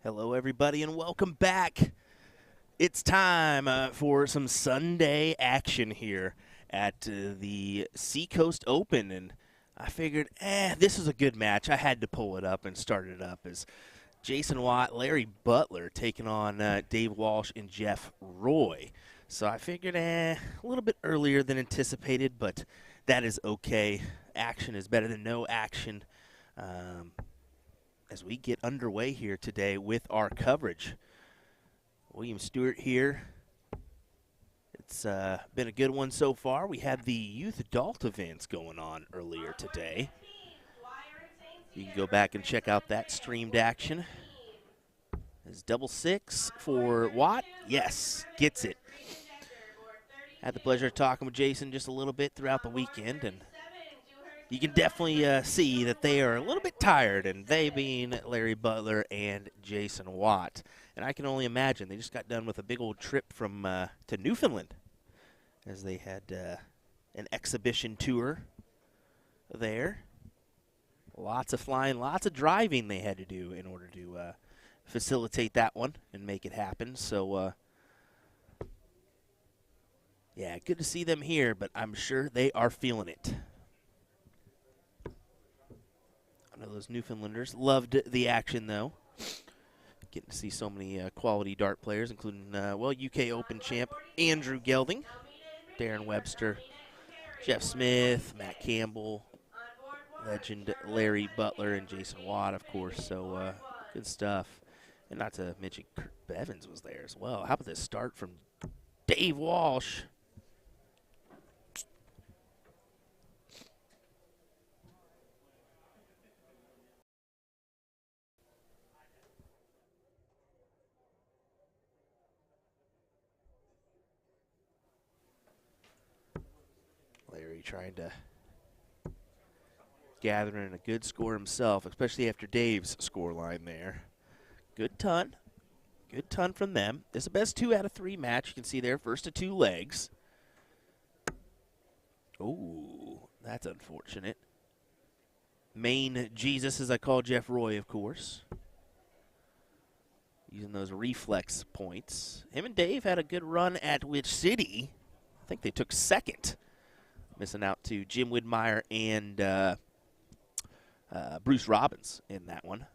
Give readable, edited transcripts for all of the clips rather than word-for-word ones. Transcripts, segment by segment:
Hello, everybody, and welcome back. It's time for some Sunday action here at the Seacoast Open, and I figured, this is a good match. I had to pull it up and start it up as Jason Watt, Larry Butler taking on Dave Walsh and Jeff Roy. So I figured, a little bit earlier than anticipated, but that is okay. Action is better than no action. As we get underway here today with our coverage. William Stuart here. It's been a good one so far. We had the youth adult events going on earlier today. You can go back and check out that streamed action. Is double six for Watt? Yes, gets it. Had the pleasure of talking with Jason just a little bit throughout the weekend, and you can definitely see that they are a little bit tired, and they being Larry Butler and Jason Watt. And I can only imagine they just got done with a big old trip from to Newfoundland, as they had an exhibition tour there. Lots of flying, lots of driving they had to do in order to facilitate that one and make it happen. So, yeah, good to see them here, but I'm sure they are feeling it. I know those Newfoundlanders loved the action, though. Getting to see so many quality dart players, including, UK Open champ Andrew Gelding, Darren Webster, Jeff Smith, Matt Campbell, legend Larry Butler, and Jason Watt, of course. So good stuff. And not to mention Kurt Bevins was there as well. How about this start from Dave Walsh? Larry trying to gather in a good score himself, especially after Dave's score line there. Good ton. Good ton from them. It's the best 2 out of 3 match. You can see there, first to 2 legs. Ooh, that's unfortunate. Main Jesus, as I call Jeff Roy, of course. Using those reflex points. Him and Dave had a good run at Which City. I think they took second. Missing out to Jim Widmeyer and Bruce Robbins in that one.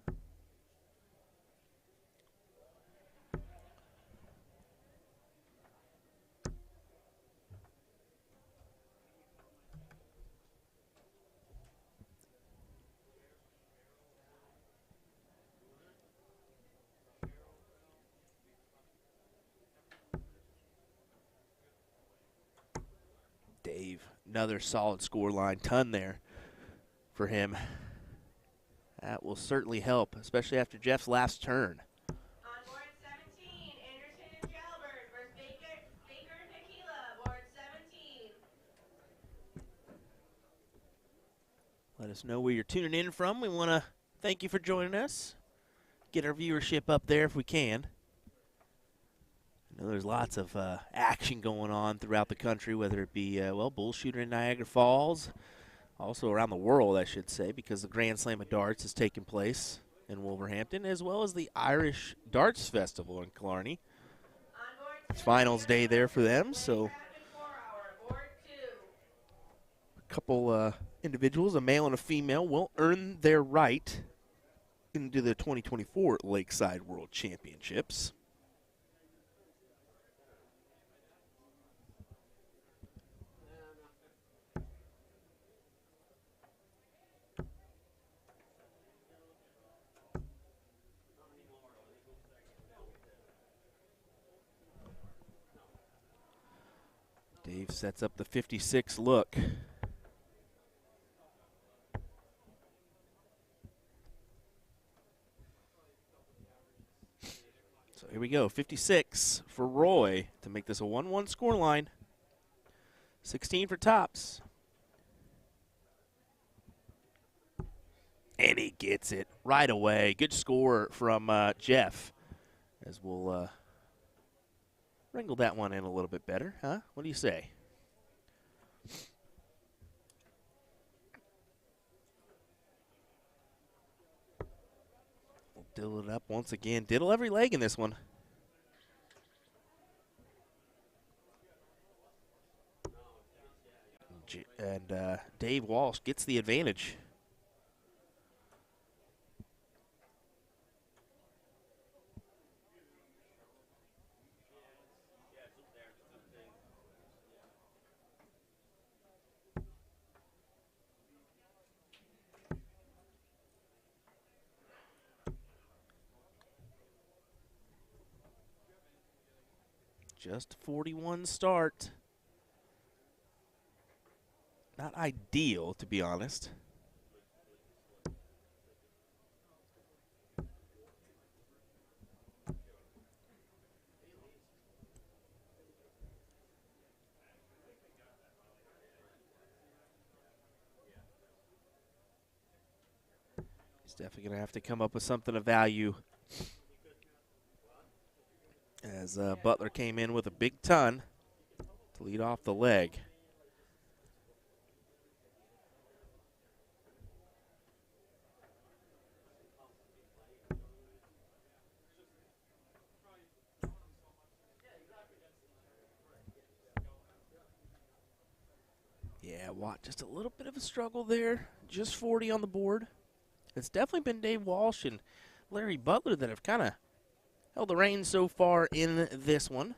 Dave, another solid score line, ton there for him. That will certainly help, especially after Jeff's last turn. On board 17, Anderson and Jalbert versus Baker and Tequila, board 17. Let us know where you're tuning in from. We want to thank you for joining us. Get our viewership up there if we can. I know there's lots of action going on throughout the country, whether it be, bull shooter in Niagara Falls, also around the world, I should say, because the Grand Slam of Darts is taking place in Wolverhampton, as well as the Irish Darts Festival in Killarney. It's finals day there for them, so a couple individuals, a male and a female, will earn their right into the 2024 Lakeside World Championships. Dave sets up the 56 look. So here we go, 56 for Roy to make this a 1-1 score line. 16 for tops. And he gets it right away. Good score from Jeff, as we'll wrangle that one in a little bit better, huh? What do you say? Diddle it up once again. Diddle every leg in this one. And Dave Walsh gets the advantage. Just 41 start. Not ideal, to be honest. He's definitely going to have to come up with something of value. As Butler came in with a big ton to lead off the leg. Yeah, Watt just a little bit of a struggle there. Just 40 on the board. It's definitely been Dave Walsh and Larry Butler that have kind of held the reins so far in this one.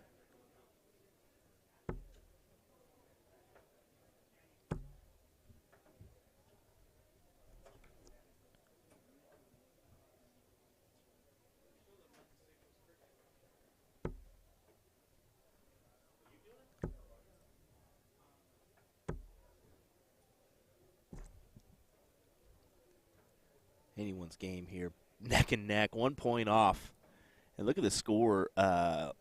Anyone's game here. Neck and neck, 1 point off. And look at the score. I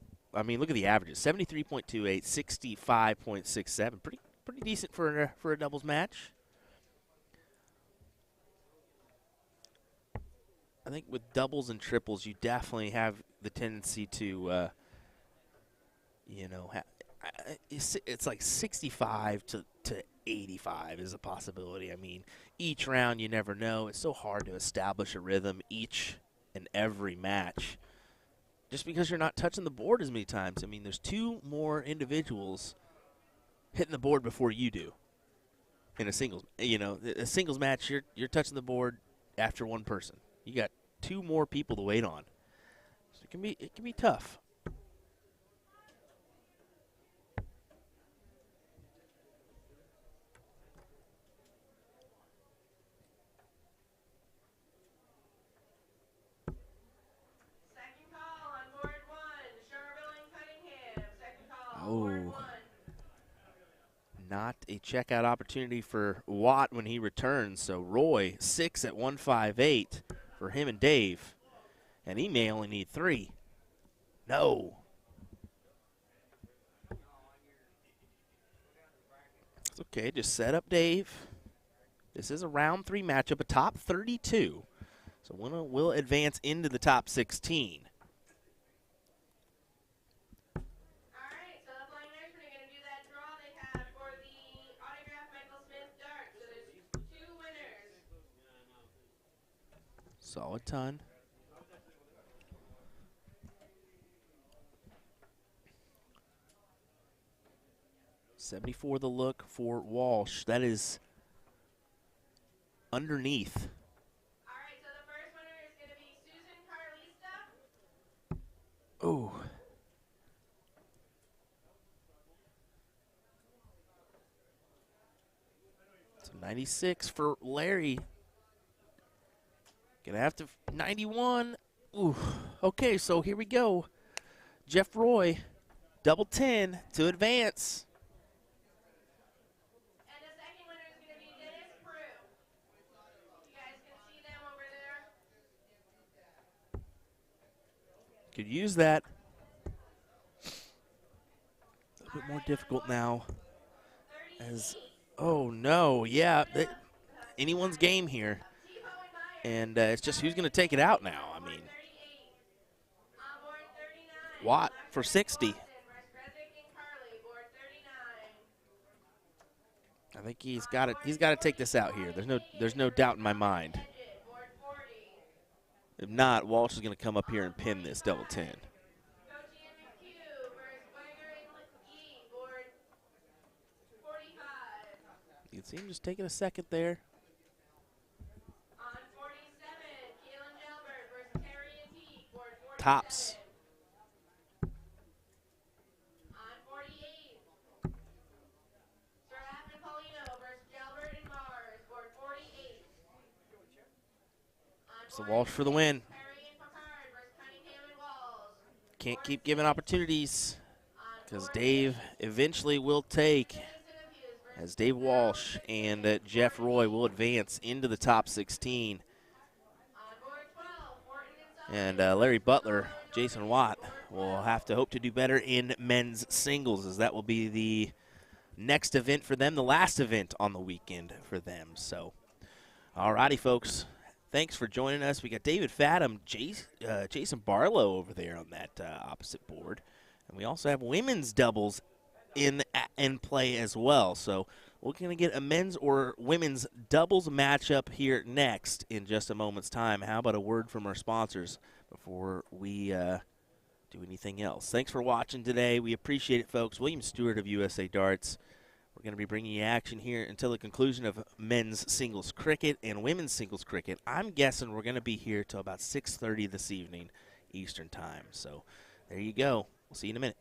mean, look at the averages. 73.28, 65.67. Pretty decent for a doubles match. I think with doubles and triples, you definitely have the tendency to, you know, it's like 65 to 85 is a possibility. I mean, each round you never know. It's so hard to establish a rhythm each and every match just because you're not touching the board as many times. I mean, there's two more individuals hitting the board before you do in a singles. You know, a singles match, you're touching the board after one person. You got two more people to wait on. So it can be tough. Oh, not a checkout opportunity for Watt when he returns. So Roy, 6 at 158 for him and Dave. And he may only need 3. No. It's okay, just set up Dave. This is a round 3 matchup, a top 32. So winner will advance into the top 16. Solid ton. $74 the look for Walsh. That is underneath. All right, so the first winner is going to be Susan Carlista. Ooh. So 96 for Larry. Gonna have to 91. Ooh. Okay, so here we go. Jeff Roy, double 10 to advance. And the second winner is going to be Dennis Prue. You guys can see them over there. Could use that. A little bit more difficult now. As, oh no, yeah, anyone's game here. And it's just who's going to take it out now. I mean, Watt for 60. I think he's got to take this out here. There's no doubt in my mind. If not, Walsh is going to come up here and pin this double 10. Coachy and McHugh versus Weiger and Yee, board 45. You can see him just taking a second there. On 47, Keelan Gelbert versus Perry and Teague, board 47. Tops. On 48, Seraf and Paulino versus Gelbert and Mars, board 48. So Walsh for the win. Perry and Picard versus Cunningham and Walls. Can't keep giving opportunities because Dave eventually will take, as Dave Walsh and Jeff Roy will advance into the top 16. And Larry Butler, Jason Watt will have to hope to do better in men's singles, as that will be the next event for them, the last event on the weekend for them. So, all righty, folks. Thanks for joining us. We got David Fathom, Jason Barlow over there on that opposite board. And we also have women's doubles in play as well. So we're going to get a men's or women's doubles matchup here next in just a moment's time. How about a word from our sponsors before we do anything else? Thanks for watching today. We appreciate it, folks. William Stewart of USA Darts. We're going to be bringing you action here until the conclusion of men's singles cricket and women's singles cricket. I'm guessing we're going to be here till about 6:30 this evening Eastern time. So there you go. We'll see you in a minute.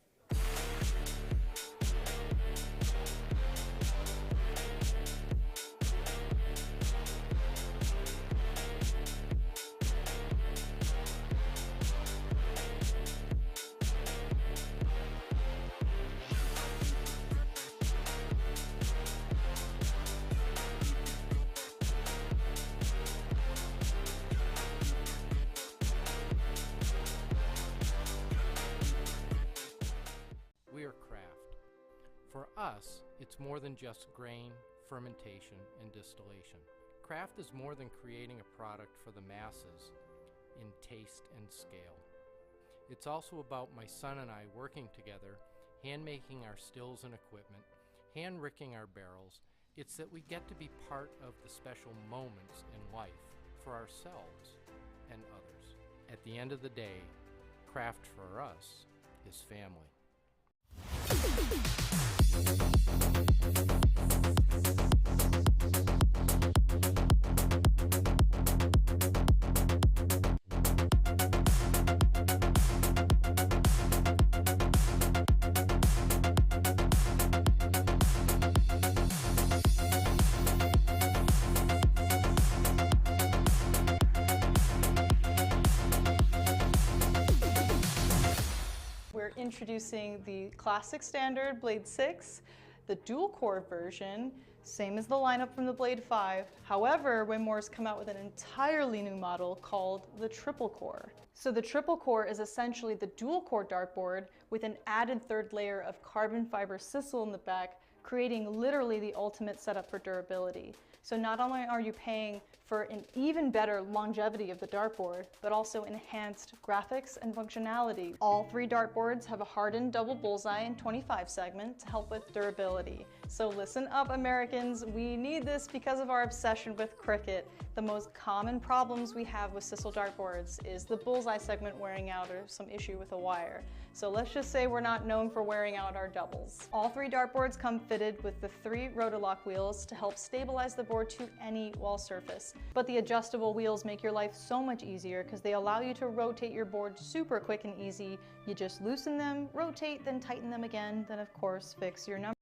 For us, it's more than just grain, fermentation, and distillation. Craft is more than creating a product for the masses in taste and scale. It's also about my son and I working together, hand-making our stills and equipment, hand-ricking our barrels. It's that we get to be part of the special moments in life for ourselves and others. At the end of the day, craft for us is family. We're introducing the classic standard Blade 6, the dual core version, same as the lineup from the Blade 5. However, Winmore's come out with an entirely new model called the triple core. So the triple core is essentially the dual core dartboard with an added third layer of carbon fiber sisal in the back, creating literally the ultimate setup for durability. So not only are you paying for an even better longevity of the dartboard, but also enhanced graphics and functionality. All three dartboards have a hardened double bullseye and 25 segment to help with durability. So listen up, Americans, we need this because of our obsession with cricket. The most common problems we have with sisal dartboards is the bullseye segment wearing out or some issue with a wire. So let's just say we're not known for wearing out our doubles. All three dartboards come fitted with the 3 Rotolock wheels to help stabilize the board to any wall surface. But the adjustable wheels make your life so much easier because they allow you to rotate your board super quick and easy. You just loosen them, rotate, then tighten them again, then of course fix your number.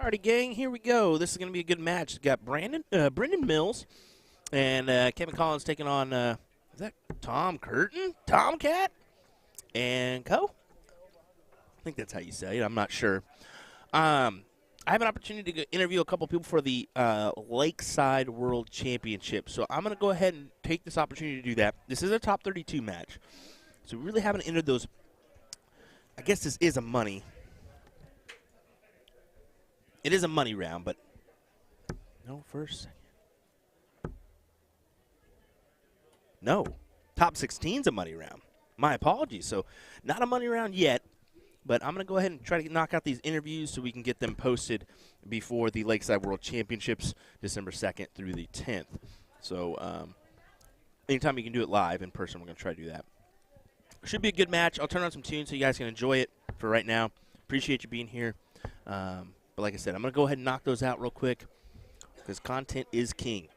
Alrighty, gang, here we go. This is going to be a good match. We've got Brendan Mills and Kevin Collins taking on, is that Tom Curtin? Tomcat? And Co? I think that's how you say it. I'm not sure. I have an opportunity to interview a couple people for the Lakeside World Championship. So I'm going to go ahead and take this opportunity to do that. This is a top 32 match. So we really haven't entered those. I guess this is a money. It is a money round, but no, first. No. Top 16's a money round. My apologies. So not a money round yet, but I'm going to go ahead and try to knock out these interviews so we can get them posted before the Lakeside World Championships, December 2nd through the 10th. So anytime you can do it live in person, we're going to try to do that. Should be a good match. I'll turn on some tunes so you guys can enjoy it for right now. Appreciate you being here. But like I said, I'm going to go ahead and knock those out real quick because content is king.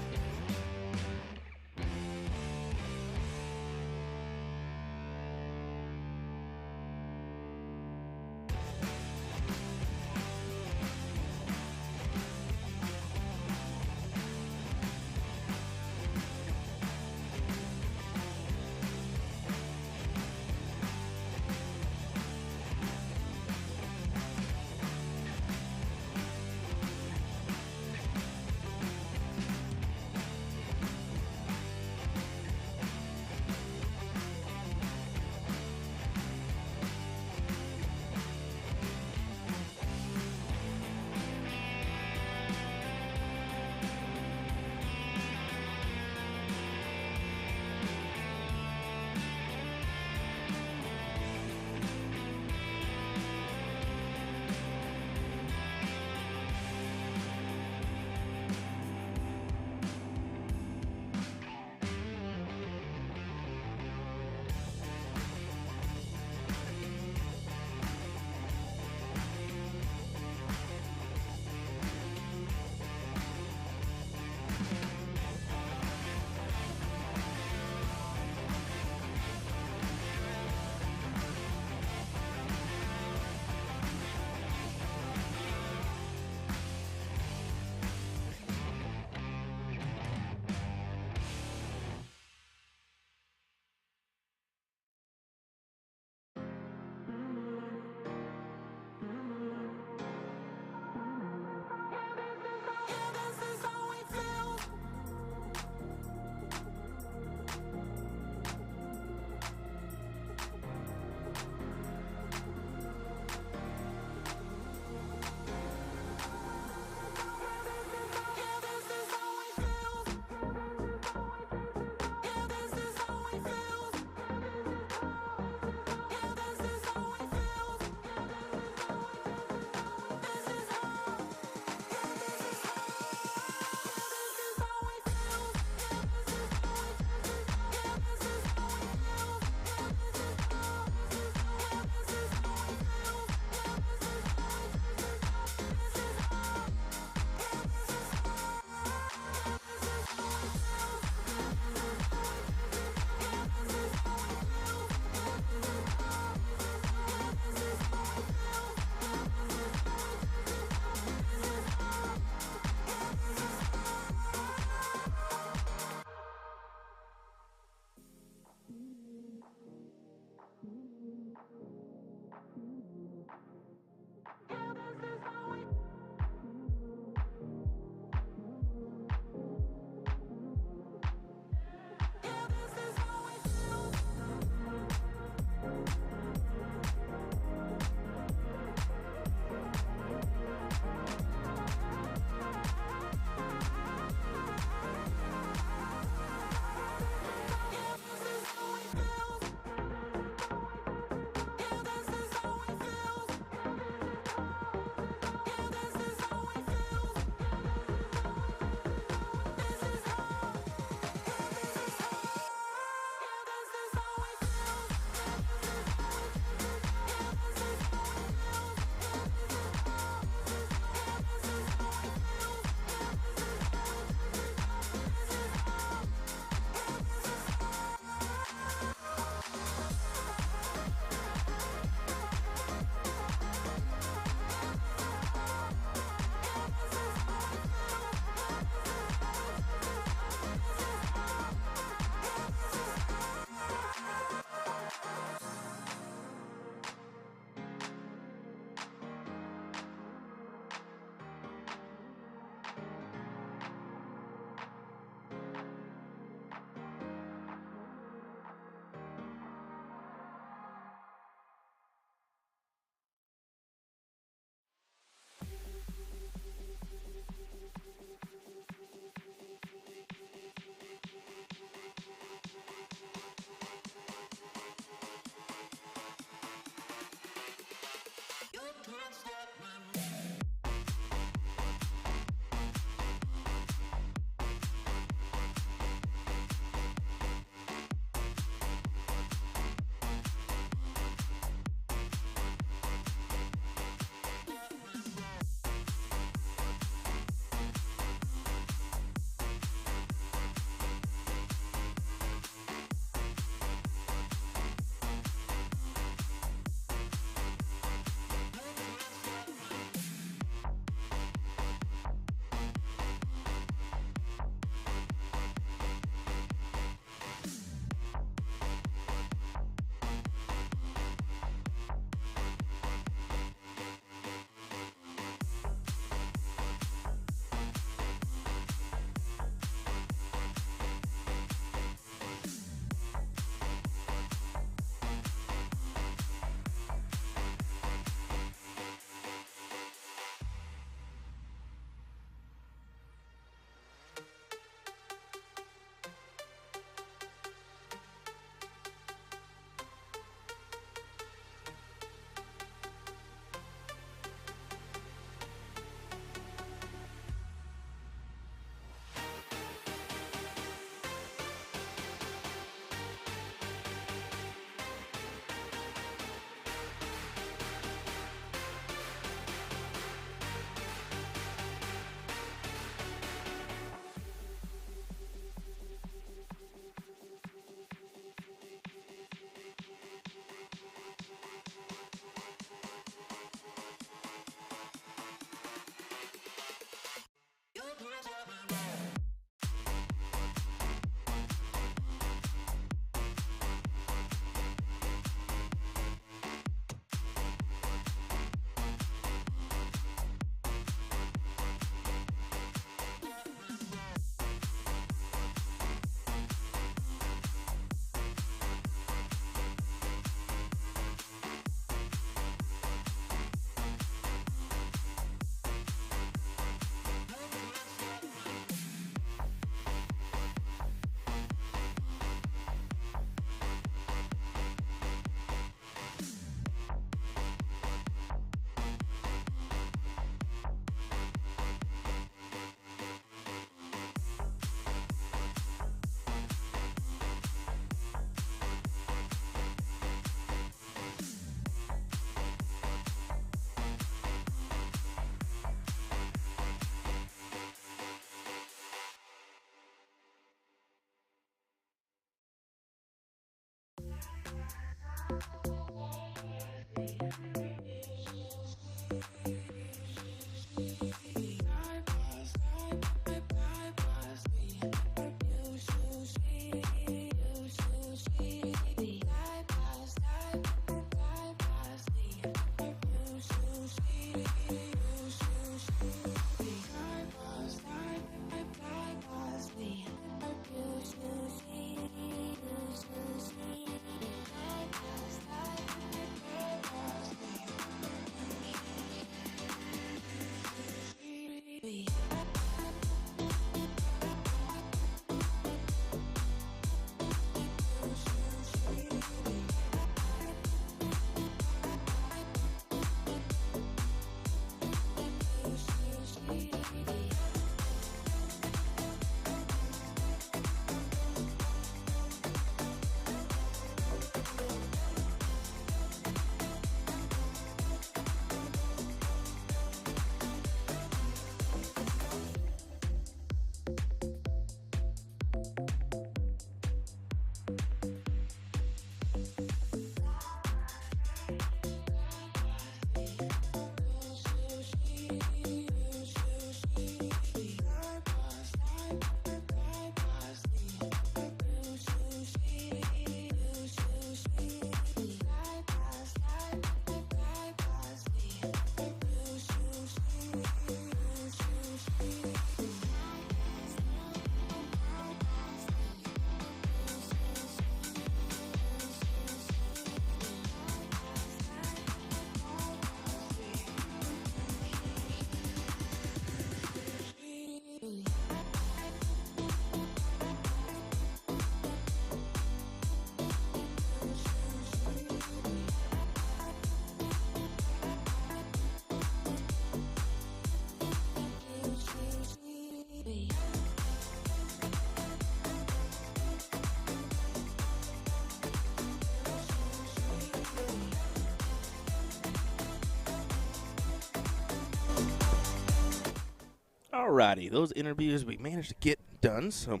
Alrighty, those interviews we managed to get done, so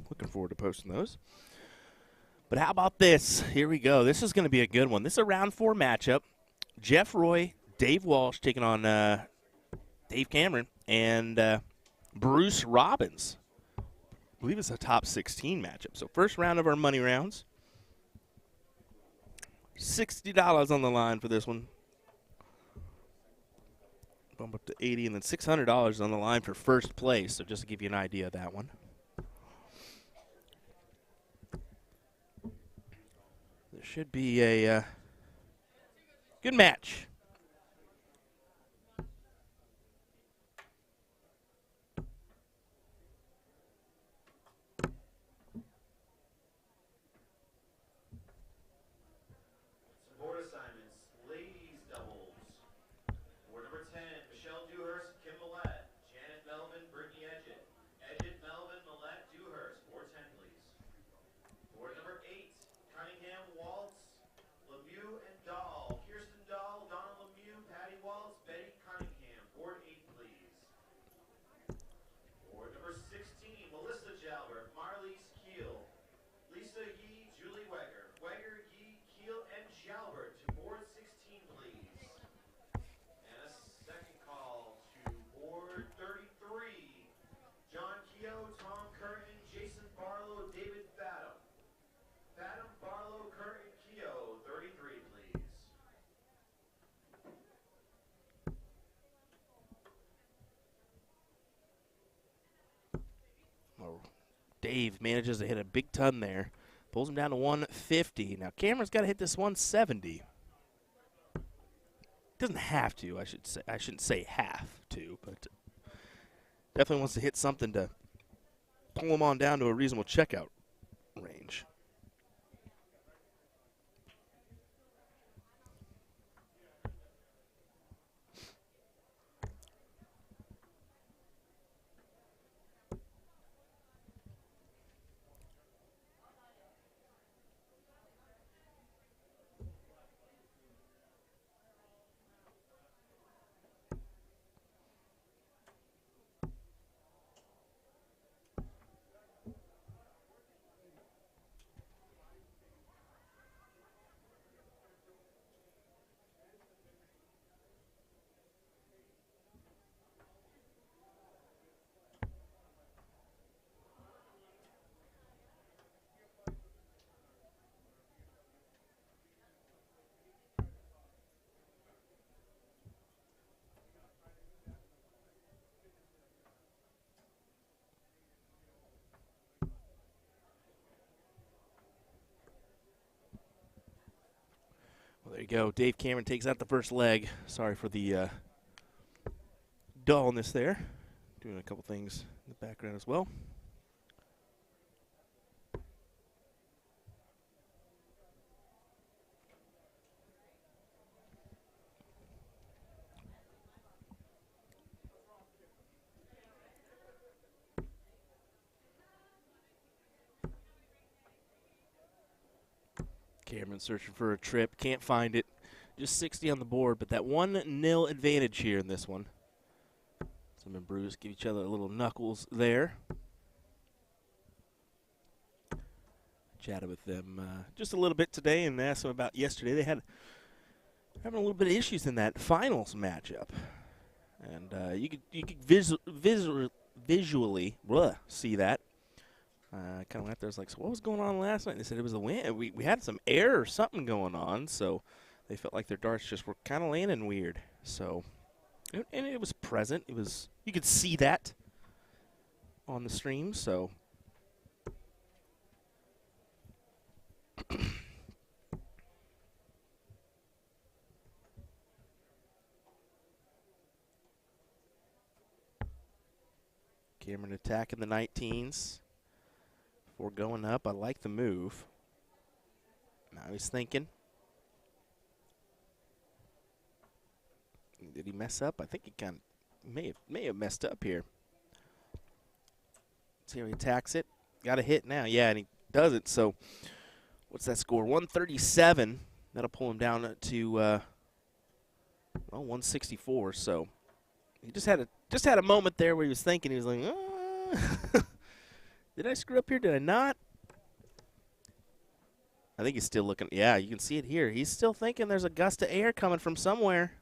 looking forward to posting those. But how about this? Here we go. This is going to be a good one. This is a round 4 matchup. Jeff Roy, Dave Walsh taking on Dave Cameron and Bruce Robbins. I believe it's a top 16 matchup. So first round of our money rounds. $60 on the line for this one. Bump up to $80, and then $600 on the line for first place. So just to give you an idea of that one. There should be a good match. Board assignments, ladies doubles. Board number 10, Michelle Dewhurst, Kim Millette, Janet Melvin, Brittany Edgett. Edgett, Melvin, Millette, Dewhurst. Board 10, please. Board number 8, Cunningham, Waltz, Lemieux, and Dahl. Kirsten Dahl, Donna Lemieux, Patty Waltz, Betty Cunningham. Board 8, please. Board number 16, Melissa Jalbert, Marlies Keel, Lisa Yee, Julie Weger. Weger, Yee, Keel, and Jalbert to board 16, please. And a second call to board 33. John Keogh, Tom Curtin, Jason Barlow, David Fathom. Fathom, Barlow, Curtin, Keogh, 33, please. Oh, Dave manages to hit a big ton there. Pulls him down to 150. Now Cameron's got to hit this 170. Doesn't have to, I should say. I shouldn't say have to, but definitely wants to hit something to pull him on down to a reasonable checkout range. There you go. Dave Cameron takes out the first leg. Sorry for the dullness there. Doing a couple things in the background as well. Cameron searching for a trip. Can't find it. Just 60 on the board, but that 1-0 advantage here in this one. Some and Bruce give each other little knuckles there. Chatted with them just a little bit today and asked them about yesterday. They had having a little bit of issues in that finals matchup, and you could visually see that. Kind of went there. I was like, so what was going on last night? And they said it was the wind. We had some air or something going on, so they felt like their darts just were kind of landing weird. So, and it was present. It was, you could see that on the stream. So, Cameron attacking the 19s. Before going up, I like the move. Now he's thinking. Did he mess up? I think he kind of may have messed up here. See how he attacks it. Got a hit now. Yeah, and he does it. So what's that score? 137. That'll pull him down to well, 164. So he just had a moment there where he was thinking. He was like, oh. Did I screw up here? Did I not? I think he's still looking. Yeah, you can see it here. He's still thinking there's a gust of air coming from somewhere.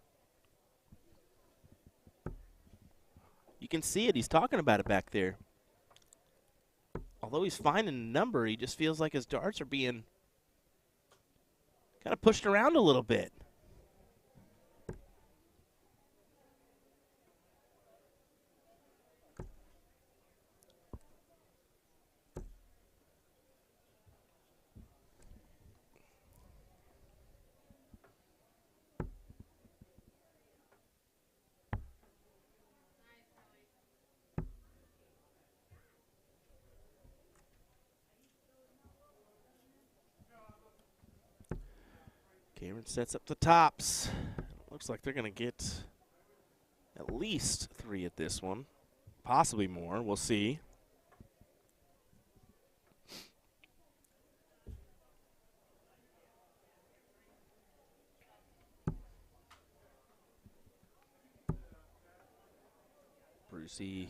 You can see it. He's talking about it back there. Although he's finding a number, he just feels like his darts are being kind of pushed around a little bit. Cameron sets up the tops. Looks like they're going to get at least 3 at this one. Possibly more. We'll see. Brucey,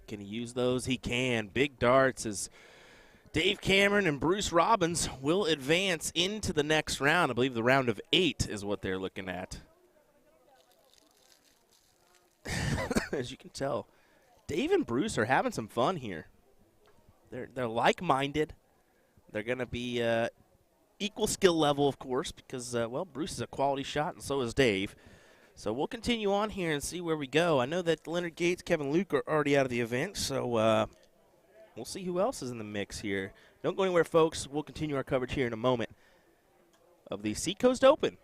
can he use those? He can. Big darts as Dave Cameron and Bruce Robbins will advance into the next round. I believe the round of 8 is what they're looking at. As you can tell, Dave and Bruce are having some fun here. They're like-minded. They're going to be equal skill level, of course, because, well, Bruce is a quality shot and so is Dave. So we'll continue on here and see where we go. I know that Leonard Gates, Kevin Luke are already out of the event, so we'll see who else is in the mix here. Don't go anywhere, folks. We'll continue our coverage here in a moment of the Seacoast Open.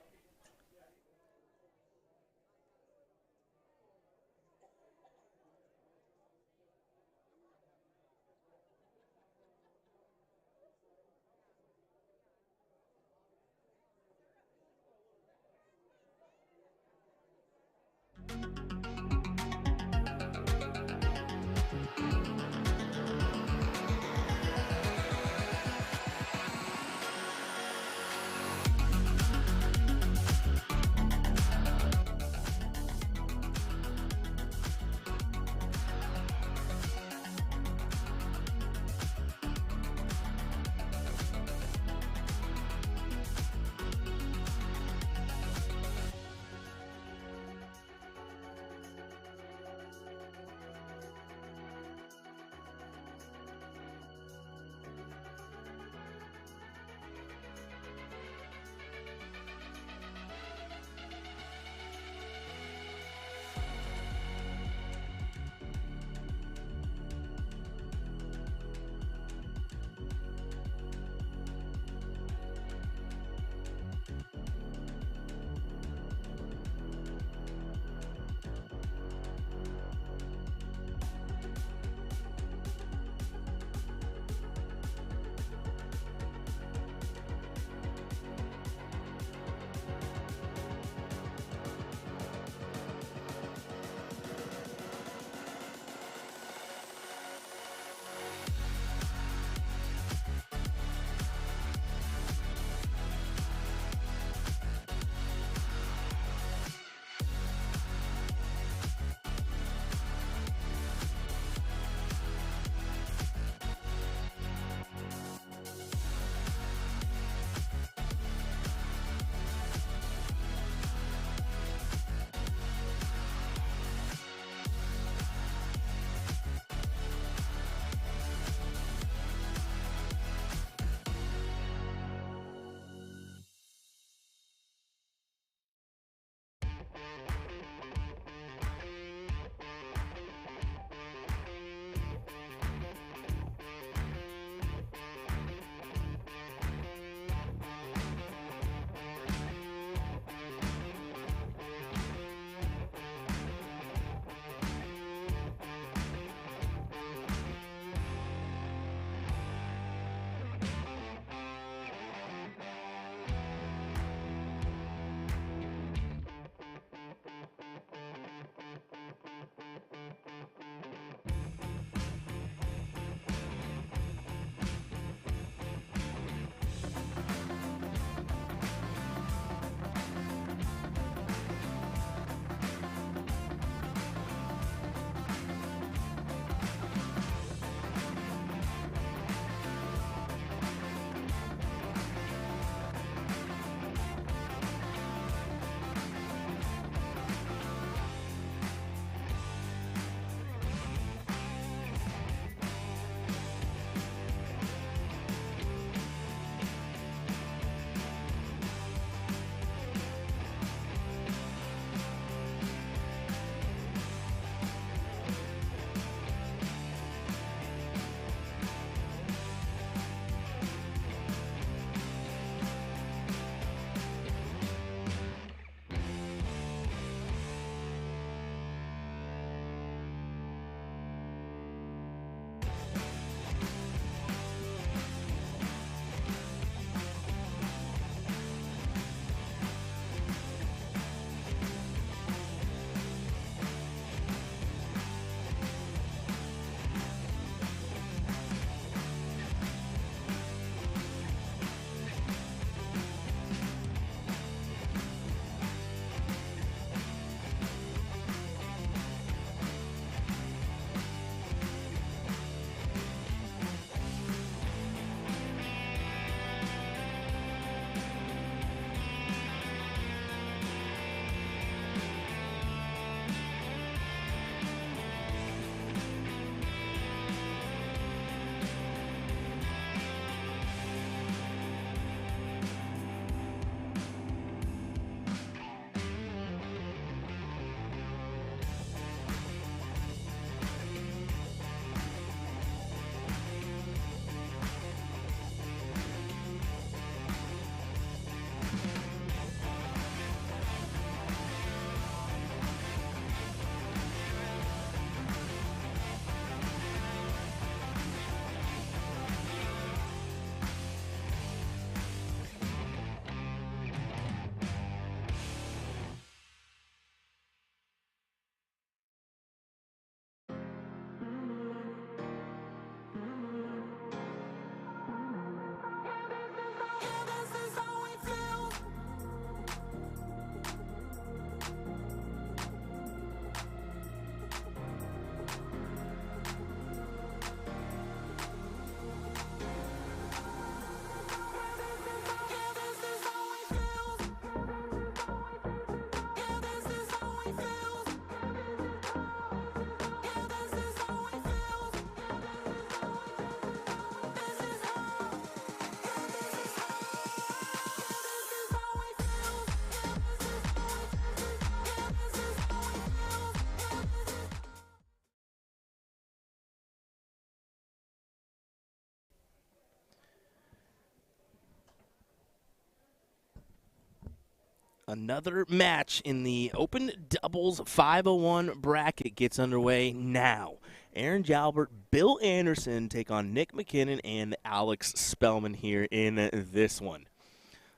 Another match in the Open Doubles 501 bracket gets underway now. Aaron Jalbert, Bill Anderson take on Nick McKinnon and Alex Spellman here in this one.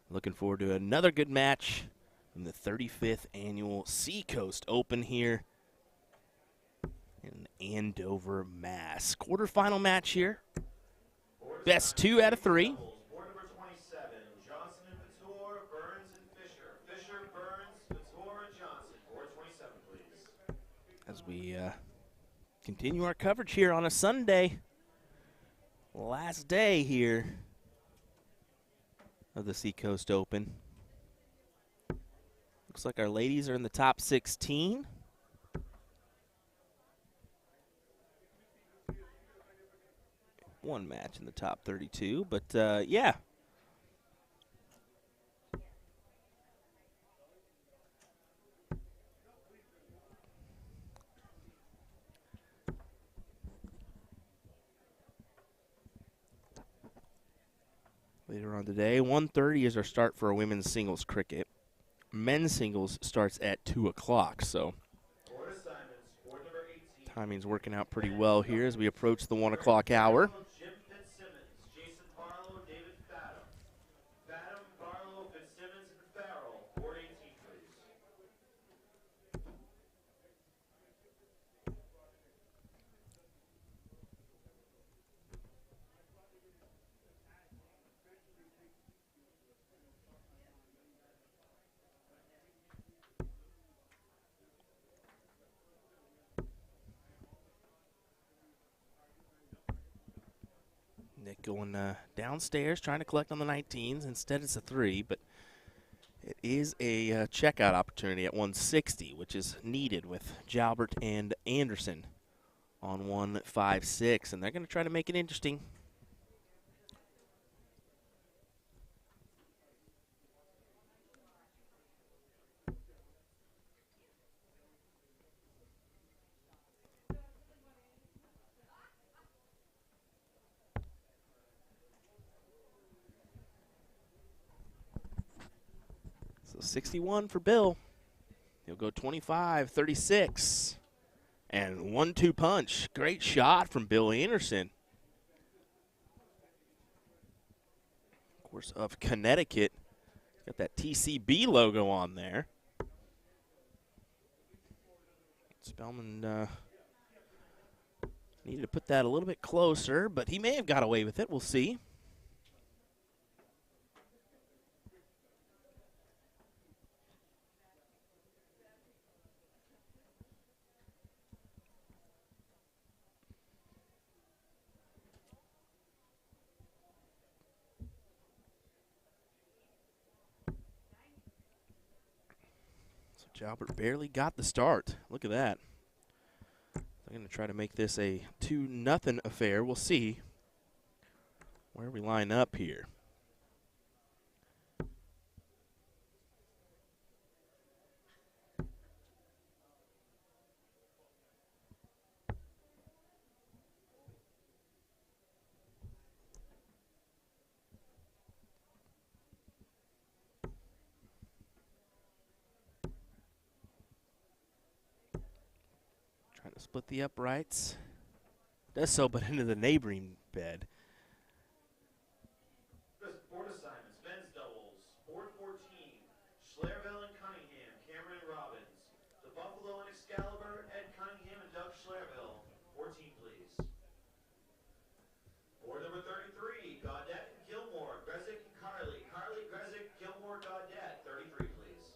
Looking forward to another good match in the 35th annual Seacoast Open here in Andover, Mass. Quarterfinal match here. Best 2 out of 3. Board number 27, Johnson and Couture, Burns and Fisher. Fisher, Burns, Couture, and Johnson. Board 27, please. As we continue our coverage here on a Sunday. Last day here of the Seacoast Open. Looks like our ladies are in the top 16. One match in the top 32, but yeah. Later on today, 1:30 is our start for our women's singles cricket. Men's singles starts at 2 o'clock, so Board assignments, board number 18. timing's working out pretty well here as we approach the 1 o'clock hour. Jim Fitzsimmons, Jason Barlow, David Fathom. Fathom, Barlow, Fitzsimmons, and Farrell. Board 18, please. Nick going downstairs trying to collect on the 19s. Instead it's a 3, but it is a checkout opportunity at 160, which is needed with Jalbert and Anderson on 156, and they're going to try to make it interesting. So 61 for Bill. He'll go 25, 36. And 1-2 punch. Great shot from Bill Anderson. Of course, of Connecticut. Got that TCB logo on there. Spellman needed to put that a little bit closer, but he may have got away with it. We'll see. Jalbert barely got the start. Look at that. They're going to try to make this a 2-0 affair. We'll see where we line up here. Trying to split the uprights. Does so, but into the neighboring bed. Board assignments, men's doubles. Board 14, Schlerville and Cunningham, Cameron and Robbins. The Buffalo and Excalibur, Ed Cunningham and Doug Schlerville. 14, please. Board number 33, Gaudette and Gilmore, Grezik and Carly. Carly, Grezik, Gilmore, Gaudette. 33, please.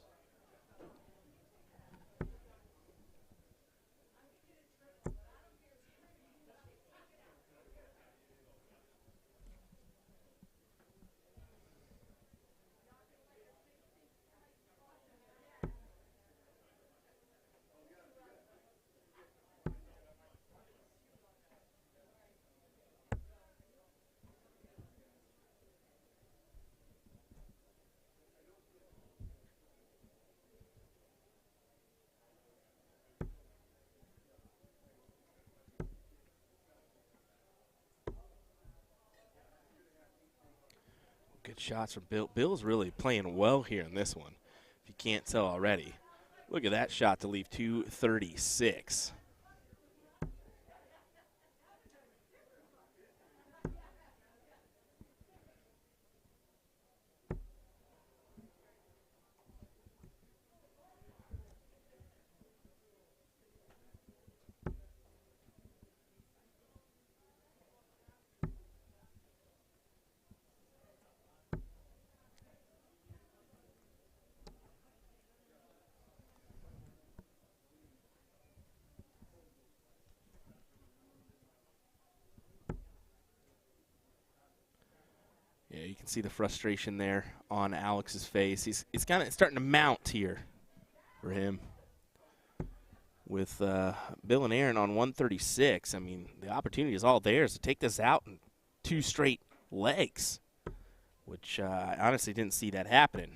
Good shots from Bill. Bill's really playing well here in this one. you can't tell already. Look at that shot to leave 236. Yeah, you can see the frustration there on Alex's face. He's kind of starting to mount here for him. With Bill and Aaron on 136, I mean, the opportunity is all theirs to take this out in 2 straight legs, which I honestly didn't see that happening.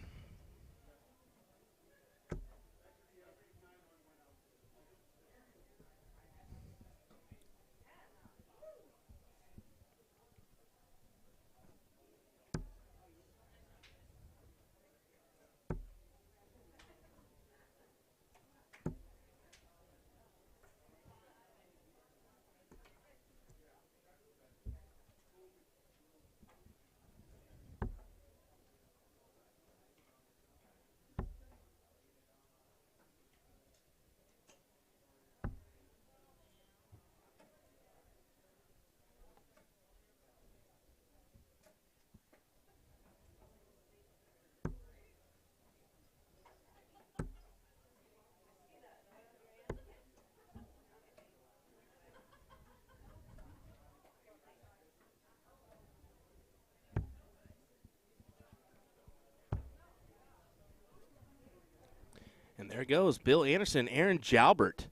And there goes Bill Anderson, Aaron Jalbert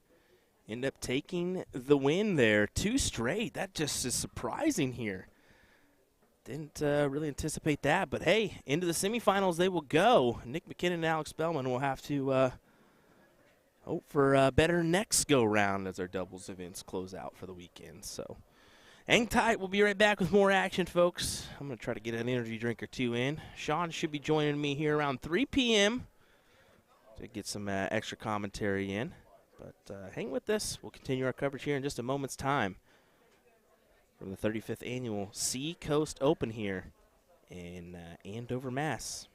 end up taking the win there. 2 straight. That just is surprising here. Didn't really anticipate that. But, hey, into the semifinals they will go. Nick McKinnon and Alex Bellman will have to hope for a better next go-round as our doubles events close out for the weekend. So hang tight. We'll be right back with more action, folks. I'm going to try to get an energy drink or 2 in. Sean should be joining me here around 3 p.m. to get some extra commentary in. But hang with us. We'll continue our coverage here in just a moment's time from the 35th Annual Seacoast Open here in Andover, Mass.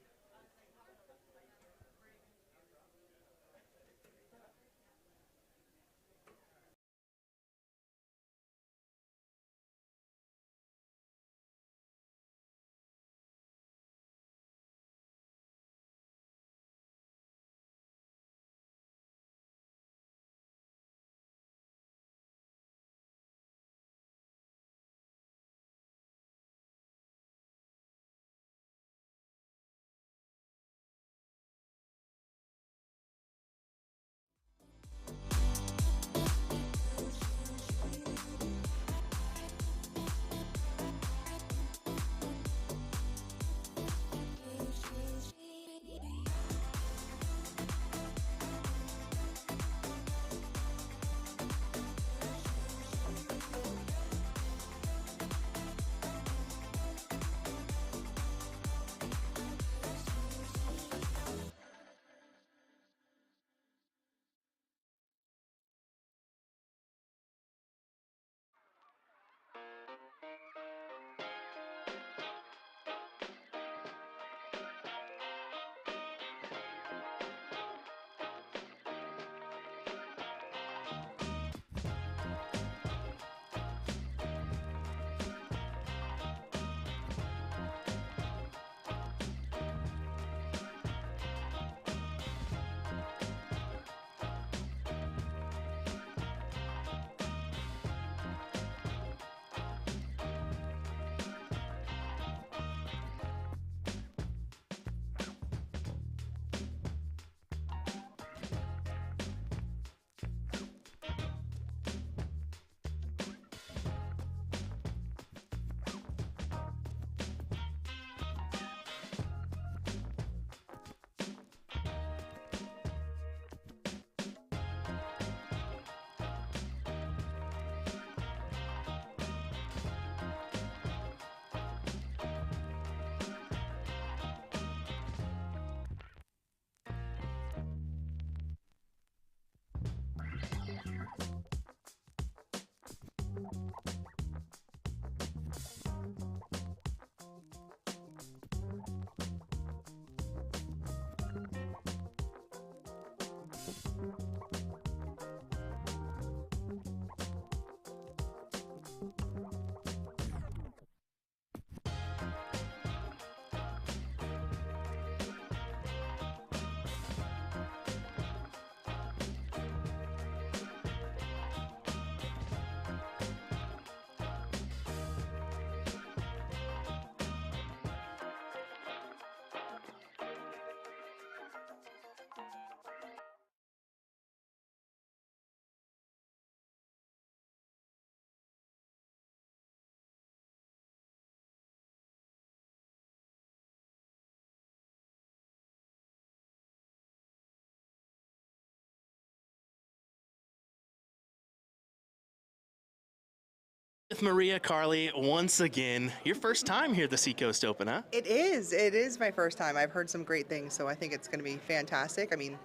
With Maria Carly once again. Your first time here at the Seacoast Open, huh? It is. It is my first time. I've heard some great things, so I think it's going to be fantastic. I mean,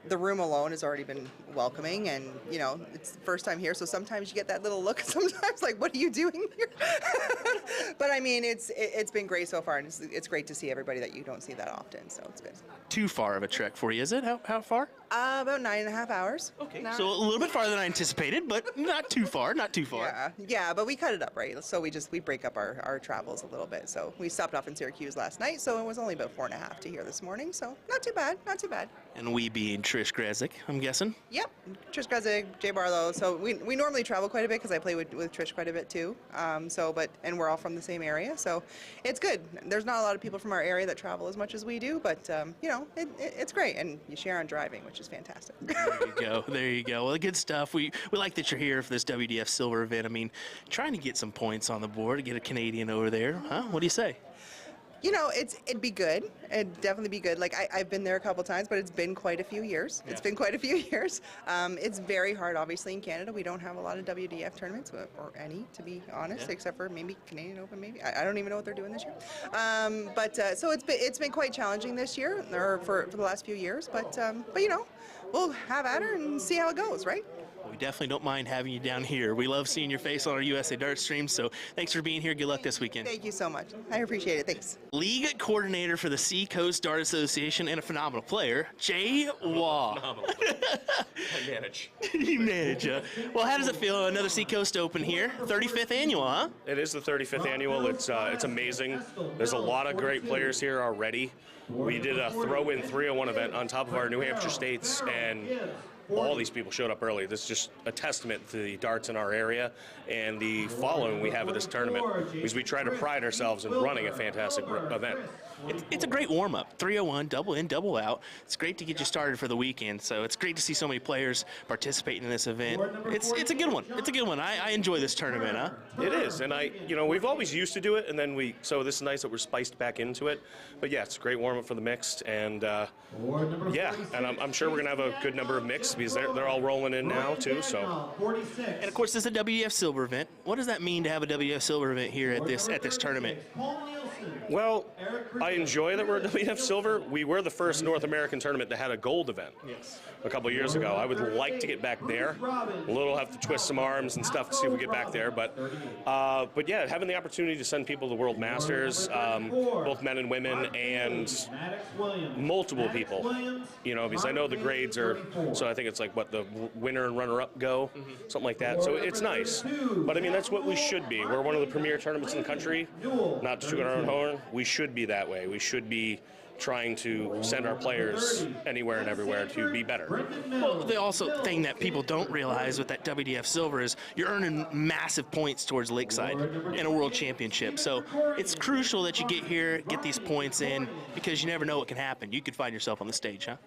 the room alone has already been welcoming, and you know, it's the first time here, so sometimes you get that little look. Sometimes, like, what are you doing here? But I mean, it's been great so far, and it's great to see everybody that you don't see that often. So it's good. Too far of a trek for you, is it? How far? About 9.5 hours. Okay, so a little bit farther than I anticipated, but not too far. Not too far. Yeah, but we cut it up, right? So we break up our travels a little bit. So we stopped off in Syracuse last night, so it was only about 4.5 to here this morning. So not too bad, not too bad. And we being Trish Grezik, I'm guessing. Yep, Trish Grezik, Jay Barlow. So we normally travel quite a bit because I play with Trish quite a bit too. And we're all from the same area, so it's good. There's not a lot of people from our area that travel as much as we do, but you know, it's great, and you share on driving, which is fantastic. There you go. There you go. Well, good stuff. We like that you're here for this WDF Silver event. I mean, trying to get some points on the board to get a Canadian over there, huh? What do you say? You know, it'd be good. It'd definitely be good. Like, I've been there a couple times, but it's been quite a few years. Yeah. It's been quite a few years. It's very hard, obviously, in Canada. We don't have a lot of WDF tournaments, or any, to be honest, except for maybe Canadian Open, maybe. I don't even know what they're doing this year. So it's been quite challenging this year, or for the last few years. But you know, we'll have at her and see how it goes, right? We definitely don't mind having you down here. We love seeing your face on our USA Dart stream, so thanks for being here. Good luck this weekend. Thank you so much. I appreciate it. Thanks. League coordinator for the Seacoast Dart Association and a phenomenal player, Jay Waugh. Phenomenal. I manage. You manage, Well, how does it feel? Another Seacoast Open here, 35th annual, huh? It is the 35th annual. It's amazing. There's a lot of great players here already. We did a throw-in 301 event on top of our New Hampshire states, and all these people showed up early. This is just a testament to the darts in our area and the following we have at this tournament, because we try to pride ourselves in running a fantastic event. It's a great warm-up. 301, double in, double out. It's great to get you started for the weekend, so it's great to see so many players participating in this event. It's a good one. It's a good one. I enjoy this tournament, huh? It is, and we've always used to do it, and then so this is nice that we're spiced back into it. But yeah, it's a great warm-up for the mixed, and and I'm sure we're gonna have a good number of mixed, because they're all rolling in now too. So, and of course, this is a WDF Silver event. What does that mean to have a WDF Silver event here at this tournament? Well, I enjoy that we're at WDF Silver. We were the first North American tournament that had a gold event a couple years ago. I would like to get back there. We'll have to twist some arms and stuff to see if we get back there. But yeah, having the opportunity to send people to World Masters, both men and women, and multiple people, because I know the grades are, so I think it's like what the winner and runner-up go, something like that. So it's nice. But I mean, that's what we should be. We're one of the premier tournaments in the country. Not to toot our own horn, we should be that way. We should be trying to send our players anywhere and everywhere to be better. Well, the also thing that people don't realize with that WDF Silver is you're earning massive points towards Lakeside in a world championship. So it's crucial that you get here, get these points in, because you never know what can happen. You could find yourself on the stage, huh?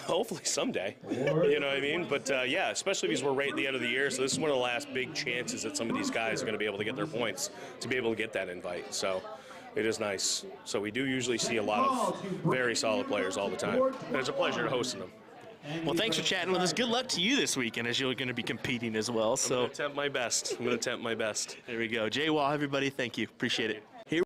Hopefully someday, you know what I mean? But yeah, especially because we're right at the end of the year, so this is one of the last big chances that some of these guys are going to be able to get their points to be able to get that invite. So it is nice. So we do usually see a lot of very solid players all the time, and it's a pleasure hosting them. Well, thanks for chatting with us. Good luck to you this weekend, as you're going to be competing as well. I'm going to attempt my best. I'm going to attempt my best. There we go. Jay Waugh, everybody, thank you. Appreciate it. Here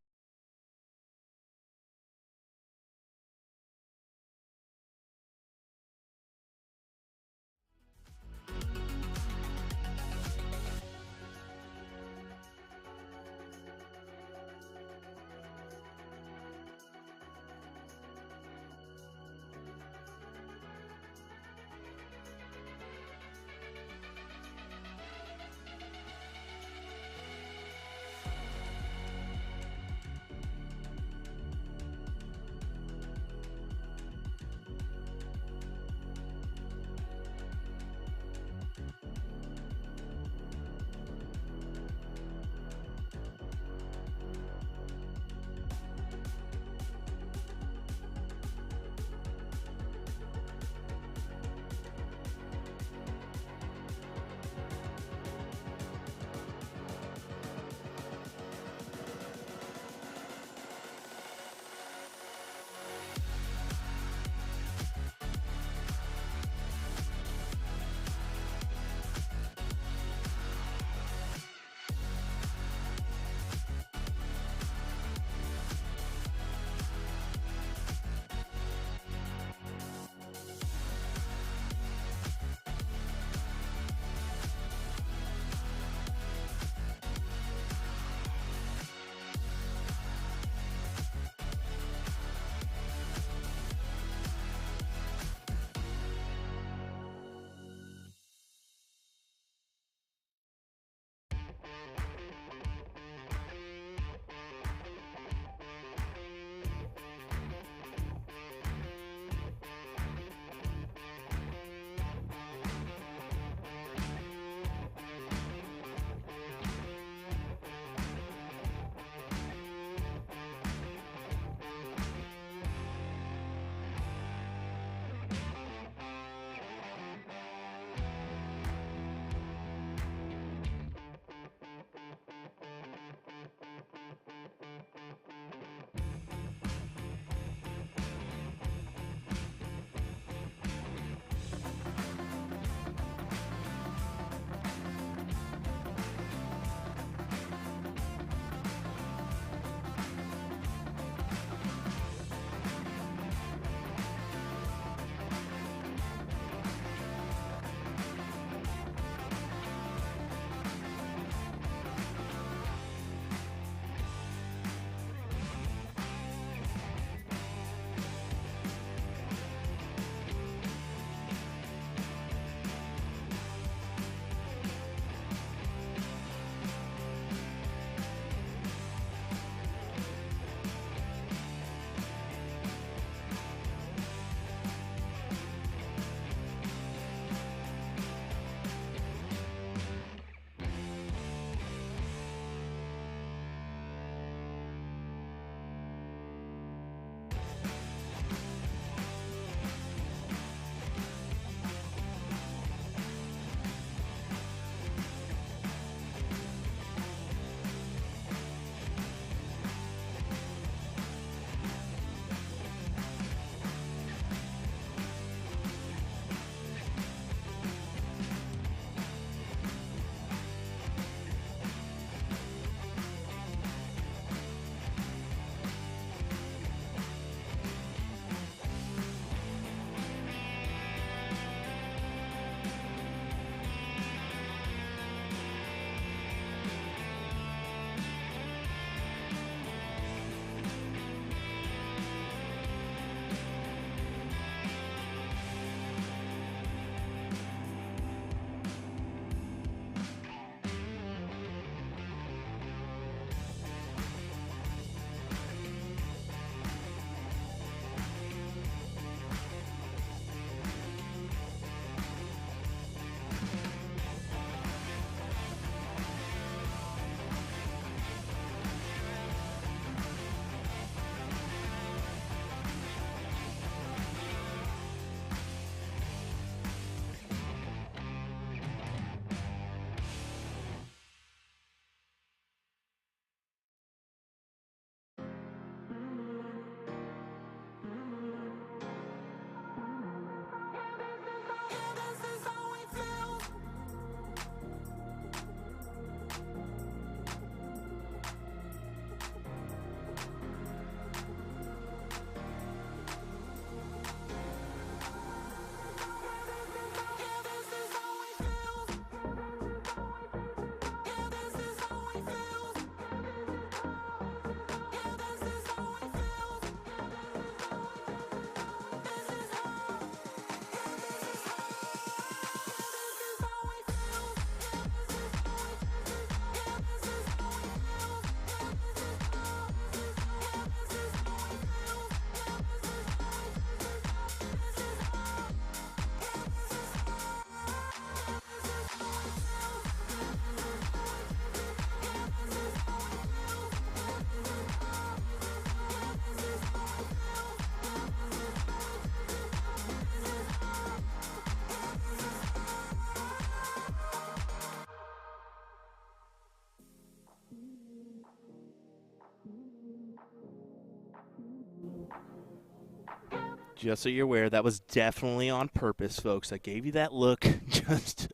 Just so you're aware, that was definitely on purpose, folks. I gave you that look just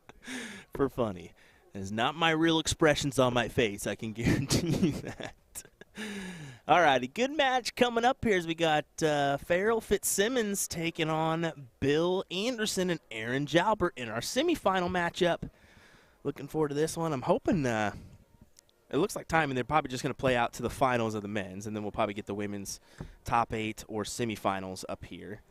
for funny. It's not my real expressions on my face, I can guarantee you that. All righty, good match coming up here as we got Farrell Fitzsimmons taking on Bill Anderson and Aaron Jalbert in our semifinal matchup. Looking forward to this one. I'm hoping it looks like time, and they're probably just going to play out to the finals of the men's, and then we'll probably get the women's top 8 or semifinals up here.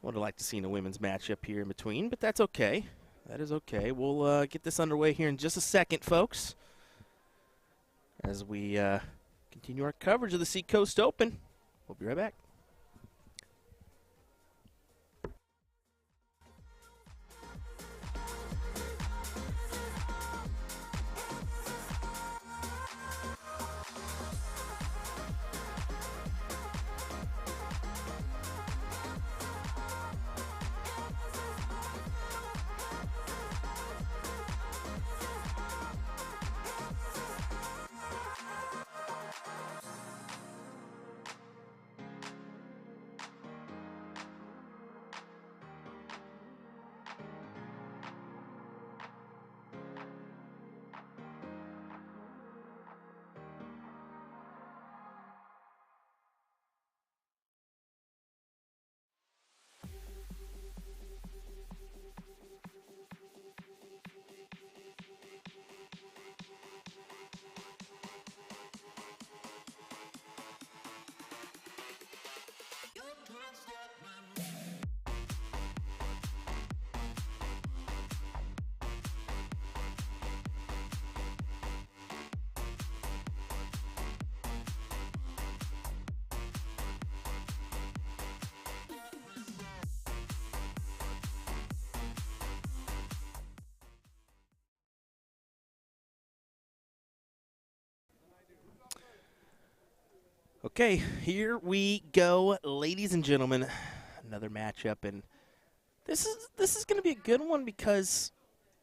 Would have liked to see the women's match up here in between, but that's okay. That is okay. We'll get this underway here in just a second, folks, as we continue our coverage of the Seacoast Open. We'll be right back. Okay, here we go, ladies and gentlemen. Another matchup, and this is going to be a good one because,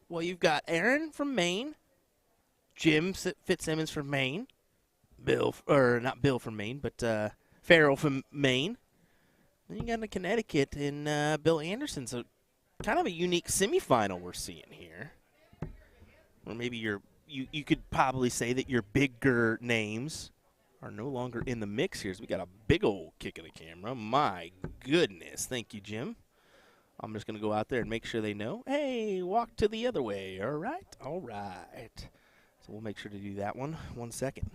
well, you've got Aaron from Maine, Jim Fitzsimmons from Maine, not Bill from Maine, but Farrell from Maine. Then you got Connecticut and Bill Anderson. So kind of a unique semifinal we're seeing here. Or maybe you could probably say that your bigger names are no longer in the mix here. So we got a big old kick of the camera. My goodness. Thank you, Jim. I'm just going to go out there and make sure they know, hey, walk to the other way. All right? All right. So we'll make sure to do that one. 1 second.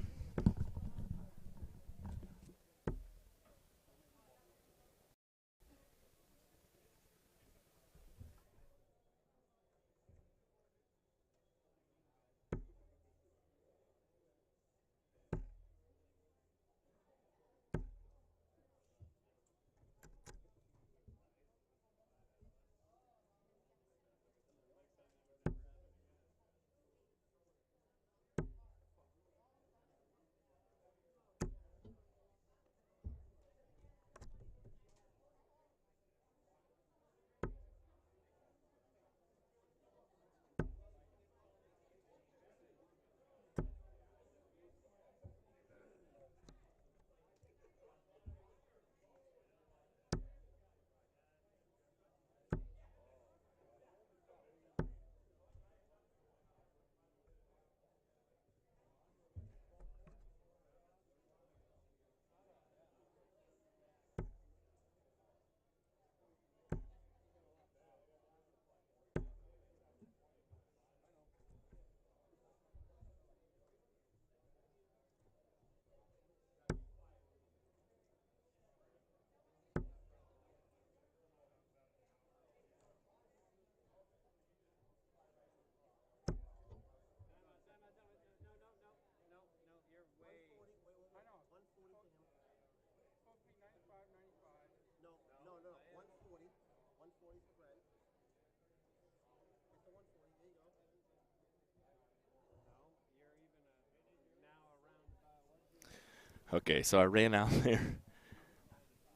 Okay, so I ran out there.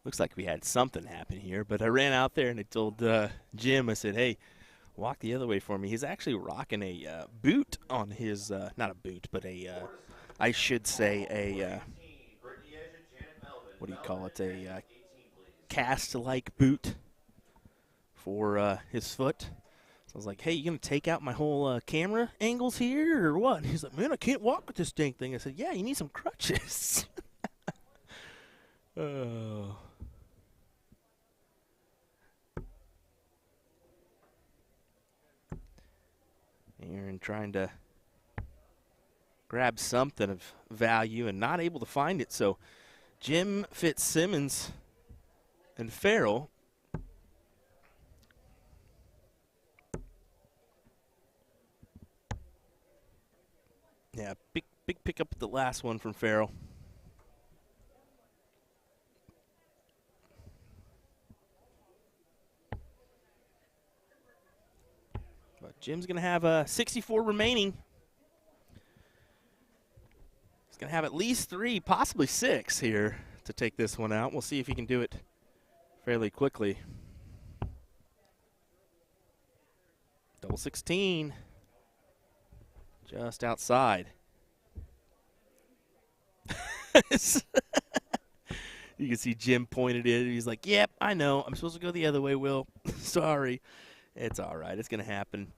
Looks like we had something happen here, but I ran out there and I told Jim, I said, hey, walk the other way for me. He's actually rocking a boot on his, not a boot, but I should say a, what do you call it, a cast-like boot for his foot. So I was like, hey, you going to take out my whole camera angles here or what? And he's like, man, I can't walk with this dang thing. I said, yeah, you need some crutches. Oh. Aaron trying to grab something of value and not able to find it. So Jim Fitzsimmons and Farrell yeah, big pickup at the last one from Farrell. But Jim's going to have 64 remaining. He's going to have at least 3, possibly 6 here to take this one out. We'll see if he can do it fairly quickly. Double 16. Just outside. You can see Jim pointed it. He's like, yep, I know. I'm supposed to go the other way, Will. Sorry. It's all right. It's going to happen.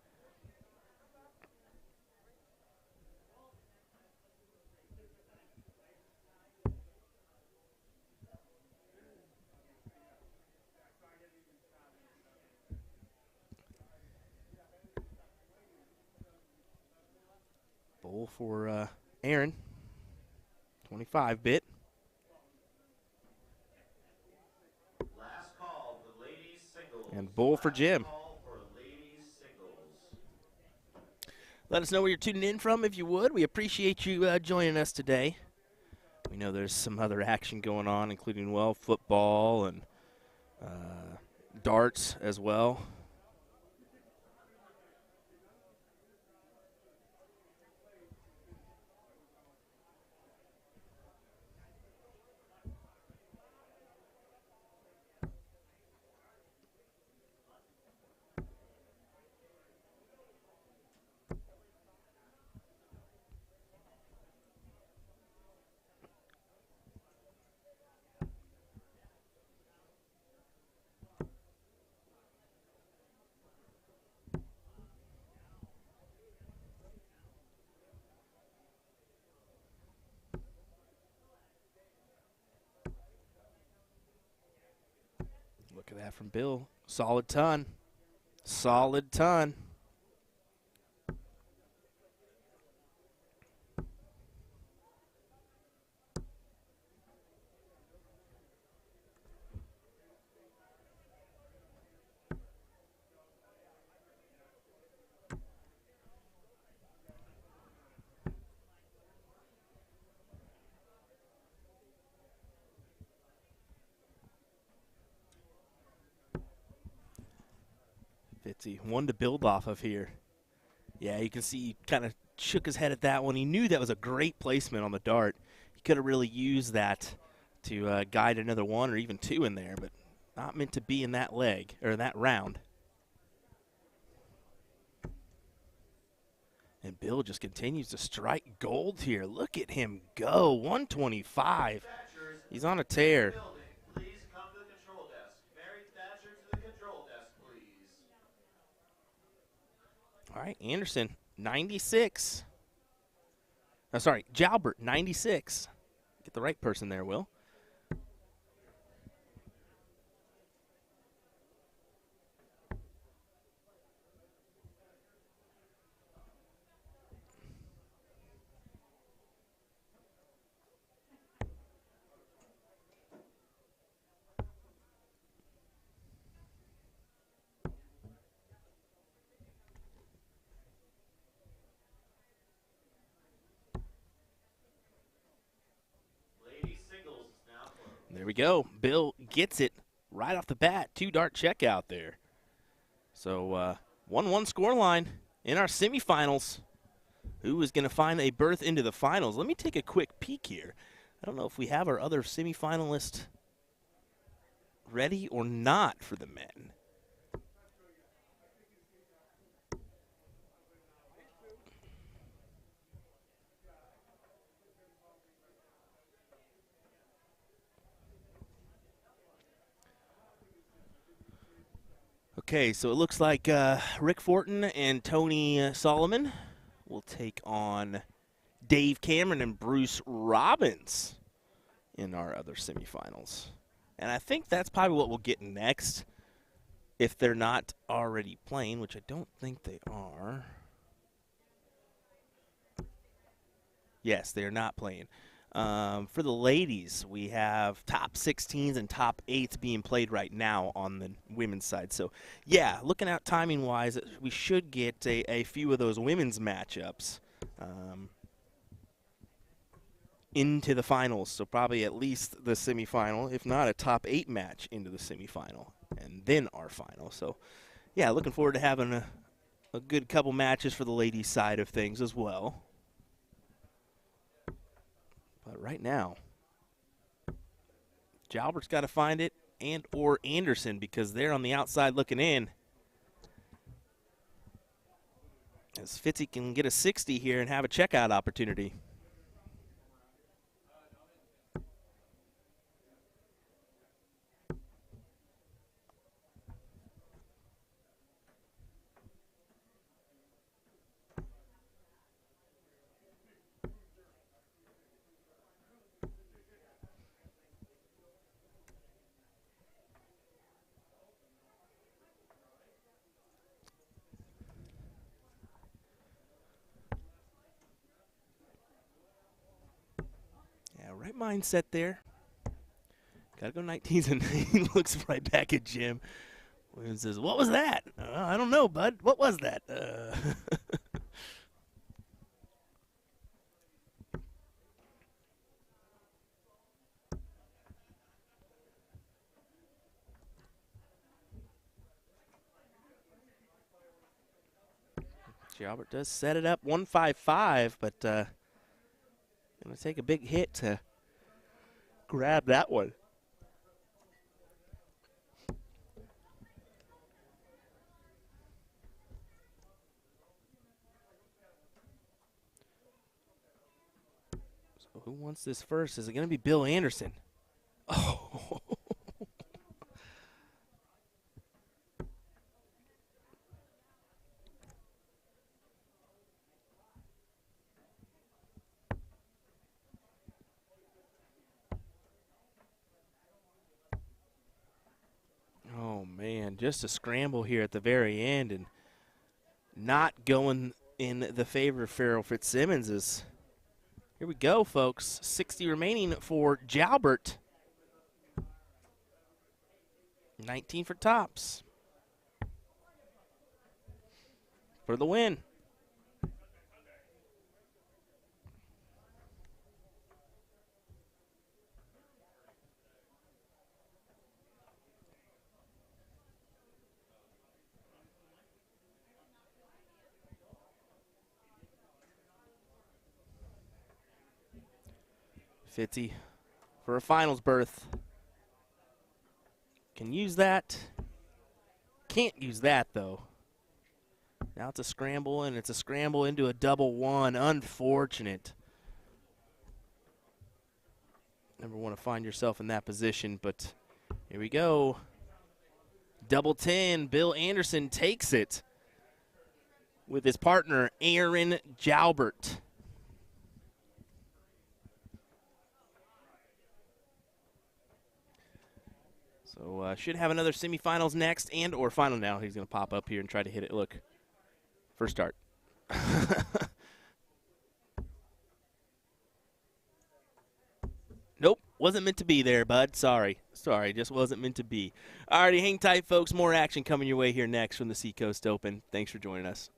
Bowl for Aaron. 25-bit. Last call for ladies singles. And bowl for Jim. Call for ladies singles. Let us know where you're tuning in from if you would. We appreciate you joining us today. We know there's some other action going on, including, well, football and darts as well. Look at that from Bill. Solid ton. Solid ton. Fitzy, one to build off of here. Yeah, you can see he kind of shook his head at that one. He knew that was a great placement on the dart. He could have really used that to guide another 1 or even 2 in there, but not meant to be in that leg, or that round. And Bill just continues to strike gold here. Look at him go, 125. He's on a tear. Please come to the control desk. Mary Thatcher to the control desk, please. All right, Anderson, 96. Oh, sorry, Jalbert, 96. Get the right person there, Will. There we go. Bill gets it right off the bat. 2-dart checkout there. So 1-1 scoreline in our semifinals. Who is going to find a berth into the finals? Let me take a quick peek here. I don't know if we have our other semifinalist ready or not for the men. Okay, so it looks like Rick Fortin and Tony Solomon will take on Dave Cameron and Bruce Robbins in our other semifinals. And I think that's probably what we'll get next if they're not already playing, which I don't think they are. Yes, they are not playing. For the ladies, we have top 16s and top 8s being played right now on the women's side. So, yeah, looking out timing-wise, we should get a few of those women's matchups into the finals. So probably at least the semifinal, if not a top 8 match into the semifinal, and then our final. So, yeah, looking forward to having a good couple matches for the ladies' side of things as well. But right now, Jalbert's got to find it, and or Anderson, because they're on the outside looking in. As Fitzy can get a 60 here and have a checkout opportunity. Right mindset there. Gotta go 19s, and he looks right back at Jim. Williams says, "What was that?" I don't know, bud. What was that? Jalbert does set it up 155, but going to take a big hit to grab that one. So who wants this first? Is it going to be Bill Anderson? Oh. Oh, man, just a scramble here at the very end, and not going in the favor of Farrell Fitzsimmons. Is here we go, folks. 60 remaining for Jalbert. 19 for tops. For the win. Fitzy for a finals berth. Can use that. Can't use that, though. Now it's a scramble, and it's a scramble into a double one. Unfortunate. Never want to find yourself in that position, but here we go. Double 10. Bill Anderson takes it with his partner, Aaron Jalbert. So should have another semifinals next and or final now. He's going to pop up here and try to hit it. Look, first start. Nope, wasn't meant to be there, bud. Sorry, just wasn't meant to be. Alrighty, hang tight, folks. More action coming your way here next from the Seacoast Open. Thanks for joining us.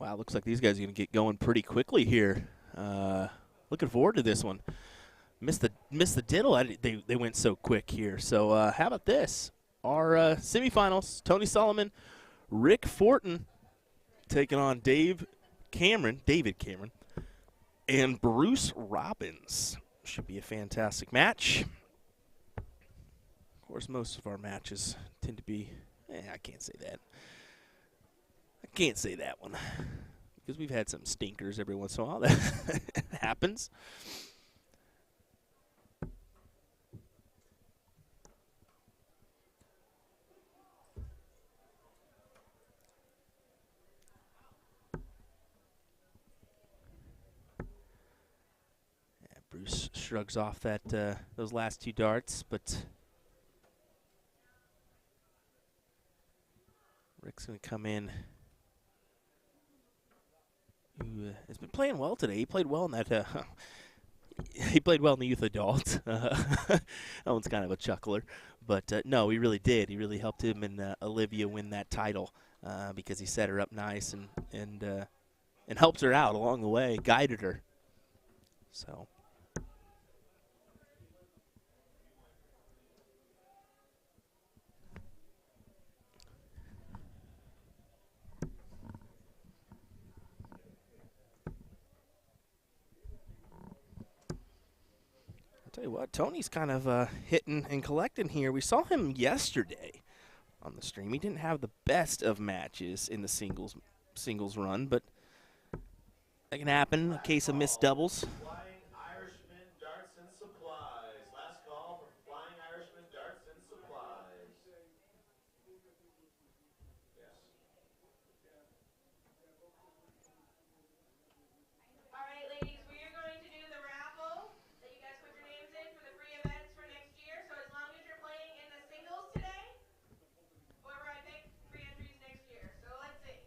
Wow, looks like these guys are going to get going pretty quickly here. Looking forward to this one. Missed the diddle. They went so quick here. So how about this? Our semifinals: Tony Solomon, Rick Fortin taking on David Cameron, and Bruce Robbins. Should be a fantastic match. Of course, most of our matches tend to be. I can't say that. I can't say that one because we've had some stinkers every once in a while. That happens. Bruce shrugs off that those last two darts, but Rick's going to come in. Who has been playing well today. He played well in that. He played well in the youth adult. That one's kind of a chuckler, but no, he really did. He really helped him and Olivia win that title because he set her up nice and helped her out along the way, guided her. So. Tell you what, Tony's kind of hitting and collecting here. We saw him yesterday on the stream. He didn't have the best of matches in the singles run, but that can happen. A case of missed doubles. Flying Irishman Darts and Supplies. Last call for Flying Irishman Darts and Supplies. Yes. All right, ladies, we are going to do the raffle that you guys put your names in for the free events for next year. So as long as you're playing in the singles today, whoever I pick, free entries next year. So let's see.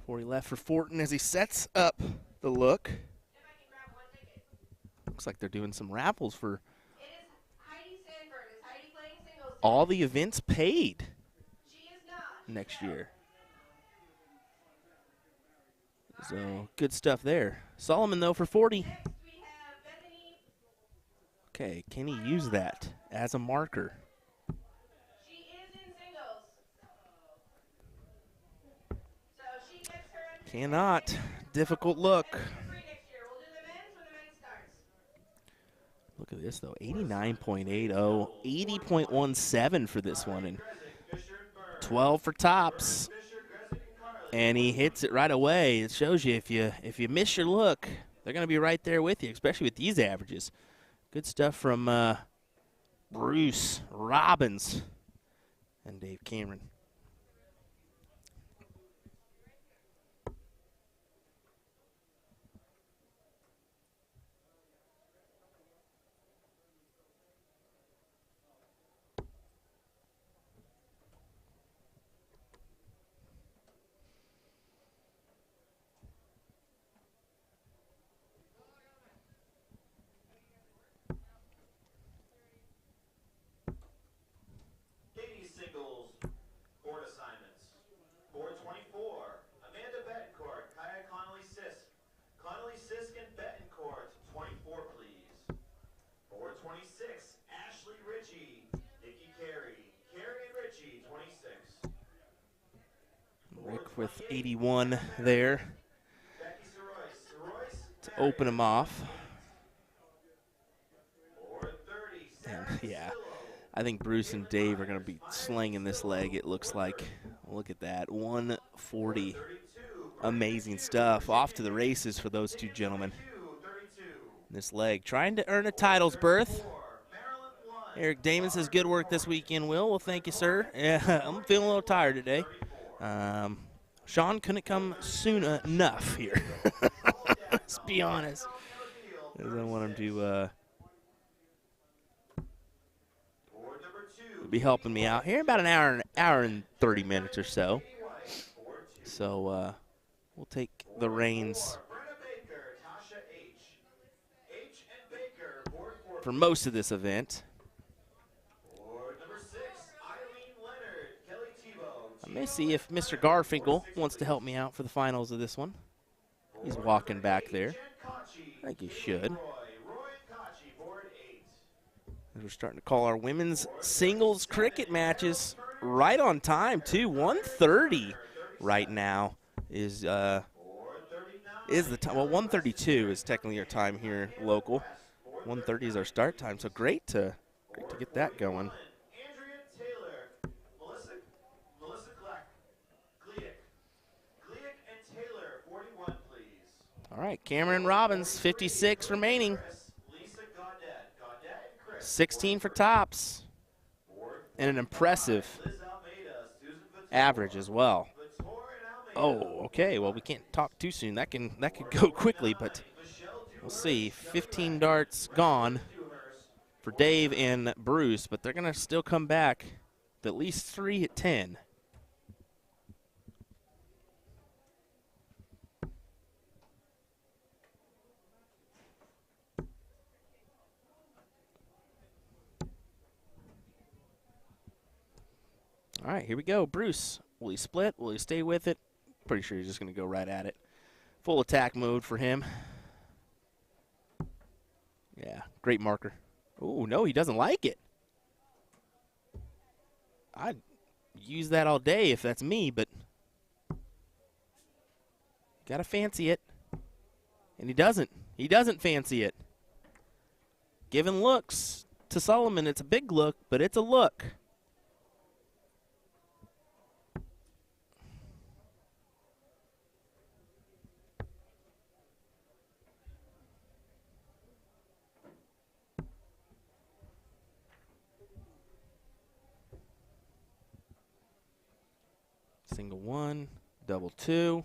40 left for Fortin as he sets up the look. If I can grab one ticket. Looks like they're doing some raffles for It is Heidi Sanford. Is Heidi playing singles today? all the events paid She is not. next year. So good stuff there. Solomon, though, for 40. Next we have Bethany. Okay, can he use that as a marker? She is in singles. So she gets her entry. Cannot. Difficult look. Entries for free next year. We'll do the men's when the men's starts. Look at this, though. 89.80, 80.17 for this one, and 12 for tops. And he hits it right away. It shows you if you miss your look, they're going to be right there with you, especially with these averages. Good stuff from Bruce Robbins and Dave Cameron. Ladies singles, board assignments. Board 24, Amanda Betancourt, Kaya Connolly-Sisk. Connolly-Sisk and Betancourt, 24 please. Board 26, Ashley Ritchie, Nikki Carey. Carey and Ritchie, 26. Rick with 81 there Becky Sorois to open him off. Board 30, Sarah And, yeah, Castillo. I think Bruce and Dave are going to be slinging this leg, it looks like. Look at that, 140. Amazing stuff. Off to the races for those two gentlemen. 32. This leg, trying to earn a title's berth. Maryland 1. Eric Damon says, good work this weekend, Will. Well, thank you, sir. Yeah, I'm feeling a little tired today. Sean couldn't come soon enough here. Let's be honest. I don't want him to Board number 2. be helping me out here about an hour and 30 minutes or so. So we'll take the reins Brenna Baker, Tasha H. H and Baker, board 4. for most of this event. Board number 6, Eileen Leonard, Kelly Tebow. Let me see if Mr. Garfinkel wants to help me out for the finals of this one. He's walking back there. I think he should. We're starting to call our women's singles cricket matches right on time, too. 1:30 right now is the time. Well, 1:32 is technically our time here local. 1:30 is our start time, so great to get that going. All right, Cameron Robbins, 56 remaining. 16 for tops. And an impressive average as well. Oh, okay, well, we can't talk too soon. That could go quickly, but we'll see. 15 darts gone for Dave and Bruce, but they're going to still come back with at least 3 at 10. All right, here we go. Bruce, will he split? Will he stay with it? Pretty sure he's just going to go right at it. Full attack mode for him. Yeah, great marker. Oh, no, he doesn't like it. I'd use that all day if that's me, but got to fancy it. And he doesn't. He doesn't fancy it. Giving looks to Solomon. It's a big look, but it's a look. Single one, double two.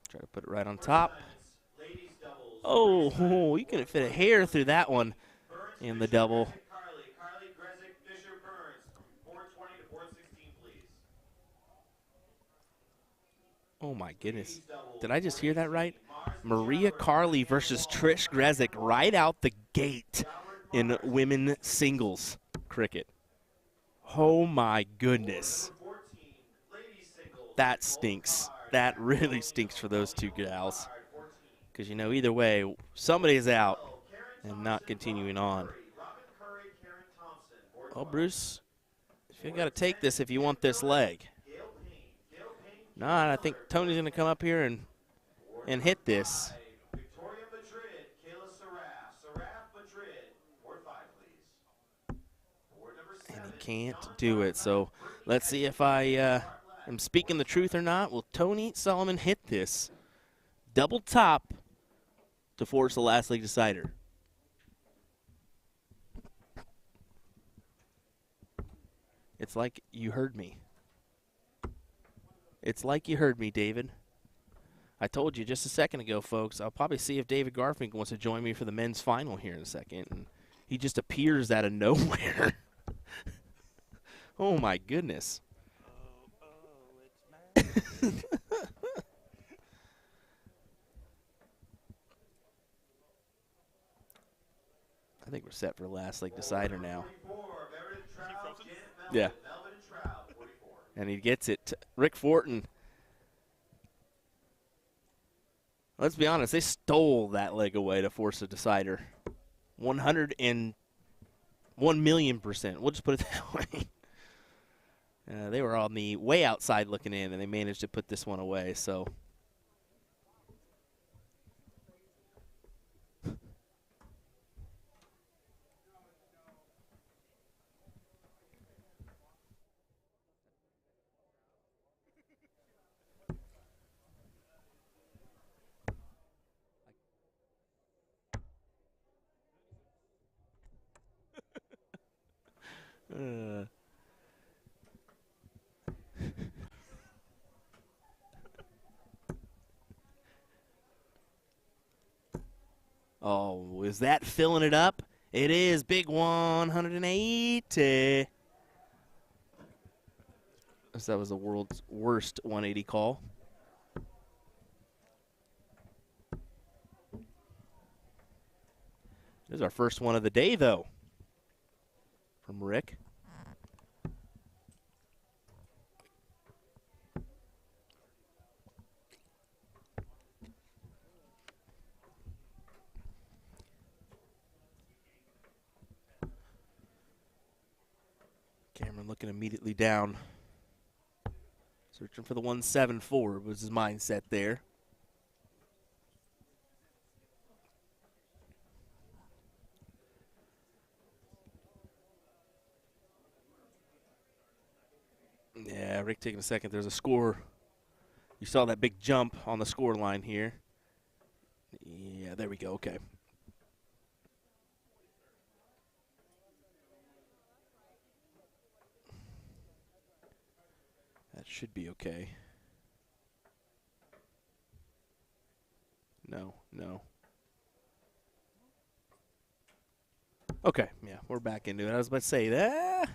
Try to put it right on top. Oh, you couldn't fit a hair through that one in the double. Oh my goodness. Did I just hear that right? Maria Carley versus Trish Grezik right out the gate in women singles cricket. Oh my goodness. That stinks. That really stinks for those two gals. Because, you know, either way, somebody's out and not continuing on. Oh, Bruce, you got to take this if you want this leg. Nah, I think Tony's going to come up here and hit this. And he can't do it. So let's see if I am speaking the truth or not. Will Tony Solomon hit this double top to force the last league decider? It's like you heard me. It's like you heard me, David. I told you just a second ago, folks. I'll probably see if David Garfinkel wants to join me for the men's final here in a second. And he just appears out of nowhere. Oh, my goodness. I think we're set for the last league decider now. Yeah. And he gets it. Rick Fortin. Let's be honest, they stole that leg away to force a decider. 101 million%. We'll just put it that way. They were on the way outside looking in, and they managed to put this one away. So. Oh, is that filling it up? It is. Big 180. That was the world's worst 180 call. This is our first one of the day, though, from Rick. Cameron looking immediately down. Searching for the 174 was his mindset there. Yeah, Rick taking a second. There's a score. You saw that big jump on the score line here. Yeah, there we go. Okay. That should be okay. No. Okay, yeah, we're back into it. I was about to say that.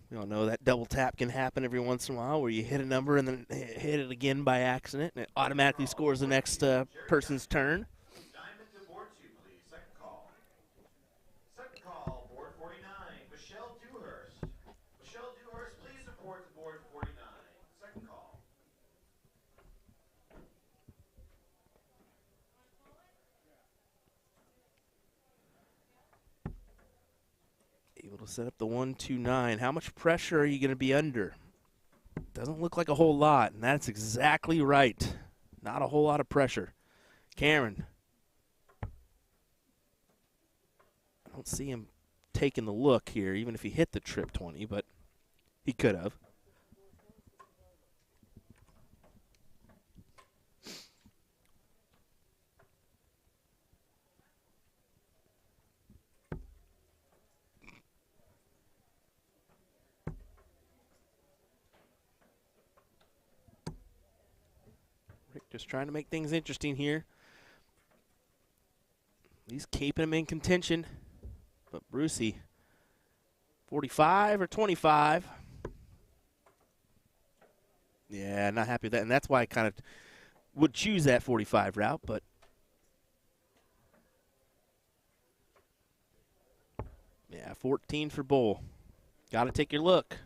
We all know that double tap can happen every once in a while where you hit a number and then hit it again by accident, and it automatically scores the next person's turn. Diamond to board 2, please. Second call. Second call, board 49, Michelle Dewhurst. Michelle Dewhurst, please report to board 49. Second call. Able to set up the 1-2-9. How much pressure are you going to be under? Doesn't look like a whole lot, and that's exactly right. Not a whole lot of pressure. Cameron. I don't see him taking the look here, even if he hit the trip 20, but he could have. Rick just trying to make things interesting here. He's keeping him in contention. But Brucey, 45 or 25? Yeah, not happy with that. And that's why I kind of would choose that 45 route, but yeah, 14 for Bull. Got to take your look.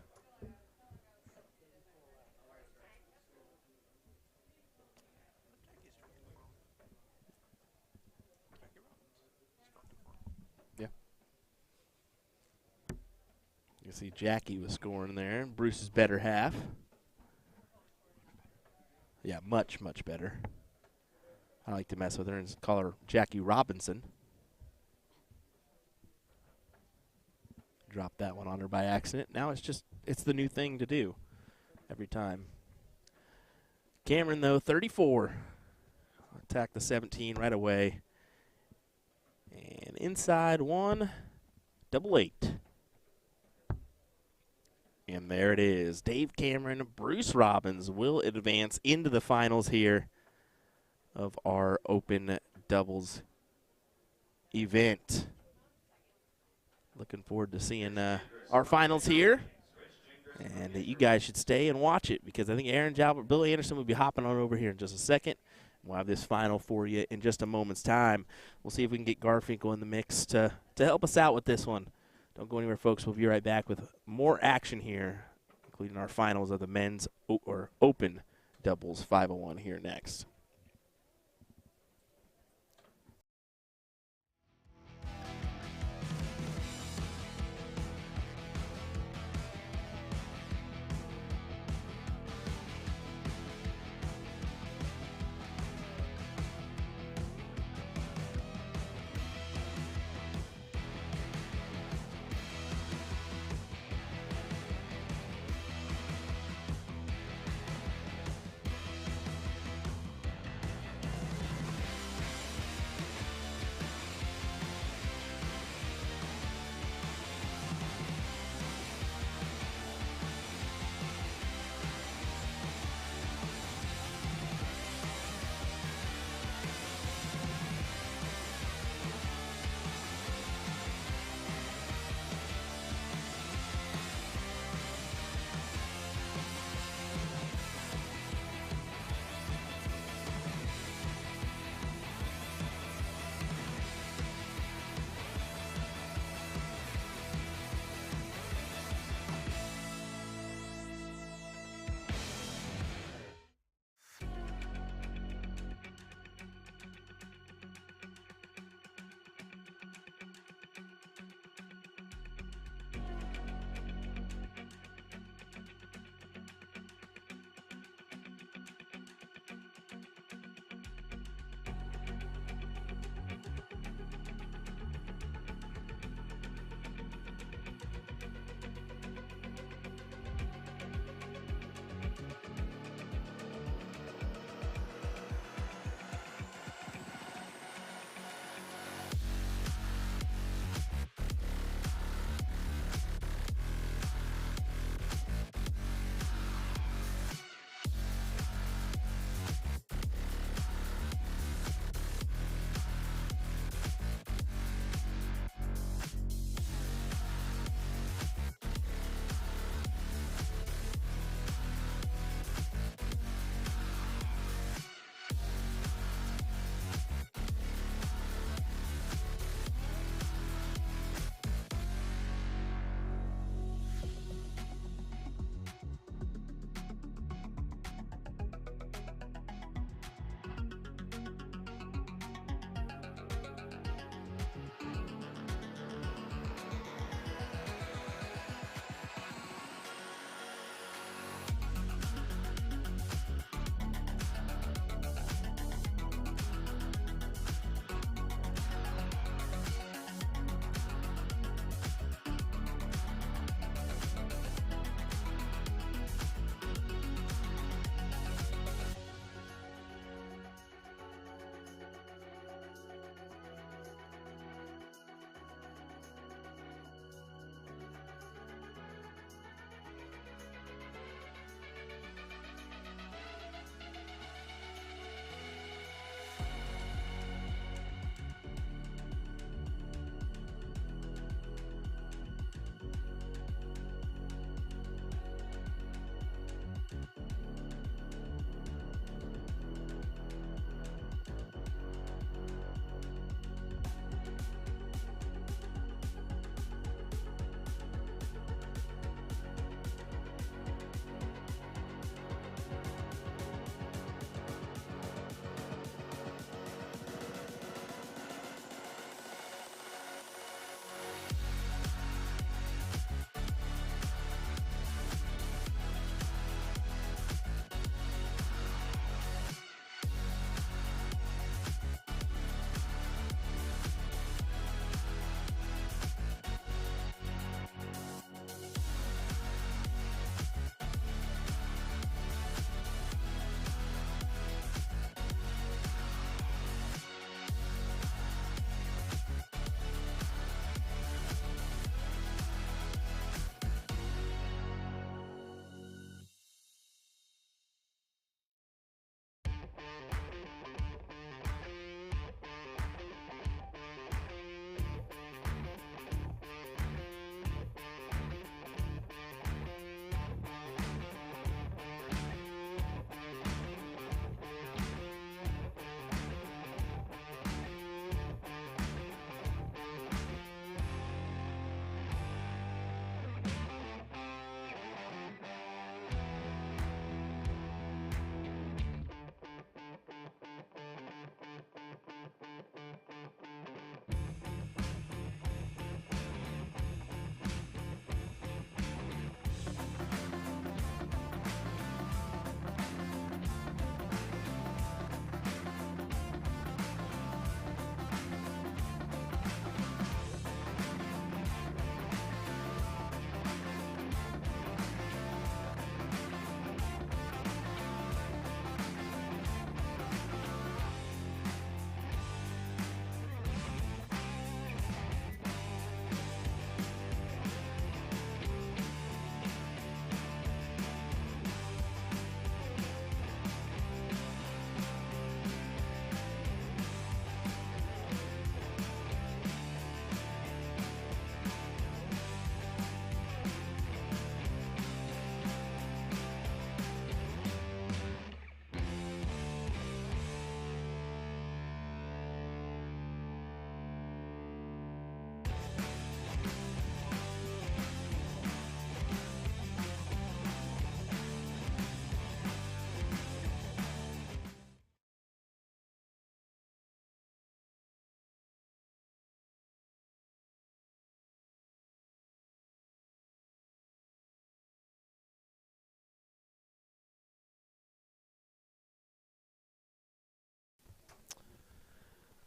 You see Jackie was scoring there. Bruce's better half. Yeah, much, much better. I like to mess with her and call her Jackie Robinson. Drop that one on her by accident. Now it's the new thing to do every time. Cameron, though, 34. Attack the 17 right away. And inside one, 88. And there it is. Dave Cameron, Bruce Robbins will advance into the finals here of our Open Doubles event. Looking forward to seeing our finals here. And you guys should stay and watch it because I think Aaron Jalbert, Billy Anderson will be hopping on over here in just a second. We'll have this final for you in just a moment's time. We'll see if we can get Garfinkel in the mix to help us out with this one. Don't go anywhere, folks. We'll be right back with more action here, including our finals of the men's or Open Doubles 501 here next.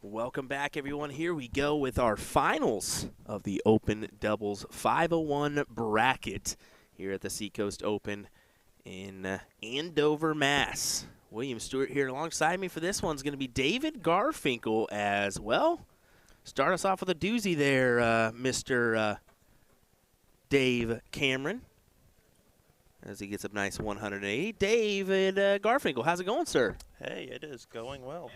Welcome back, everyone. Here we go with our finals of the Open Doubles 501 bracket here at the Seacoast Open in Andover, Mass. William Stewart here alongside me for this one's going to be David Garfinkel as well. Start us off with a doozy there, Mr. Dave Cameron, as he gets a nice 180. David Garfinkel, how's it going, sir? Hey, it is going well.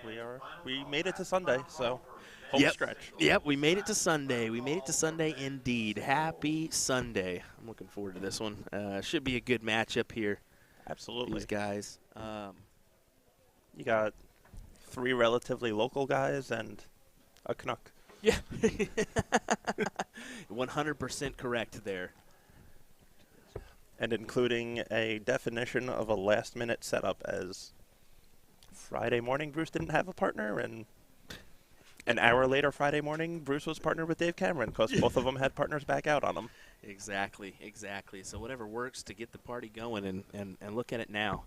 We made it to Sunday, so home stretch. Yep, we made it to Sunday. We made it to Sunday indeed. Happy Sunday. I'm looking forward to this one. Should be a good matchup here. Absolutely. These guys. You got 3 relatively local guys and a Canuck. Yeah. 100% correct there. And including a definition of a last-minute setup as Friday morning Bruce didn't have a partner, and an hour later Friday morning Bruce was partnered with Dave Cameron because both of them had partners back out on them. Exactly. So whatever works to get the party going, and look at it now.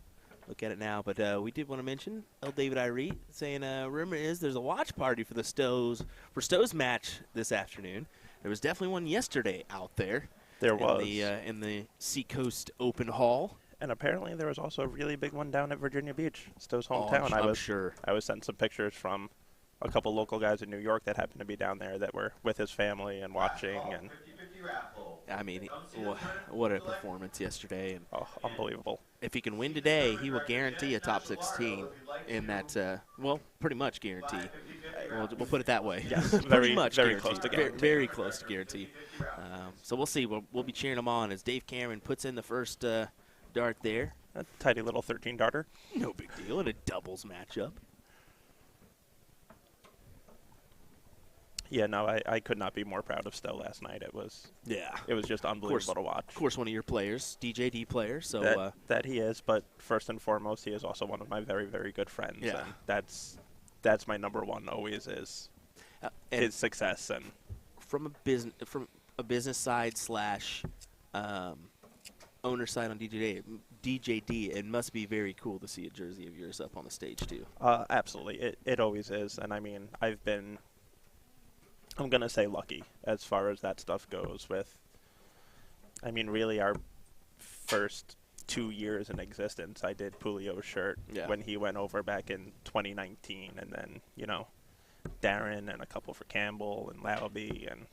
But we did want to mention El David Irie saying rumor is there's a watch party for the Stowe's match this afternoon. There was definitely one yesterday out there. There was. In the Seacoast Open Hall. And apparently there was also a really big one down at Virginia Beach, Stowe's hometown. I'm sure. I was sent some pictures from a couple local guys in New York that happened to be down there that were with his family and watching. And I mean, what a performance yesterday. And unbelievable. if he can win today, he will guarantee a top 16 in that, pretty much guarantee. We'll put it that way. Yes, very much very guarantee. close to guarantee. Very close to guarantee. So we'll see. We'll be cheering him on as Dave Cameron puts in the first dart there. A tiny little 13 darter. No big deal in a doubles matchup. Yeah, no, I could not be more proud of Stowe last night. It was just unbelievable to watch. Of course, one of your players, DJD player. So that he is, but first and foremost, he is also one of my very, very good friends. Yeah. And that's my number one. Always is his success. And from a business side slash owner side on DJD, it must be very cool to see a jersey of yours up on the stage too. Absolutely, it always is. And I mean, I'm going to say lucky as far as that stuff goes really our first 2 years in existence, I did Pulio's shirt when he went over back in 2019. And then, Darren and a couple for Campbell and Lauby and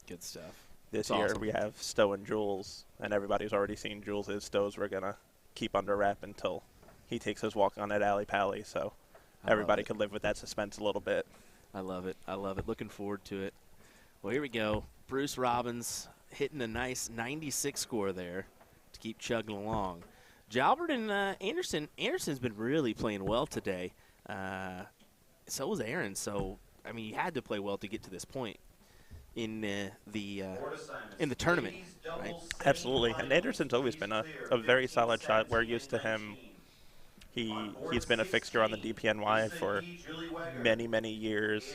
good stuff. This That's year awesome. we have Stowe and Jules, and everybody's already seen Jules' Stowe's we're going to keep under wrap until he takes his walk on at Alley Pally. So everybody can live with that suspense a little bit. I love it. Looking forward to it. Well, here we go. Bruce Robbins hitting a nice 96 score there to keep chugging along. Jalbert and Anderson. Anderson's been really playing well today. So was Aaron. So, I mean, you had to play well to get to this point in the tournament. Right? Absolutely. And Anderson's always been a very solid shot. We're used to him. He's been a fixture on the DPNY for many, many years.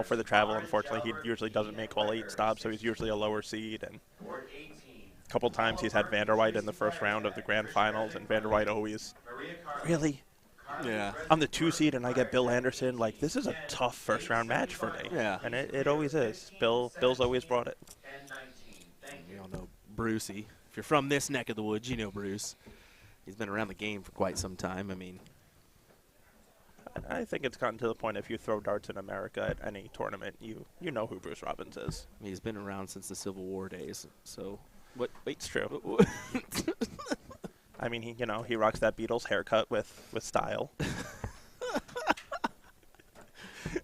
For the travel, unfortunately, he usually doesn't make all 8 stops, so he's usually a lower seed. And a couple times he's had Vanderwhite in the first round of the grand finals, and Vanderwhite always, really? Yeah. I'm the 2 seed, and I get Bill Anderson. Like, this is a tough first-round match for me. Yeah. And it always is. Bill's always brought it. We all know Brucey. If you're from this neck of the woods, you know Bruce. He's been around the game for quite some time. I mean, I think it's gotten to the point if you throw darts in America at any tournament, you know who Bruce Robbins is. he's been around since the Civil War days. So, what? It's true. I mean, he rocks that Beatles haircut with style.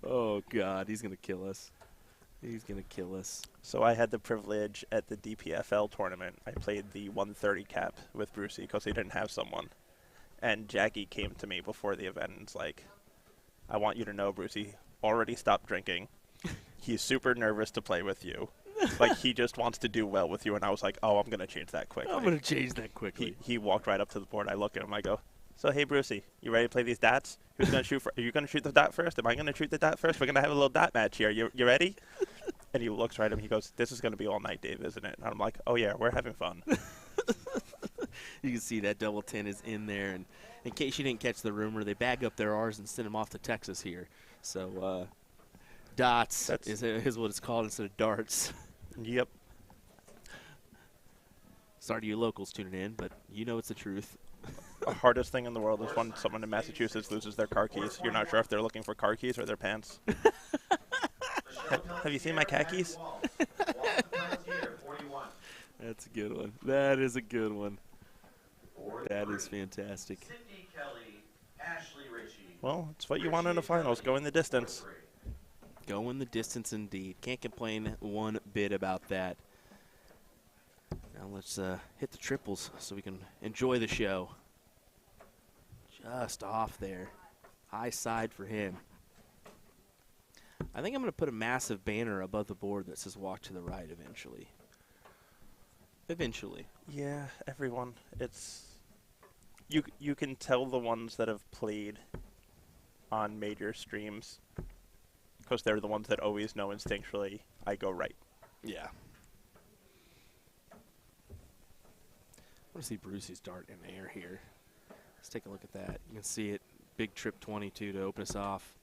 Oh God, he's gonna kill us. He's gonna kill us. So I had the privilege at the DPFL tournament. I played the 130 cap with Brucey because he didn't have someone. And Jackie came to me before the event and was like, I want you to know Brucey already stopped drinking. He's super nervous to play with you. Like, he just wants to do well with you. And I was like, oh, I'm going to change that quickly. He walked right up to the board. I look at him. I go, so, hey, Brucey, you ready to play these dots? Who's going to shoot? Are you going to shoot the dot first? Am I going to shoot the dot first? We're going to have a little dot match here. You ready? And he looks right at him. He goes, this is going to be all night, Dave, isn't it? And I'm like, oh, yeah, we're having fun. You can see that double 10 is in there. And in case you didn't catch the rumor, they bag up their R's and send them off to Texas here. So dots is what it's called instead of darts. Yep. Sorry to you locals tuning in, but you know it's the truth. The hardest thing in the world is when someone in Massachusetts loses their car keys. You're not sure if they're looking for car keys or their pants. Have you seen my khakis? That's a good one. That is a good one. That is fantastic. Cindy Kelly, Ashley Ritchie. Well, it's what you want in the finals. Going the distance. Going the distance indeed. Can't complain one bit about that. Now let's hit the triples so we can enjoy the show. Just off there. High side for him. I think I'm going to put a massive banner above the board that says walk to the right eventually. Eventually. Yeah, everyone. It's you can tell the ones that have played on major streams because they're the ones that always know instinctually I go right. Yeah. I want to see Brucey's dart in the air here. Let's take a look at that. You can see it. Big trip 22 to open us off.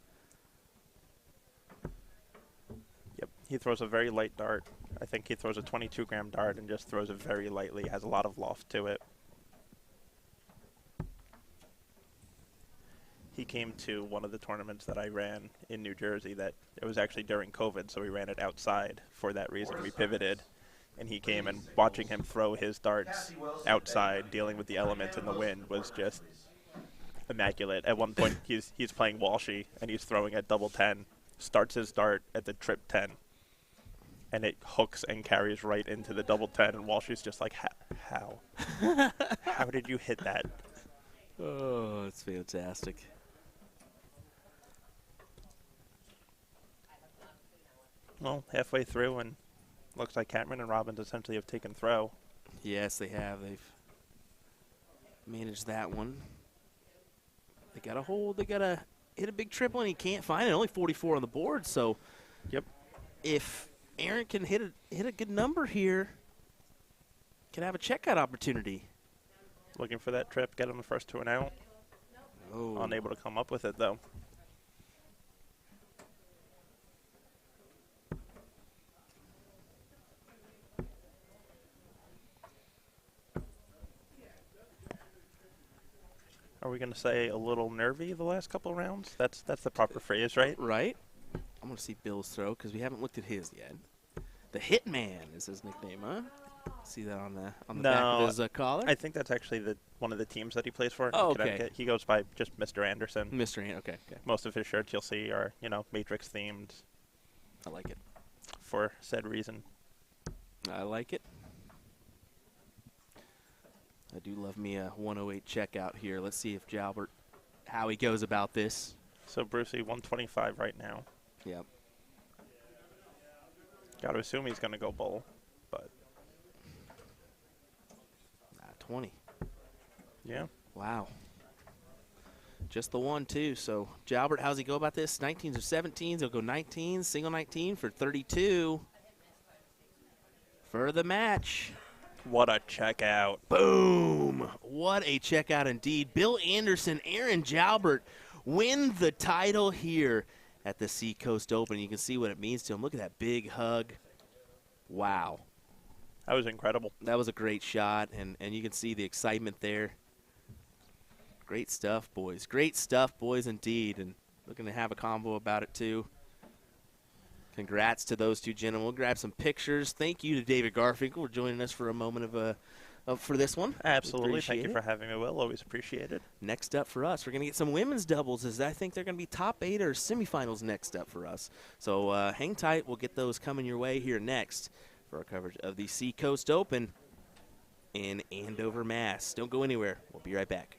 Yep, he throws a very light dart. I think he throws a 22-gram dart and just throws it very lightly. Has a lot of loft to it. He came to one of the tournaments that I ran in New Jersey that it was actually during COVID, so we ran it outside for that reason. We pivoted, and he came, and watching him throw his darts outside, dealing with the elements and the wind, was just immaculate. At one point, he's playing Walshy, and he's throwing at double 10, starts his dart at the trip 10, and it hooks and carries right into the double 10, and Walshy's just like, how? How did you hit that? Oh, it's fantastic. Well, halfway through, and looks like Cameron and Robbins essentially have taken throw. Yes, they have. They've managed that one. They got a hold. They got to hit a big triple, and he can't find it. Only 44 on the board. So, yep. If Aaron can hit a good number here, can have a checkout opportunity. Looking for that trip. Get him the first 2 and out. Oh. Unable to come up with it though. Are we going to say a little nervy the last couple rounds? That's the proper phrase, right? Right. I'm going to see Bill's throw because we haven't looked at his yet. The Hitman is his nickname, huh? See that on the back of his collar? I think that's actually one of the teams that he plays for. Oh, okay. He goes by just Mr. Anderson. Mr. Anderson, okay. Most of his shirts you'll see are, Matrix themed. I like it. For said reason. I like it. I do love me a 108 checkout here. Let's see if Jalbert, how he goes about this. So Brucey, 125 right now. Yep. Got to assume he's going to go bowl, but 20. Yeah. Wow. Just the one, too. So, Jalbert, how's he go about this? 19s or 17s. He'll go 19, single 19 for 32 for the match. What a checkout. Boom. What a checkout indeed. Bill Anderson, Aaron Jalbert win the title here at the Seacoast Open. You can see what it means to him. Look at that big hug. Wow. That was incredible. That was a great shot, and you can see the excitement there. Great stuff, boys. Great stuff, boys, indeed. And looking to have a combo about it, too. Congrats to those two gentlemen. We'll grab some pictures. Thank you to David Garfinkel for joining us for a moment for this one. Absolutely. Thank you for having me, Will. Always appreciate it. Next up for us, we're going to get some women's doubles, as I think they're going to be top 8 or semifinals next up for us. So hang tight. We'll get those coming your way here next for our coverage of the Seacoast Open in Andover, Mass. Don't go anywhere. We'll be right back.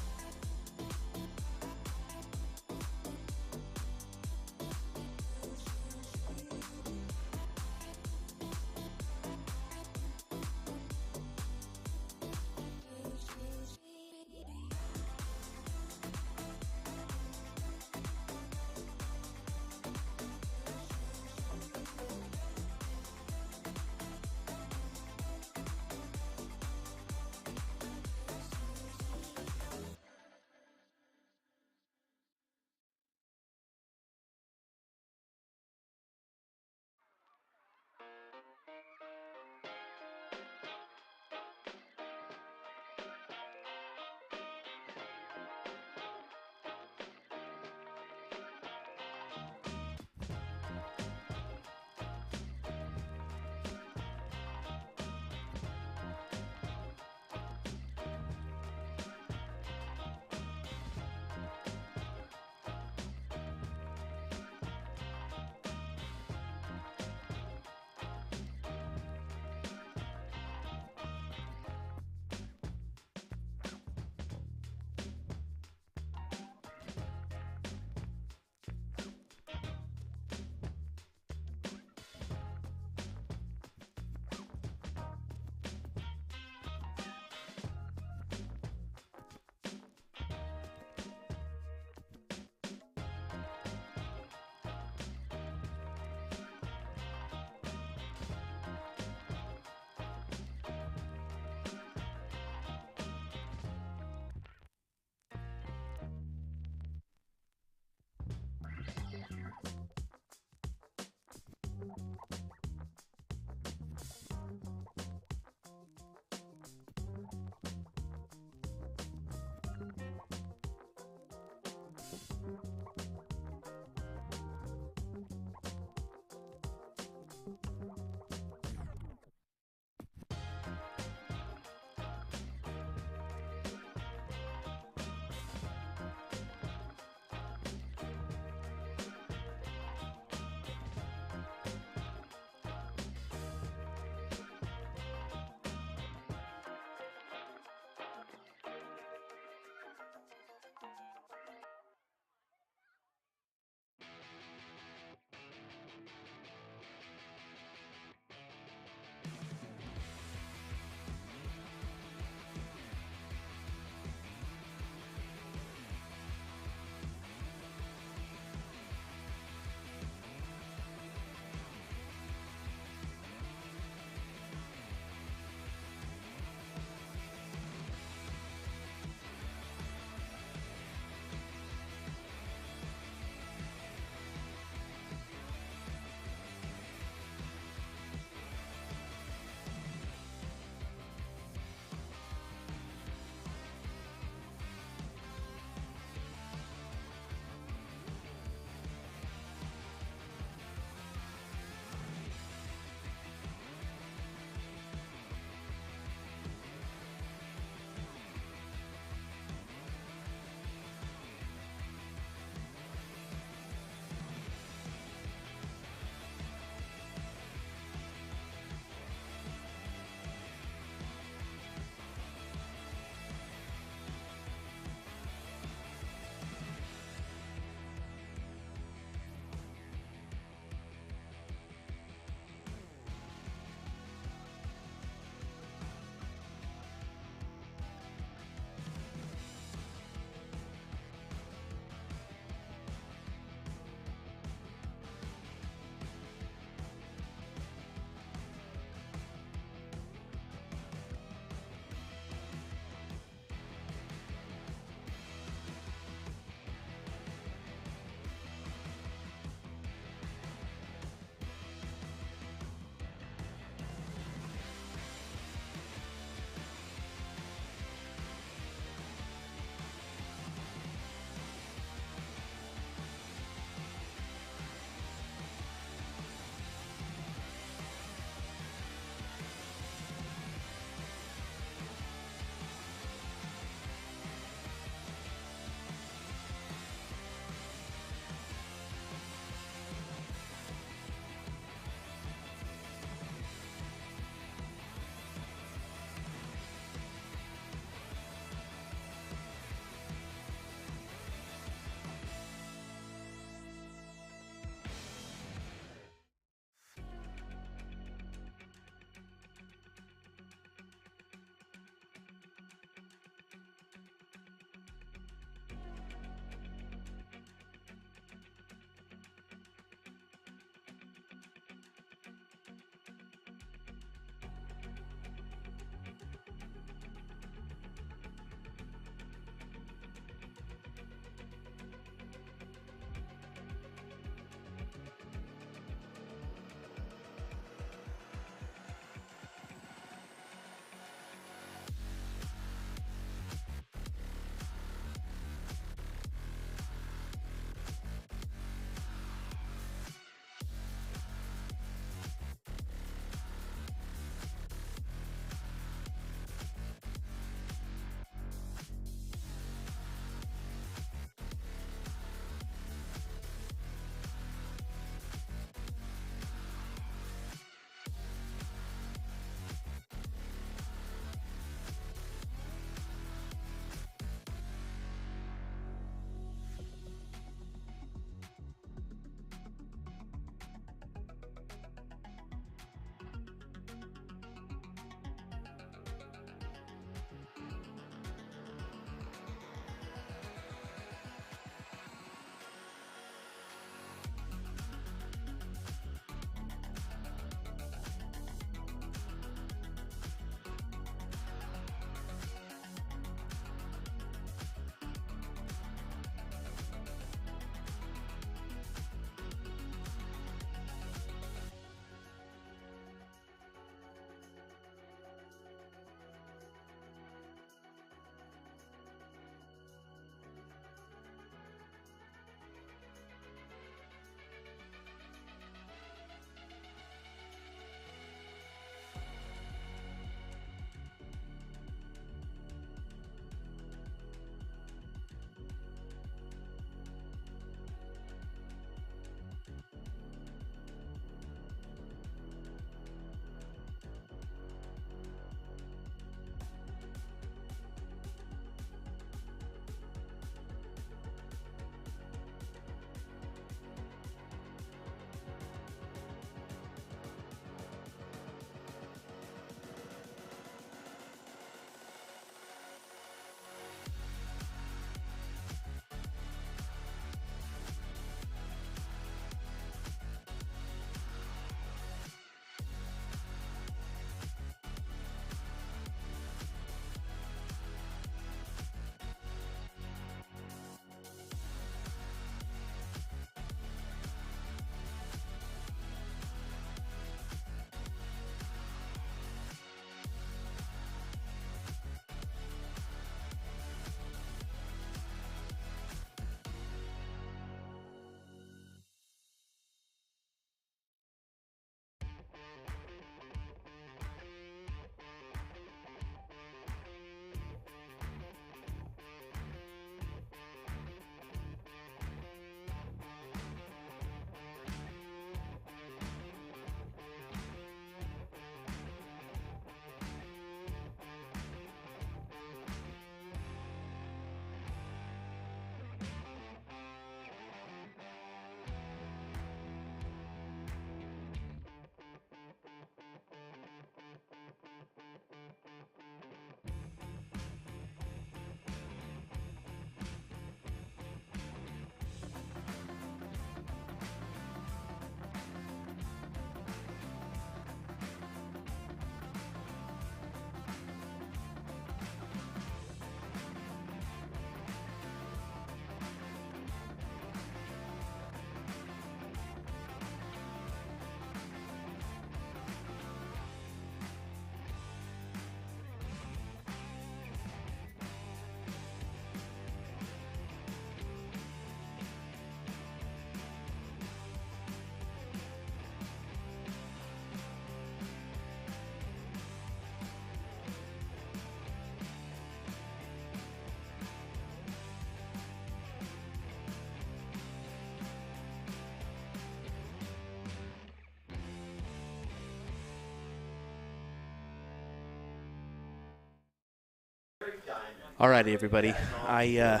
All right, everybody. I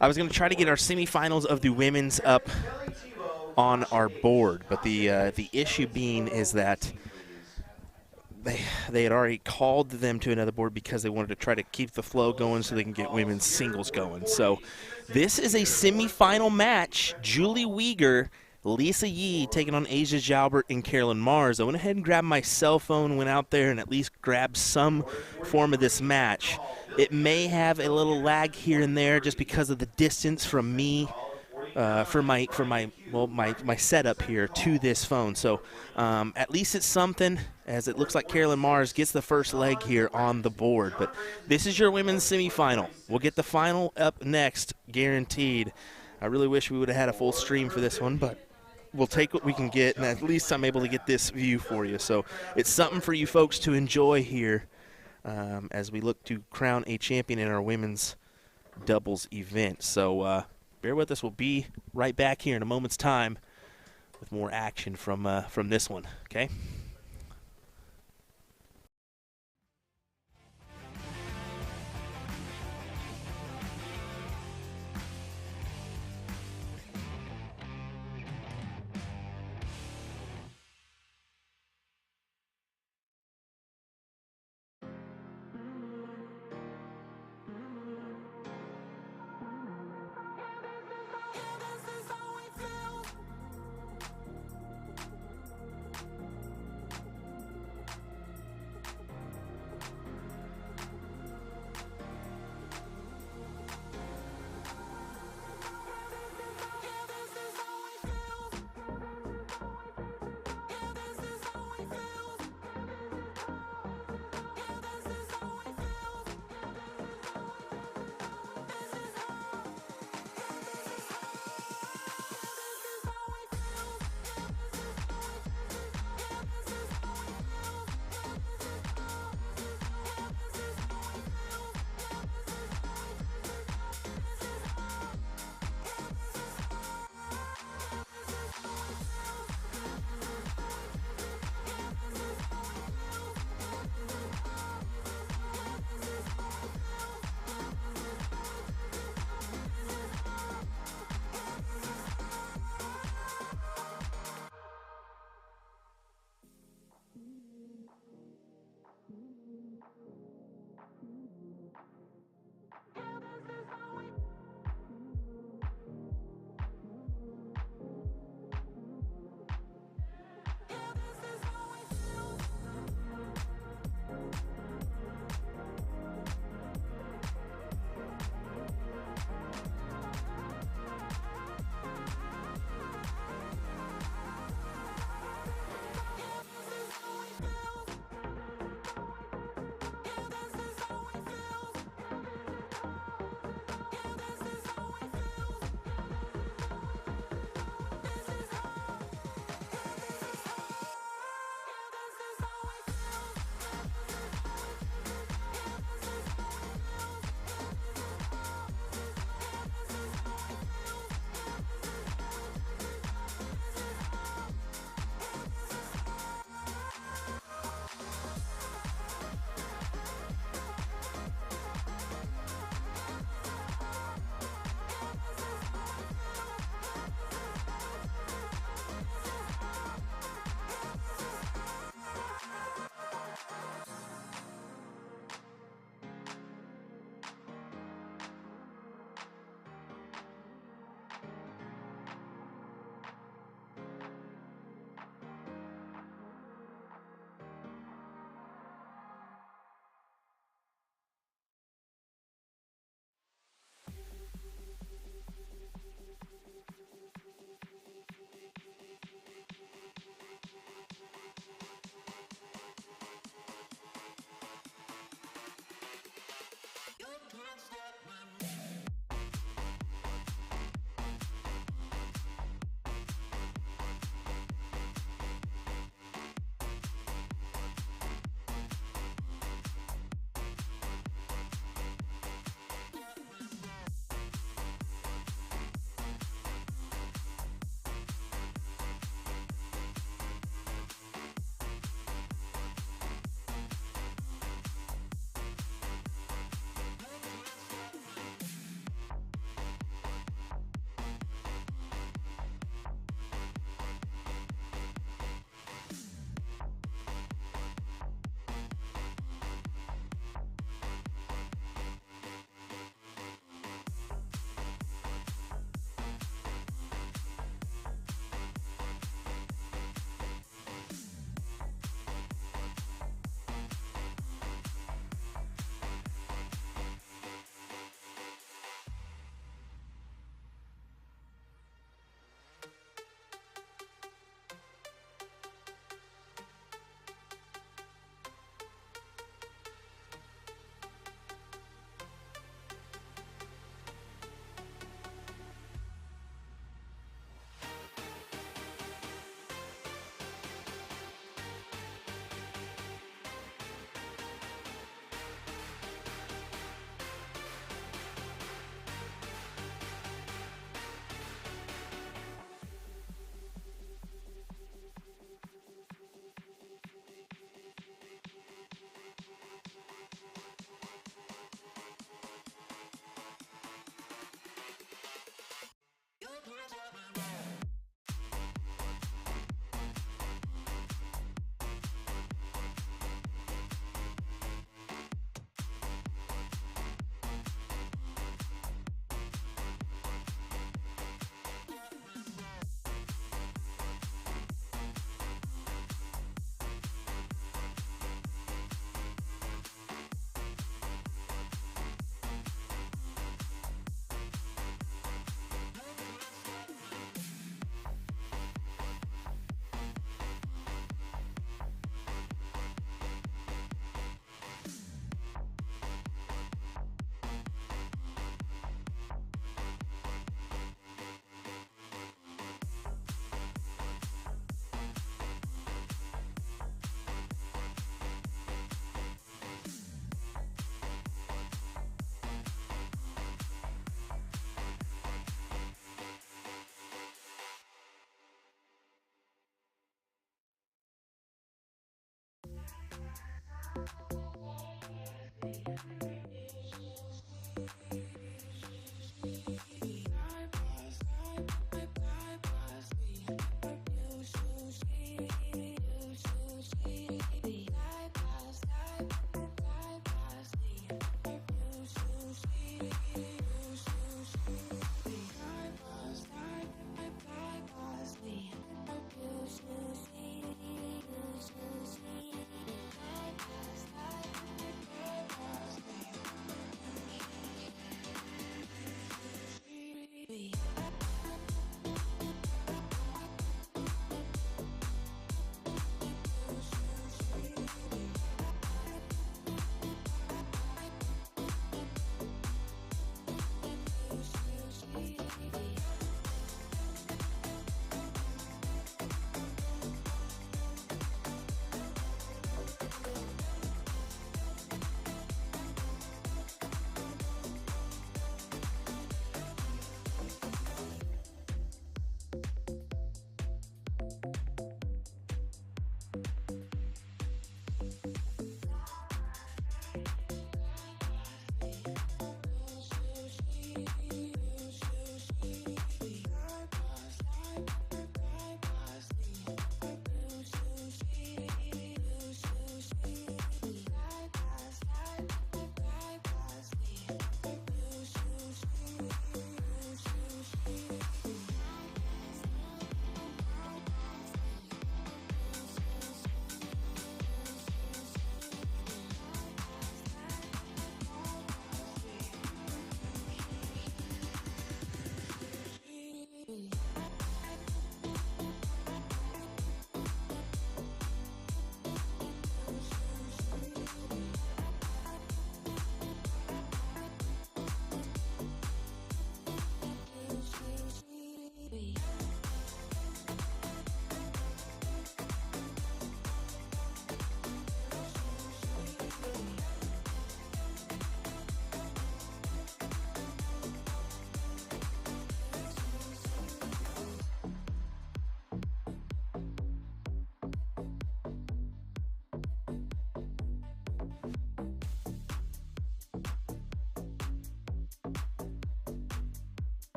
was going to try to get our semifinals of the women's up on our board, but the issue being is that they had already called them to another board because they wanted to try to keep the flow going so they can get women's singles going. So this is a semifinal match. Julie Weger, Lisa Yee taking on Asia Jalbert and Carolyn Mars. I went ahead and grabbed my cell phone, went out there and at least grabbed some form of this match. It may have a little lag here and there just because of the distance from me for my setup here to this phone. So at least it's something, as it looks like Carolyn Mars gets the first leg here on the board. But this is your women's semifinal. We'll get the final up next, guaranteed. I really wish we would have had a full stream for this one, but we'll take what we can get, and at least I'm able to get this view for you. So it's something for you folks to enjoy here as we look to crown a champion in our women's doubles event. So bear with us. We'll be right back here in a moment's time with more action from this one, okay?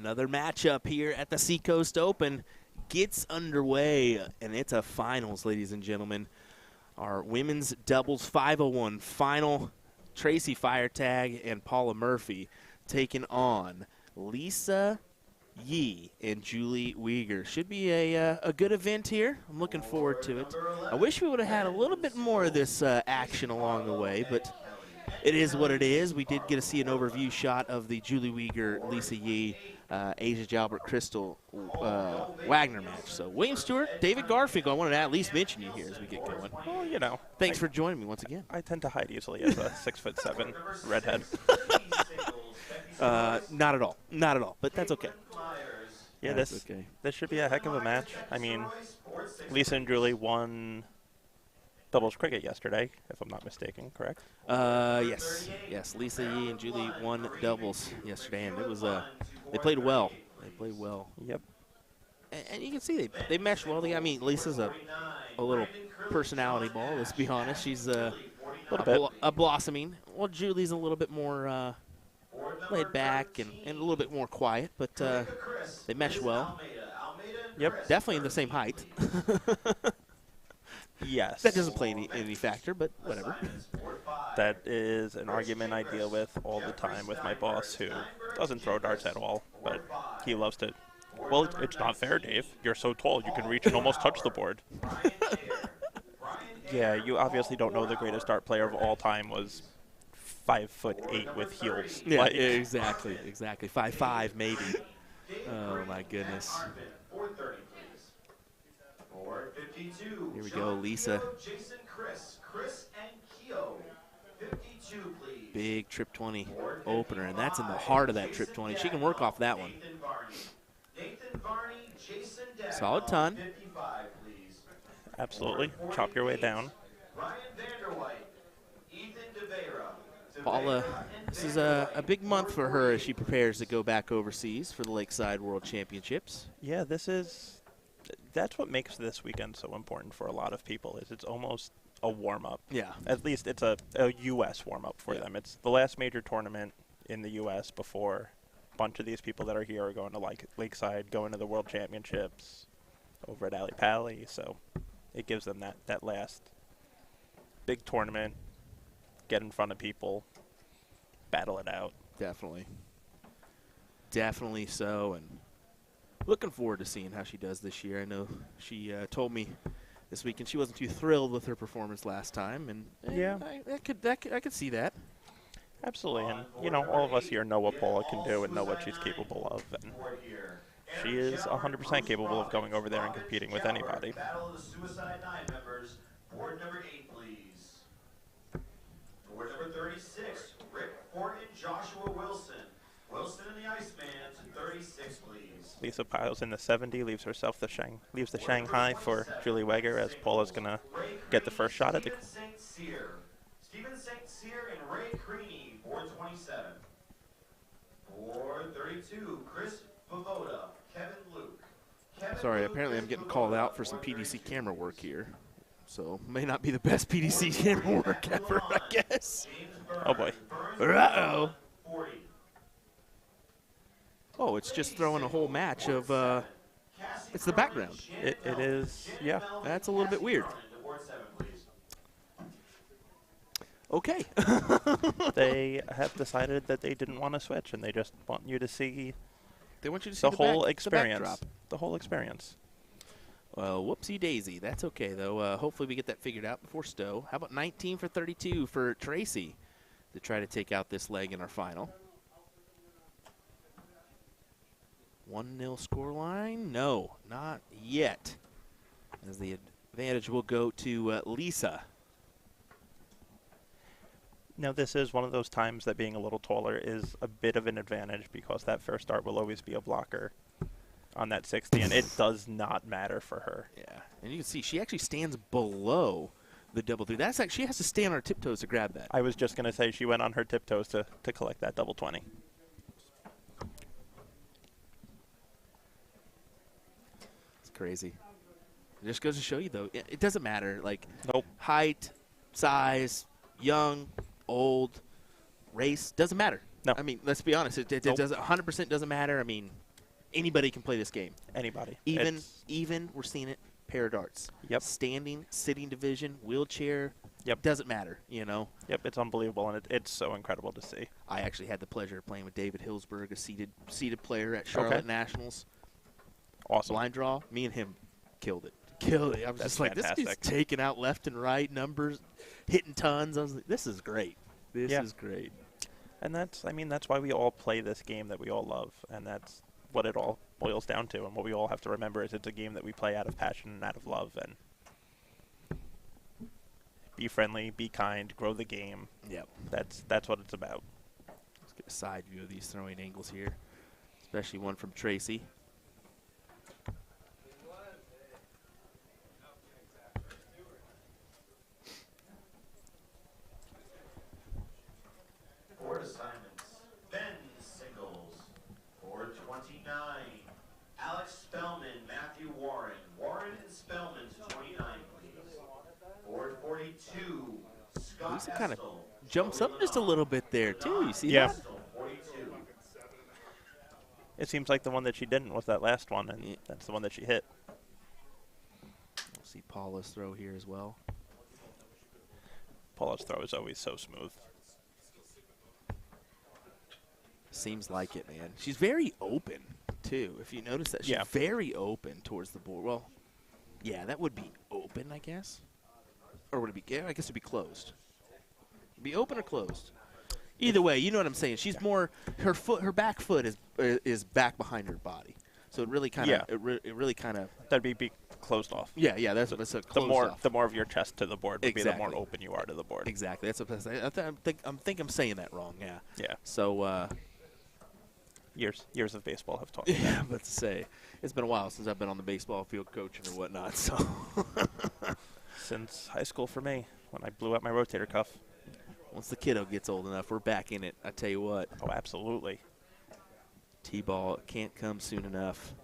Another matchup here at the Seacoast Open gets underway, and it's a finals, ladies and gentlemen. Our women's doubles 501 final. Tracy Firetag and Paula Murphy taking on Lisa Yee and Julie Weger. Should be a good event here. I'm looking forward to it. I wish we would have had a little bit more of this action along the way, but it is what it is. We did get to see an overview shot of the Julie Weger, Lisa Yee, Asia Jalbert, Crystal Wagner match. So William Stewart, David Garfinkel, I wanted to at least mention you here as we get going. Well, you know. Thanks for joining me once again. I tend to hide easily as a 6'7" redhead. Not at all. Not at all. But that's okay. Yeah, That's okay. This should be a heck of a match. I mean, Lisa and Julie won doubles cricket yesterday, if I'm not mistaken, correct? Yes. Yes, Lisa Yee and Julie won doubles yesterday, and it was they played well. They played well. Yep. And you can see they meshed well. I mean, Lisa's a little personality ball, let's be honest. She's a blossoming. Well, Julie's a little bit more laid back and a little bit more quiet, but they mesh well. Yep. Definitely in the same height. Yes. That doesn't play any factor, but whatever. That is an argument I deal with all the time with my boss, who doesn't throw darts at all, but he loves to. Well, it's not fair, Dave. You're so tall, you can reach and almost touch the board. Yeah, you obviously don't know the greatest dart player of all time was 5'8" with heels. Yeah, exactly. 5'5" maybe. Oh my goodness. Here we go, Lisa. Big trip 20 opener, and that's in the heart of that trip 20. She can work off that one. Solid ton. Absolutely. Chop your way down. Paula, this is a big month for her as she prepares to go back overseas for the Lakeside World Championships. Yeah, that's what makes this weekend so important for a lot of people, is it's almost a warm-up. Yeah. At least it's a U.S. warm-up for them. It's the last major tournament in the U.S. before a bunch of these people that are here are going to Lakeside, going to the World Championships over at Ali Pali. So it gives them that last big tournament, get in front of people, battle it out. Definitely. Definitely so, and looking forward to seeing how she does this year. I know she told me this weekend she wasn't too thrilled with her performance last time, and yeah, I could see that. Absolutely, and you know, all of us here know what Paula can do and know what she's capable of, and she is 100% capable of going over there and competing with anybody. Board number 8, please. Board number 36, Rick Fort and Joshua Wilson. Wilson and the Iceman to 36, please. Lisa piles in the 70, leaves the Shanghai for Julie Weger, as Paula's gonna get the first shot at the. Stephen St. Cyr and Ray Creaney, board 27. Board 32, Chris Pavoda, Kevin Luke. Sorry, apparently I'm getting called out for some PDC camera work here. So, may not be the best PDC camera work ever, I guess. Oh, boy. Uh-oh. Oh, it's just throwing a whole match of, it's the background. It is, yeah. That's a little bit weird. Okay. They have decided that they didn't want to switch, and they just want you to see they want you to see the whole the experience. backdrop. The whole experience. Well, whoopsie daisy. That's okay, though. Hopefully we get that figured out before Stowe. How about 19 for 32 for Tracy to try to take out this leg in our final? 1-0 scoreline? No, not yet. As the advantage will go to Lisa. Now, this is one of those times that being a little taller is a bit of an advantage, because that first dart will always be a blocker on that 60, and it does not matter for her. Yeah, and you can see she actually stands below the double 3. That's like she has to stand on her tiptoes to grab that. I was just going to say she went on her tiptoes to collect that double 20. It's crazy. It just goes to show you, though, it doesn't matter. Like, nope. Height, size, young, old, race, doesn't matter. No. I mean, let's be honest. It nope. doesn't 100% doesn't matter. I mean, Anybody can play this game. Anybody. Even we're seeing it, pair of darts. Yep. Standing, sitting division, wheelchair. Yep. Doesn't matter, you know. Yep, it's unbelievable, and it's so incredible to see. I actually had the pleasure of playing with David Hillsberg, a seated player at Charlotte Nationals. Awesome. Blind draw, me and him killed it. Killed it. I was That's just like, fantastic. this dude's taking out left and right numbers, hitting tons. I was like, this is great. This is great. And that's why we all play this game that we all love, and that's what it all boils down to. And what we all have to remember is it's a game that we play out of passion and out of love. And be friendly, be kind, grow the game. Yep. That's what it's about. Let's get a side view of these throwing angles here, especially one from Tracy. Board assignments. Men's singles. Board 29. Alex Spellman, Matthew Warren. Warren and Spellman to 29, please. Board 42. Scott Lisa kind of Estel, jumps up just a little bit there, too. You see Yeah. that? Estel, 42. It seems like the one that she didn't was that last one, and that's the one that she hit. We'll see Paula's throw here as well. Paula's throw is always so smooth. Seems like it, man. She's very open, too. If you notice that, she's very open towards the board. Well, yeah, that would be open, I guess. Or would it be? Yeah, I guess it'd be closed. Be open or closed. Either way, you know what I'm saying. She's more her back foot is back behind her body, so it really kind of it really kind of that'd be closed off. Yeah, that's a closed off. The more of your chest to the board would be the more open you are to the board. Exactly. That's what I'm I'm saying that wrong. Yeah. Yeah. So years of baseball have taught me that. Yeah, but to say it's been a while since I've been on the baseball field coaching or whatnot. So since high school for me, when I blew out my rotator cuff. Once the kiddo gets old enough, we're back in it. I tell you what. Oh, absolutely. T-ball can't come soon enough.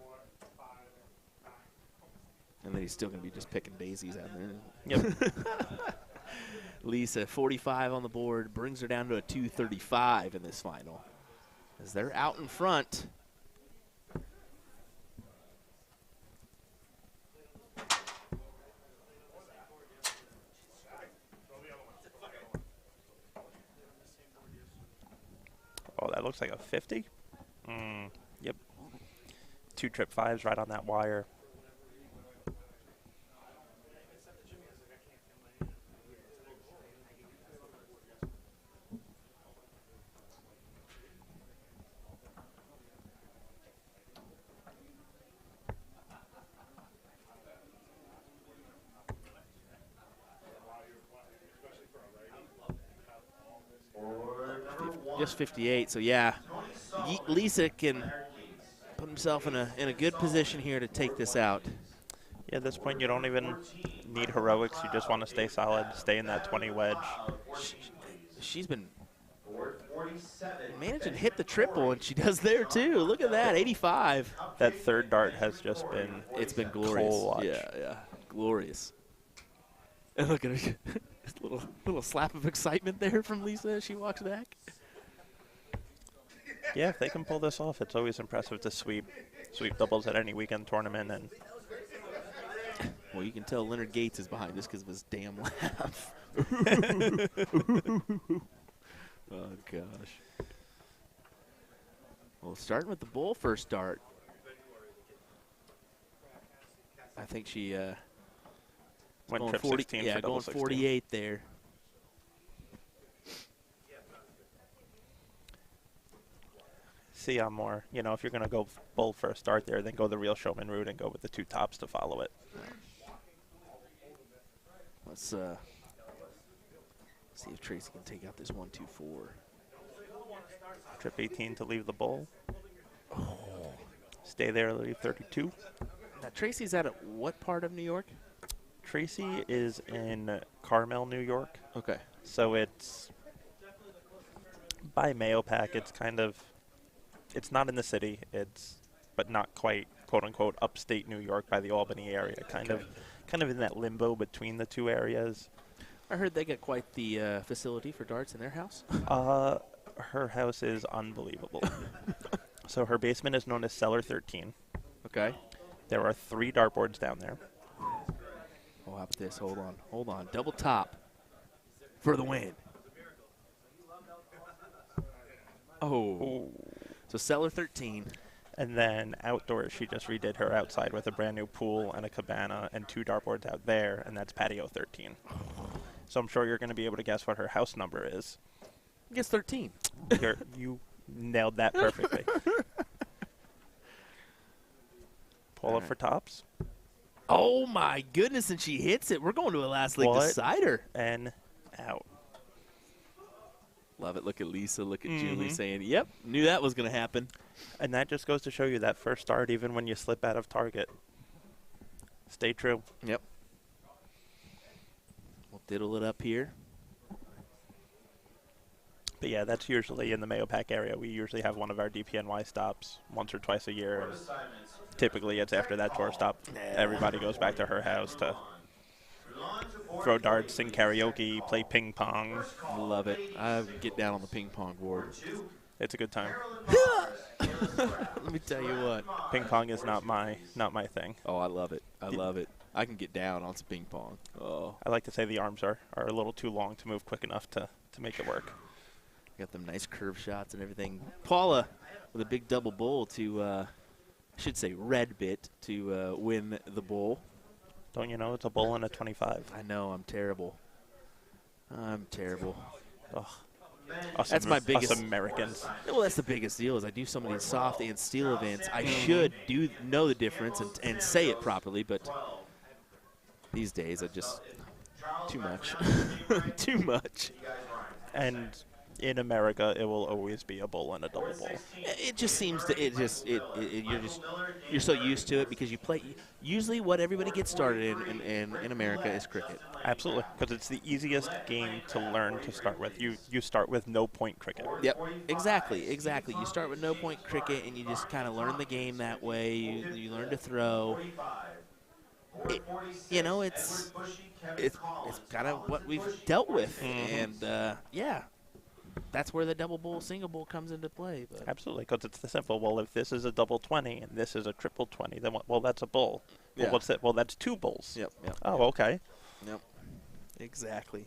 And then he's still going to be just picking daisies out there. Yep. Lisa, 45 on the board, brings her down to a 235 in this final. As they're out in front. Oh, that looks like a 50. Yep. 2 trip 5s right on that wire. Just 58, so yeah, Lisa can put himself in a good position here to take this out. Yeah, at this point you don't even need heroics. You just want to stay solid, stay in that 20 wedge. She's been managing to hit the triple, and she does there too. Look at that, 85. That third dart has just been glorious. Watch. Yeah, glorious. And look at her, little slap of excitement there from Lisa as she walks back. Yeah, if they can pull this off, it's always impressive to sweep doubles at any weekend tournament. And well, you can tell Leonard Gates is behind this because of his damn laugh. Oh gosh. Well, starting with the bull first dart. I think she went going trip 40, 16 yeah, for double going 16. 48 there. See, I'm more, if you're going to go bull for a start there, then go the real showman route and go with the 2 tops to follow it. Let's see if Tracy can take out this 1-2-4. Trip 18 to leave the bull. Oh. Stay there, leave 32. Now, Tracy's out at what part of New York? Tracy is in Carmel, New York. Okay. So it's by Mahopac. It's kind of, it's not in the city. But not quite, quote unquote, upstate New York by the Albany area. Kind of in that limbo between the two areas. I heard they got quite the facility for darts in their house. Her house is unbelievable. So her basement is known as Cellar 13. Okay. There are 3 dartboards down there. Oh, how about this? Hold on. Hold on. Double top for the win. Oh. So Cellar 13. And then outdoors, she just redid her outside with a brand new pool and a cabana and 2 dartboards out there, and that's patio 13. So I'm sure you're going to be able to guess what her house number is. Guess 13. You nailed that perfectly. Paula for tops. Oh, my goodness, and she hits it. We're going to a last league decider. And out. Love it. Look at Lisa. Look at Julie saying, yep, knew that was going to happen. And that just goes to show you that first start, even when you slip out of target. Stay true. Yep. We'll diddle it up here. But yeah, that's usually in the Mayo Pack area. We usually have one of our DPNY stops once or twice a year. And typically it's after that tour stop. Everybody goes back to her house to throw darts, sing karaoke, play ping pong. Love it. I get down on the ping pong board. It's a good time. Let me tell you what. Ping pong is not my thing. Oh, I love it. I love it. I can get down on some ping pong. Oh. I like to say the arms are a little too long to move quick enough to make it work. Got them nice curve shots and everything. Paula with a big double bowl to, I should say red bit, to win the bowl. Don't you know it's a bowl and a 25? I know. I'm terrible. I'm terrible. Ugh. That's my biggest. Us Americans. Well, that's the biggest deal is I do so many soft and steel events. I should know the difference and say it properly, but these days I just too much, too much. And in America, it will always be a bowl and a double bowl. It just seems to you're so used to it because you play. Usually, what everybody gets started in America is cricket. Absolutely, because it's the easiest game to learn to start with. You start with no point cricket. Yep, exactly. You start with no point cricket, and you just kind of learn the game that way. You learn to throw. It's kind of what we've dealt with, and yeah. That's where the double bowl, single bowl comes into play. But. Absolutely, because it's the simple. Well, if this is a double 20 and this is a triple 20, then well, that's a bowl. Well, yeah. what's that? Well, that's 2 bowls. Yep. Oh, okay. Yep. Exactly.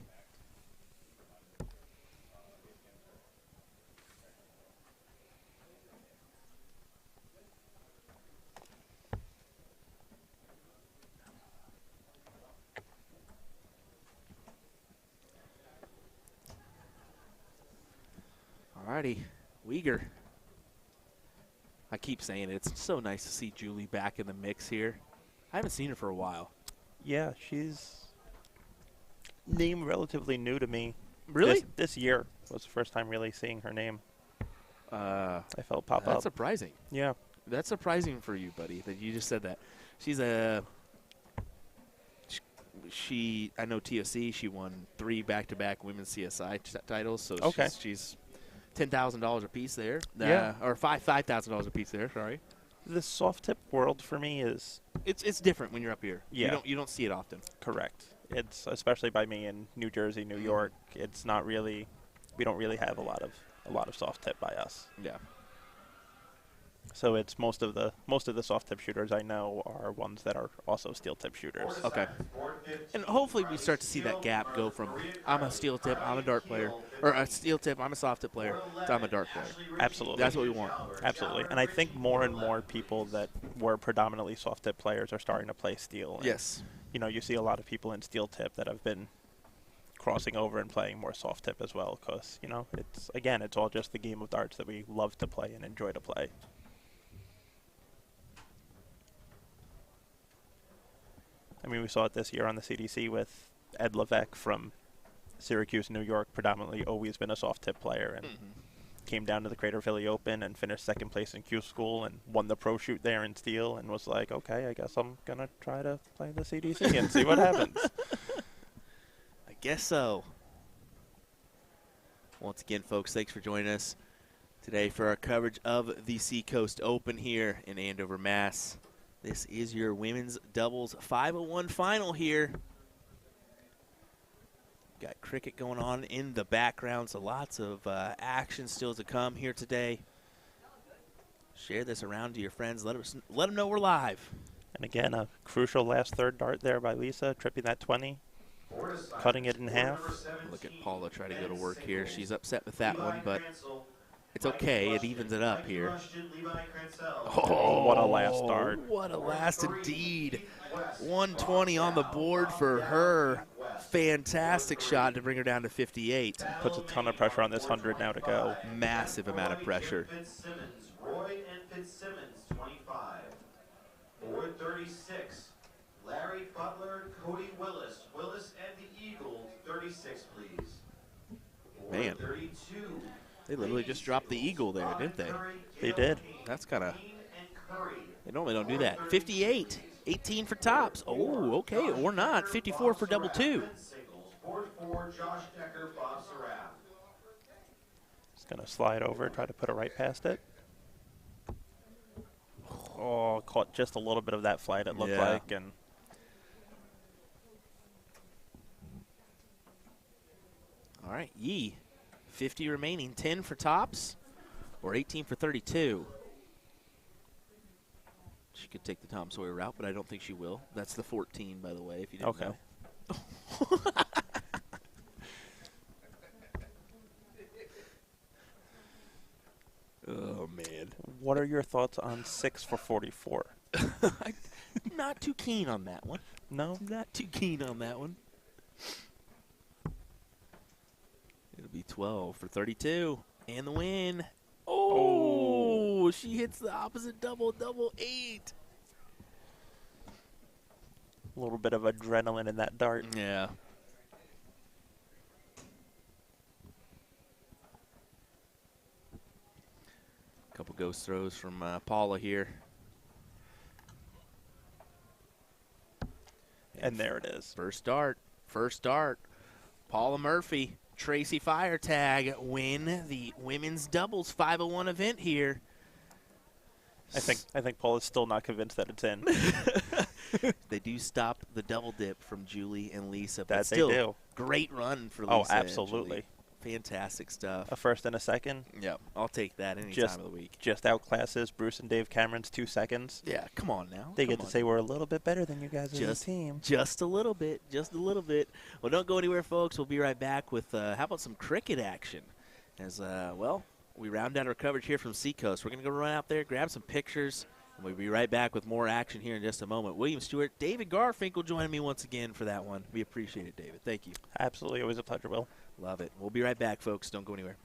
Alrighty, Uyghur. I keep saying it. It's so nice to see Julie back in the mix here. I haven't seen her for a while. Yeah, she's name relatively new to me. Really? This year was the first time really seeing her name. I felt pop up. That's surprising. Yeah. That's surprising for you, buddy, that you just said that. I know TOC, she won 3 back-to-back women's CSI titles, so okay. she's $10,000 a piece there. Yeah. Or $5,000 a piece there, sorry. The soft tip world for me is... It's different when you're up here. Yeah. You don't see it often. Correct. It's, especially by me in New Jersey, New York, it's not really... We don't really have a lot of soft tip by us. Yeah. So it's most of the soft tip shooters I know are ones that are also steel tip shooters. Okay. And hopefully we start to see that gap go from I'm a steel tip, I'm a dart player, or a steel tip, I'm a soft tip player, to I'm a dart player. Absolutely. That's what we want. Absolutely. And I think more and more people that were predominantly soft tip players are starting to play steel. And, yes. You see a lot of people in steel tip that have been crossing over and playing more soft tip as well because, it's all just the game of darts that we love to play and enjoy to play. I mean, we saw it this year on the CDC with Ed Levesque from Syracuse, New York, predominantly always been a soft tip player, and came down to the Crater Philly Open and finished second place in Q School and won the pro shoot there in steel and was like, okay, I guess I'm going to try to play the CDC and see what happens. I guess so. Once again, folks, thanks for joining us today for our coverage of the Seacoast Open here in Andover, Mass. This is your women's doubles 501 final here. Got cricket going on in the background, so lots of action still to come here today. Share this around to your friends. Let them know we're live. And again, a crucial last third dart there by Lisa, tripping that 20, cutting it in half. Look at Paula try to go to work here. She's upset with that one, but it's okay. It evens it up here. Oh, what a last dart. What a last indeed. 120 on the board for her. Fantastic shot to bring her down to 58. Puts a ton of pressure on this 100 now to go. Massive amount of pressure. Roy and Fitzsimmons, 25. Board 36. Larry Butler, Cody Willis. Willis and the Eagles, 36, please. Board Man. 32. They literally just dropped the eagle there, didn't they? They did. That's kind of, they normally don't do that. 58, 18 for tops. Oh, okay, or not. 54 for double two. Board 4, Josh Decker, Bob Saraf. Just going to slide over, try to put it right past it. Oh, caught just a little bit of that flight, it looked like. And all right, Yee, 50 remaining, 10 for tops or 18 for 32. She could take the Tom Sawyer route, but I don't think she will. That's the 14, by the way, if you didn't know. Oh, man. What are your thoughts on 6 for 44? Not too keen on that one. No? Not too keen on that one. It'll be 12 for 32. And the win. Oh, she hits the opposite double, double 8. A little bit of adrenaline in that dart. Yeah. Couple ghost throws from Paula here. And there it is. First dart. First dart. Paula Murphy, Tracy Firetag win the women's doubles 501 event here. I think Paul is still not convinced that it's in. They do stop the double dip from Julie and Lisa. But That still, they do. Great run for Lisa. Oh, and absolutely. Julie. Fantastic stuff. A first and a second. Yep, I'll take that any Just- time of the week. Just outclasses Bruce and Dave Cameron's 2 seconds. Yeah, come on now. They Come get to on. say we're a little bit better than you guys as a Just- team. Just a little bit. Just a little bit. Well, don't go anywhere, folks. We'll be right back with, how about some cricket action? As, well, we round out our coverage here from Seacoast. We're going to go run out there, grab some pictures, and we'll be right back with more action here in just a moment. William Stewart, David Garfinkel joining me once again for that one. We appreciate it, David. Thank you. Absolutely. Always a pleasure, Will. Love it. We'll be right back, folks. Don't go anywhere.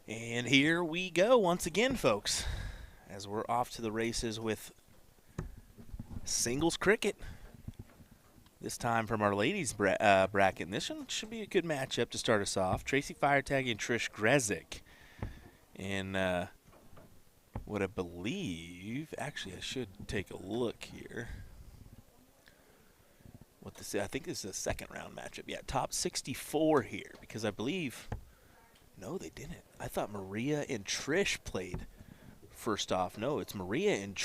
And here we go once again, folks, as we're off to the races with singles cricket. This time from our ladies bracket. And this one should be a good matchup to start us off. Tracy Feiertag and Trish Grezik. And what I believe, actually I should take a look here. What this is, I think this is a second round matchup. Yeah, top 64 here, because I believe, no, they didn't. I thought Maria and Trish played first off. No, it's Maria and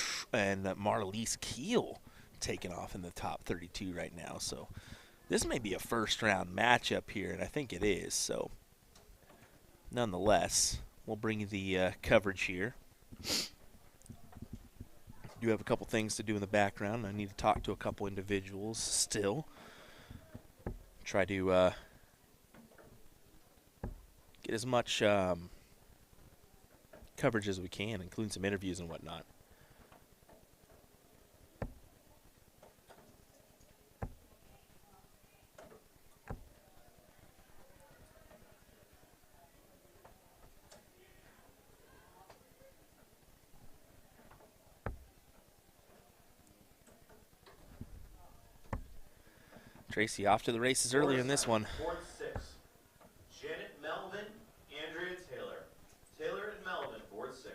Marliese Keel taking off in the top 32 right now. So this may be a first round matchup here, and I think it is. So nonetheless, we'll bring you the coverage here. Do have a couple things to do in the background. I need to talk to a couple individuals still. Try to get as much coverage as we can, including some interviews and whatnot. Tracy off to the races earlier in this one. Board 6, Janet Melvin, Andrea Taylor. Taylor and Melvin, board 6.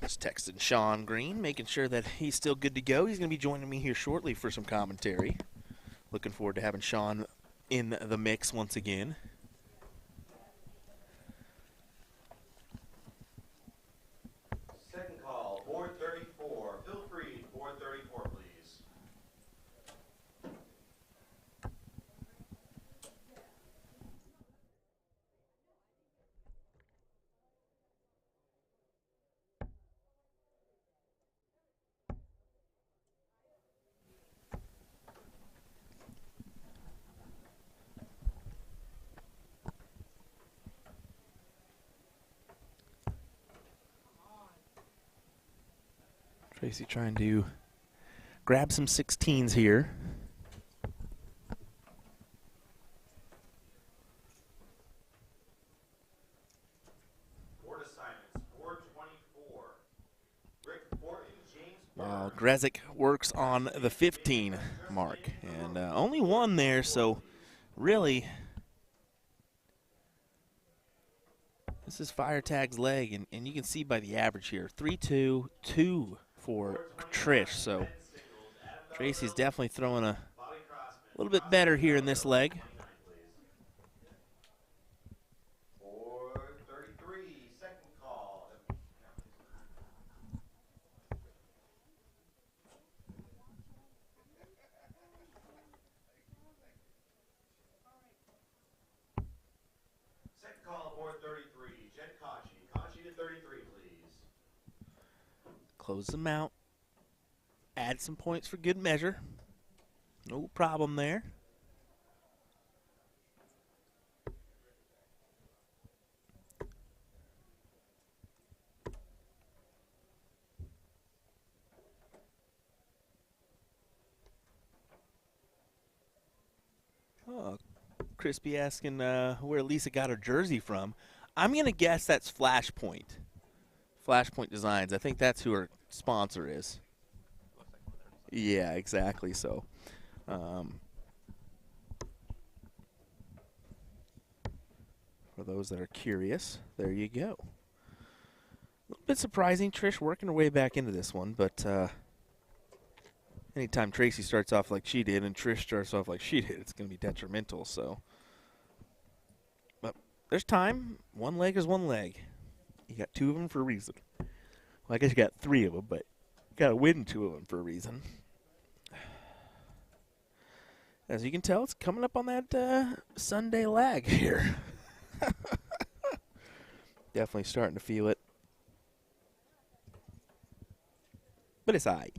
Just texting Sean Green, making sure that he's still good to go. He's going to be joining me here shortly for some commentary. Looking forward to having Sean in the mix once again. Second call, board 34. Phil Freed, board 34, please. Tracy trying to grab some 16s here. Board assignments, board 24. Rick Borton, James While Grezik works on the 15 mark. And only one there, so really this is Feiertag's leg, and you can see by the average here, 3-2, 2 for Trish. So Tracy's definitely throwing a little bit better here in this leg. Board 33, second call. Second call, board 33, Jen Kachi. Kachi to 33, please. Close them out. Add some points for good measure. No problem there. Oh, Crispy asking where Lisa got her jersey from. I'm going to guess that's Flashpoint. Flashpoint Designs. I think that's who her sponsor is. Yeah, exactly. So, for those that are curious, there you go. A little bit surprising, Trish working her way back into this one, but anytime Tracy starts off like she did and Trish starts off like she did, it's going to be detrimental. So, but there's time. One leg is one leg. You got two of them for a reason. Well, I guess you got three of them, but you got to win two of them for a reason. As you can tell, it's coming up on that Sunday lag here. Definitely starting to feel it. But it's all right.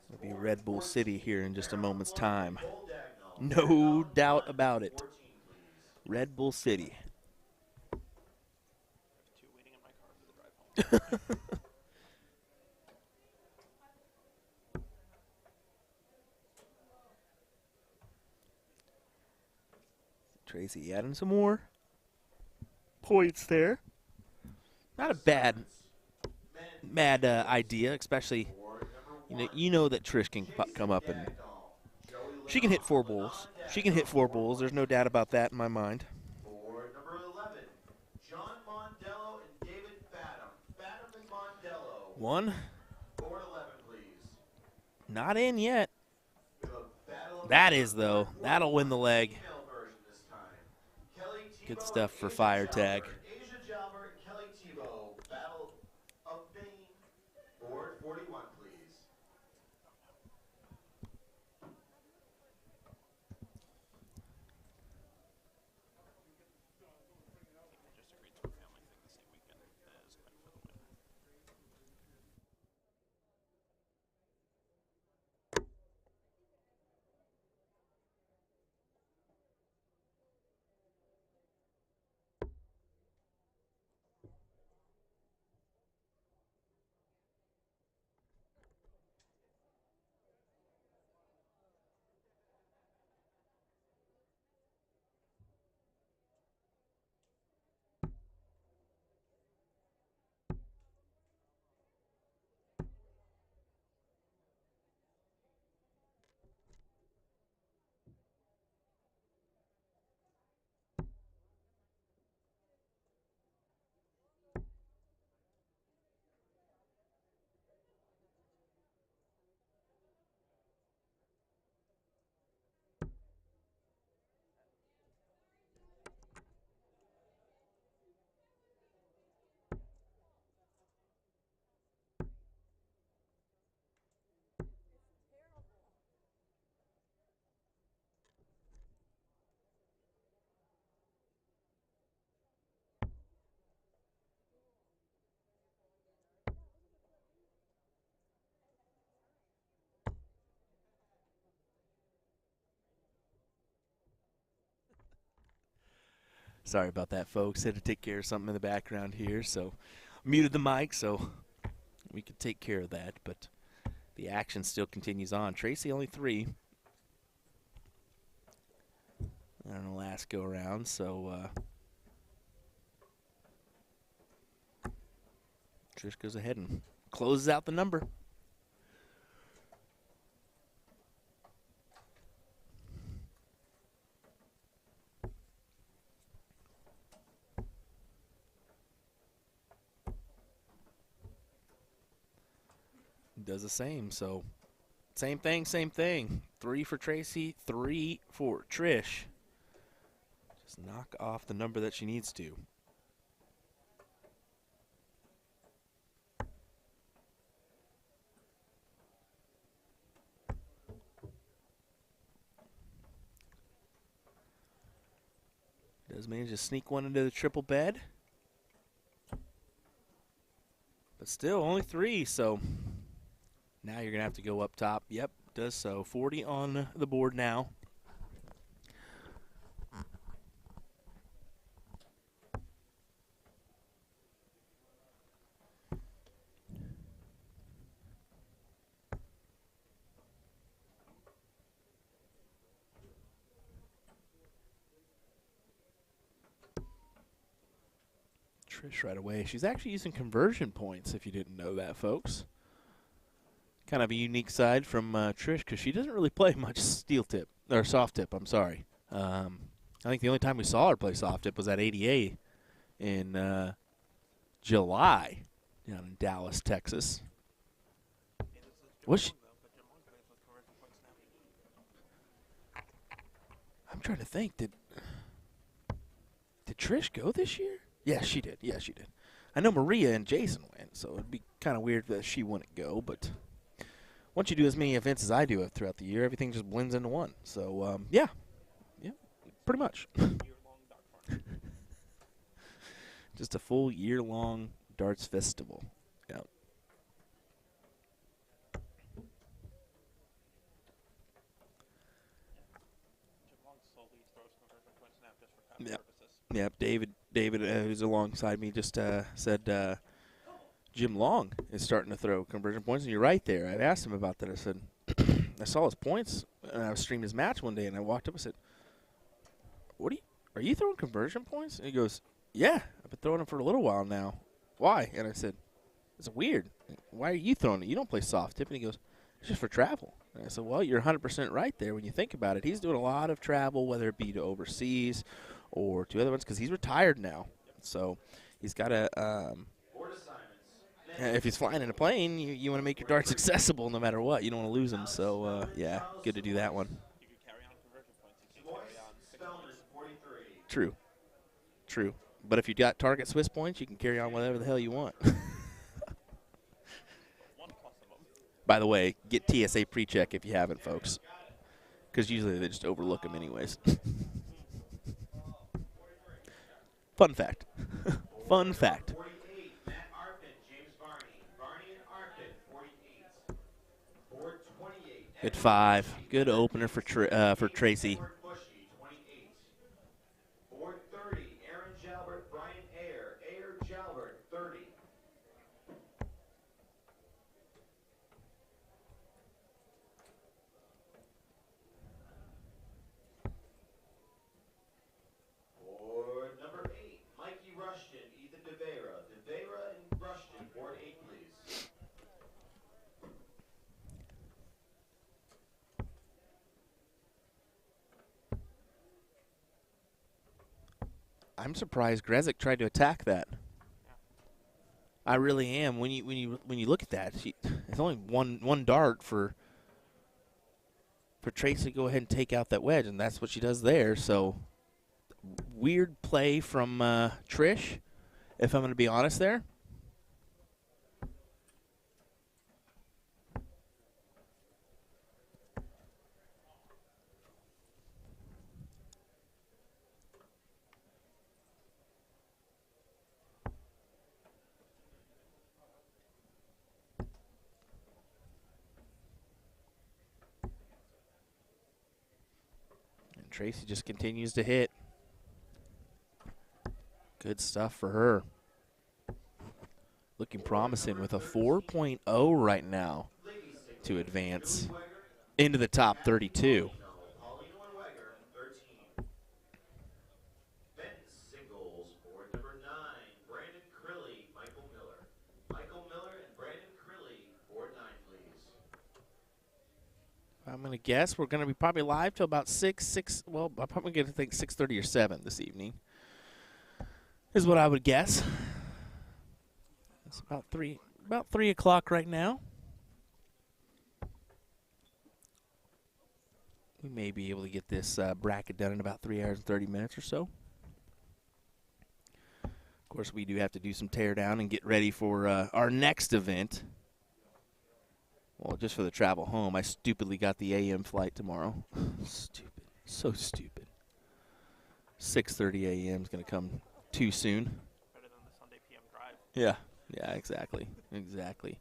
It'll be Red Bull City here in just a moment's time. No doubt about it. Red Bull City. Tracy adding some more points there. Not a bad idea, especially you know that Trish can come up and she can hit 4 bulls. She can hit 4 bulls. There's no doubt about that in my mind. For number 11, John Mondello and David Badham. Badham and Mondello. 1. Board 11, please. Not in yet. We have a battle of That is, though. That'll win the leg. female version this time. Kelly Good Tebow stuff and for Asia fire Jalbert. tag. Asia Jalbert and Kelly Tebow. Battle of Fame. Board 41, please. Sorry about that, folks. Had to take care of something in the background here, so muted the mic so we could take care of that. But the action still continues on. Tracy only 3 on the last go around, so Trish goes ahead and closes out the number. Does the same, so same thing, same thing. 3 for Tracy, 3 for Trish. Just knock off the number that she needs to. Does manage to sneak one into the triple bed. But still, only 3, so now you're going to have to go up top. Yep, does so. 40 on the board now. Trish right away. She's actually using conversion points, if you didn't know that, folks. Kind of a unique side from Trish because she doesn't really play much steel tip, or soft tip, I'm sorry. I think the only time we saw her play soft tip was at ADA in July down in Dallas, Texas. Was she? I'm trying to think. Did Trish go this year? Yes, she did. Yes, she did. I know Maria and Jason went, so it'd be kind of weird that she wouldn't go, but once you do as many events as I do throughout the year, everything just blends into one. So, yeah, pretty much. Just a full year-long darts festival. Yeah. Yep. David, who's alongside me, just said Jim Long is starting to throw conversion points, and you're right there. I asked him about that. I said, I saw his points, and I was streaming his match one day, and I walked up and said, are you throwing conversion points? And he goes, yeah, I've been throwing them for a little while now. Why? And I said, it's weird. Why are you throwing it? You don't play soft tip. And he goes, it's just for travel. And I said, well, you're 100% right there when you think about it. He's doing a lot of travel, whether it be to overseas or to other ones, because he's retired now. So he's got to if he's flying in a plane, you want to make your darts accessible no matter what. You don't want to lose them. So, yeah, good to do that one. True. True. But if you got target Swiss points, you can carry on whatever the hell you want. By the way, get TSA pre-check if you haven't, folks, because usually they just overlook them anyways. Fun fact. Fun fact. Good 5. Good opener for Tracy. I'm surprised Grezik tried to attack that. I really am. When you look at that, it's only one dart for Tracy to go ahead and take out that wedge, and that's what she does there. So weird play from Trish, if I'm going to be honest there. Tracy just continues to hit. Good stuff for her. Looking promising with a 4.0 right now to advance into the top 32. I'm going to guess we're going to be probably live till about 6, well, I'm probably going to think 6:30 or 7 this evening is what I would guess. It's about 3 o'clock right now. We may be able to get this bracket done in about 3 hours and 30 minutes or so. Of course, we do have to do some tear down and get ready for our next event. Well, just for the travel home, I stupidly got the AM flight tomorrow. Stupid. So stupid. 6:30 AM is going to come too soon. Better than the Sunday PM drive. Yeah, exactly. Exactly.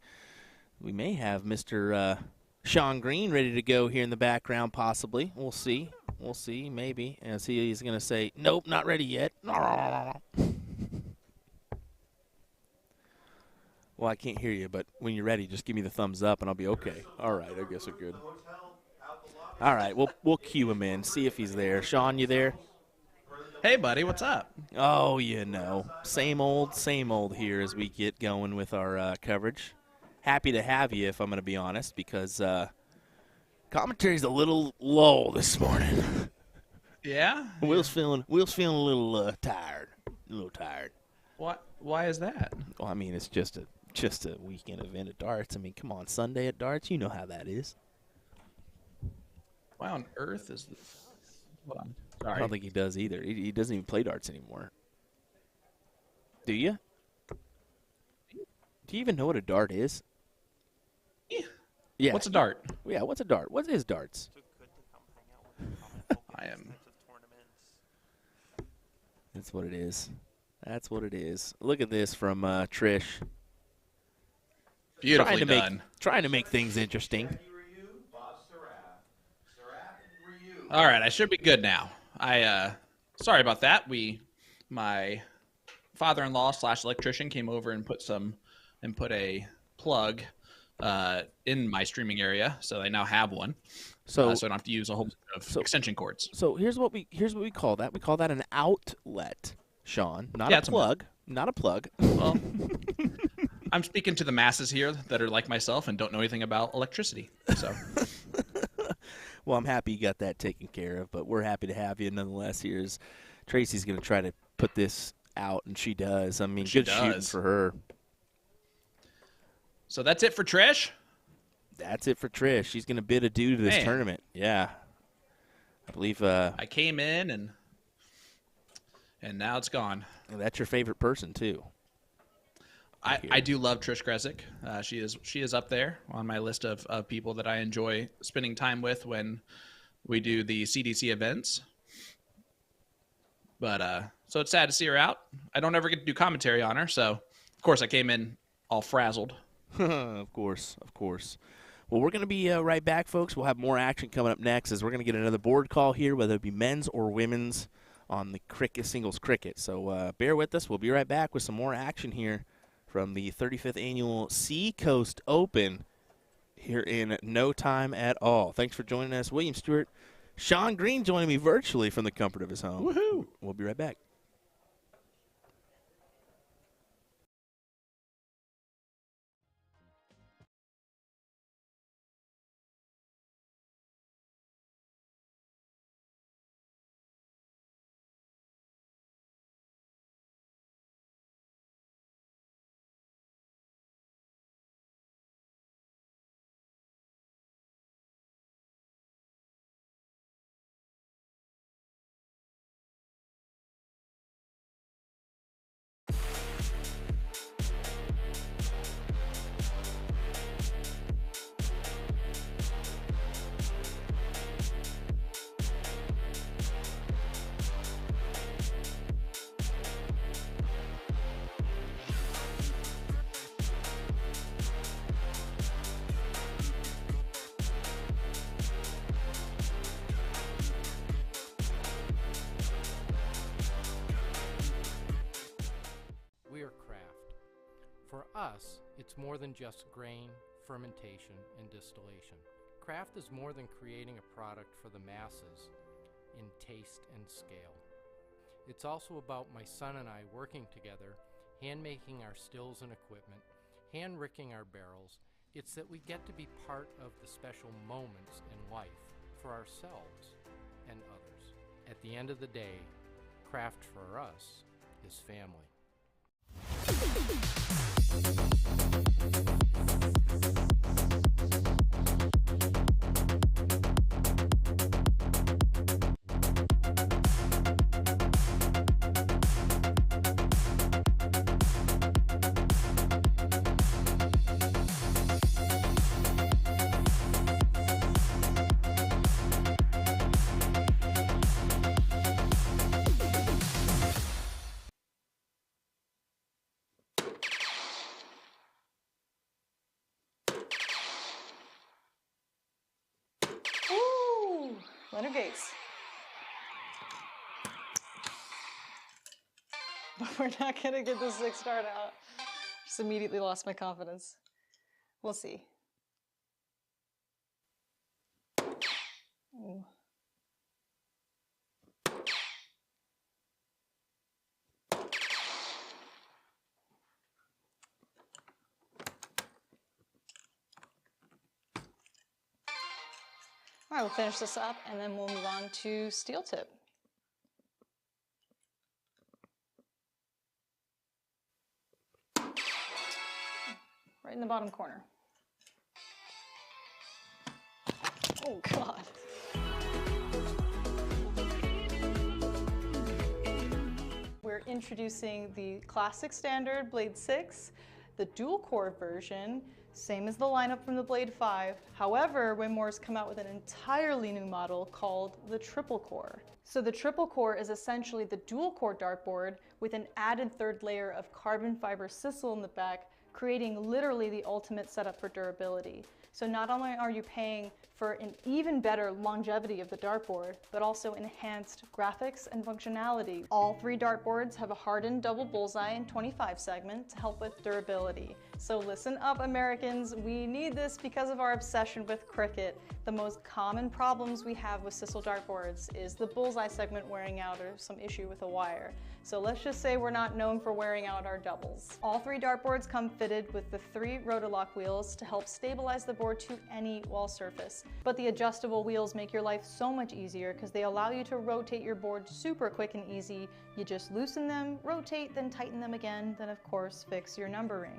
We may have Mr. Sean Green ready to go here in the background, possibly. We'll see. We'll see, maybe. And see, he's going to say, nope, not ready yet. Well, I can't hear you, but when you're ready, just give me the thumbs up, and I'll be okay. All right, I guess we're good. All right, we'll cue him in, see if he's there. Sean, you there? Hey, buddy, what's up? Oh, you know, same old here as we get going with our coverage. Happy to have you, if I'm going to be honest, because commentary's a little low this morning. Yeah? Will's feeling a little tired. A little tired. What? Why is that? Well, I mean, it's just a weekend event at darts. I mean, come on, Sunday at darts, you know how that is. Why on earth is this? Hold on. I Sorry. don't think he does either. He doesn't even play darts anymore. Do you? Do you even know what a dart is? Yeah. What's a dart? Yeah, what's a dart? What is darts? I am. That's what it is. That's what it is. Look at this from Trish. Beautifully done. Trying to make things interesting. All right, I should be good now. Sorry about that. My father-in-law / electrician came over and put some and put a plug in my streaming area, so I now have one. So I don't have to use a whole bunch of extension cords. So here's what we call that. We call that an outlet, Sean, not a plug. Not a plug. Well, I'm speaking to the masses here that are like myself and don't know anything about electricity. So, well, I'm happy you got that taken care of, but we're happy to have you nonetheless. Here's Tracy's going to try to put this out, and she does. I mean, good shooting for her. So that's it for Trish? That's it for Trish. She's going to bid adieu to this tournament. Yeah. I believe I came in and now it's gone. That's your favorite person too. I do love Trish Gressick. She is up there on my list of people that I enjoy spending time with when we do the CDC events. But so it's sad to see her out. I don't ever get to do commentary on her, so of course I came in all frazzled. Of course. Well, we're going to be right back, folks. We'll have more action coming up next as we're going to get another board call here, whether it be men's or women's, on the singles cricket. So bear with us. We'll be right back with some more action here from the 35th annual Seacoast Open here in no time at all. Thanks for joining us. William Stewart, Sean Green joining me virtually from the comfort of his home. Woohoo! We'll be right back. For us, it's more than just grain, fermentation, and distillation. Craft is more than creating a product for the masses in taste and scale. It's also about my son and I working together, hand-making our stills and equipment, hand-ricking our barrels. It's that we get to be part of the special moments in life for ourselves and others. At the end of the day, craft for us is family. Leonard Gates. But we're not going to get the 6 dart out. Just immediately lost my confidence. We'll see. Ooh. All right, we'll finish this up and then we'll move on to steel tip. Right in the bottom corner. Oh, God. We're introducing the classic standard Blade 6, the dual core version, same as the lineup from the Blade 5. However, Winmore's come out with an entirely new model called the triple core. So the triple core is essentially the dual core dartboard with an added third layer of carbon fiber sisal in the back, creating literally the ultimate setup for durability. So not only are you paying for an even better longevity of the dartboard, but also enhanced graphics and functionality. All 3 dartboards have a hardened double bullseye and 25 segment to help with durability. So listen up, Americans, we need this because of our obsession with cricket. The most common problems we have with Sissel dartboards is the bullseye segment wearing out or some issue with a wire. So let's just say we're not known for wearing out our doubles. All 3 dartboards come fitted with the 3 Rotolock wheels to help stabilize the board to any wall surface. But the adjustable wheels make your life so much easier because they allow you to rotate your board super quick and easy. You just loosen them, rotate, then tighten them again, then of course fix your numbering.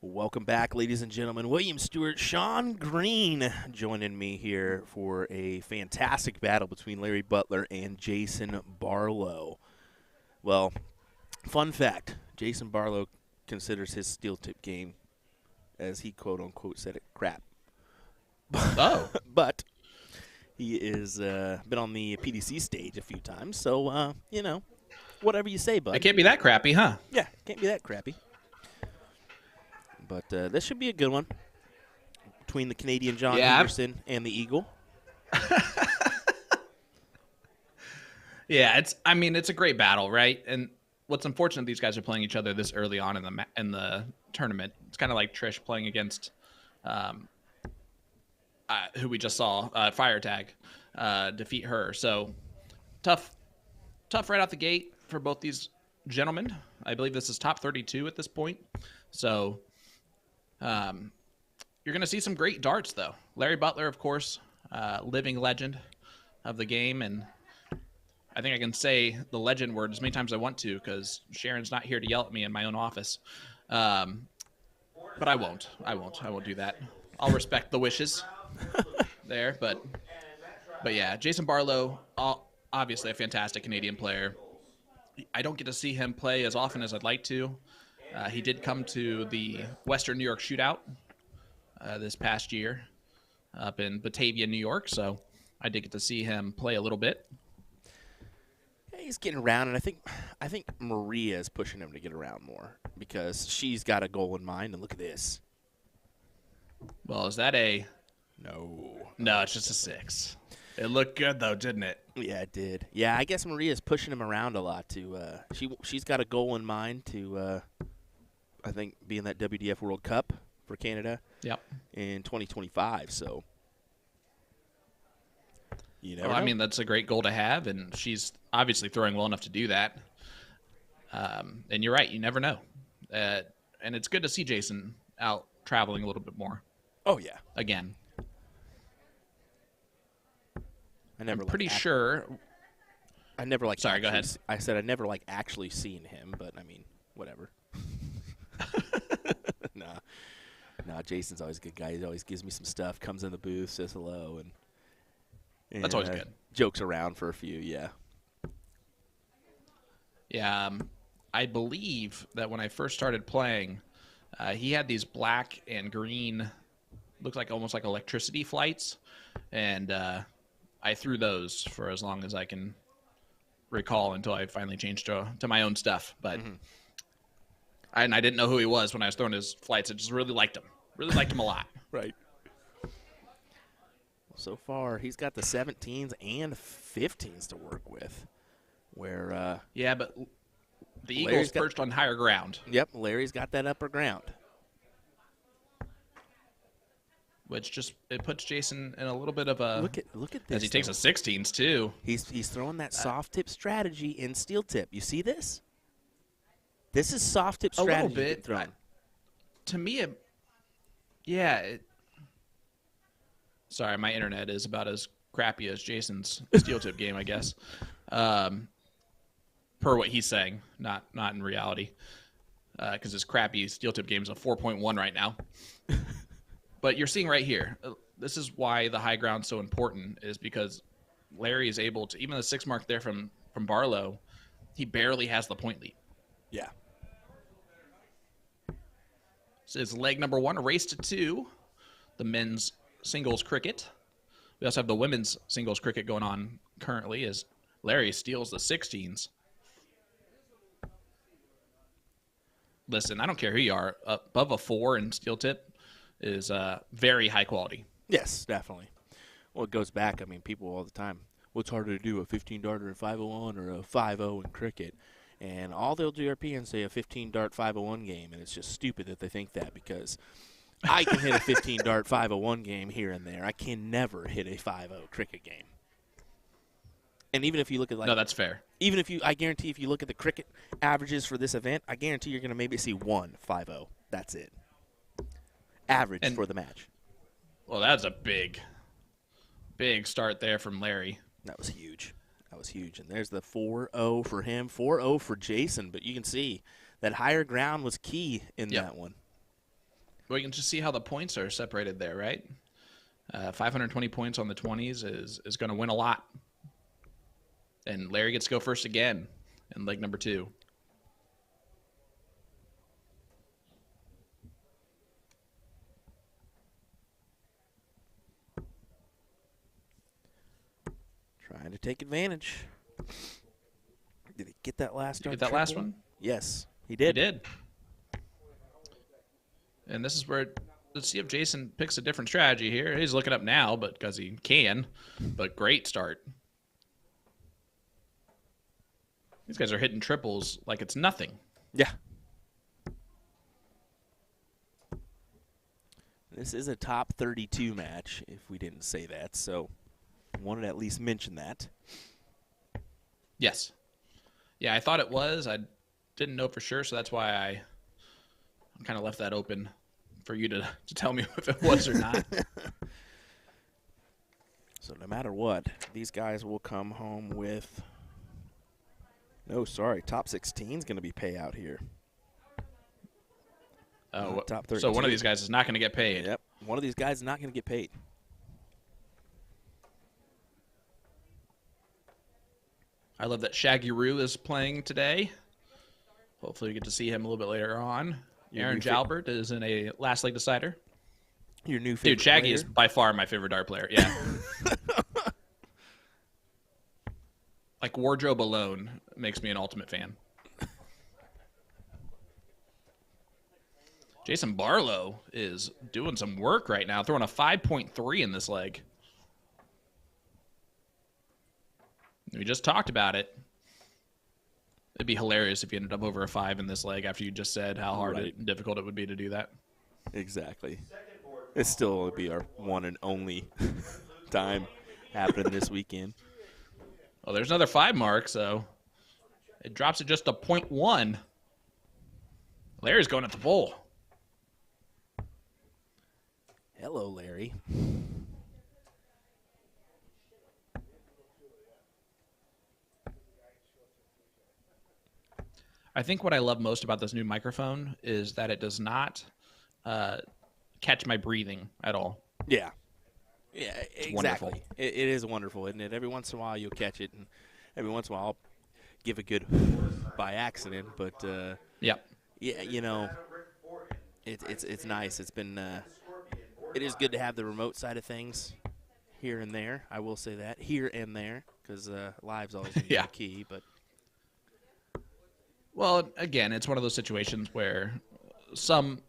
Welcome back, ladies and gentlemen. William Stuart, Sean Green joining me here for a fantastic battle between Larry Butler and Jason Barlow. Well, fun fact, Jason Barlow considers his steel tip game, as he quote-unquote said it, crap. Oh. But he is been on the PDC stage a few times, so, you know, whatever you say, bud. It can't be that crappy, huh? Yeah, can't be that crappy. But this should be a good one between the Canadian John Anderson and the Eagle. Yeah, it's a great battle, right? And what's unfortunate, these guys are playing each other this early on in the tournament. It's kind of like Trish playing against who we just saw, Fire Tag, defeat her. So tough right out the gate for both these gentlemen. I believe this is top 32 at this point. So you're going to see some great darts, though. Larry Butler, of course, living legend of the game, and I think I can say the legend word as many times as I want to because Sharon's not here to yell at me in my own office. But I won't. I won't do that. I'll respect the wishes there. But yeah, Jason Barlow, obviously a fantastic Canadian player. I don't get to see him play as often as I'd like to. He did come to the Western New York Shootout this past year up in Batavia, New York. So I did get to see him play a little bit. Yeah, he's getting around, and I think Maria is pushing him to get around more because she's got a goal in mind. And look at this. Well, is that a... No, it's just a 6. It looked good, though, didn't it? Yeah, it did. Yeah, I guess Maria's pushing him around a lot. She's got a goal in mind to, I think, be in that WDF World Cup for Canada. Yep. In 2025. So, you know. I mean, that's a great goal to have, and she's obviously throwing well enough to do that. And you're right, you never know. And it's good to see Jason out traveling a little bit more. Oh yeah. Again. I'm pretty sure. I never like. Sorry, go ahead. I said I never like actually seen him, but I mean, whatever. No, Jason's always a good guy. He always gives me some stuff, comes in the booth, says hello, and That's always good. Jokes around for a few, yeah. Yeah, I believe that when I first started playing, he had these black and green, looked like almost like electricity flights, and I threw those for as long as I can recall until I finally changed to my own stuff. But and I didn't know who he was when I was throwing his flights. I just really liked him. Really liked him a lot. Right. So far, he's got the 17s and 15s to work with. Where yeah, but the Larry's Eagles perched on higher ground. Yep, Larry's got that upper ground. Which just it puts Jason in a little bit of a look at this. As he takes a 16s too. He's throwing that soft tip strategy in steel tip. You see this? This is soft tip strategy. A little bit. To me, sorry, my internet is about as crappy as Jason's steel tip game, I guess. Per what he's saying, not in reality, because his crappy steel tip game is a 4.1 right now. But you're seeing right here, this is why the high ground's so important, is because Larry is able to, even the 6 mark there from Barlow, he barely has the point lead. Yeah. So it's leg number 1, a race to 2, the men's singles cricket. We also have the women's singles cricket going on currently as Larry steals the 16s. Listen, I don't care who you are. Above a 4 in steel tip is very high quality. Yes, definitely. Well, it goes back. I mean, people all the time, what's harder to do, a 15-darter in 501 or a 5-0 in cricket? And all they'll do RP and say a 15-dart 501 game, and it's just stupid that they think that, because I can hit a 15-dart 501 game here and there. I can never hit a 5-0 cricket game. And even if you look at no, that's fair. Even if I guarantee if you look at the cricket averages for this event, I guarantee you're going to maybe see 1 5-0. That's it. Average for the match. Well, that's a big start there from Larry. That was huge. That was huge. And there's the 4-0 for him, 4-0 for Jason. But you can see that higher ground was key in that one. Well, you can just see how the points are separated there, right? 520 points on the 20s is going to win a lot. And Larry gets to go first again in leg number 2. Trying to take advantage. Did he get that last one? Get that last one? Yes, he did. He did. And this is where, let's see if Jason picks a different strategy here. He's looking up now, but because he can. But great start. These guys are hitting triples like it's nothing. Yeah. This is a top 32 match, if we didn't say that, so wanted to at least mention that. Yes. Yeah, I thought it was. I didn't know for sure, so that's why I kind of left that open for you to tell me if it was or not. So no matter what, these guys will come home with... No, sorry, top 16 is going to be payout here. Oh, top 32. So one of these guys is not going to get paid. Yep, one of these guys is not going to get paid. I love that Shaggy Roo is playing today. Hopefully we get to see him a little bit later on. Aaron Jalbert is in a last leg decider. Your new favorite Dude, Shaggy player? is by far my favorite dart player. Yeah. Like wardrobe alone makes me an ultimate fan. Jason Barlow is doing some work right now, throwing a 5.3 in this leg. We just talked about it. It'd be hilarious if you ended up over a 5 in this leg after you just said how hard and difficult it would be to do that. Exactly. It still would be our one and only time happening this weekend. Well, there's another 5 mark, so it drops it just a 0.1. Larry's going at the bowl. Hello, Larry. I think what I love most about this new microphone is that it does not catch my breathing at all. Yeah. Yeah, exactly. Wonderful. It is wonderful, isn't it? Every once in a while you'll catch it, and every once in a while I'll give a good by accident. But Yep. yeah, you know, it's nice. It's been it is good to have the remote side of things here and there. I will say that here and there because live's always gonna be Yeah. the key. But Well, again, it's one of those situations where some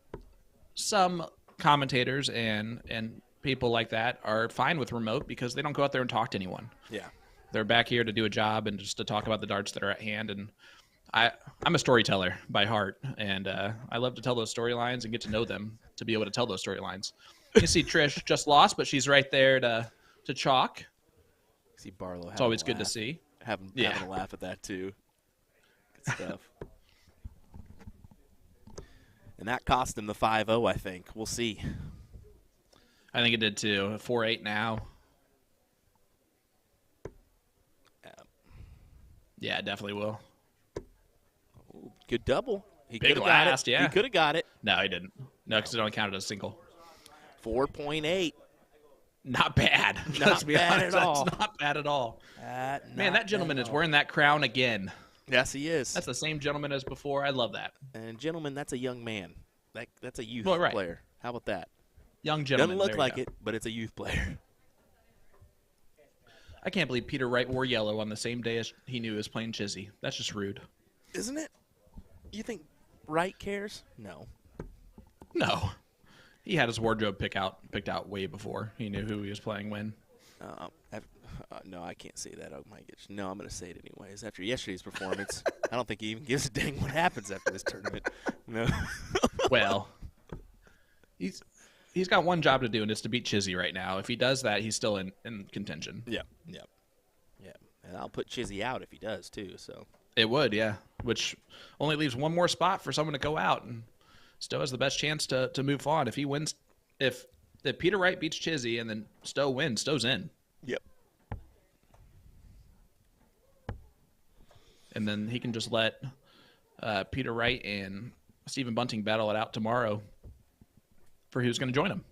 commentators and people like that are fine with remote because they don't go out there and talk to anyone. yeah, They're back here to do a job and just to talk about the darts that are at hand. And I'm a storyteller by heart, and I love to tell those storylines and get to know them to be able to tell those storylines. You see Trish just lost, but she's right there to chalk. see Barlow. It's always good to see. Having Yeah. a laugh at that too. Good stuff. And that cost him the 5-0, I think. We'll see. I think it did too. 4-8 now. Yeah, it definitely will. Ooh, good double. He Big could have got last, it. yeah. He could have got it. No, he didn't. No, because it only counted as single. 4.8. Not bad. Not Let's be bad honest. at all. That's not bad at all. Man, Not that gentleman bad is at all. wearing that crown again. Yes, he is. That's the same gentleman as before. I love that. And gentlemen, that's a young man. That's a youth Well, right. player. How about that? Young gentleman. Doesn't look there you like go. it, but it's a youth player. I can't believe Peter Wright wore yellow on the same day as he knew he was playing Chizzy. That's just rude. Isn't it? You think Wright cares? No. No. He had his wardrobe picked out way before he knew who he was playing when. No, I can't say that. Oh my gosh. No, I'm going to say it anyways. After yesterday's performance, I don't think he even gives a dang what happens after this tournament. No. Well, he's got one job to do, and it's to beat Chizzy right now. If he does that, he's still in contention. Yeah. And I'll put Chizzy out if he does too. So It would, yeah. Which only leaves one more spot for someone to go out, and Stowe has the best chance to move on. If he wins, if Peter Wright beats Chizzy and then Stowe wins, Stowe's in. Yep. And then he can just let Peter Wright and Stephen Bunting battle it out tomorrow for who's going to join him.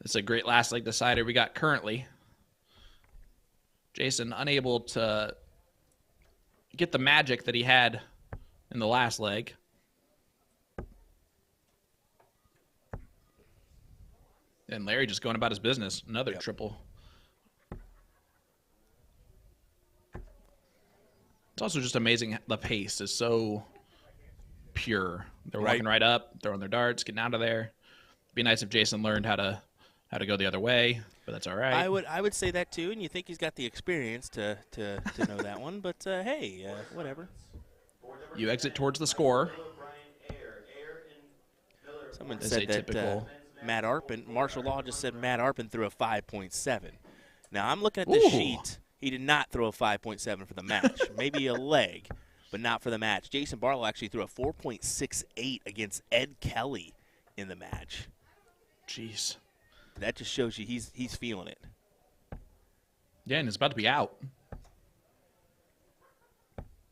It's a great last leg decider we got currently. Jason unable to get the magic that he had in the last leg. And Larry just going about his business. Another triple. It's also just amazing. The pace is so pure. They're walking right up, throwing their darts, getting out of there. Be nice if Jason learned how to go the other way, but that's all right. I would say that too, and you think he's got the experience to know that one, but hey, whatever. You exit towards the score. Someone That's said a that typical- Matt Arpin, Marshall Law just said Matt Arpin threw a 5.7. Now I'm looking at the Ooh. sheet. He did not throw a 5.7 for the match. Maybe a leg, but not for the match. Jason Barlow actually threw a 4.68 against Ed Kelly in the match. Jeez. That just shows you he's feeling it. Yeah, and it's about to be out.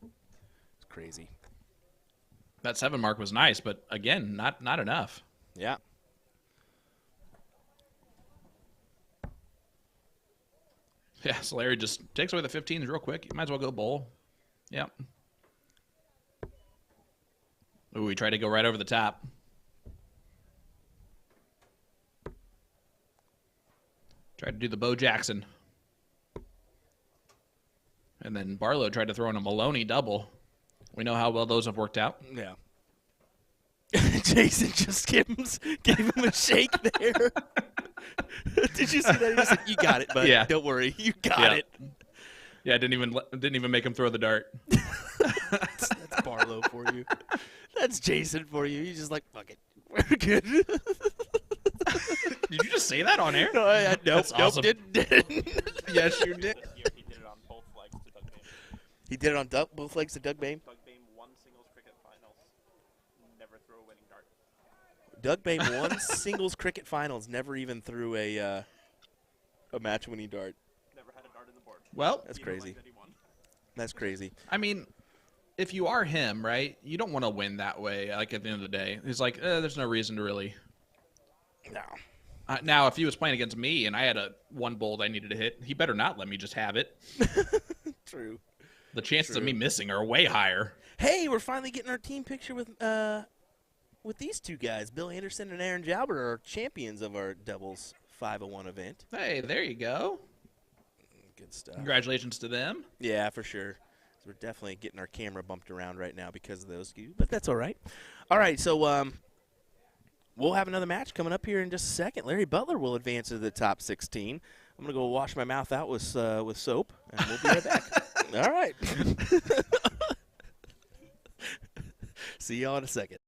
It's crazy. That 7 mark was nice, but again, not enough. Yeah. Yeah, so Larry just takes away the 15s real quick. You might as well go bowl. Yep. Ooh, he tried to go right over the top. Tried to do the Bo Jackson. And then Barlow tried to throw in a Maloney double. We know how well those have worked out. Yeah. Jason just gave him a shake there. Did you see that? He just said, "You got it, bud. Yeah. Don't worry, you got it." Yeah, didn't even make him throw the dart. That's Barlow for you. That's Jason for you. He's just like, "Fuck it, we're good." Did you just say that on air? No, nope, That's awesome. didn't. Yes, you did. This year he did it on both legs to Doug Bain. He did it on both legs to Doug Bain. Doug Bain won singles cricket finals. Never threw a winning dart. Doug Bain won singles cricket finals. Never even threw a match-winning dart. Never had a dart in the board. Well, That's Either leg crazy. that he won. That's crazy. I mean, if you are him, right, you don't want to win that way. Like at the end of the day, he's like, there's no reason to really. No. Now, if he was playing against me and I had one bowl that I needed to hit, he better not let me just have it. True. The chances of me missing are way higher. Hey, we're finally getting our team picture with these two guys. Bill Anderson and Aaron Jalbert are champions of our doubles 501 event. Hey, there you go. Good stuff. Congratulations to them. Yeah, for sure. So we're definitely getting our camera bumped around right now because of those two, but that's all right. All right, so we'll have another match coming up here in just a second. Larry Butler will advance to the top 16. I'm going to go wash my mouth out with soap, and we'll be right back. All right. See y'all in a second.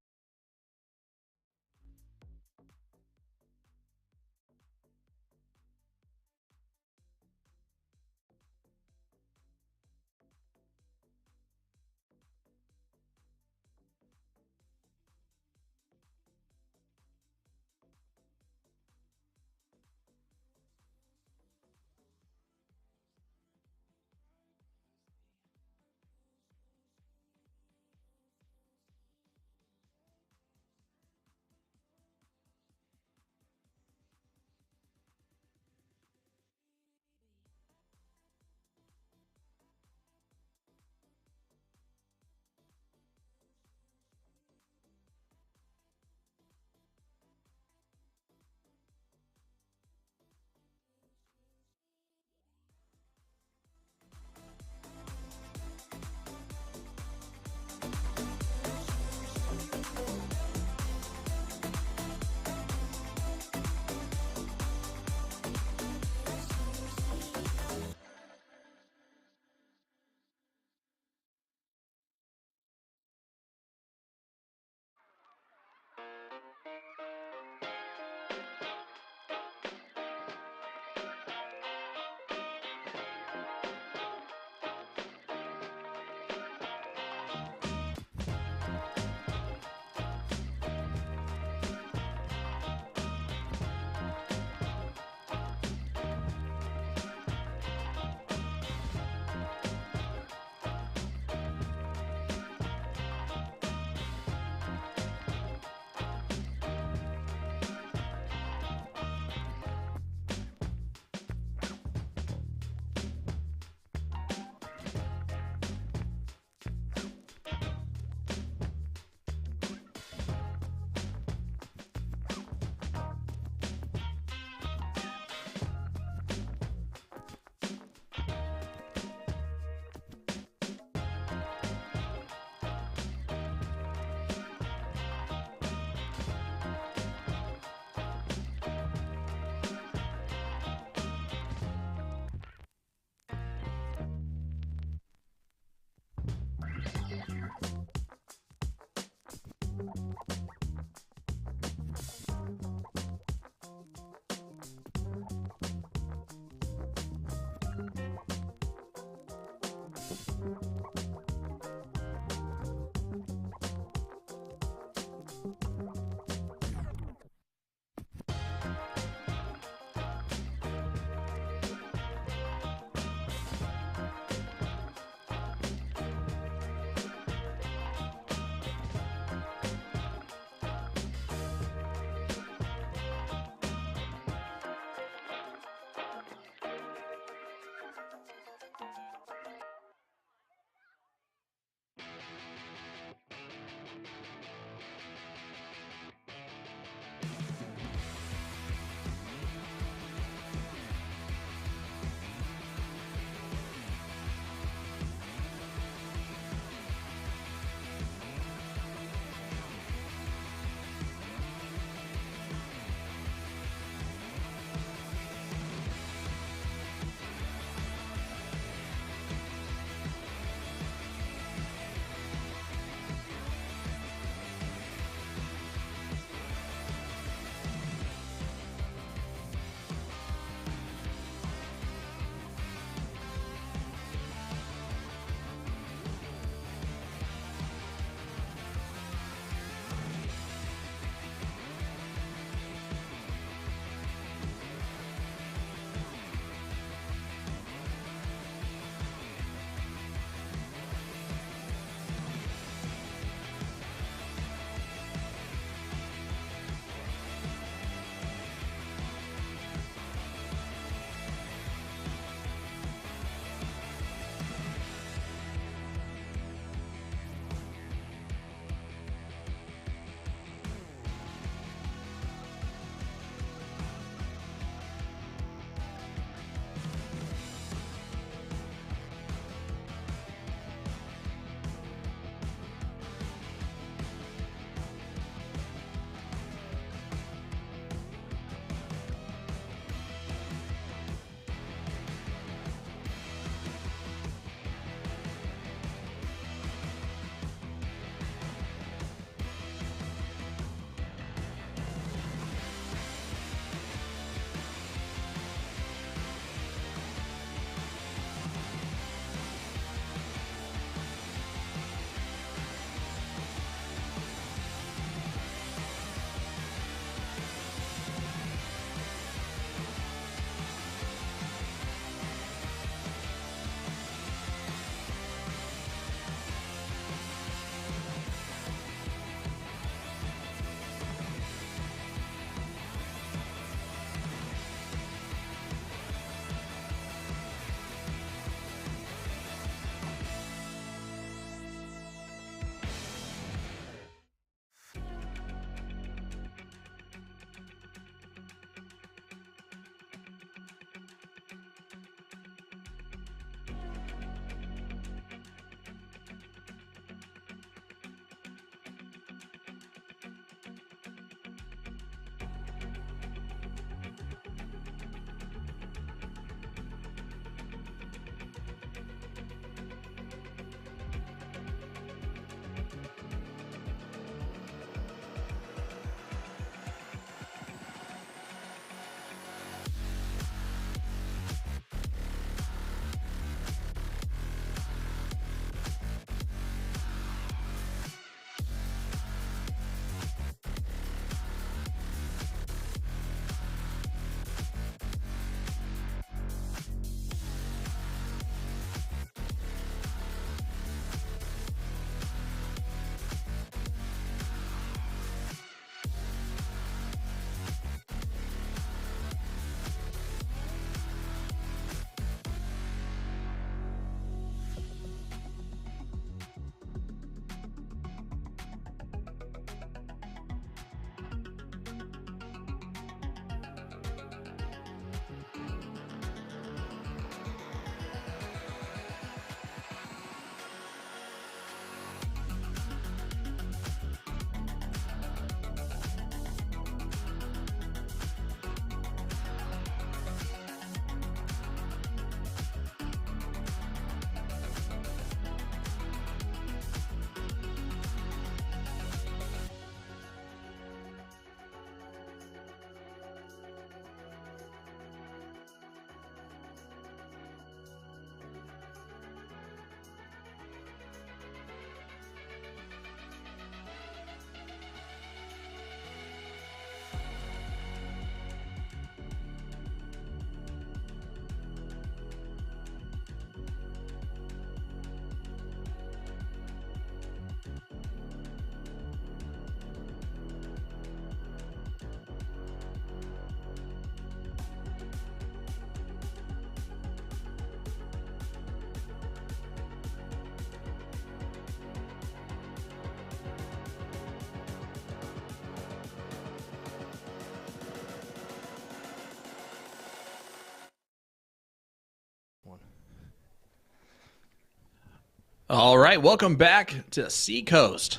All right, welcome back to Seacoast.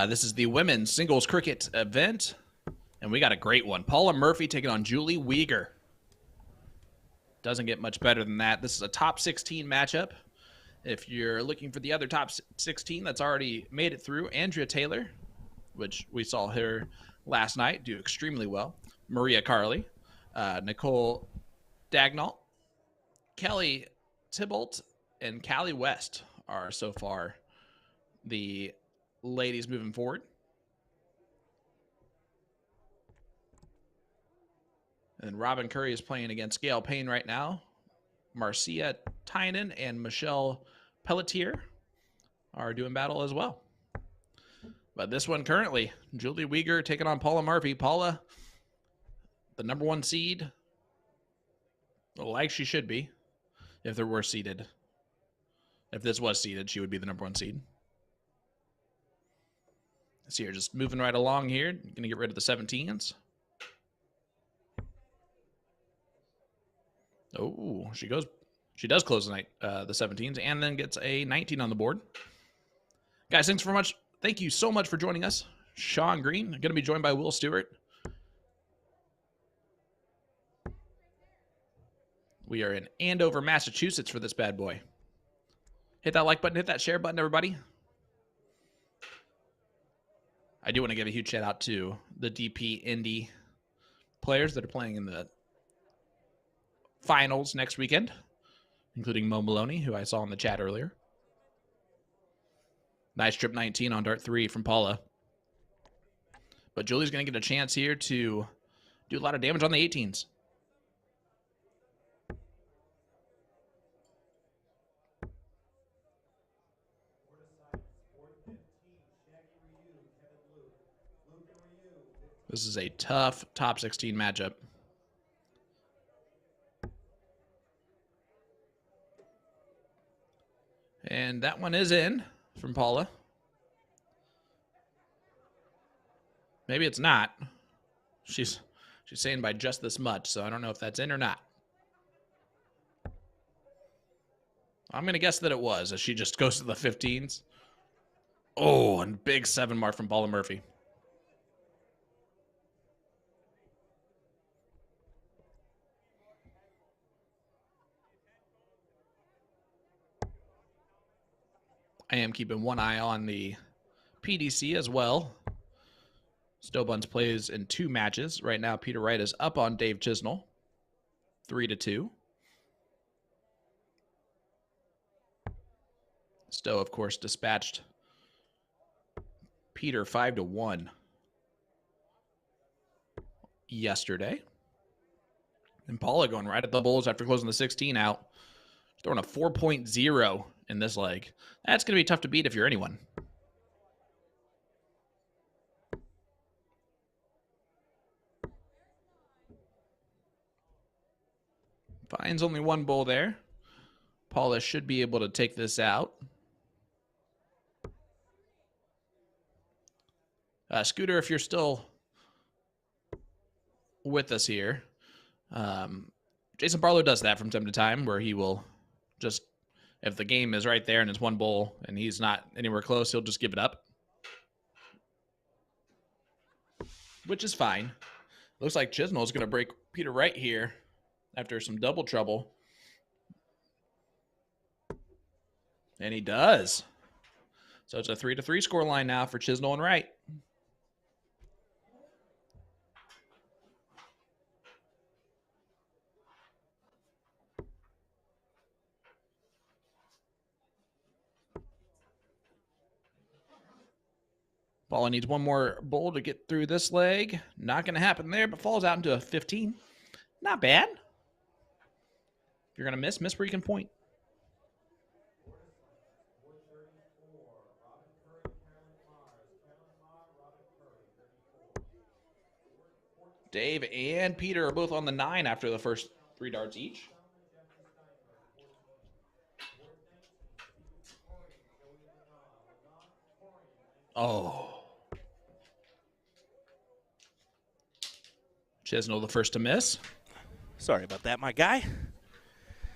This is the women's singles cricket event, and we got a great one. Paula Murphy taking on Julie Weger. Doesn't get much better than that. This is a top 16 matchup. If you're looking for the other top 16 that's already made it through, Andrea Taylor, which we saw her last night do extremely well, Maria Carley, Nicole Dagnall, Kelly Tybalt, and Callie West are so far the ladies moving forward. And Robin Curry is playing against Gail Payne right now. Marcia Tynan and Michelle Pelletier are doing battle as well. But this one currently, Julie Weger taking on Paula Murphy. Paula, the #1 seed, like she should be, if there were seeded. If this was seeded, she would be the #1 seed. See her just moving right along here. Going to get rid of the 17s. Oh, she does close the 17s, and then gets a 19 on the board. Guys, thank you so much for joining us. Sean Green, going to be joined by Will Stewart. We are in Andover, Massachusetts for this bad boy. Hit that like button, hit that share button, everybody. I do want to give a huge shout out to the DP Indy players that are playing in the finals next weekend, including Mo Maloney, who I saw in the chat earlier. Nice trip 19 on Dart 3 from Paula. But Julie's going to get a chance here to do a lot of damage on the 18s. This is a tough top 16 matchup. And that one is in from Paula. Maybe it's not. She's saying by just this much, so I don't know if that's in or not. I'm going to guess that it was, as she just goes to the 15s. Oh, and big 7 mark from Paula Murphy. I am keeping one eye on the PDC as well. Stowbuns plays in 2 matches. Right now, Peter Wright is up on Dave Chisnell, 3-2. Stowe, of course, dispatched Peter 5-1 yesterday. And Paula going right at the Bulls after closing the 16 out. Throwing a 4.0 in this leg. That's going to be tough to beat if you're anyone. Finds only 1 bull there. Paula should be able to take this out. Scooter, if you're still with us here, Jason Barlow does that from time to time, where he will just, if the game is right there and it's 1 bull and he's not anywhere close, he'll just give it up, which is fine. Looks like Chisnell is going to break Peter Wright here after some double trouble. And he does. So it's a 3-3 score line now for Chisnell and Wright. Paula needs 1 more bull to get through this leg. Not going to happen there, but falls out into a 15. Not bad. If you're going to miss where you can point. Dave and Peter are both on the 9 after the first 3 darts each. Oh. Chisnell the first to miss. Sorry about that, my guy.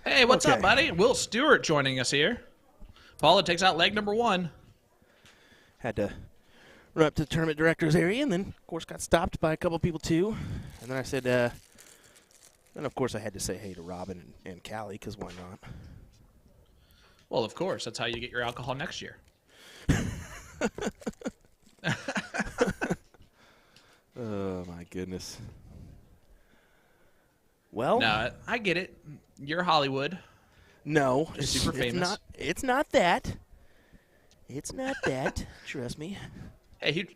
Hey, what's up, buddy? Will Stewart joining us here. Paula takes out leg number 1. Had to run up to the tournament director's area, and then, of course, got stopped by a couple people, too. And then I said, and, of course, I had to say hey to Robin and Callie, because why not? Well, of course. That's how you get your alcohol next year. Oh, my goodness. Well, No, I get it. You're Hollywood. no. You're super famous. It's not that. It's not that. Trust me. Hey,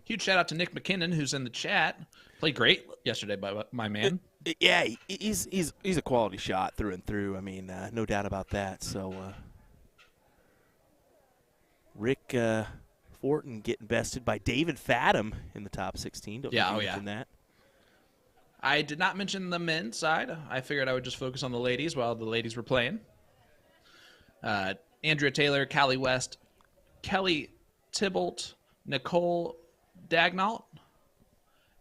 huge shout out to Nick McKinnon, who's in the chat. Played great yesterday by my man. Yeah, he's a quality shot through and through. I mean, no doubt about that. So, Rick Fortin getting bested by David Fadum in the top 16. Don't Yeah, mention that. I did not mention the men's side. I figured I would just focus on the ladies while the ladies were playing. Andrea Taylor, Callie West, Kelly Tybalt, Nicole Dagnalt,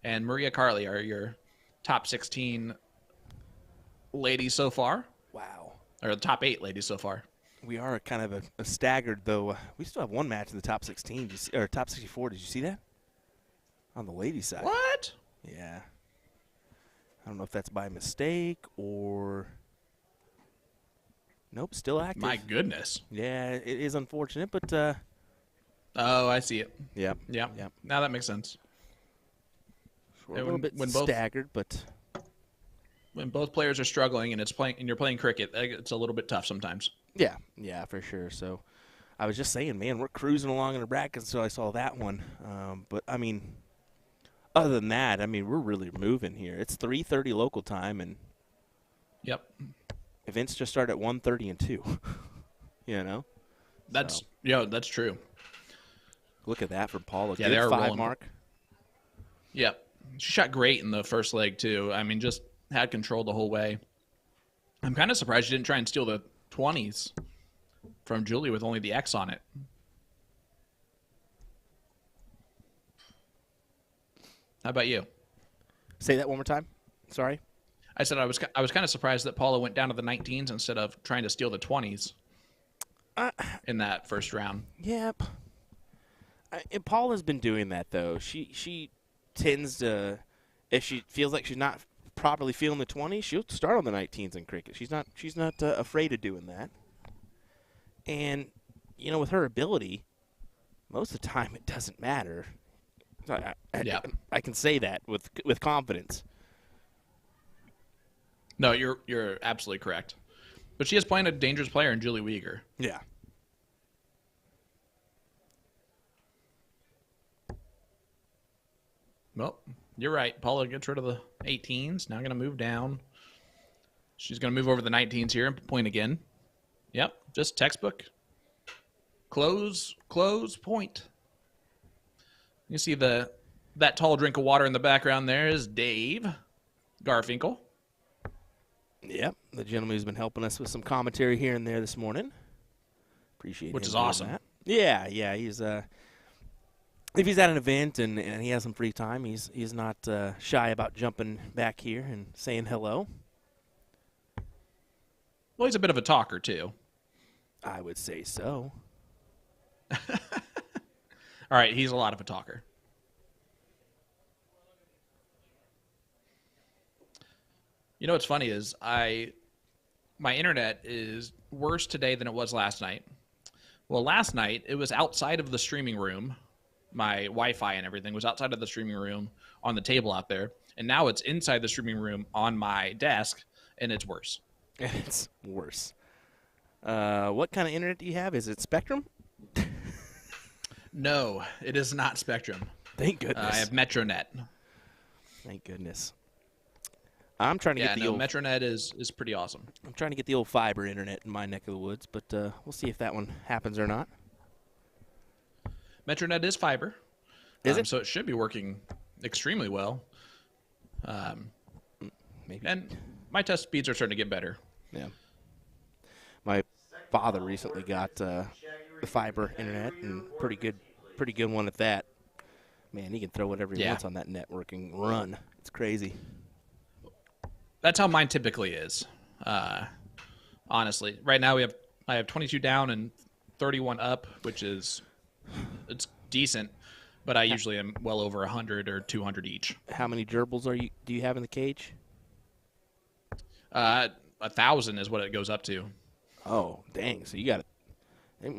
and Maria Carley are your top 16 ladies so far. Wow. Or the top 8 ladies so far. We are kind of a staggered, though. We still have one match in the top 16, or top 64. Did you see that? On the ladies' side. What? Yeah. I don't know if that's by mistake or... Nope, still active. My goodness. Yeah, it is unfortunate, but... Oh, I see it. Yep. Yeah. Yep. Now that makes sense. We're a little bit staggered, but... When both players are struggling and you're playing cricket, it's a little bit tough sometimes. Yeah, for sure. So I was just saying, man, we're cruising along in the brackets until I saw that one. But, I mean, other than that, I mean, we're really moving here. It's 3:30 local time, and Yep. events just start at 1:30 and 2. You know? That's true. Look at that for Paula. Yeah, Good they are 5 rolling. mark. Yep. She shot great in the first leg, too. I mean, just had control the whole way. I'm kind of surprised she didn't try and steal the 20s from Julie with only the X on it. How about you? Say that one more time. Sorry. I said I was kind of surprised that Paula went down to the 19s instead of trying to steal the 20s in that first round. Yep. And Paula's been doing that, though. She tends to, if she feels like she's not properly feeling the 20s, she'll start on the 19s in cricket. She's not afraid of doing that. And, you know, with her ability, most of the time it doesn't matter. I can say that with confidence. No, you're absolutely correct. But she is playing a dangerous player in Julie Weegar. Yeah. Well, you're right. Paula gets rid of the 18s. Now going to move down. She's going to move over the 19s here and point again. Yep, just textbook. Close point. You see that tall drink of water in the background there is Dave Garfinkel. Yep, the gentleman who's been helping us with some commentary here and there this morning. Appreciate Which him is doing awesome. that. Yeah, he's if he's at an event and he has some free time, he's not shy about jumping back here and saying hello. Well, he's a bit of a talker too. I would say so. All right, he's a lot of a talker. You know what's funny is my internet is worse today than it was last night. Well, last night it was outside of the streaming room. My Wi-Fi and everything was outside of the streaming room on the table out there, and now it's inside the streaming room on my desk, and it's worse. It's worse. What kind of internet do you have? Is it Spectrum? No, it is not Spectrum. Thank goodness. I have Metronet. Thank goodness. I'm trying to get the old Metronet is pretty awesome. I'm trying to get the old fiber internet in my neck of the woods, but we'll see if that one happens or not. Metronet is fiber. Is it? So it should be working extremely well. Maybe. And my test speeds are starting to get better. Yeah. My father recently got the fiber internet, and pretty good one at that. Man, he can throw whatever he wants on that networking run. It's crazy. That's how mine typically is. Honestly, right now I have 22 down and 31 up, which is it's decent, but I usually am well over 100 or 200 each. How many gerbils do you have in the cage? 1,000 is what it goes up to. Oh, dang! So you got it. They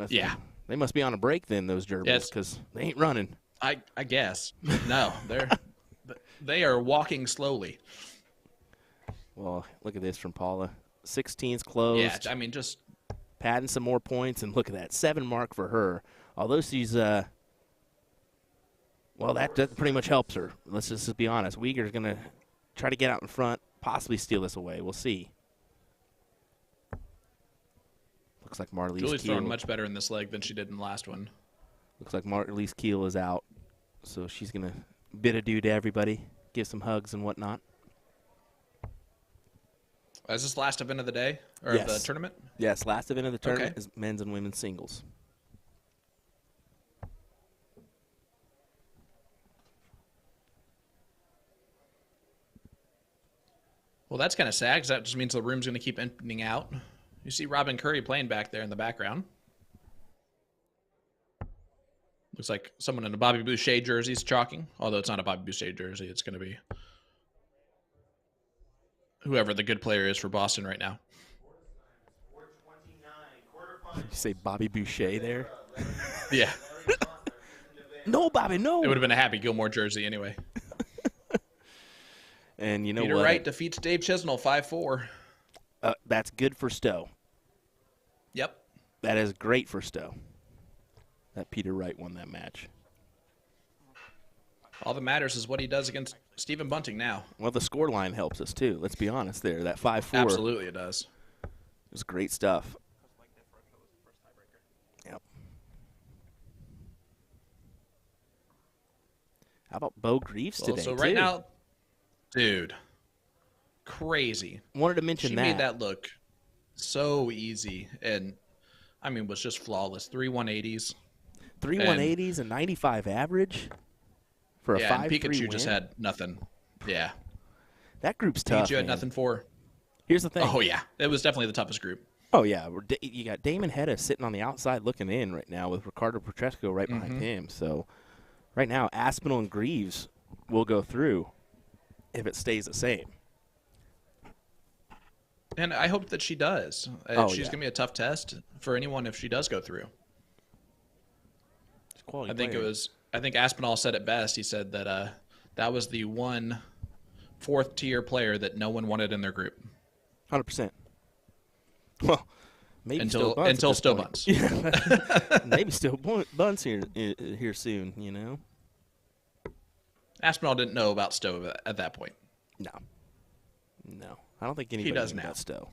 must be on a break then, those gerbils, because they ain't running. I guess. No, they are walking slowly. Well, look at this from Paula. 16's closed. Yeah, I mean, just padding some more points, and look at that 7 mark for her. Although she's well, that pretty much helps her. Let's just be honest. Uyghur's gonna try to get out in front, possibly steal this away. We'll see. Looks like Marlies Julie's Keel. throwing much better in this leg than she did in the last one. Looks like Marlies Keel is out, so she's gonna bid adieu to everybody, give some hugs and whatnot. Is this last event of the day or Yes. of the tournament? Yes, last event of the tournament Okay. is men's and women's singles. Well, that's kind of sad because that just means the room's going to keep emptying out. You see Robin Curry playing back there in the background. Looks like someone in a Bobby Boucher jersey is chalking, although it's not a Bobby Boucher jersey. It's going to be whoever the good player is for Boston right now. You say Bobby Boucher there? Yeah. No, Bobby, no. It would have been a Happy Gilmore jersey anyway. And you know Peter what? Wright defeats Dave Chisnell 5-4. That's good for Stowe. Yep. That is great for Stowe. That Peter Wright won that match. All that matters is what he does against Stephen Bunting now. Well, the score line helps us, too. Let's be honest there. That 5-4. Absolutely it does. Was great stuff. Yep. How about Bo Greaves today, So right too? now, dude, crazy. Wanted to mention she that. made that look so easy, and I mean, was just flawless. 3 180s. 3 180s and 95 average for a 5-3 and Pikachu win. just had nothing. Yeah. That group's tough, Pikachu had man. nothing for. Here's the thing. Oh, yeah. It was definitely the toughest group. Oh, yeah. You got Damon Hedda sitting on the outside looking in right now with Ricardo Petresco right behind him. So right now, Aspinall and Greaves will go through if it stays the same. And I hope that she does. Oh, She's yeah. going to be a tough test for anyone if she does go through. It's quality I think player. I think Aspinall said it best. He said that that was the one 4th tier player that no one wanted in their group. 100%. Well, maybe Until still Stowe Bunts. Bunts. Yeah. Maybe still Bunts here soon, you know? Aspinall didn't know about Stowe at that point. No. I don't think anybody does knew now. about Stowe.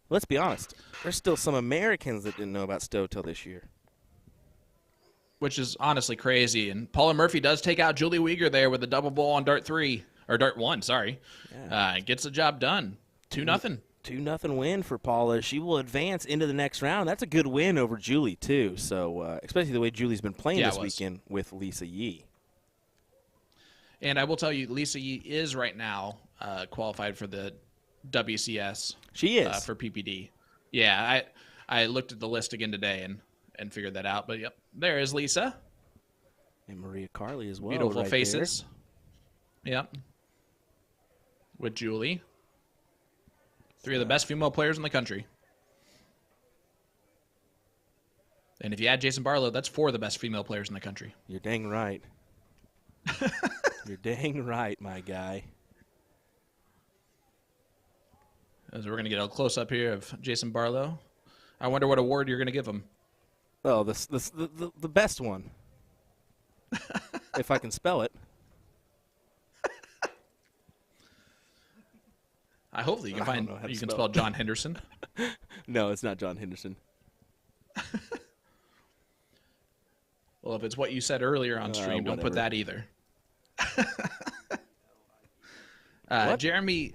Let's be honest. There's still some Americans that didn't know about Stowe till this year. Which is honestly crazy. And Paula Murphy does take out Julie Uyghur there with a double ball on Dart 3. Or Dart 1, sorry. Yeah. Gets the job done. 2-0. 2-0 win for Paula. She will advance into the next round. That's a good win over Julie, too. So, especially the way Julie's been playing Yeah, this it was. weekend with Lisa Yee. And I will tell you, Lisa Yee is right now qualified for the WCS. She is. For PPD. Yeah, I looked at the list again today and figured that out. But, yep, there is Lisa. And Maria Carley as well. Beautiful right faces. Yep. With Julie. 3 of the best female players in the country. And if you add Jason Barlow, that's 4 of the best female players in the country. There. You're dang right. You're dang right, my guy. As we're going to get a close-up here of Jason Barlow. I wonder what award you're going to give him. Oh, the best one. If I can spell it. I hope that you can know how to you can spell spell it. John Henderson. No, it's not John Henderson. Well, if it's what you said earlier on stream, don't put whatever. that either. What? Jeremy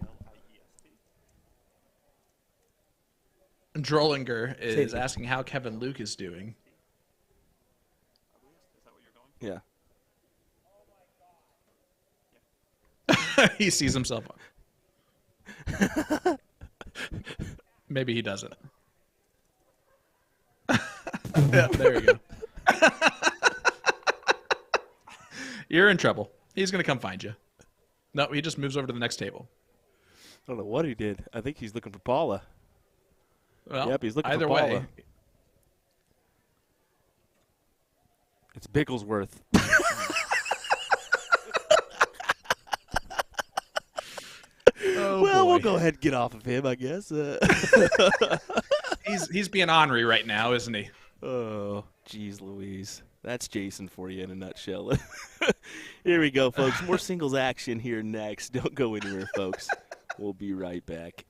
Drollinger is asking how Kevin Luke is doing. Yeah. He sees himself. Maybe he doesn't. Yeah, there you go. You're in trouble. He's going to come find you. No, he just moves over to the next table. I don't know what he did. I think he's looking for Paula. Well, Yep, he's looking either for Paula. way. It's Bigglesworth. Oh, well, boy. we'll go ahead and get off of him, I guess. He's being ornery right now, isn't he? Oh, geez, Louise. That's Jason for you in a nutshell. Here we go, folks. More singles action here next. Don't go anywhere, folks. We'll be right back.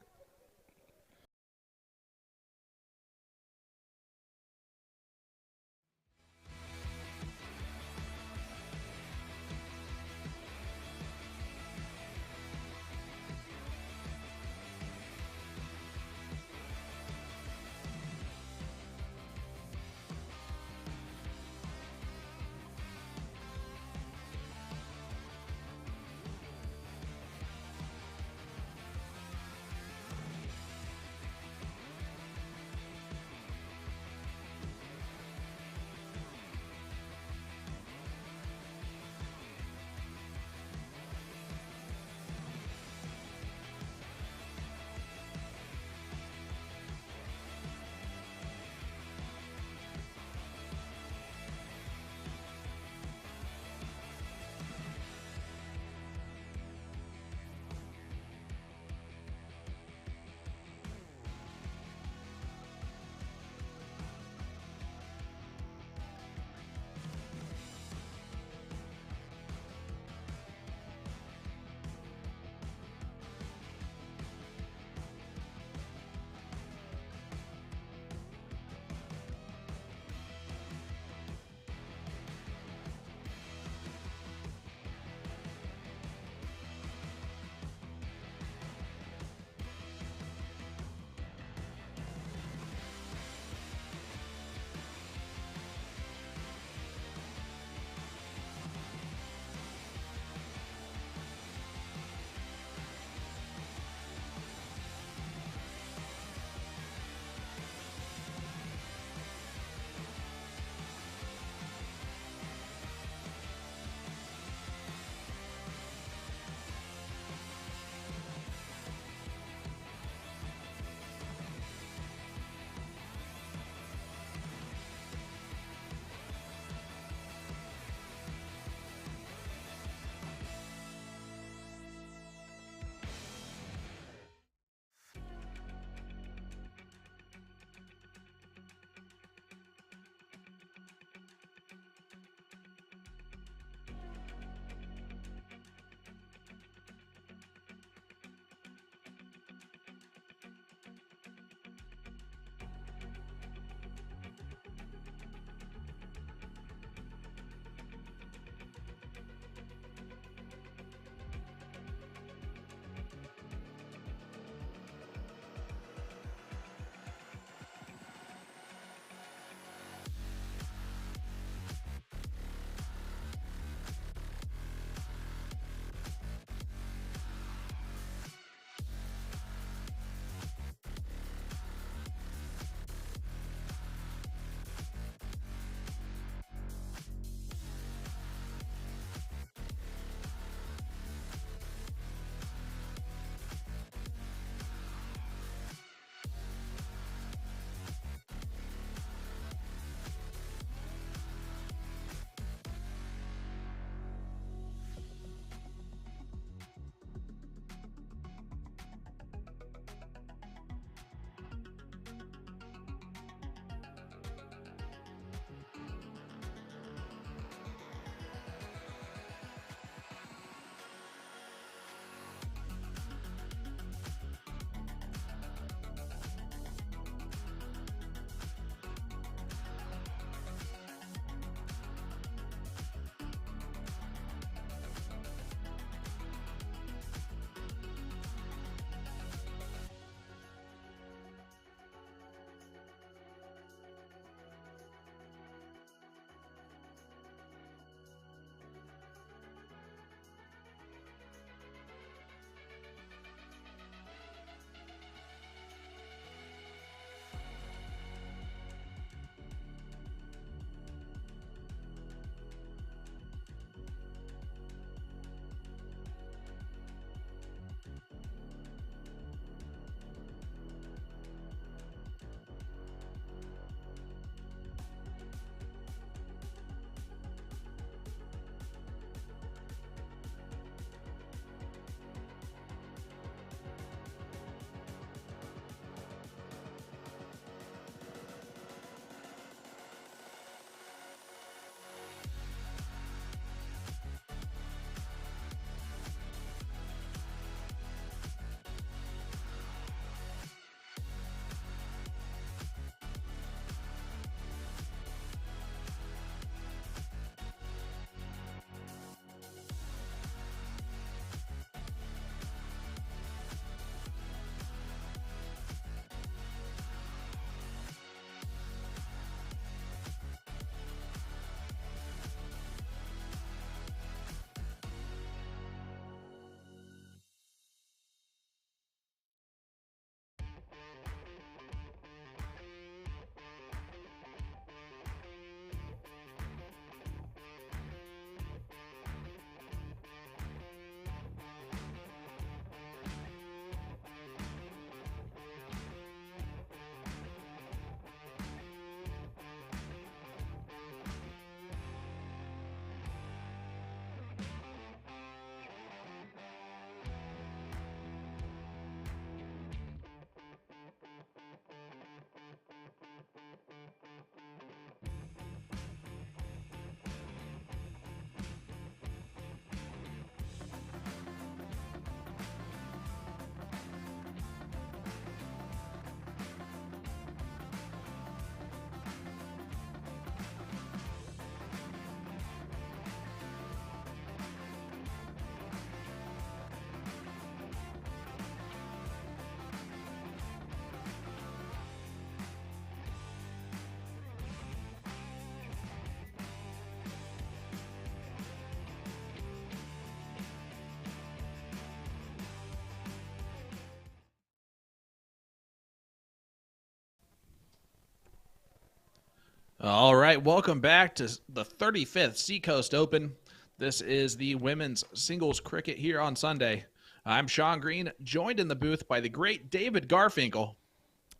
All right, welcome back to the 35th Seacoast Open. This is the women's singles cricket here on Sunday. I'm Sean Green, joined in the booth by the great David Garfinkel.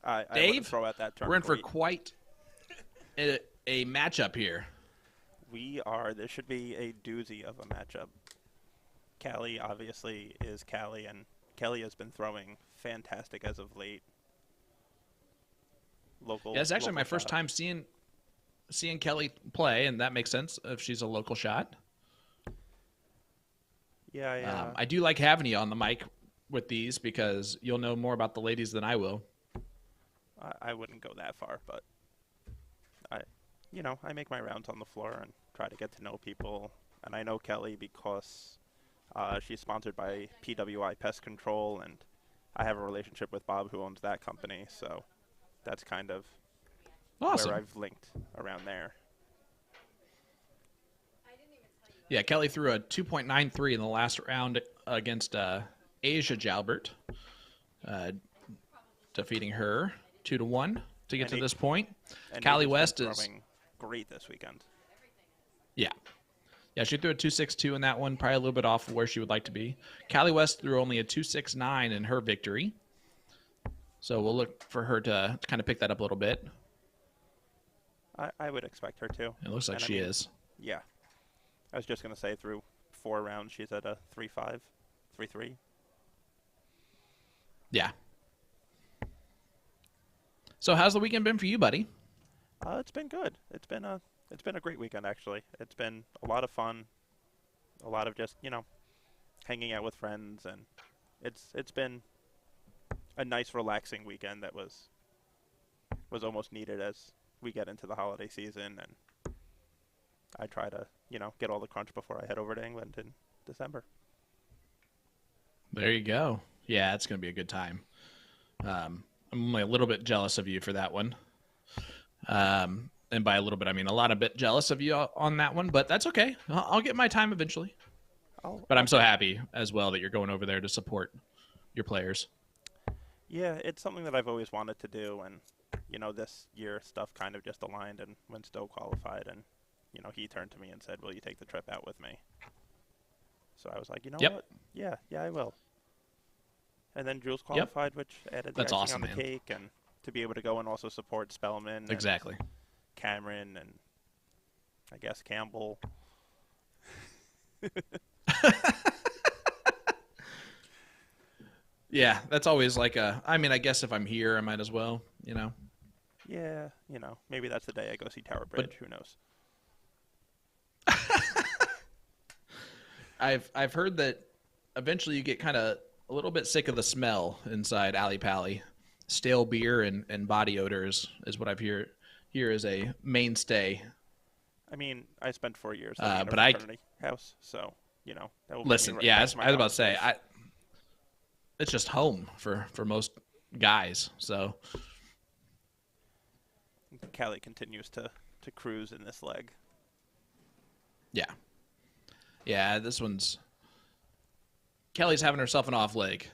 I Dave, throw out that term. we're in for great. quite a matchup here. We are. This should be a doozy of a matchup. Callie obviously is Callie, and Kelly has been throwing fantastic as of late. Yeah, it's actually my first time seeing Kelly play, and that makes sense if she's a local shot. Yeah, I do like having you on the mic with these because you'll know more about the ladies than I will. I wouldn't go that far, but I make my rounds on the floor and try to get to know people. And I know Kelly because she's sponsored by PWI Pest Control, and I have a relationship with Bob, who owns that company. So that's kind of awesome. where I've linked around there. Yeah, Kelly threw a 2.93 in the last round against Asia Jalbert, defeating her 2-1 to get to this point. Callie West is throwing great this weekend. Yeah, she threw a 2.62 in that one, probably a little bit off of where she would like to be. Callie West threw only a 2.69 in her victory, so we'll look for her to kind of pick that up a little bit. I would expect her to. It looks like she is. Yeah. I was just going to say through 4 rounds, she's at a 3.5, 3.3. Yeah. So how's the weekend been for you, buddy? It's been good. It's been a great weekend, actually. It's been a lot of fun, a lot of just, hanging out with friends, and it's been a nice, relaxing weekend that was almost needed as we get into the holiday season, and I try to, get all the crunch before I head over to England in December. There you go. Yeah, it's going to be a good time. I'm only a little bit jealous of you for that one. And by a little bit, I mean a lot of bit jealous of you on that one, but that's okay. I'll get my time eventually. But I'm so happy as well that you're going over there to support your players. Yeah, it's something that I've always wanted to do, and, this year stuff kind of just aligned, and when Stowe qualified, and he turned to me and said, "Will you take the trip out with me?" So I was like, what? Yeah, I will. And then Jules qualified, which added the icing on the cake, and to be able to go and also support Spellman. Exactly. And Cameron, and I guess Campbell. Yeah, that's always like I guess if I'm here, I might as well, Yeah, maybe that's the day I go see Tower Bridge. Who knows? I've heard that eventually you get kind of a little bit sick of the smell inside Alley Pally. Stale beer and body odors is what I've here is a mainstay. I mean, I spent 4 years in a fraternity house, so that will listen. Right, yeah, I was about to say it's just home for most guys. So Callie continues to cruise in this leg. Yeah, this one's Kelly's having herself an off leg.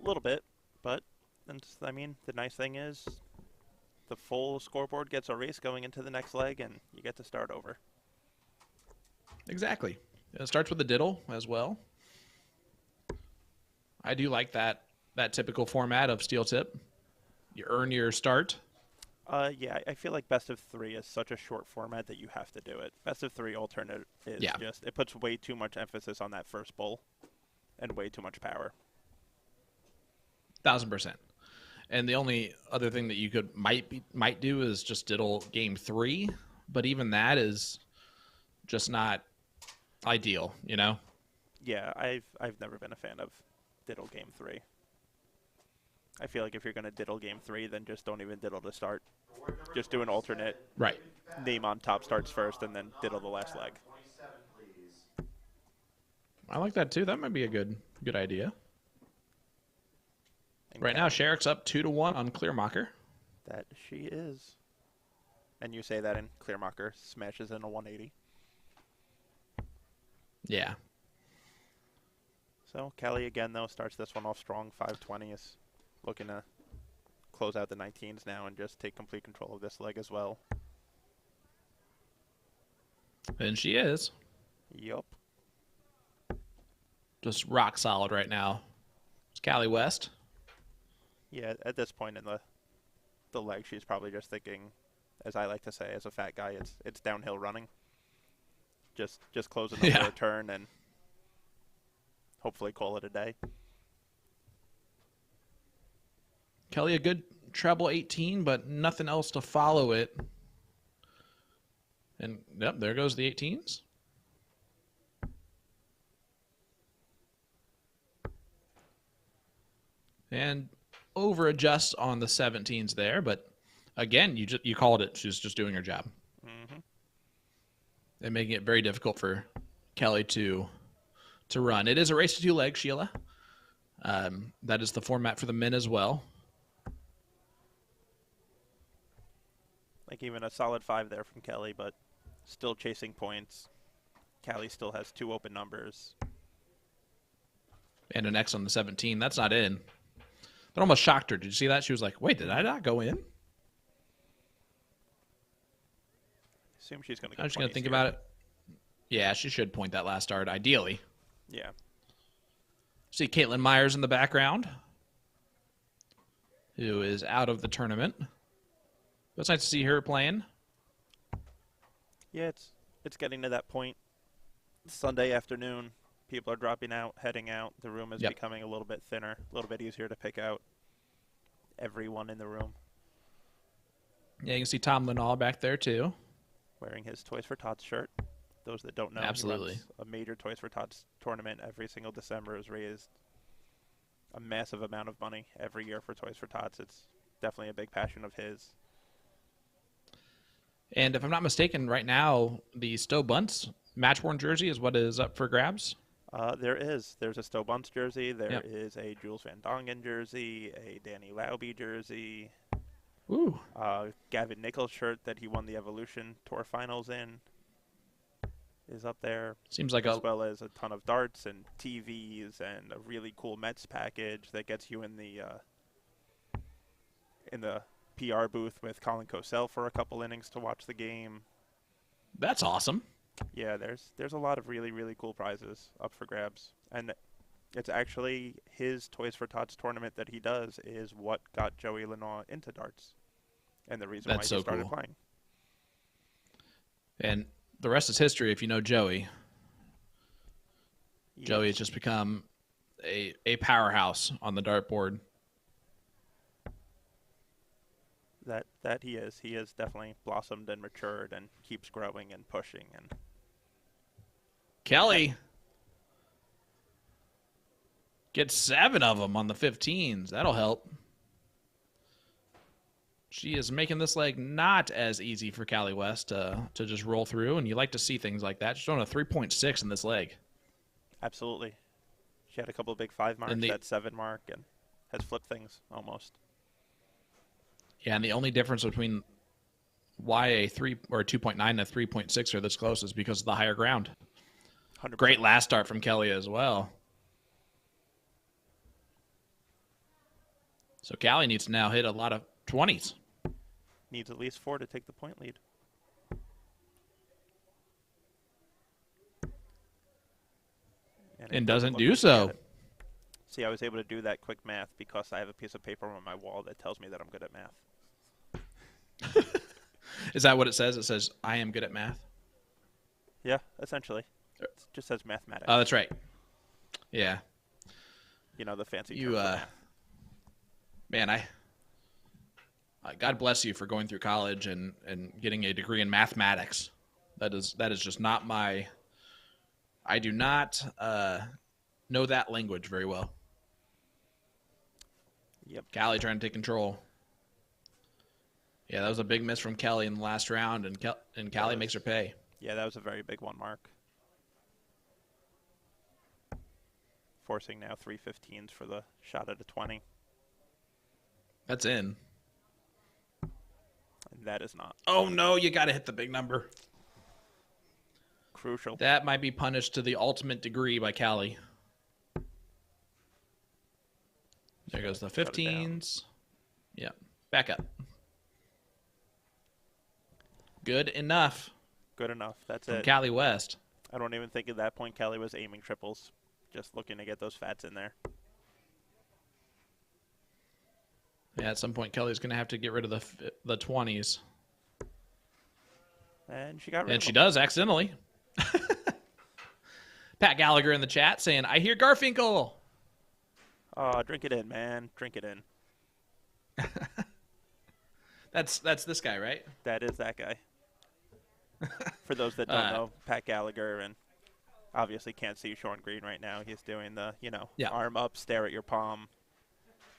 A little bit, but the nice thing is the full scoreboard gets a race going into the next leg, and you get to start over. Exactly. It starts with a diddle as well. I do like that typical format of steel tip. You earn your start. Yeah, I feel like best of 3 is such a short format that you have to do it. Best of 3 alternate is just, it puts way too much emphasis on that first bowl and way too much power. 1000%. And the only other thing that you might do is just diddle game 3, but even that is just not ideal, Yeah, I've never been a fan of diddle game 3. I feel like if you're going to diddle game 3, then just don't even diddle to start. Just do an alternate. Right. Name on top starts first, and then diddle the last leg. I like that too. That might be a good idea. Right now, Sherrick's up 2-1 on Clearmacher. That she is. And you say that in Clearmacher smashes in a 180. Yeah. So Callie again though starts this one off strong. 520 is looking to close out the 19s now and just take complete control of this leg as well. And she is. Yup. Just rock solid right now. It's Callie West. Yeah, at this point in the leg, she's probably just thinking, as I like to say, as a fat guy, it's downhill running. Just closing up for a turn and hopefully call it a day. Kelly, a good treble 18, but nothing else to follow it. And yep, there goes the 18s. And over adjusts on the 17s there, but again, you called it. She's just doing her job. Mm-hmm. And making it very difficult for Kelly to run. It is a race to 2 legs, Sheila. That is the format for the men as well. Like even a solid 5 there from Kelly, but still chasing points. Callie still has 2 open numbers. And an X on the 17. That's not in. That almost shocked her. Did you see that? She was like, wait, did I not go in? Assume she's going to go. I'm just going to think about it. Yeah, she should point that last dart, ideally. Yeah. See Caitlin Myers in the background, who is out of the tournament. But it's nice to see her playing. Yeah, it's getting to that point. Sunday afternoon, people are dropping out, heading out. The room is becoming a little bit thinner, a little bit easier to pick out everyone in the room. Yeah, you can see Tom Linall back there, too. Wearing his Toys for Tots shirt. Those that don't know, absolutely, he runs a major Toys for Tots tournament every single December. Has raised a massive amount of money every year for Toys for Tots. It's definitely a big passion of his. And if I'm not mistaken, right now, the Stowe Bunts match-worn jersey is what is up for grabs? There's a Stowe Bunts jersey. There is a Jules Van Dongen jersey, a Danny Lauby jersey. Ooh. Gavin Nichols shirt that he won the Evolution Tour Finals in is up there. Seems like as well as a ton of darts and TVs and a really cool Mets package that gets you in the PR booth with Colin Cosell for a couple innings to watch the game. That's awesome. Yeah, there's a lot of really, really cool prizes up for grabs. And it's actually his Toys for Tots tournament that he does is what got Joey Lenoir into darts. And the reason why he started playing. And the rest is history if you know Joey. Yes. Joey has just become a powerhouse on the dartboard. That he is. He has definitely blossomed and matured and keeps growing and pushing. And Kelly gets 7 of them on the 15s. That'll help. She is making this leg not as easy for Callie West to just roll through, and you like to see things like that. She's doing a 3.6 in this leg. Absolutely. She had a couple of big 5 marks, that 7 mark, and has flipped things almost. Yeah, and the only difference between why a 3 or a 2.9 and a 3.6 are this close is because of the higher ground. 100%. Great last start from Kelly as well. So Callie needs to now hit a lot of 20s. Needs at least 4 to take the point lead. And doesn't do so. See, I was able to do that quick math because I have a piece of paper on my wall that tells me that I'm good at math. Is that what it says? It says, I am good at math? Yeah, essentially. It just says mathematics. Oh, that's right. Yeah. You know, the fancy term for math. Man, God bless you for going through college and getting a degree in mathematics. That is just not my... I do not know that language very well. Yep. Callie trying to take control. Yeah, that was a big miss from Kelly in the last round, and Callie makes her pay. Yeah, that was a very big 1 mark. Forcing now 3.15s for the shot at a 20. That's in. And that is not. Oh, no, you got to hit the big number. Crucial. That might be punished to the ultimate degree by Callie. There goes the 15s. Yeah, back up. Good enough. Good enough. That's from it. Cali West. I don't even think at that point Kelly was aiming triples, just looking to get those fats in there. Yeah, at some point Kelly's going to have to get rid of the 20s. And she got rid of And she them. does accidentally. Pat Gallagher in the chat saying, "I hear Garfinkel." Oh, drink it in, man. Drink it in. That's this guy, right? That is that guy. For those that don't know, Pat Gallagher, and obviously can't see Sean Green right now. He's doing the, Yeah. arm up, stare at your palm,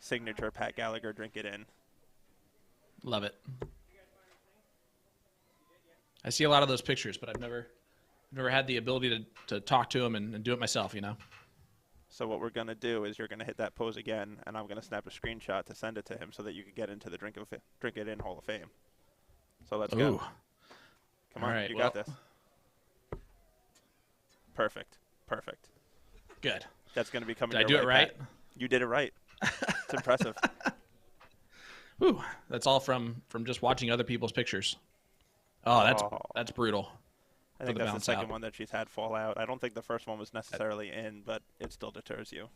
signature Pat Gallagher, drink it in. Love it. I see a lot of those pictures, but I've never had the ability to talk to him and do it myself, So what we're going to do is you're going to hit that pose again, and I'm going to snap a screenshot to send it to him so that you can get into the Drink It In Hall of Fame. So let's go. Ooh. Come on, All right, you got this. Perfect. Perfect. Good. That's going to be coming Did I your do way, it right? Pat. You did it right. It's impressive. Ooh, that's all from just watching other people's pictures. Oh, that's brutal. I think for the that's the bounce second out. one that she's had fall out. I don't think the first one was necessarily in, but it still deters you.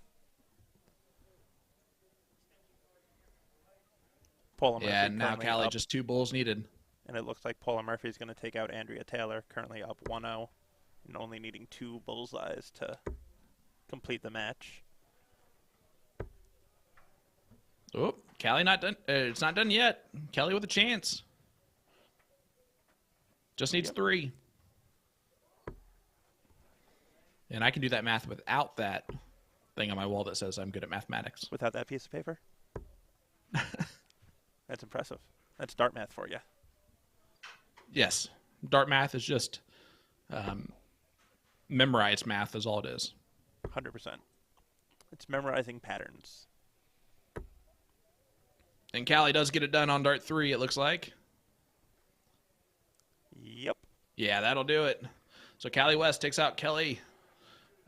Paula Murphy Yeah, and now currently Callie up, just 2 bulls needed. and it looks like Paula Murphy is going to take out Andrea Taylor, currently up 1-0, and only needing 2 bullseyes to complete the match. Oh, Callie not done. It's not done yet. Kelly with a chance. Just needs 3. And I can do that math without that thing on my wall that says I'm good at mathematics. Without that piece of paper? That's impressive. That's dart math for you. Yes. Dart math is just memorized math is all it is. 100%. It's memorizing patterns. And Callie does get it done on Dart 3, it looks like. Yep. Yeah, that'll do it. So Callie West takes out Kelly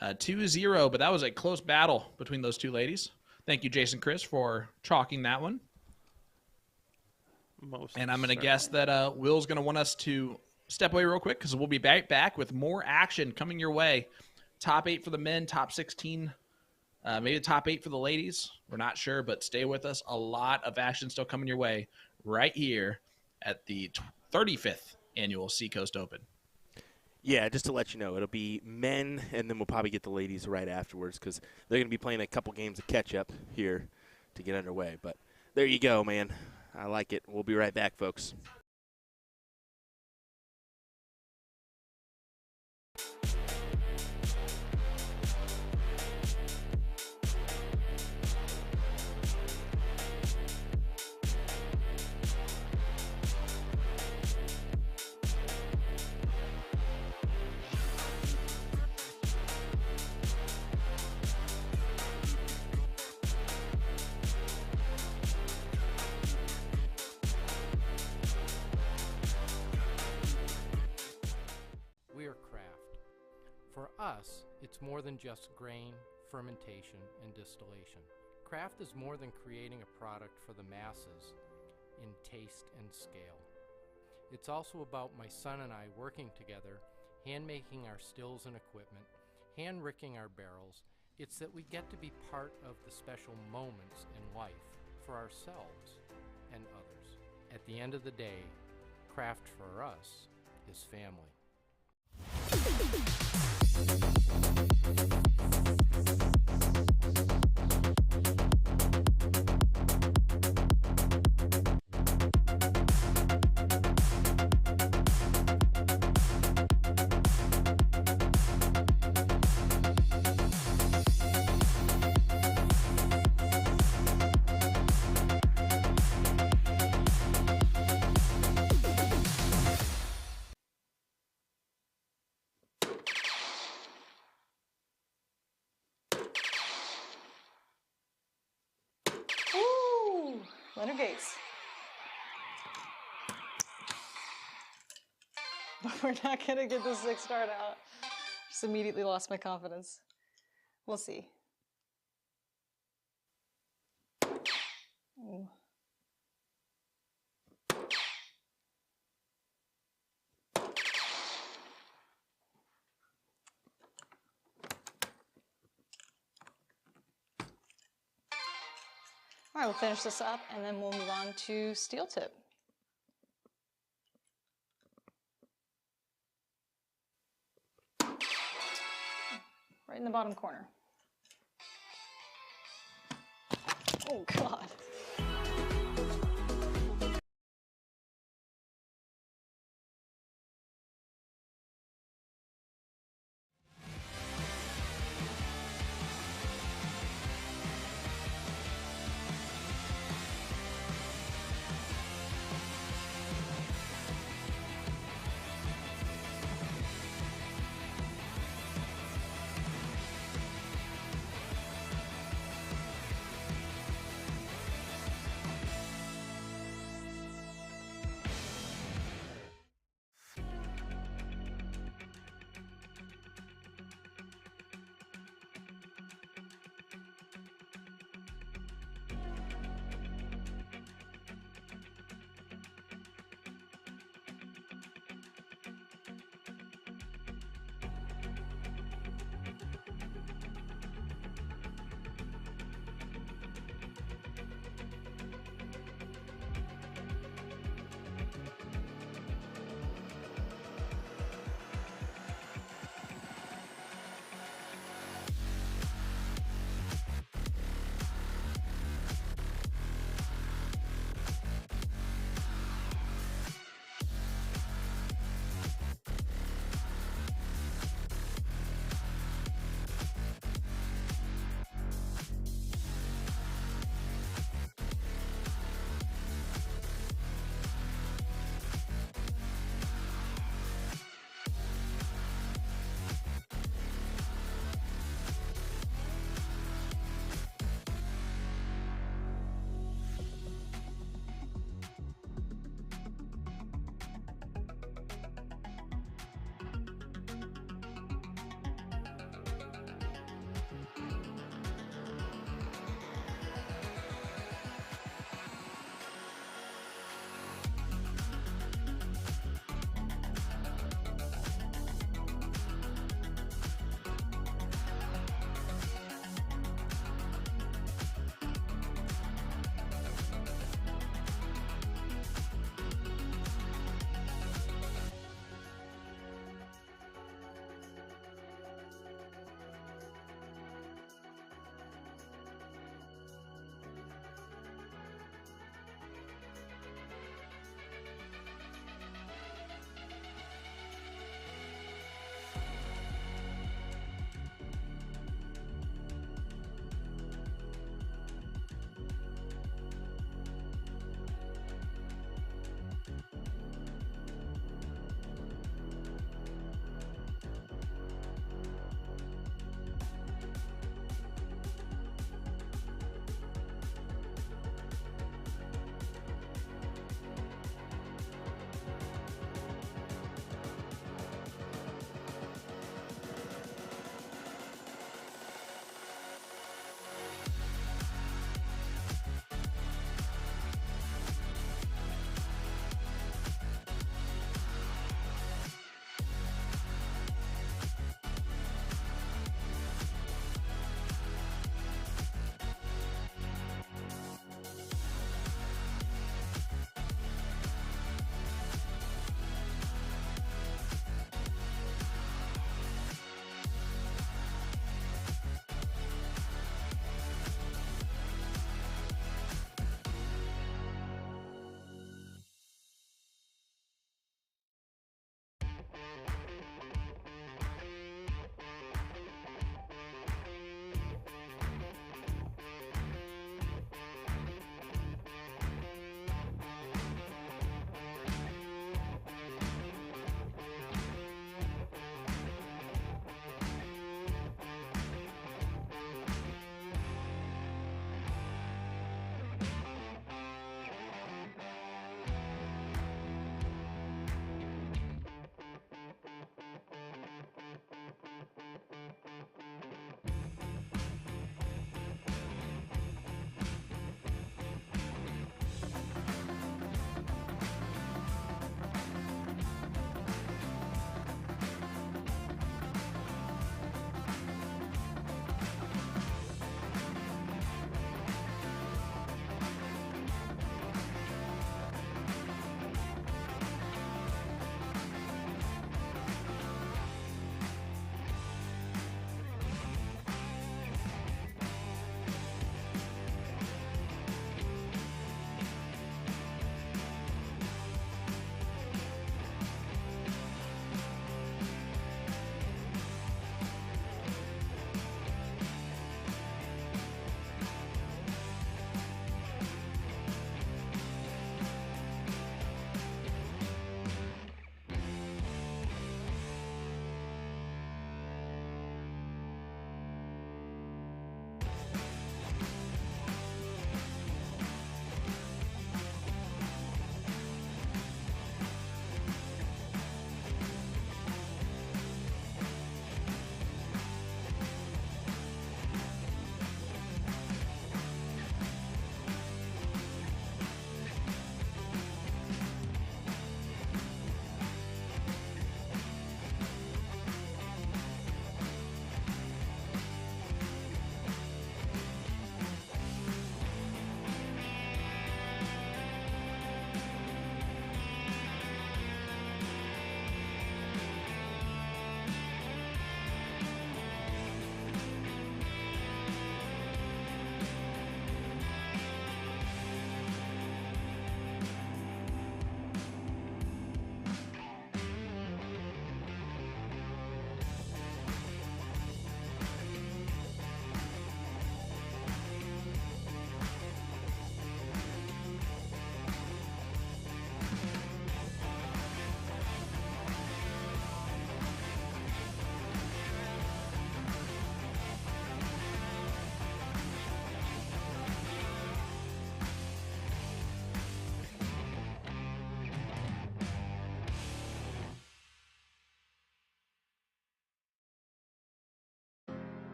2-0, but that was a close battle between those 2 ladies. Thank you, Jason Chris, for chalking that one. And I'm going to guess that Will's going to want us to step away real quick because we'll be back with more action coming your way. Top 8 for the men, top 16, maybe the top 8 for the ladies. We're not sure, but stay with us. A lot of action still coming your way right here at the 35th annual Seacoast Open. Yeah, just to let you know, it'll be men, and then we'll probably get the ladies right afterwards because they're going to be playing a couple games of catch-up here to get underway. But there you go, man. I like it. We'll be right back, folks. For us, it's more than just grain, fermentation, and distillation. Craft is more than creating a product for the masses in taste and scale. It's also about my son and I working together, hand-making our stills and equipment, hand-ricking our barrels. It's that we get to be part of the special moments in life for ourselves and others. At the end of the day, craft for us is family. Ooh, Leonard Gates. But we're not gonna get the 6 dart out. Just immediately lost my confidence. We'll see. Ooh. All right, we'll finish this up and then we'll move on to steel tip. Right in the bottom corner. Oh God.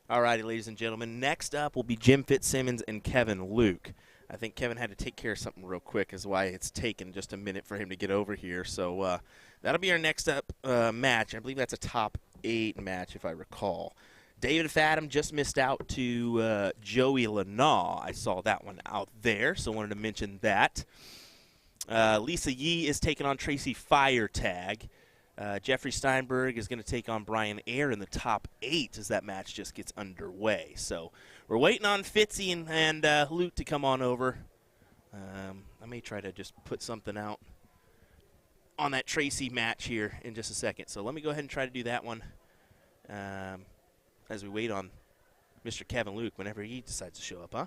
All righty, ladies and gentlemen. Next up will be Jim Fitzsimmons and Kevin Luke. I think Kevin had to take care of something real quick, is why it's taken just a minute for him to get over here. So that'll be our next up match. I believe that's a top 8 match, if I recall. David Fadam just missed out to Joey Lanaw. I saw that one out there, so wanted to mention that. Lisa Yee is taking on Tracy Firetag. Jeffrey Steinberg is going to take on Brian Ayer in the top 8 as that match just gets underway. So we're waiting on Fitzy and Luke to come on over. I may try to just put something out on that Tracy match here in just a second. So let me go ahead and try to do that one as we wait on Mr. Kevin Luke whenever he decides to show up, huh?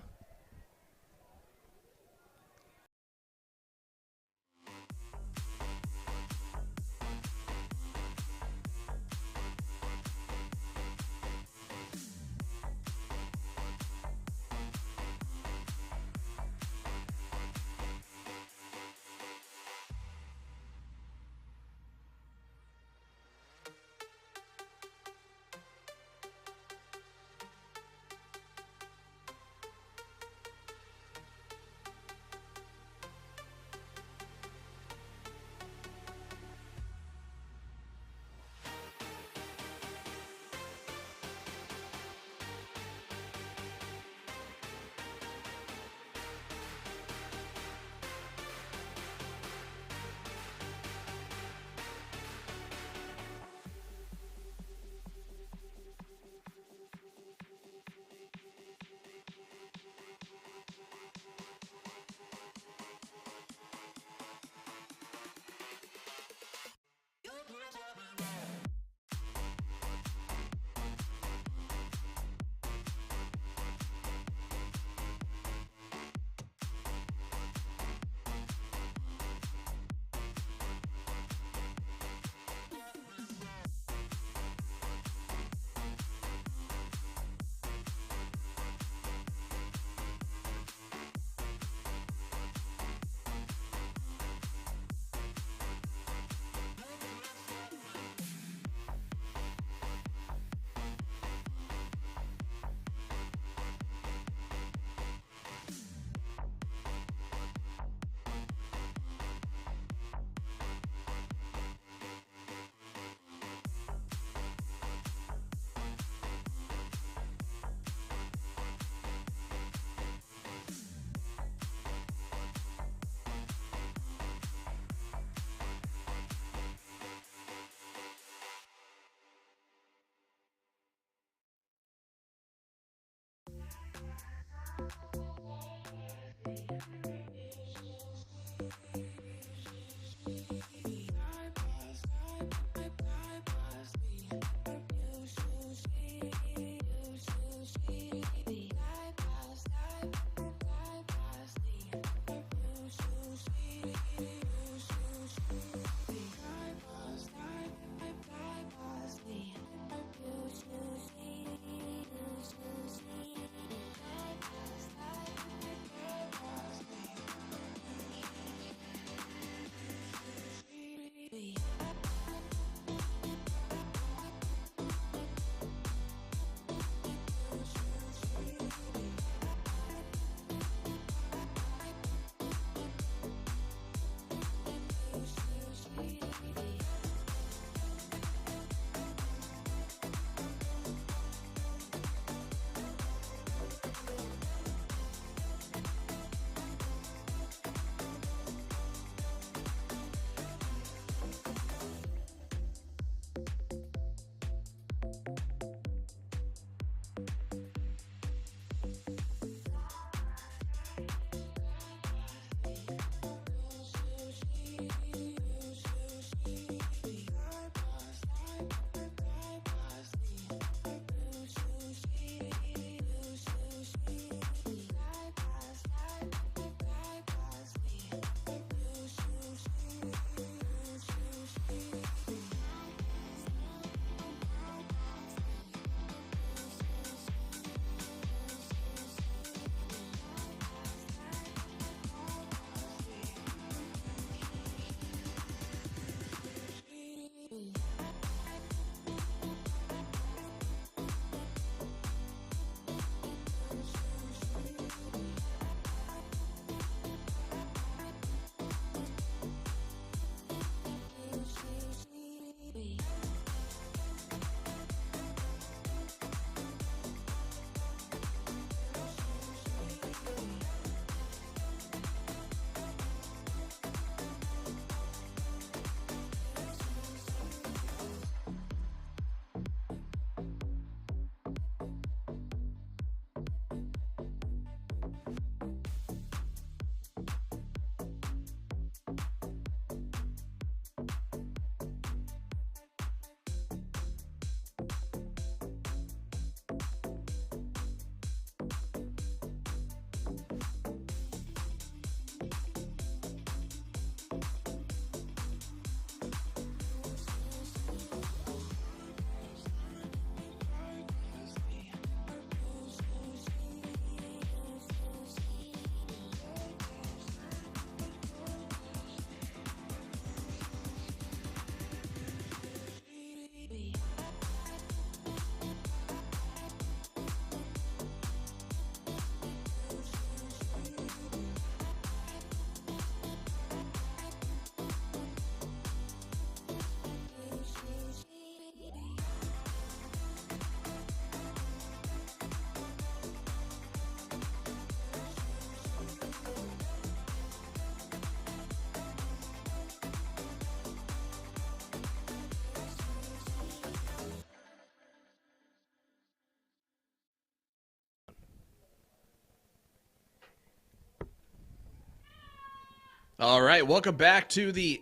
All right, welcome back to the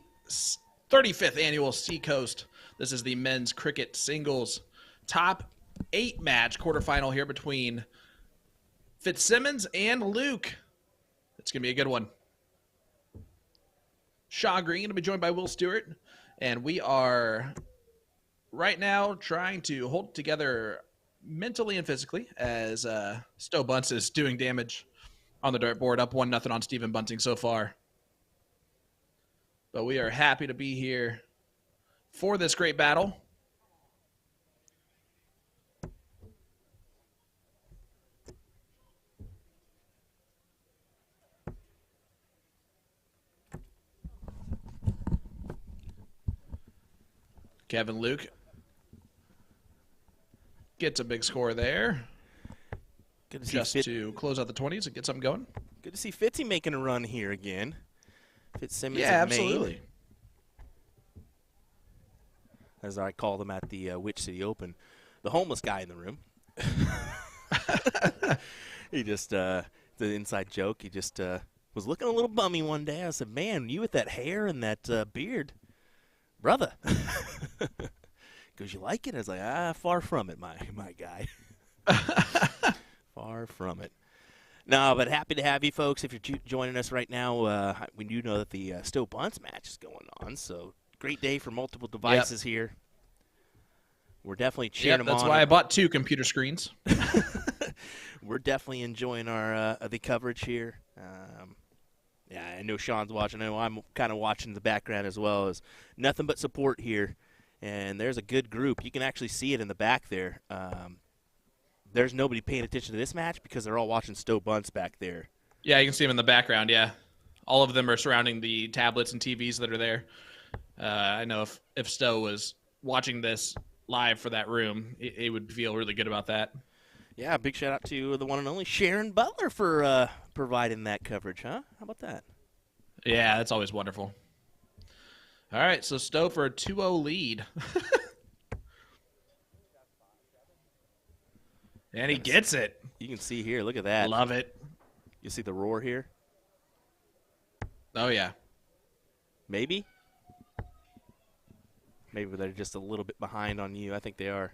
35th annual Seacoast. This is the men's cricket singles top 8 match quarterfinal here between Fitzsimmons and Luke. It's going to be a good one. Shaw Green going to be joined by Will Stewart, and we are right now trying to hold it together mentally and physically as Stowe Bunce is doing damage on the dartboard, up 1-0 on Stephen Bunting so far. But we are happy to be here for this great battle. Kevin Luke gets a big score there. Good to see Just to close out the 20s and get something going. Good to see Fitzy making a run here again. Fitzsimmons Yeah, of Maine, absolutely. as I call them at the Witch City Open, the homeless guy in the room. He just, the inside joke, he just was looking a little bummy one day. I said, man, you with that hair and that beard, brother. Goes, you like it? I was like, far from it, my guy. Far from it. No, but happy to have you folks. If you're joining us right now, we do know that the Stowe Bunce match is going on, so great day for multiple devices here. We're definitely cheering them on. That's why I bought 2 computer screens. We're definitely enjoying our the coverage here. Yeah, I know Sean's watching. I know I'm kind of watching the background as well. As nothing but support here, and there's a good group. You can actually see it in the back there. There's nobody paying attention to this match because they're all watching Stowe Bunce back there. Yeah, you can see them in the background, yeah. All of them are surrounding the tablets and TVs that are there. I know if Stowe was watching this live for that room, it would feel really good about that. Yeah, big shout out to the one and only Sharon Butler for providing that coverage, huh? How about that? Yeah, that's always wonderful. All right, so Stowe for a 2-0 lead. And he gets it. You can see here, look at that. Love it. You see the roar here? Oh, yeah. Maybe they're just a little bit behind on you. I think they are.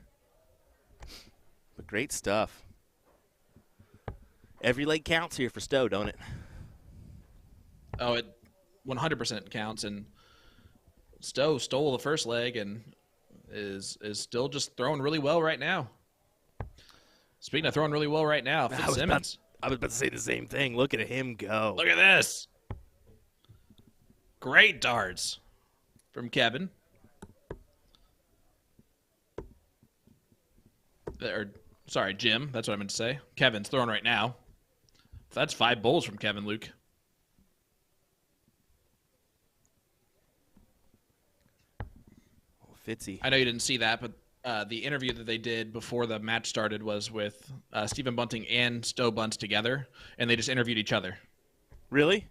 But great stuff. Every leg counts here for Stowe, don't it? Oh, it 100% counts. And Stowe stole the first leg and is still just throwing really well right now. Speaking of throwing really well right now, Fitzsimmons. I was about to say the same thing. Look at him go. Look at this. Great darts from Kevin. Sorry, Jim. That's what I meant to say. Kevin's throwing right now. That's 5 bowls from Kevin, Luke. Oh, Fitzy. I know you didn't see that, but the interview that they did before the match started was with Stephen Bunting and Stowe Bunce together, and they just interviewed each other. Really?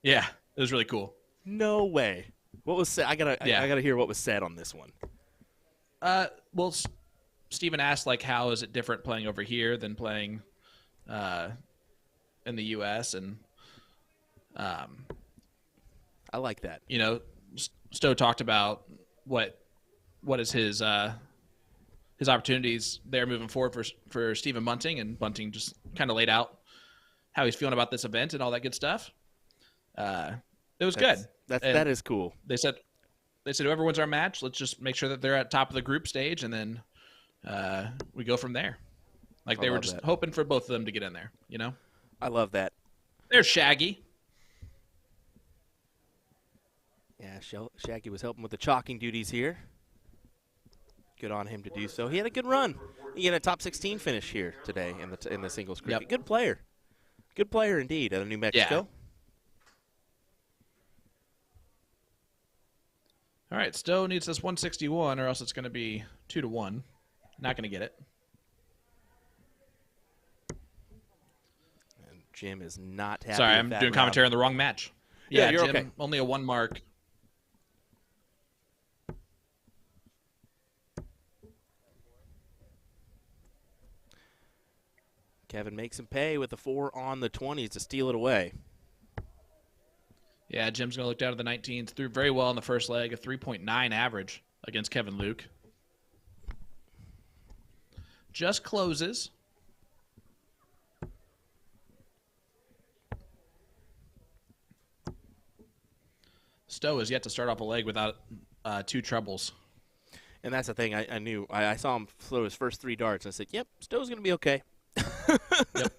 Yeah, it was really cool. No way. What was said? I gotta hear what was said on this one. Well, Stephen asked, like, how is it different playing over here than playing in the U.S. and I like that. You know, Stowe talked about what is his opportunities there moving forward for Stephen Bunting, and Bunting just kind of laid out how he's feeling about this event and all that good stuff. It was good. That is cool. They said whoever wins our match, let's just make sure that they're at top of the group stage, and then we go from there. Like they were just hoping for both of them to get in there, you know? I love that. There's Shaggy. Yeah, Shaggy was helping with the chalking duties here. Good on him to do so. He had a good run. He had a top 16 finish here today in the singles group. Yep. Good player. Good player indeed out of New Mexico. Yeah. All right, Stowe needs this 161 or else it's going to be 2-1. Not going to get it. And Jim is not happy. Sorry, with I'm that doing round. commentary on the wrong match. Yeah, you're Jim, okay. Only a 1 mark. Kevin makes him pay with a 4 on the 20s to steal it away. Yeah, Jim's going to look down at the 19s. Threw very well in the first leg, a 3.9 average against Kevin Luke. Just closes. Stowe has yet to start off a leg without 2 troubles. And that's the thing. I knew. I saw him throw his first 3 darts. I said, "Yep, Stowe's going to be okay." Yep.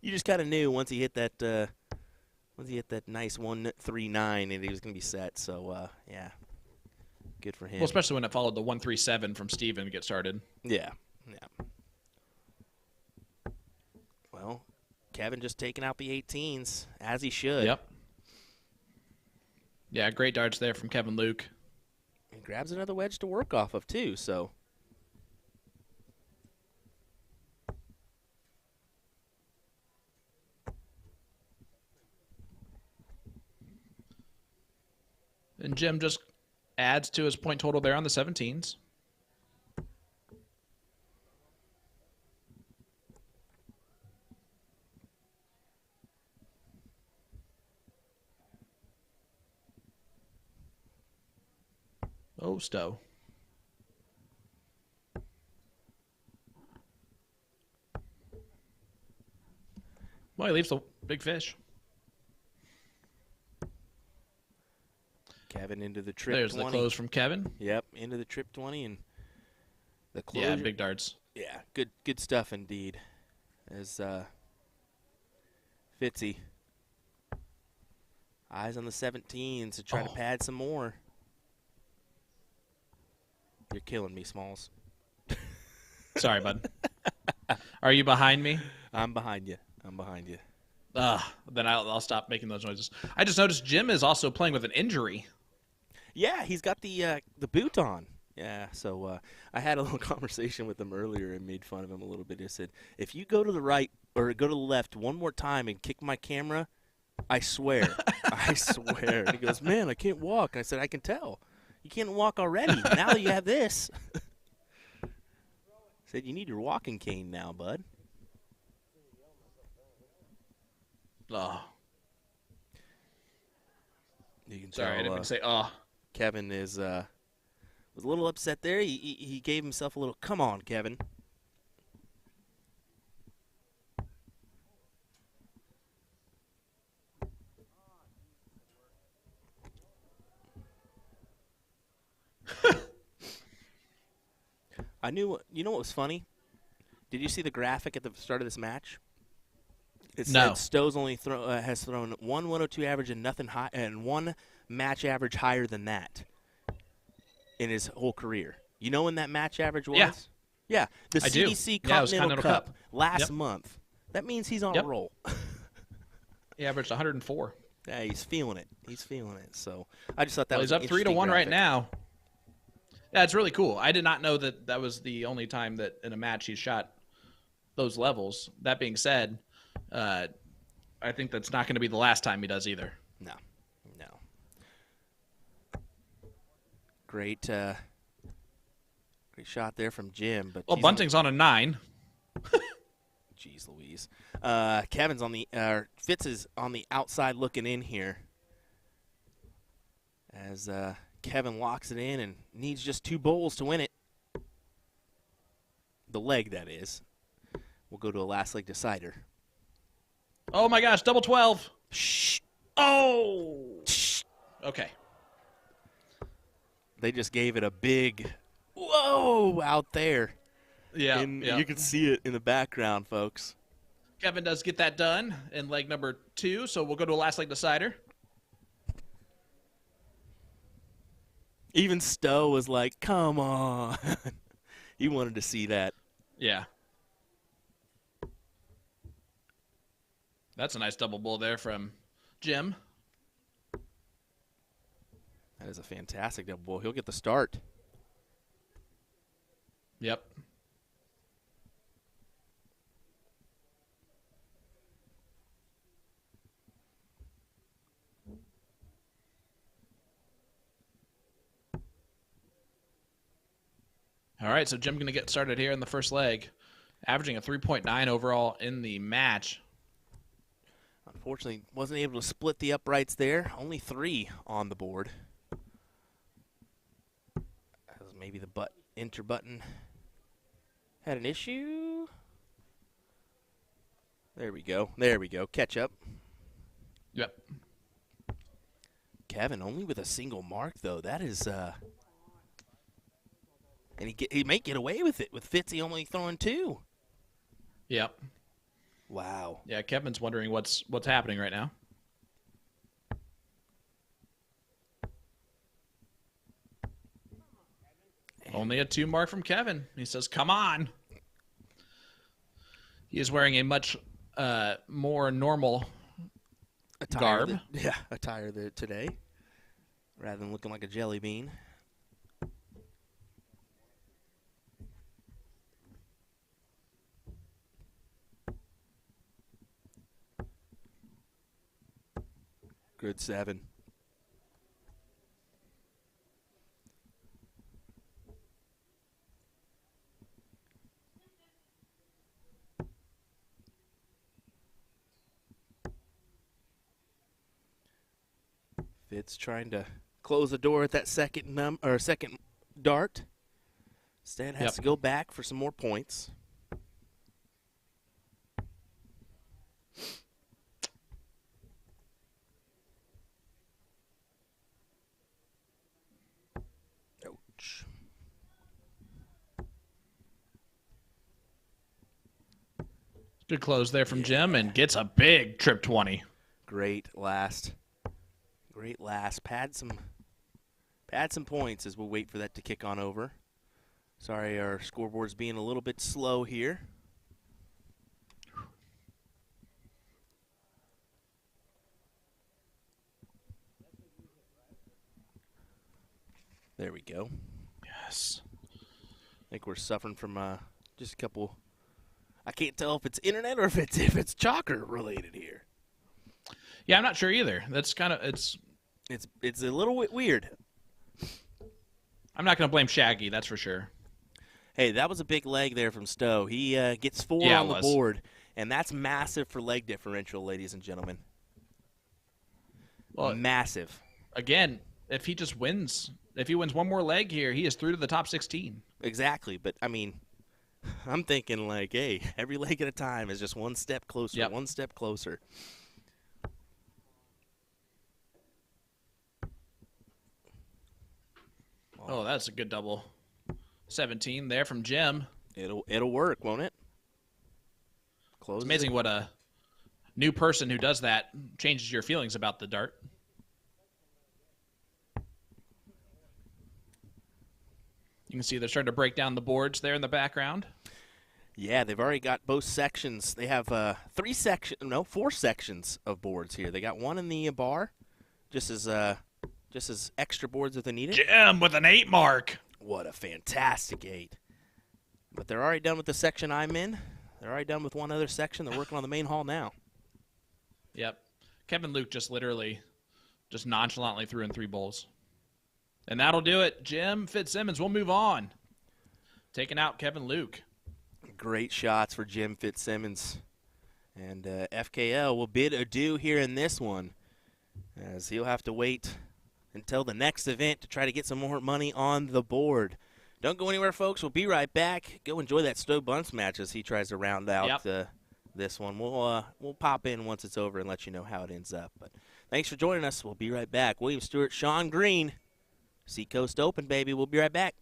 You just kind of knew once he hit that nice 139, and he was going to be set. So yeah, good for him. Well, especially when it followed the 137 from Steven to get started. Yeah. Well, Kevin just taking out the 18s as he should. Yep. Yeah, great darts there from Kevin Luke. And grabs another wedge to work off of too. So. And Jim just adds to his point total there on the 17s. Oh, Stowe. Well, he leaves the big fish. Kevin into the trip There's 20. the close from Kevin. Yep, into the trip 20 and the close. Yeah, big darts. Yeah, good stuff indeed. As Fitzy. Eyes on the 17s to try to pad some more. You're killing me, Smalls. Sorry, bud. Are you behind me? I'm behind you. Then I'll stop making those noises. I just noticed Jim is also playing with an injury. Yeah, he's got the boot on. Yeah, so I had a little conversation with him earlier and made fun of him a little bit. I said, if you go to the right or go to the left one more time and kick my camera, I swear. I swear. And he goes, man, I can't walk. I said, I can tell. You can't walk already. Now that you have this. Said, you need your walking cane now, bud. Oh. You can Sorry, tell, I didn't mean to say, oh. Kevin was a little upset there. He gave himself a little, come on, Kevin. You know what was funny? Did you see the graphic at the start of this match? It said Stowe's only has thrown one 102 average and nothing high, and one match average higher than that in his whole career. You know when that match average was? Yeah, the CDC Continental Cup last month. That means he's on a roll. He averaged 104. Yeah, he's feeling it. So I just thought that was he's up 3-1 right now. Yeah, it's really cool. I did not know that was the only time that in a match he shot those levels. That being said, I think that's not going to be the last time he does either. No. Great shot there from Jim. But Bunting's on a 9. Jeez Louise. Kevin's on the Fitz is on the outside looking in here. As Kevin locks it in and needs just 2 bowls to win it. The leg, that is. We'll go to a last leg decider. Oh, my gosh, double 12. Shh. Oh. Shh. Okay. They just gave it a big whoa out there. Yeah. You can see it in the background, folks. Kevin does get that done in leg number 2, so we'll go to a last leg decider. Even Stowe was like, come on. He wanted to see that. Yeah. That's a nice double bowl there from Jim. That is a fantastic double bowl. He'll get the start. Yep. All right, so Jim going to get started here in the first leg, averaging a 3.9 overall in the match. Unfortunately, wasn't able to split the uprights there. Only 3 on the board. As maybe the enter button had an issue. There we go. There we go. Catch up. Yep. Kevin only with a single mark, though. That is, and he may get away with it with Fitzy only throwing 2. Yep. Wow. Yeah, Kevin's wondering what's happening right now. Only a 2 mark from Kevin. He says, "Come on." He is wearing a much more normal garb. Attire today, rather than looking like a jelly bean. Good 7. Fitz trying to close the door at that second dart. Instead has to go back for some more points. Ouch. Good close there from Jim, and gets a big trip 20. Great last. Great last. Pad some points as we'll wait for that to kick on over. Sorry, our scoreboard's being a little bit slow here. There we go. Yes. I think we're suffering from just a couple. I can't tell if it's internet or if it's Chalker related here. Yeah, I'm not sure either. That's kind of it's a little bit weird. I'm not going to blame Shaggy, that's for sure. Hey, that was a big leg there from Stowe. He gets 4 on the board, and that's massive for leg differential, ladies and gentlemen. Well, massive. Again, if he just wins, if he wins one more leg here, he is through to the top 16. Exactly, but I mean, I'm thinking like, hey, every leg at a time is just one step closer, one step closer. Oh, that's a good double. 17 there from Jim. It'll work, won't it? Close. It's amazing what a new person who does that changes your feelings about the dart. You can see they're starting to break down the boards there in the background. Yeah, they've already got both sections. They have 4 sections of boards here. They got one in the bar, just as extra boards if they need it. Jim with an 8 mark. What a fantastic 8. But they're already done with the section I'm in. They're already done with one other section. They're working on the main hall now. Yep. Kevin Luke just nonchalantly threw in 3 bowls. And that'll do it. Jim Fitzsimmons will move on. Taking out Kevin Luke. Great shots for Jim Fitzsimmons. And FKL will bid adieu here in this one, as he'll have to wait until the next event to try to get some more money on the board. Don't go anywhere, folks. We'll be right back. Go enjoy that Stowe Bunce match as he tries to round out this one. We'll pop in once it's over and let you know how it ends up. But thanks for joining us. We'll be right back. William Stewart, Sean Green, Seacoast Open, baby. We'll be right back.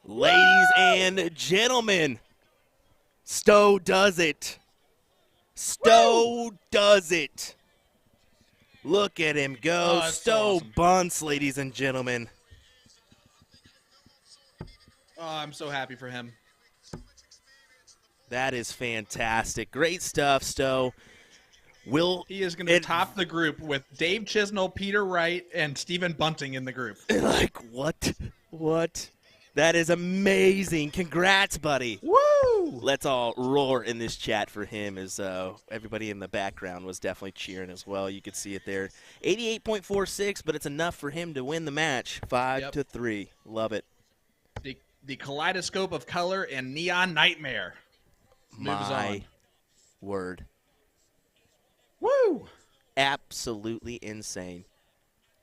Ladies and gentlemen, Stowe does it. Stowe does it. Look at him go. Oh, that's so Stowe awesome. bunts, ladies and gentlemen. Oh, I'm so happy for him. That is fantastic. Great stuff, Stowe. He is going to top the group with Dave Chisnell, Peter Wright, and Stephen Bunting in the group. Like, what? What? That is amazing. Congrats, buddy. Woo! Let's all roar in this chat for him as everybody in the background was definitely cheering as well. You could see it there. 88.46, but it's enough for him to win the match. 5-3. Love it. The kaleidoscope of color and neon nightmare. Moves My on. word. Woo! Absolutely insane.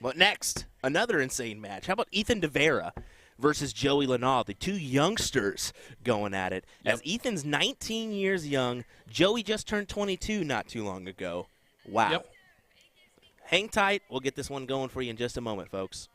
Well, next, another insane match. How about Ethan DeVera versus Joey Lanal, the two youngsters going at it. Yep. As Ethan's 19 years young, Joey just turned 22 not too long ago. Wow. Yep. Hang tight. We'll get this one going for you in just a moment, folks.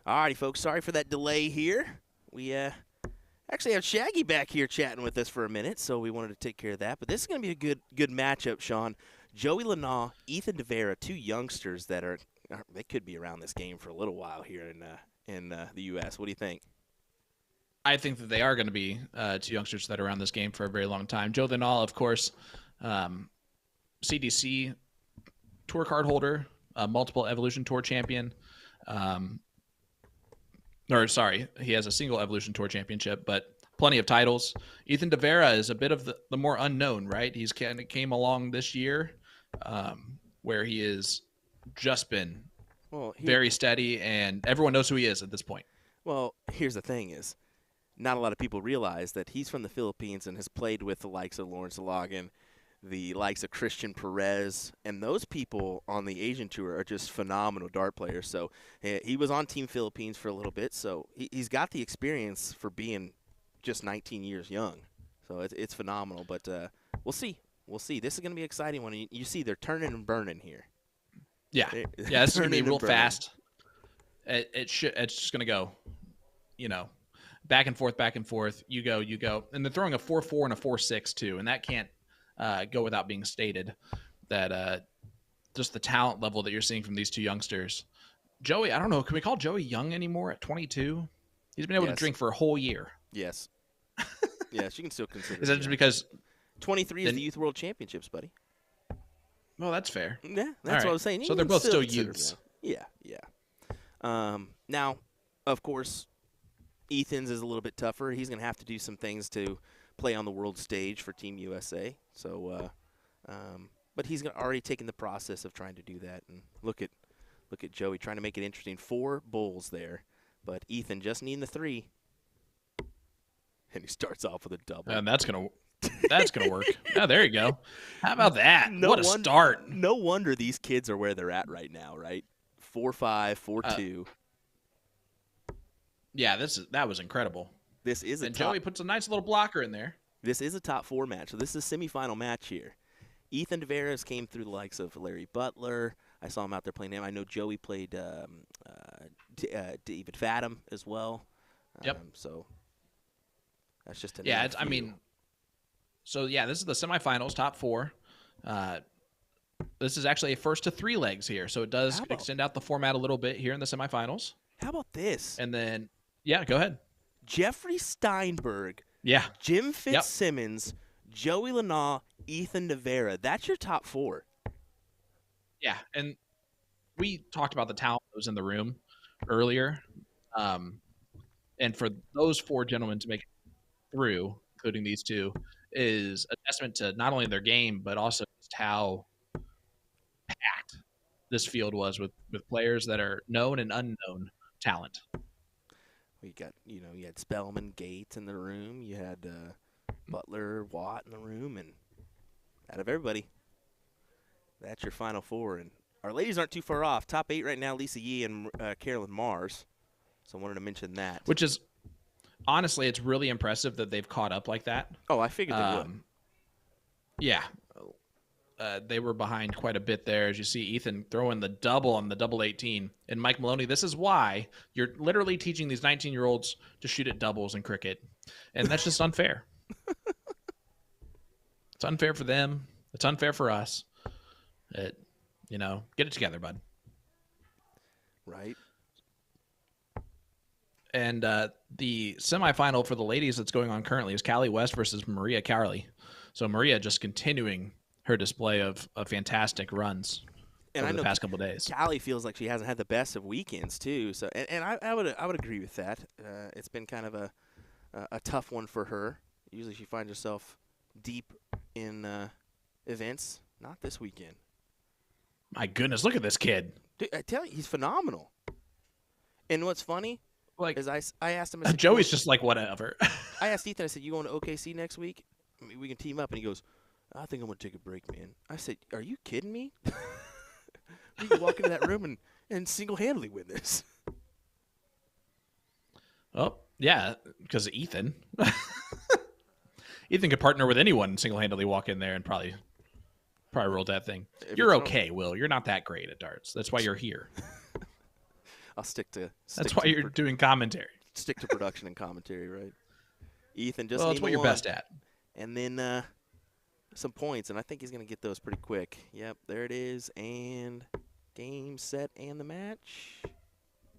All righty, folks. Sorry for that delay here. We Actually, I have Shaggy back here chatting with us for a minute, so we wanted to take care of that. But this is going to be a good matchup, Sean. Joey Lanaugh, Ethan DeVera, two youngsters that they could be around this game for a little while here in the U.S. What do you think? I think that they are going to be two youngsters that are around this game for a very long time. Joe Lanaugh, of course, CDC tour card holder, multiple Evolution Tour champion. He has a single Evolution Tour championship, but plenty of titles. Ethan DeVera is a bit of the more unknown, right? He's kind of came along this year where he has just been very steady, and everyone knows who he is at this point. Well, here's the thing is, not a lot of people realize that he's from the Philippines and has played with the likes of Lawrence Logan, the likes of Christian Perez, and those people on the Asian Tour are just phenomenal dart players. So he was on Team Philippines for a little bit, so he's got the experience for being just 19 years young. So it's phenomenal, but we'll see. We'll see. This is going to be an exciting one. You see they're turning and burning here. Yeah, this is going to be real fast. It's just going to go, back and forth. You go. And they're throwing a 4-4 and a 4-6 too, and that can't go without being stated, that just the talent level that you're seeing from these two youngsters. Joey, I don't know, can we call Joey young anymore at 22? He's been able to drink for a whole year. Yes. Yes, you can still consider Is that just because 23 is the Youth World Championships, buddy? Well, that's fair. Yeah, that's what I was saying. So they're both still youths. Yeah. Now, of course, Ethan's is a little bit tougher. He's going to have to do some things to play on the world stage for Team USA. So, but he's already taken the process of trying to do that. And look at Joey trying to make it interesting. 4 bulls there, but Ethan just needing the 3, and he starts off with a double. And that's gonna work. Oh, there you go. How about that? What a start! No wonder these kids are where they're at right now, right? 4-5, 4-2. Yeah, that was incredible. This is and Joey puts a nice little blocker in there. This is a top 4 match, so this is a semifinal match here. Ethan DeVeras came through the likes of Larry Butler. I saw him out there playing him. I know Joey played David Fathom as well. Yep. So that's just a this is the semifinals, top 4. This is actually a first to 3 legs here, so it does extend out the format a little bit here in the semifinals. How about this? And then, go ahead. Jeffrey Steinberg, Jim Fitzsimmons, Joey Lanaugh, Ethan DeVera. That's your top 4. Yeah, and we talked about the talent that was in the room earlier. And for those 4 gentlemen to make it through, including these 2, is a testament to not only their game, but also just how packed this field was with players that are known and unknown talent. We got, you had Spellman, Gates in the room. You had Butler, Watt in the room. And out of everybody, that's your final 4. And our ladies aren't too far off. Top 8 right now, Lisa Yee and Carolyn Mars. So I wanted to mention that. Which is, honestly, it's really impressive that they've caught up like that. Oh, I figured they would. Yeah. They were behind quite a bit there. As you see, Ethan throwing the double on the double 18. And Mike Maloney, this is why you're literally teaching these 19-year-olds to shoot at doubles in cricket. And that's just unfair. It's unfair for them. It's unfair for us. Get it together, bud. Right. And the semifinal for the ladies that's going on currently is Callie West versus Maria Carley. So Maria just continuing her display of fantastic runs over the past couple of days. Callie feels like she hasn't had the best of weekends too. So and I would agree with that. It's been kind of a tough one for her. Usually she finds herself deep in events. Not this weekend. My goodness, look at this kid. Dude, I tell you, he's phenomenal. And what's funny is I asked him. Joey's just like, whatever. I asked Ethan, I said, you going to OKC next week? I mean, we can team up. And he goes, I think I'm going to take a break, man. I said, are you kidding me? We can walk into that room and single-handedly win this. Oh, yeah, because of Ethan. Ethan could partner with anyone and single-handedly walk in there and probably roll that thing. You're okay, Will. You're not that great at darts. That's why you're here. I'll stick to. That's why you're doing commentary. Stick to production and commentary, right? Ethan just Well, needs it's what you're best at. And then some points, and I think he's going to get those pretty quick. Yep, there it is. And game, set, and the match.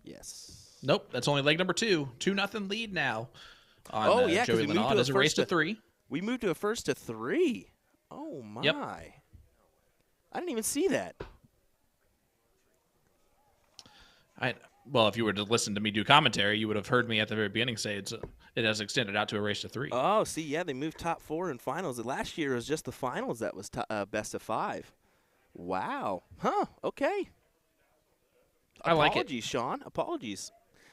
Yes. Nope, that's only leg number 2. 2-0 lead now on Oh, yeah, 'cause Joey we moved Linaw. to a It's a race to first 3. We moved to a first to 3. Oh, my. Yep. I didn't even see that. Well, if you were to listen to me do commentary, you would have heard me at the very beginning say it has extended out to a race to 3. Oh, see, yeah, they moved top 4 in finals. Last year it was just the finals that was best of 5. Wow. Huh, okay. I like it. Apologies, Sean. Apologies.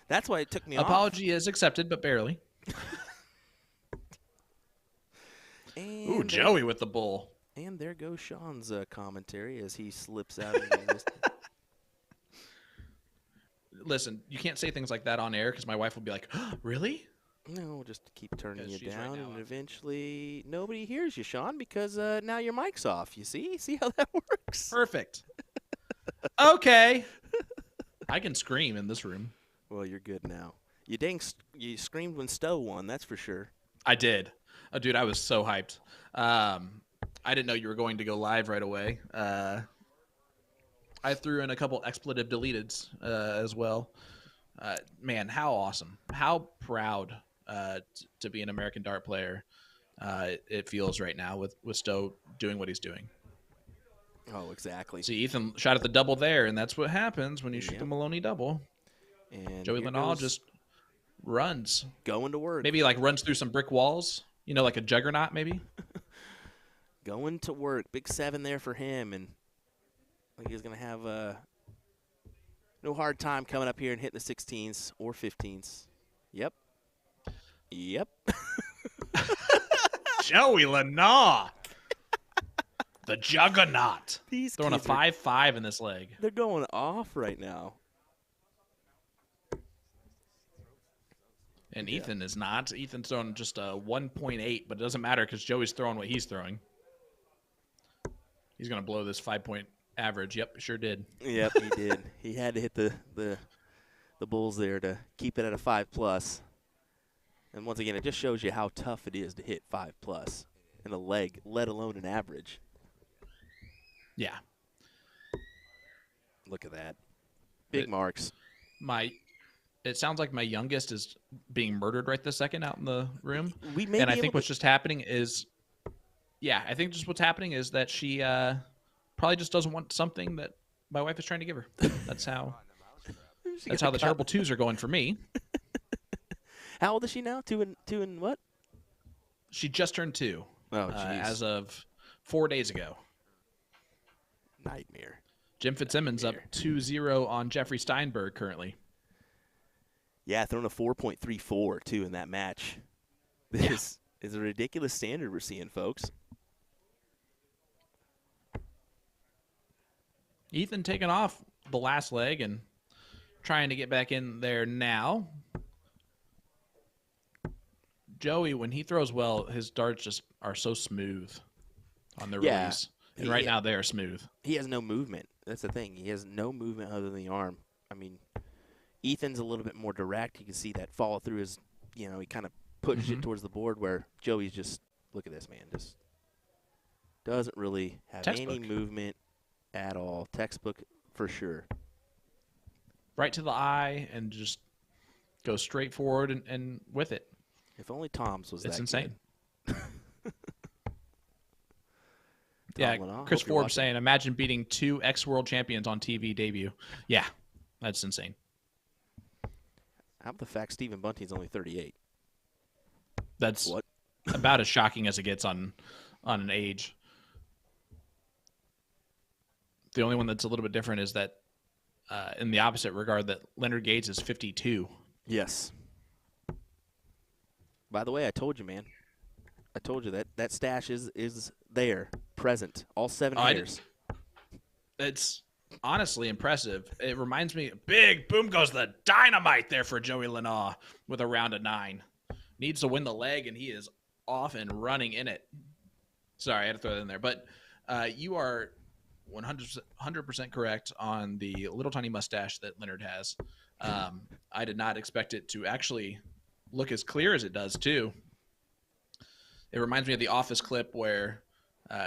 That's why it took me off. Apology is accepted, but barely. Ooh, Joey with the bull. And there goes Sean's commentary as he slips out into this. Listen, you can't say things like that on air because my wife will be like, oh, really? No, we'll just keep turning you she's down, right now and eventually nobody hears you, Sean, because now your mic's off. You see? See how that works? Perfect. Okay. I can scream in this room. Well, you're good now. You screamed when Stowe won, that's for sure. I did. Oh, dude, I was so hyped. I didn't know you were going to go live right away. I threw in a couple expletive deleteds as well. Man, how awesome. How proud to be an American dart player it feels right now with Stowe doing what he's doing. Oh, exactly. See, Ethan shot at the double there, and that's what happens when you shoot the Maloney double. And Joey Linaw just runs. Going to work. Maybe like runs through some brick walls, like a juggernaut maybe. Going to work. Big 7 there for him, and I think he's going to have no hard time coming up here and hitting the 16s or 15s. Yep. Yep. Joey Linaw. The juggernaut. These throwing a kids are- 5-5 in this leg. They're going off right now. And Ethan is not. Ethan's throwing just a 1.8, but it doesn't matter because Joey's throwing what he's throwing. He's going to blow this 5-point average. Yep, sure did. Yep, he did. He had to hit the bulls there to keep it at a 5+. And once again, it just shows you how tough it is to hit 5+ in a leg, let alone an average. Yeah. Look at that. Big marks. It sounds like my youngest is being murdered right this second out in the room. I think what's just happening is, I think just what's happening is that she probably just doesn't want something that my wife is trying to give her. That's how. That's how the terrible 2s are going for me. How old is she now? Two and what? She just turned 2. Oh, jeez. As of 4 days ago. Nightmare. Jim Fitzsimmons up 2-0 on Jeffrey Steinberg currently. Yeah, throwing a 4.34 too in that match. This is a ridiculous standard we're seeing, folks. Ethan taking off the last leg and trying to get back in there now. Joey, when he throws well, his darts just are so smooth on the release. And right now they are smooth. He has no movement. That's the thing. He has no movement other than the arm. I mean, Ethan's a little bit more direct. You can see that follow through his, he kind of pushes it towards the board, where Joey's just, look at this, man, just doesn't really have any movement at all. Textbook for sure. Right to the eye and just go straight forward and with it. If only Tom's was It's that insane. good. Yeah, Linaw, Chris hope you're Forbes watching. saying, imagine beating 2 ex-world champions on TV debut. Yeah, that's insane. How about the fact Stephen Bunting's only 38? That's What? about as shocking as it gets on an age. The only one that's a little bit different is that in the opposite regard that Leonard Gates is 52. Yes. By the way, I told you, man. I told you that stash is there, present, all 7 years. It's honestly impressive. It reminds me, big boom goes the dynamite there for Joey Linaw with a round of 9. Needs to win the leg, and he is off and running in it. Sorry, I had to throw that in there. But you are 100% correct on the little tiny mustache that Leonard has. I did not expect it to actually look as clear as it does, too. It reminds me of the Office clip where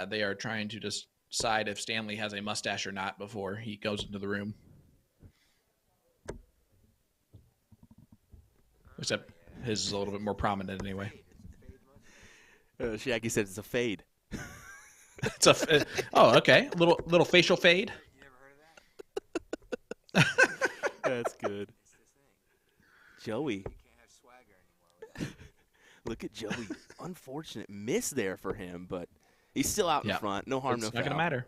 they are trying to decide if Stanley has a mustache or not before he goes into the room. Except his is a little bit more prominent anyway. Shaggy said it's a fade. It's a oh, okay. Little facial fade. That's good. Joey. Look at Joey. Unfortunate miss there for him, but he's still out in front. No harm, no foul. It's not going to matter.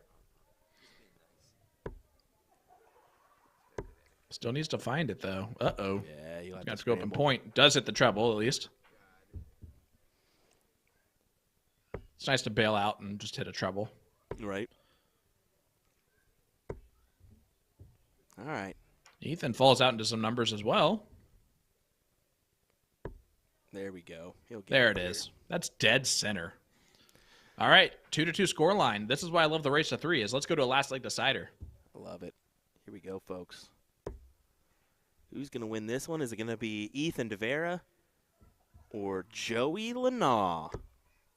Still needs to find it, though. Uh-oh. Yeah, you'll have Got to to go up and point. Does hit the treble, at least. It's nice to bail out and just hit a treble. Right. All right. Ethan falls out into some numbers as well. There we go. There it is. That's dead center. All right, 2-2 score line. This is why I love the race to 3 is let's go to a last leg decider. I love it. Here we go, folks. Who's going to win this one? Is it going to be Ethan DeVera or Joey Lanaugh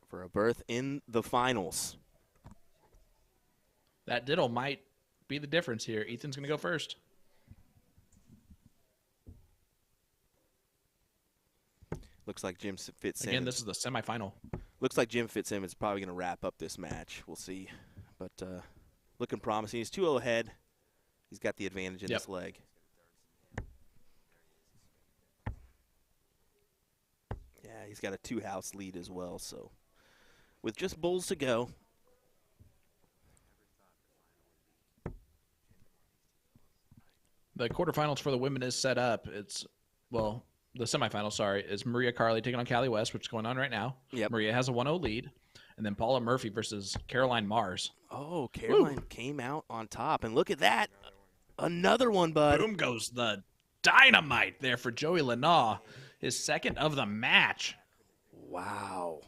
for a berth in the finals? That diddle might be the difference here. Ethan's going to go first. Looks like Jim Fitzsimmons. Again, this is the semifinal. Looks like Jim Fitzsimmons is probably going to wrap up this match. We'll see. But looking promising. He's 2-0 ahead. He's got the advantage in this leg. Yeah, he's got a 2-house lead as well. So with just bulls to go. The quarterfinals for the women is set up. It's, well, the semifinal, sorry, is Maria Carley taking on Callie West, which is going on right now. Yep. Maria has a 1-0 lead. And then Paula Murphy versus Caroline Mars. Oh, Caroline came out on top. And look at that. Another one, bud. Boom goes the dynamite there for Joey Lanaugh. His second of the match. Wow.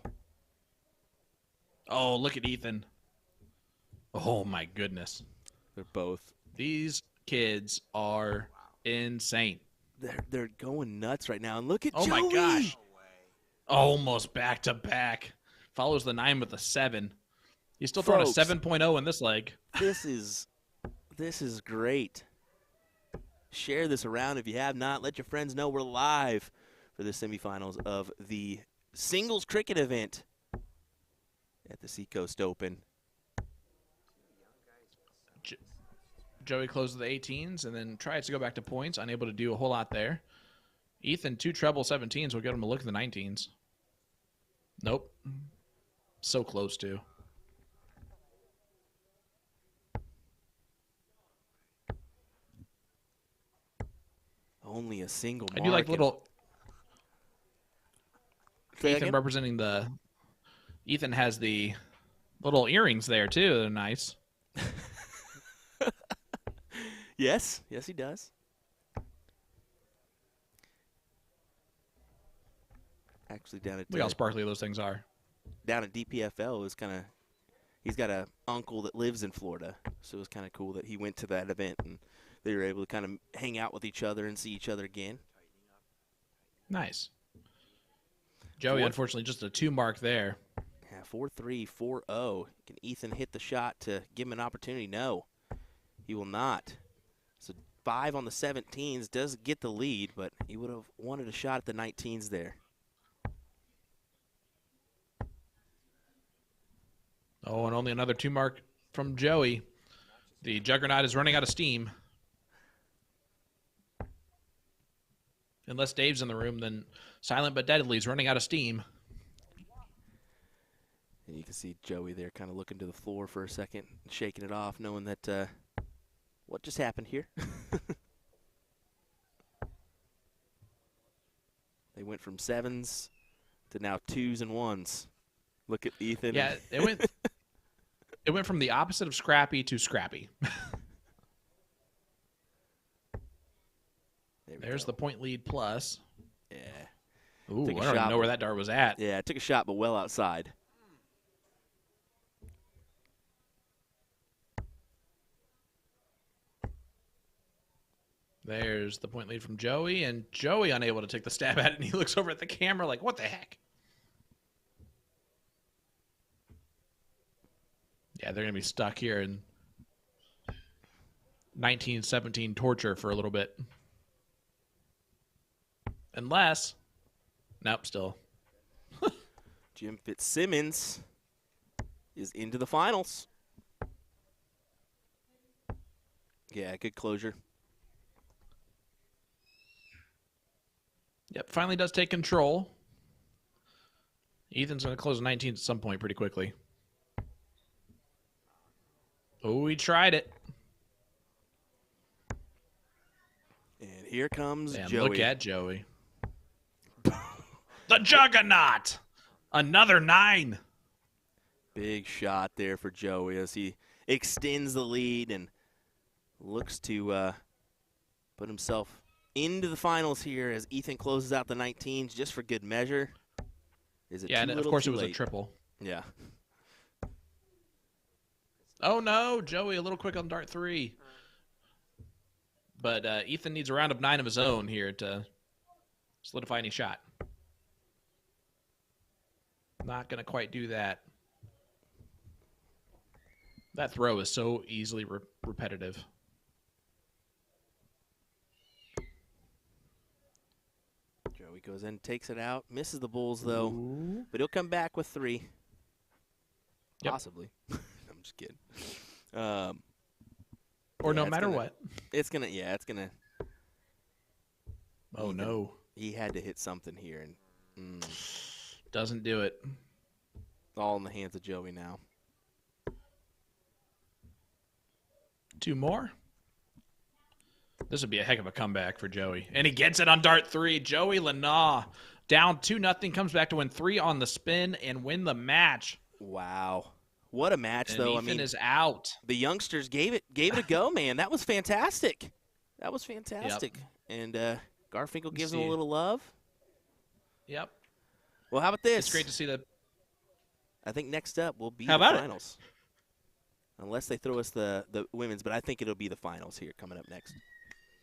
Oh, look at Ethan. Oh, my goodness. They're both. These kids are insane. They're going nuts right now. And look at Joey. Joey. My gosh. Almost back to back. Follows the 9 with a 7. He's still throwing a 7.0 in this leg. This is great. Share this around if you have not. Let your friends know we're live for the semifinals of the singles cricket event at the Seacoast Open. Joey closes the 18s and then tries to go back to points. Unable to do a whole lot there. Ethan, 2 treble 17s will get him to look at the 19s. Nope. So close to. Only a single mark. I do like little Say Ethan again? representing the. Ethan has the little earrings there too. They're nice. Yes, he does. Actually, down at Look how sparkly those things are. Down at DPFL, it was kind of. He's got a uncle that lives in Florida, so it was kind of cool that he went to that event and they were able to kind of hang out with each other and see each other again. Nice. Joey, unfortunately, just a 2 mark there. Yeah, 4-3, 4-0. Can Ethan hit the shot to give him an opportunity? No, he will not. So 5 on the 17s does get the lead, but he would have wanted a shot at the 19s there. Oh, and only another 2 mark from Joey. The Juggernaut is running out of steam. Unless Dave's in the room, then Silent But Deadly is running out of steam. And you can see Joey there kind of looking to the floor for a second, shaking it off, knowing that what just happened here. They went from 7s to now 2s and 1s. Look at Ethan. Yeah, it went from the opposite of scrappy to scrappy. There's the point lead plus. Yeah. Ooh, I don't even know where that dart was at. Yeah, it took a shot, but well outside. There's the point lead from Joey, and Joey unable to take the stab at it, and he looks over at the camera like, what the heck? Yeah, they're going to be stuck here in 1917 torture for a little bit. Unless, nope, still. Jim Fitzsimmons is into the finals. Yeah, good closure. Yep, finally does take control. Ethan's going to close 19 at some point pretty quickly. Oh, he tried it. And here comes Damn, Joey. look at Joey. The Juggernaut! Another 9. Big shot there for Joey as he extends the lead and looks to put himself into the finals here as Ethan closes out the 19s just for good measure. Is it yeah, too and of little, course too it was late? a triple. Yeah. Oh no, Joey a little quick on dart 3. But Ethan needs a round of 9 of his own here to solidify any shot. Not going to quite do that. That throw is so easily repetitive. Joey goes in, takes it out, misses the bulls though, Ooh. but he'll come back with 3. Yep. Possibly. I'm just kidding. Or no it's matter gonna- what. It's going to, yeah, it's going to. Oh no. He had to hit something here, and Doesn't do it. all in the hands of Joey now. 2 more. This would be a heck of a comeback for Joey. And he gets it on dart 3. Joey Lanaugh down 2-0, comes back to win 3 on the spin and win the match. Wow. What a match, And though. Ethan I mean, is out. the youngsters gave it a go, man. That was fantastic. That was fantastic. And Garfinkel gives him a see. little love. Yep. Well, how about this? It's great to see that. I think next up will be How the about it? finals. Unless they throw us the women's, but I think it'll be the finals here coming up next.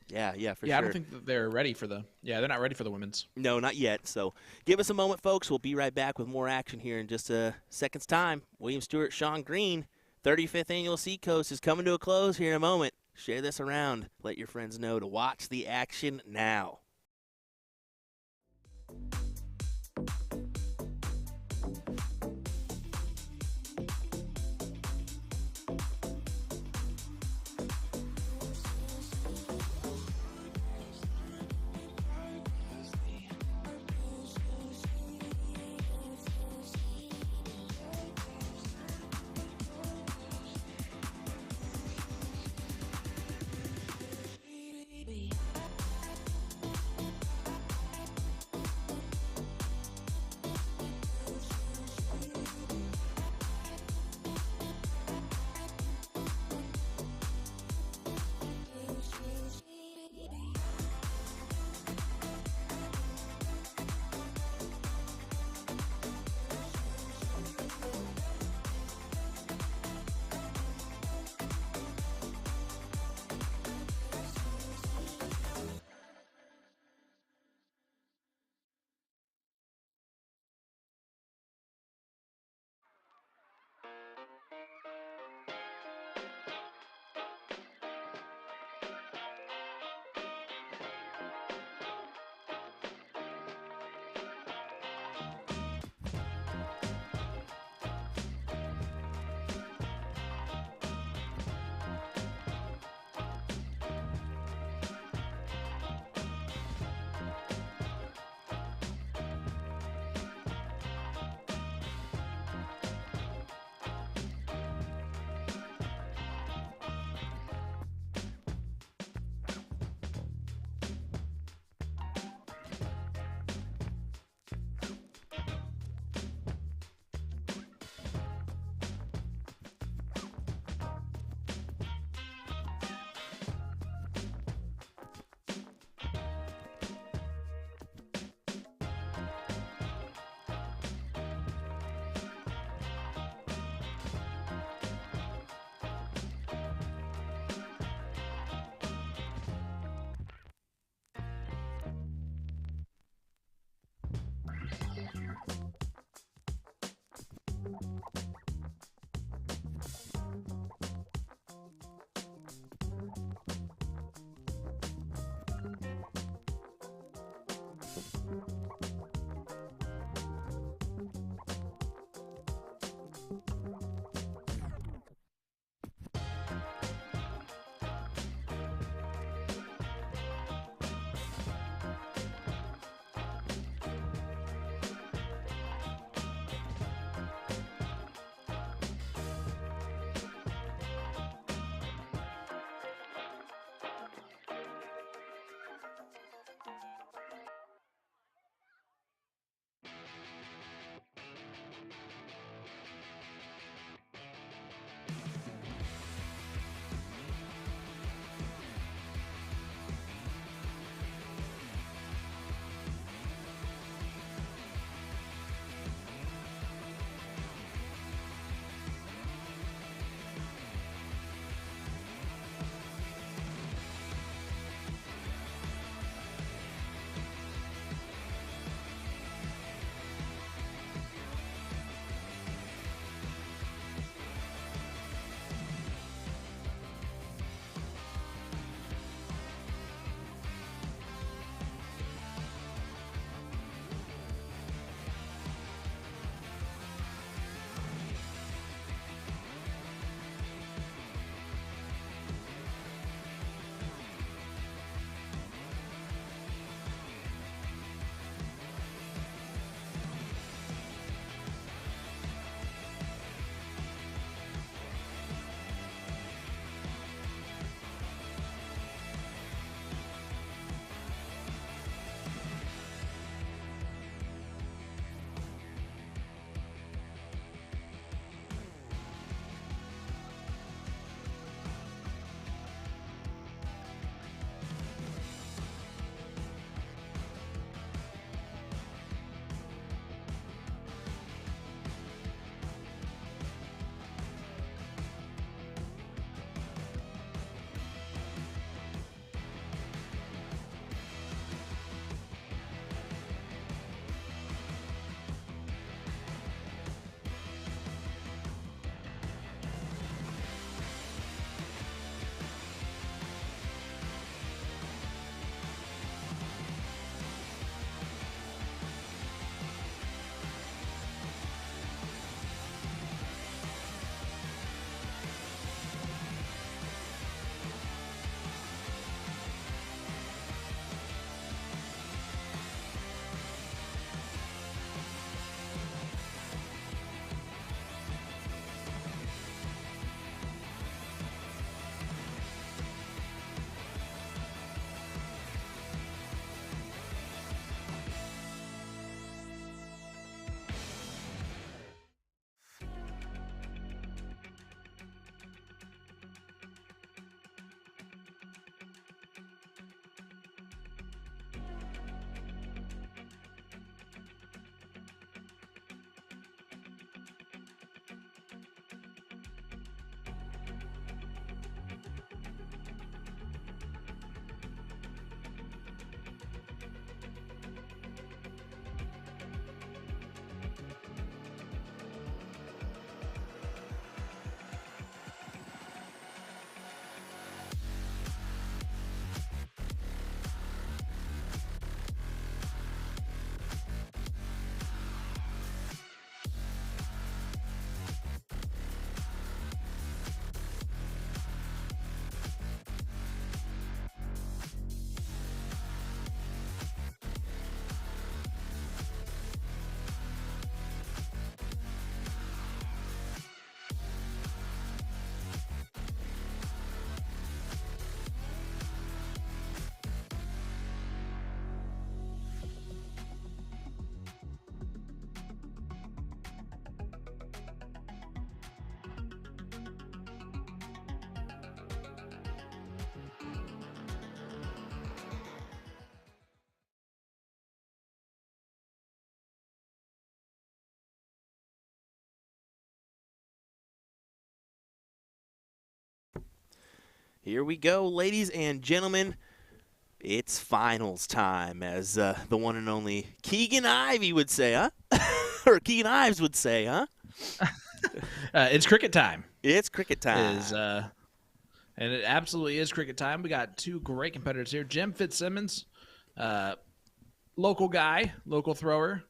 Yeah, for sure. I don't think that they're ready for the. Yeah, they're not ready for the women's. No, not yet. So give us a moment, folks. We'll be right back with more action here in just a second's time. William Stewart, Sean Green, 35th Annual Seacoast is coming to a close here in a moment. Share this around. Let your friends know to watch the action now. Here we go, ladies and gentlemen. It's finals time, as the one and only Keegan Ivey would say, huh? Or Keegan Ives would say, huh? It's cricket time. It's cricket time. And it absolutely is cricket time. We got two great competitors here. Jim Fitzsimmons, local guy, local thrower,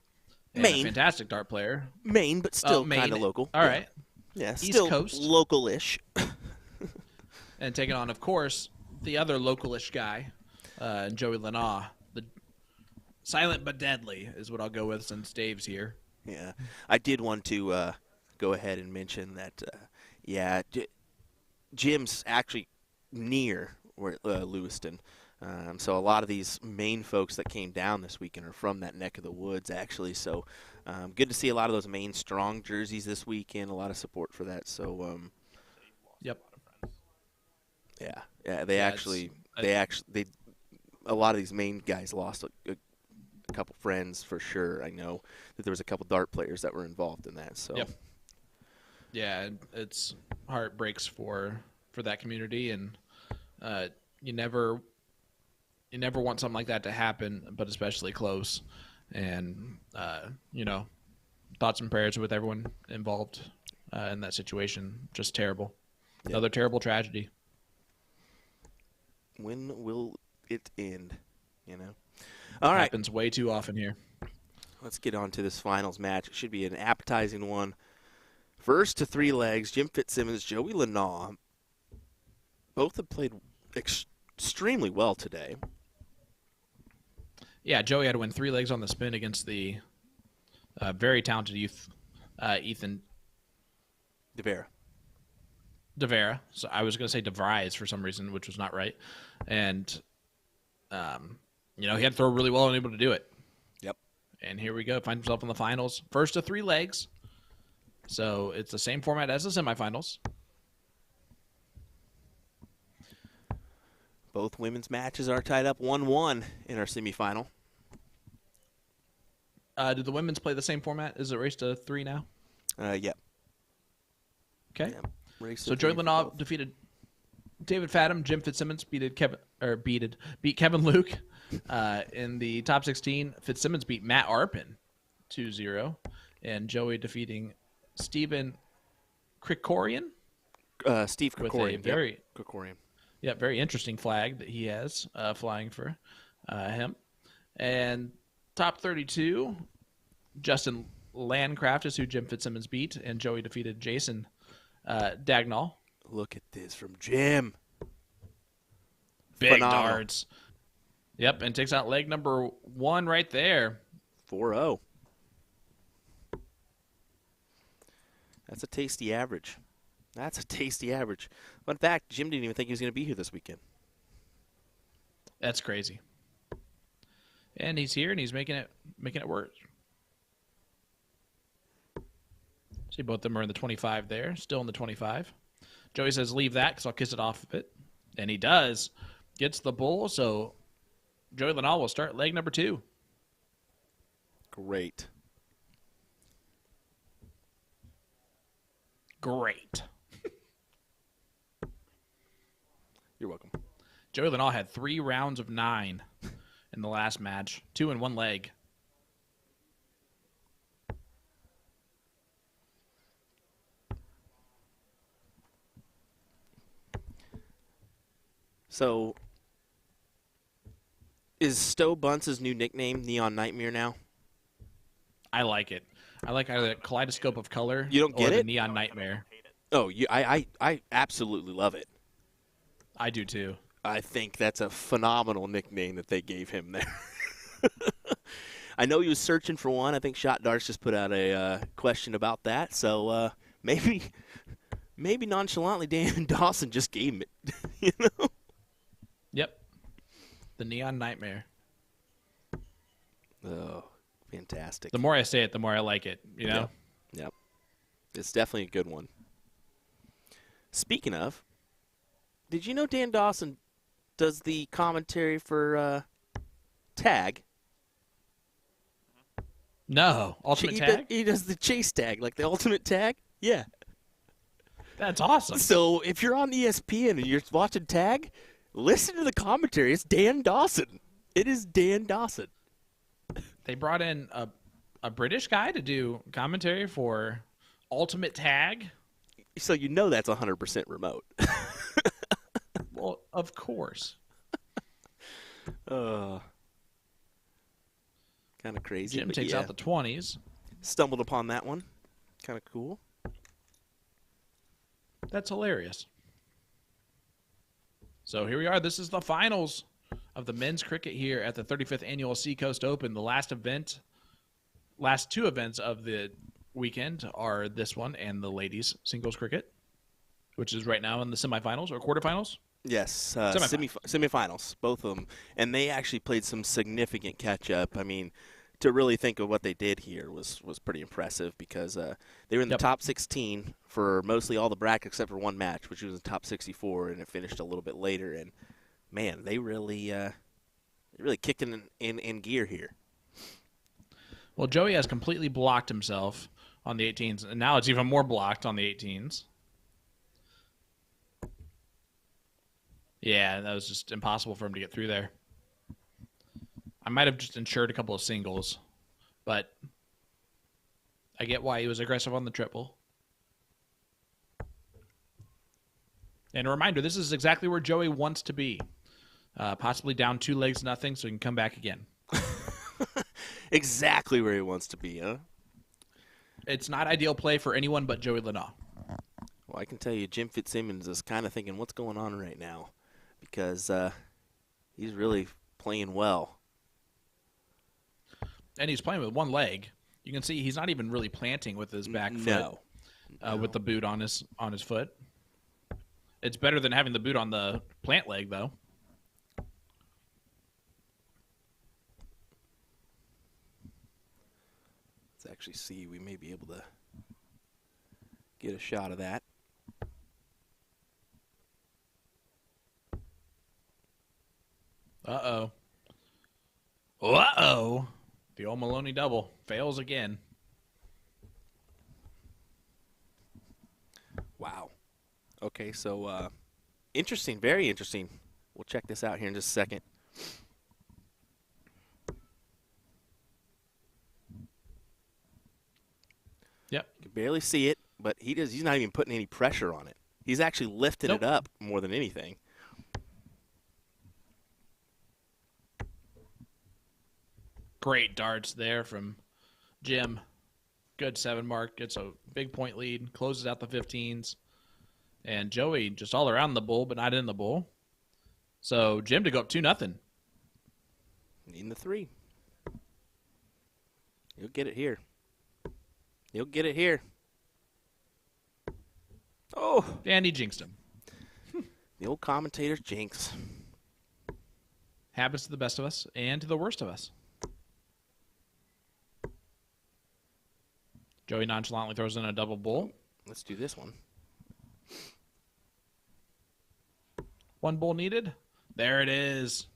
and a Maine. fantastic dart player. Maine, but still Maine. kind of local. All Yeah. right. Yeah, East still Coast. local-ish. And taking on, of course, the other localish guy, Joey Lenaw. The silent but deadly is what I'll go with since Dave's here. Yeah, I did want to go ahead and mention that, Jim's actually near Lewiston. So a lot of these Maine folks that came down this weekend are from that neck of the woods, actually. So good to see a lot of those Maine strong jerseys this weekend. A lot of support for that. So Yep. yeah, a lot of these Maine guys lost a couple friends for sure. I know that there was a couple dart players that were involved in that. So Yep. Yeah, it's heartbreaks for that community, and you never want something like that to happen, but especially close. And thoughts and prayers with everyone involved in that situation. Just terrible. Yep. Another terrible tragedy. When will it end? All right. Happens way too often here. Let's get on to this finals match. It should be an appetizing one. First to 3 legs, Jim Fitzsimmons, Joey Lenaw. Both have played extremely well today. Yeah, Joey had to win 3 legs on the spin against the very talented youth, Ethan DeVera. So I was going to say DeVries for some reason, which was not right. And, he had to throw really well and able to do it. Yep. And here we go. Finds himself in the finals. First to 3 legs. So it's the same format as the semifinals. Both women's matches are tied up 1-1 in our semifinal. Did the women's play the same format? Is it race to 3 now? Yep. Okay. Yep. Race to So Joey 3 for Lenaw both. defeated David Fadham. Jim Fitzsimmons beat Kevin Luke in the top 16. Fitzsimmons beat Matt Arpin 2-0. And Joey defeating Stephen Krikorian. Steve With Krikorian. a very Yep. Krikorian. Yeah, very interesting flag that he has flying for him. And top 32, Justin Landcraft is who Jim Fitzsimmons beat, and Joey defeated Jason Dagnall. Look at this from Jim. Big Phenomenal. darts. Yep, and takes out leg number 1 right there. 4-0. That's a tasty average. Fun fact, Jim didn't even think he was going to be here this weekend. That's crazy. And he's here, and he's making it work. See, both of them are in the 25 there, still in the 25. Joey says, leave that because I'll kiss it off of it. And he does. Gets the bull, so Joey Lenaw will start leg number 2. Great. You're welcome. Joey Lenaw had 3 rounds of 9 in the last match, 2 in 1 leg. So, is Stowe Bunce's new nickname Neon Nightmare now? I like it. I like either the kaleidoscope of color You don't or get the it? neon nightmare. Oh, I absolutely love it. I do too. I think that's a phenomenal nickname that they gave him there. I know he was searching for one. I think Shot Darts just put out a question about that. So maybe nonchalantly Dan Dawson just gave him it. Yep. The neon nightmare. Oh, fantastic. The more I say it, the more I like it, Yep. It's definitely a good one. Speaking of, did you know Dan Dawson does the commentary for Tag? No. Ultimate Tag? He does the chase tag, like the ultimate tag. Yeah. That's awesome. So if you're on ESPN and you're watching Tag, listen to the commentary. It's Dan Dawson. It is Dan Dawson. They brought in a British guy to do commentary for Ultimate Tag. So you know that's 100% remote. Well, of course. Kind of crazy. Jim but takes yeah, out the 20s. stumbled upon that one. Kind of cool. That's hilarious. So here we are. This is the finals of the men's cricket here at the 35th Annual Seacoast Open. The last two events of the weekend are this one and the ladies' singles cricket, which is right now in the semifinals or quarterfinals. Yes, Semifinals. semifinals, both of them. And they actually played some significant catch-up. I mean, to really think of what they did here was pretty impressive because they were in the top 16 for mostly all the brackets except for one match, which was in the top 64, and it finished a little bit later. And, man, they really kicked in gear here. Well, Joey has completely blocked himself on the 18s, and now it's even more blocked on the 18s. Yeah, that was just impossible for him to get through there. I might have just insured a couple of singles, but I get why he was aggressive on the triple. And a reminder, this is exactly where Joey wants to be. Possibly down 2-0 so he can come back again. Exactly where he wants to be, huh? It's not ideal play for anyone but Joey Lanaugh. Well, I can tell you Jim Fitzsimmons is kind of thinking what's going on right now because he's really playing well. And he's playing with one leg. You can see he's not even really planting with his back foot. No. With the boot on his foot. It's better than having the boot on the plant leg, though. Let's actually see. We may be able to get a shot of that. Uh-oh. Uh-oh. The old Maloney double fails again. Wow. Okay, so interesting, very interesting. We'll check this out here in just a second. Yep. You can barely see it, but he's not even putting any pressure on it. He's actually lifting it up more than anything. Great darts there from Jim. Good 7 mark. Gets a big point lead. Closes out the 15s. And Joey just all around the bull, but not in the bull. So Jim to go up 2-0. Needing the 3. He'll get it here. He'll get it here. Oh. And he jinxed him. The old commentator's jinx. Happens to the best of us and to the worst of us. Joey nonchalantly throws in a double bull. Let's do this one. One bull needed. There it is.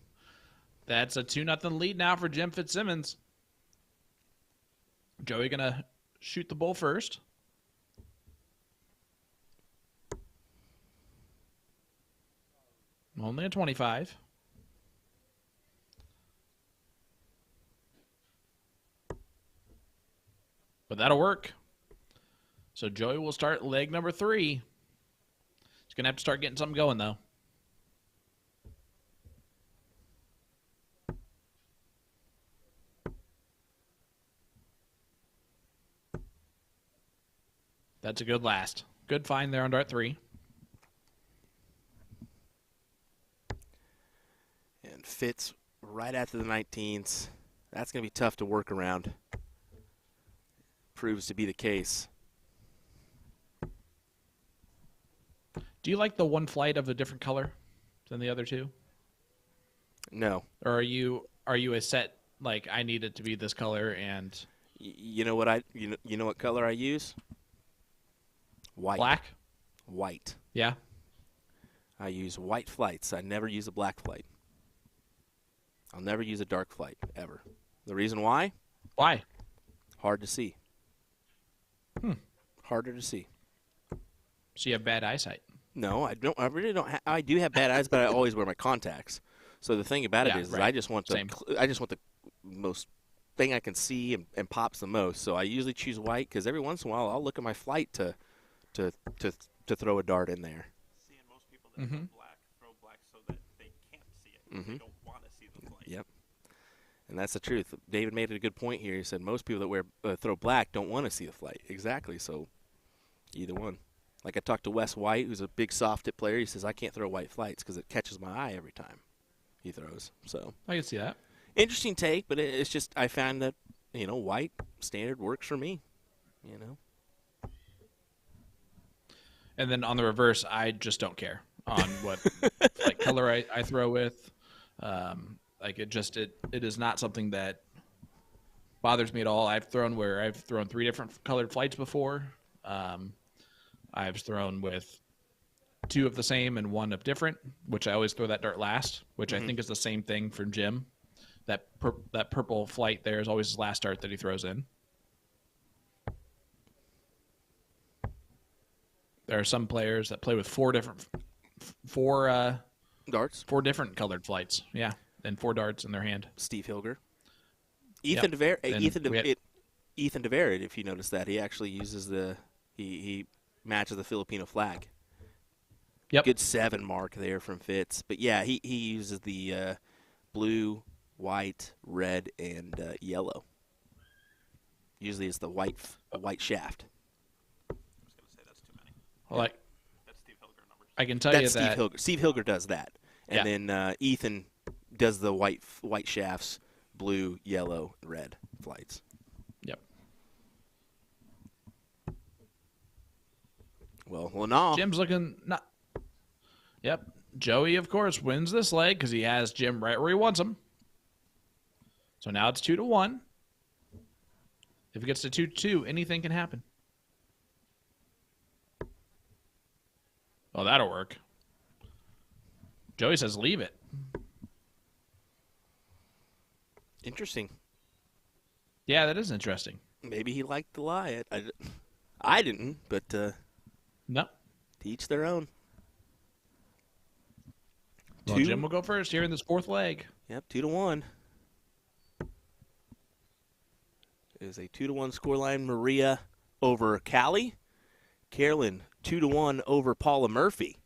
That's a 2-0 lead now for Jim Fitzsimmons. Joey going to shoot the bull first. Only a 25. But that'll work. So Joey will start leg number 3. He's going to have to start getting something going, though. That's a good last. Good find there on dart 3. And Fitz right after the 19s. That's going to be tough to work around. Proves to be the case. Do you like the one flight of a different color than the other two? No. Or are you a set, like, I need it to be this color and... You know what you know what color I use? White. Black? White. Yeah. I use white flights. I never use a black flight. I'll never use a dark flight, ever. The reason why? Why? Hard to see. Harder to see. So you have bad eyesight. No, I don't. I really don't. I do have bad eyes, but I always wear my contacts. So the thing about it is I just want the most thing I can see and pops the most. So I usually choose white because every once in a while I'll look at my flight to throw a dart in there. Seeing most people that throw black so that they can't see it. They don't want to see the flight. Yep. And that's the truth. David made a good point here. He said most people that throw black don't want to see the flight. Exactly. So either one. Like I talked to Wes White, who's a big soft tip player. He says, I can't throw white flights because it catches my eye every time he throws. So I can see that. interesting take, but it's just I found that, white standard works for me, And then on the reverse, I just don't care on what like color I throw with. Like it is not something that bothers me at all. I've thrown 3 different colored flights before. I've thrown with 2 of the same and 1 of different, which I always throw that dart last, which I think is the same thing for Jim. That purple flight there is always his last dart that he throws in. There are some players that play with 4 different darts, 4 different colored flights. Yeah, and 4 darts in their hand. Steve Hilger, Yep. Ethan DeVerit. If you notice that, he actually uses he matches the Filipino flag. Yep. Good 7 mark there from Fitz. But yeah, he uses the blue, white, red, and yellow. Usually it's the white shaft. Like, I can tell That's you that Steve Hilger does that, and then Ethan does the white shafts, blue, yellow, red flights. Yep. Well, no. Jim's looking not. Yep. Joey, of course, wins this leg because he has Jim right where he wants him. So now it's 2-1. If it gets to 2-2, anything can happen. Oh, that'll work. Joey says leave it. Interesting. Yeah, that is interesting. Maybe he liked the lie. I didn't, but No. to each their own. Well, Jim will go first here in this 4th leg. Yep, 2-1. It is a 2-1 scoreline. Maria over Callie. Carolyn 2-1 over Paula Murphy.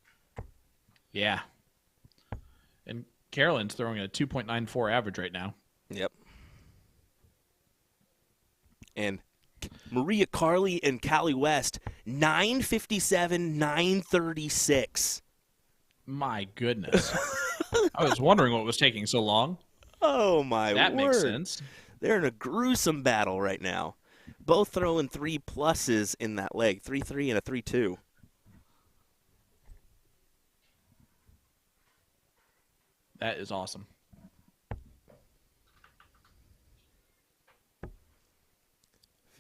Yeah. And Carolyn's throwing a 2.94 average right now. Yep. And Maria Carley and Callie West 957, 936. My goodness. I was wondering what was taking so long. Oh, my word. That makes sense. They're in a gruesome battle right now. Both throwing 3 pluses in that leg, 3-3 and a 3-2. That is awesome.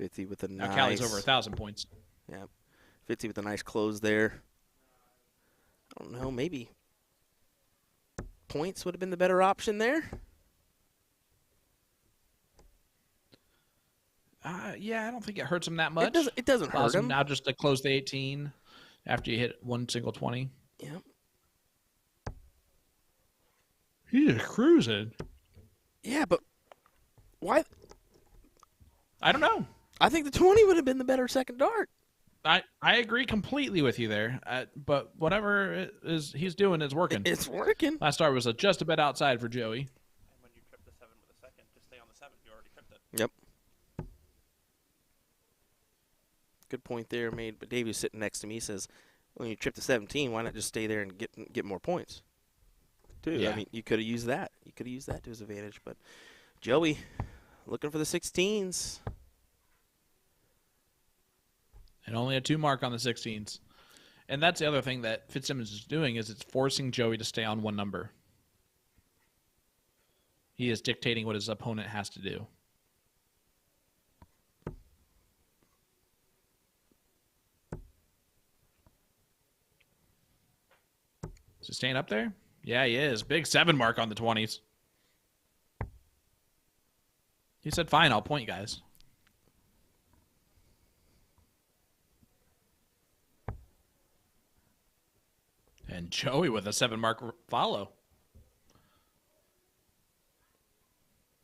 Fitzy with a Now nice. Callie's over 1,000 points. Yeah, Fitzy with a nice close there. I don't know, maybe points would have been the better option there. Yeah, I don't think it hurts him that much. It doesn't hurt him. Now just to close the 18 after you hit one single 20. Yep. He's cruising. Yeah, but why? I don't know. I think the 20 would have been the better second dart. I agree completely with you there. But whatever it is he's doing is working. It's working. Last dart was just a bit outside for Joey. And when you trip the 7 with a second, just stay on the 7. You already tripped it. Yep. Good point there made. But Davey's sitting next to me. He says, "When you trip the 17, why not just stay there and get more points?" Too. Yeah. I mean, you could have used that. You could have used that to his advantage. But Joey, looking for the 16s. And only a 2 mark on the 16s. And that's the other thing that Fitzsimmons is doing is it's forcing Joey to stay on one number. He is dictating what his opponent has to do. Is he staying up there? Yeah, he is. Big 7 mark on the 20s. He said, fine, I'll point, guys. And Joey with a 7 mark follow.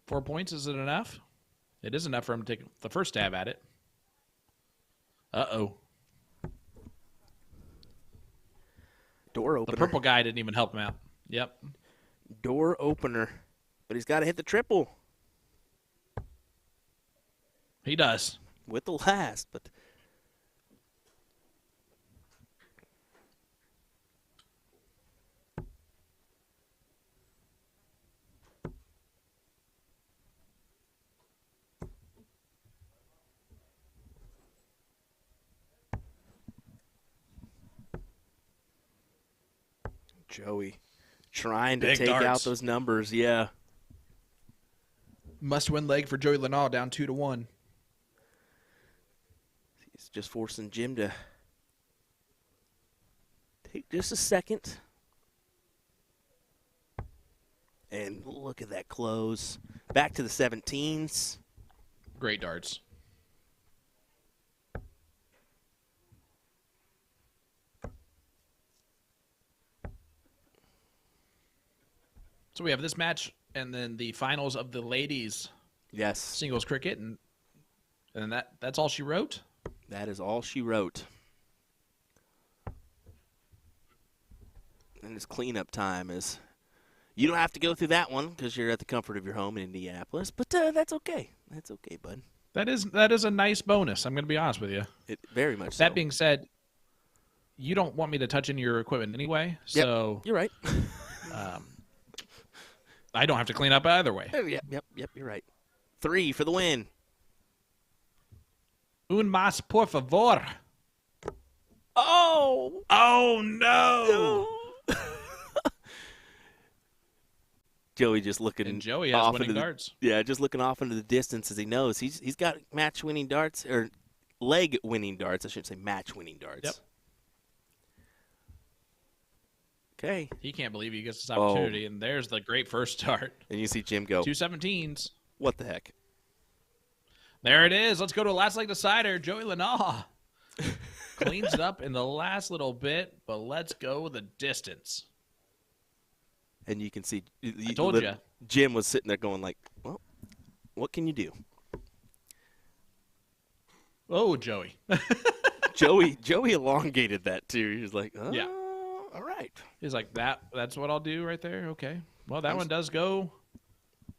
4 points, is it enough? It is enough for him to take the first stab at it. Uh-oh. Door opener. The purple guy didn't even help him out. Yep. Door opener. But he's got to hit the triple. He does. With the last, but Joey trying to Big take out darts. those numbers. Yeah. Must-win leg for Joey Lenal, down 2-1. He's just forcing Jim to take just a second. And look at that close. Back to the 17s. Great darts. So we have this match and then the finals of the ladies Yes. singles cricket, and that's all she wrote. That is all she wrote. And it's cleanup time. Is you don't have to go through that one because you're at the comfort of your home in Indianapolis, but that's okay. That's okay, bud. That is a nice bonus. I'm going to be honest with you. It very much. That so. being said, you don't want me to touch any of your equipment anyway, Yep, so you're right. I don't have to clean up either way. Yep. You're right. 3 for the win. Un más, por favor. Oh! Oh, no! Joey just looking. And Joey has off winning into the, darts. Yeah, just looking off into the distance as he knows he's got match-winning darts or leg-winning darts. I shouldn't say match-winning darts. Yep. Okay. He can't believe he gets this opportunity, and there's the great first start. And you see Jim go. 2 17s. What the heck? There it is. Let's go to a last leg decider. Joey Lenal cleans it up in the last little bit, but let's go the distance. And you can see. I told you. Jim was sitting there going like, well, what can you do? Oh, Joey. Joey elongated that too. He was like, oh, Yeah. all right. He's like, that's what I'll do right there? Okay. Well, that one does go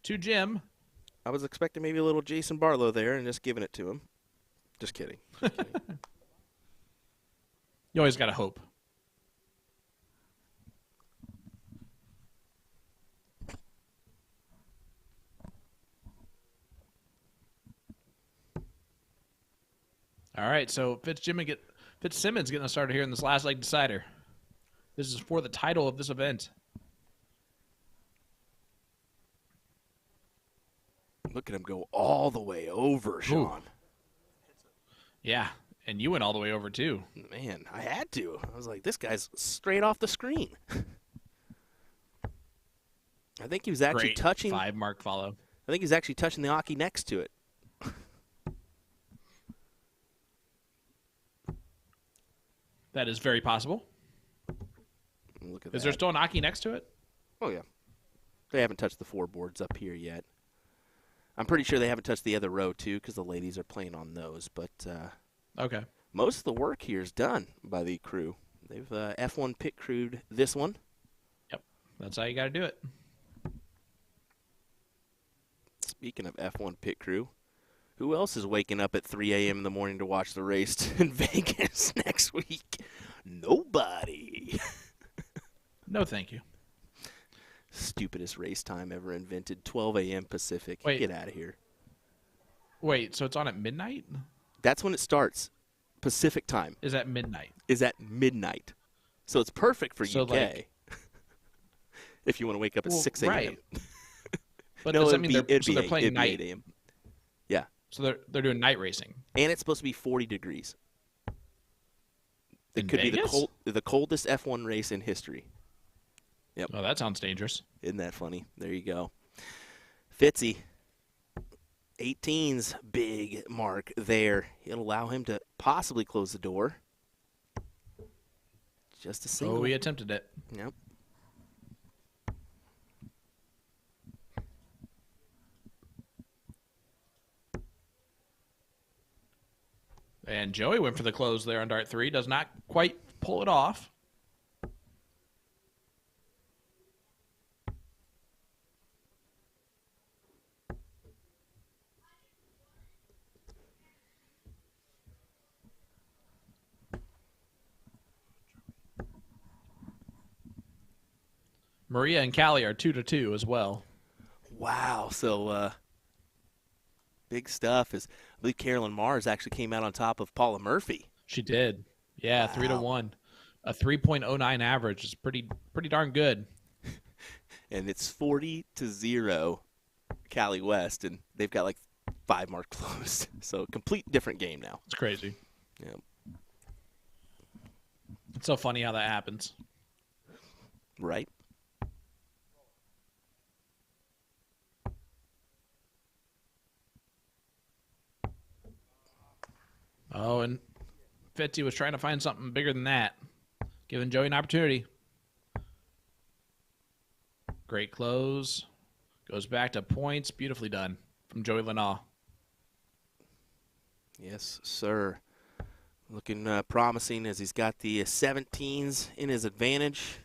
to Jim. I was expecting maybe a little Jason Barlow there and just giving it to him. Just kidding. You always got to hope. All right, so Fitzsimmons getting us started here in this last leg decider. This is for the title of this event. Look at him go all the way over, Sean. Yeah, and you went all the way over too. Man, I had to. I was like, this guy's straight off the screen. I think he was actually Great touching. 5 mark follow. I think he's actually touching the Aki next to it. That is very possible. Look at Is that. there still an Aki next to it? Oh, yeah. They haven't touched the 4 boards up here yet. I'm pretty sure they haven't touched the other row, too, because the ladies are playing on those. But Okay. most of the work here is done by the crew. They've F1 pit crewed this one. Yep. That's how you got to do it. Speaking of F1 pit crew, who else is waking up at 3 a.m. in the morning to watch the race in Vegas next week? Nobody. No, thank you. Stupidest race time ever invented. 12 a.m. Pacific. Wait. Get out of here. Wait, so it's on at midnight? That's when it starts. Pacific time Is at midnight? is at midnight. So it's perfect for So, UK. like- if you want to wake up at 6 a.m. Right. But No, does that it'd mean be- they're it'd so be they're eight- playing it'd be night? 8 a.m. Yeah. So they're doing night racing. And it's supposed to be 40 degrees. It In could Vegas? be the coldest F1 race in history. Oh, that sounds dangerous. Isn't that funny? There you go. Fitzy, 18's big mark there. It'll allow him to possibly close the door. Just a single. Oh, we attempted it. Yep. And Joey went for the close there on Dart 3. Does not quite pull it off. Maria and Callie are 2-2 as well. Wow. So big stuff. I believe Carolyn Mars actually came out on top of Paula Murphy. She did. Yeah, Wow. 3-1. A 3.09 average is pretty darn good. And it's 40-0 Cali West, and they've got like 5 more closed. So complete different game now. It's crazy. Yeah. It's so funny how that happens. Right. Oh, and Fitzy was trying to find something bigger than that, giving Joey an opportunity. Great close. Goes back to points. Beautifully done from Joey Lenaw. Yes, sir. Looking promising as he's got the 17s in his advantage.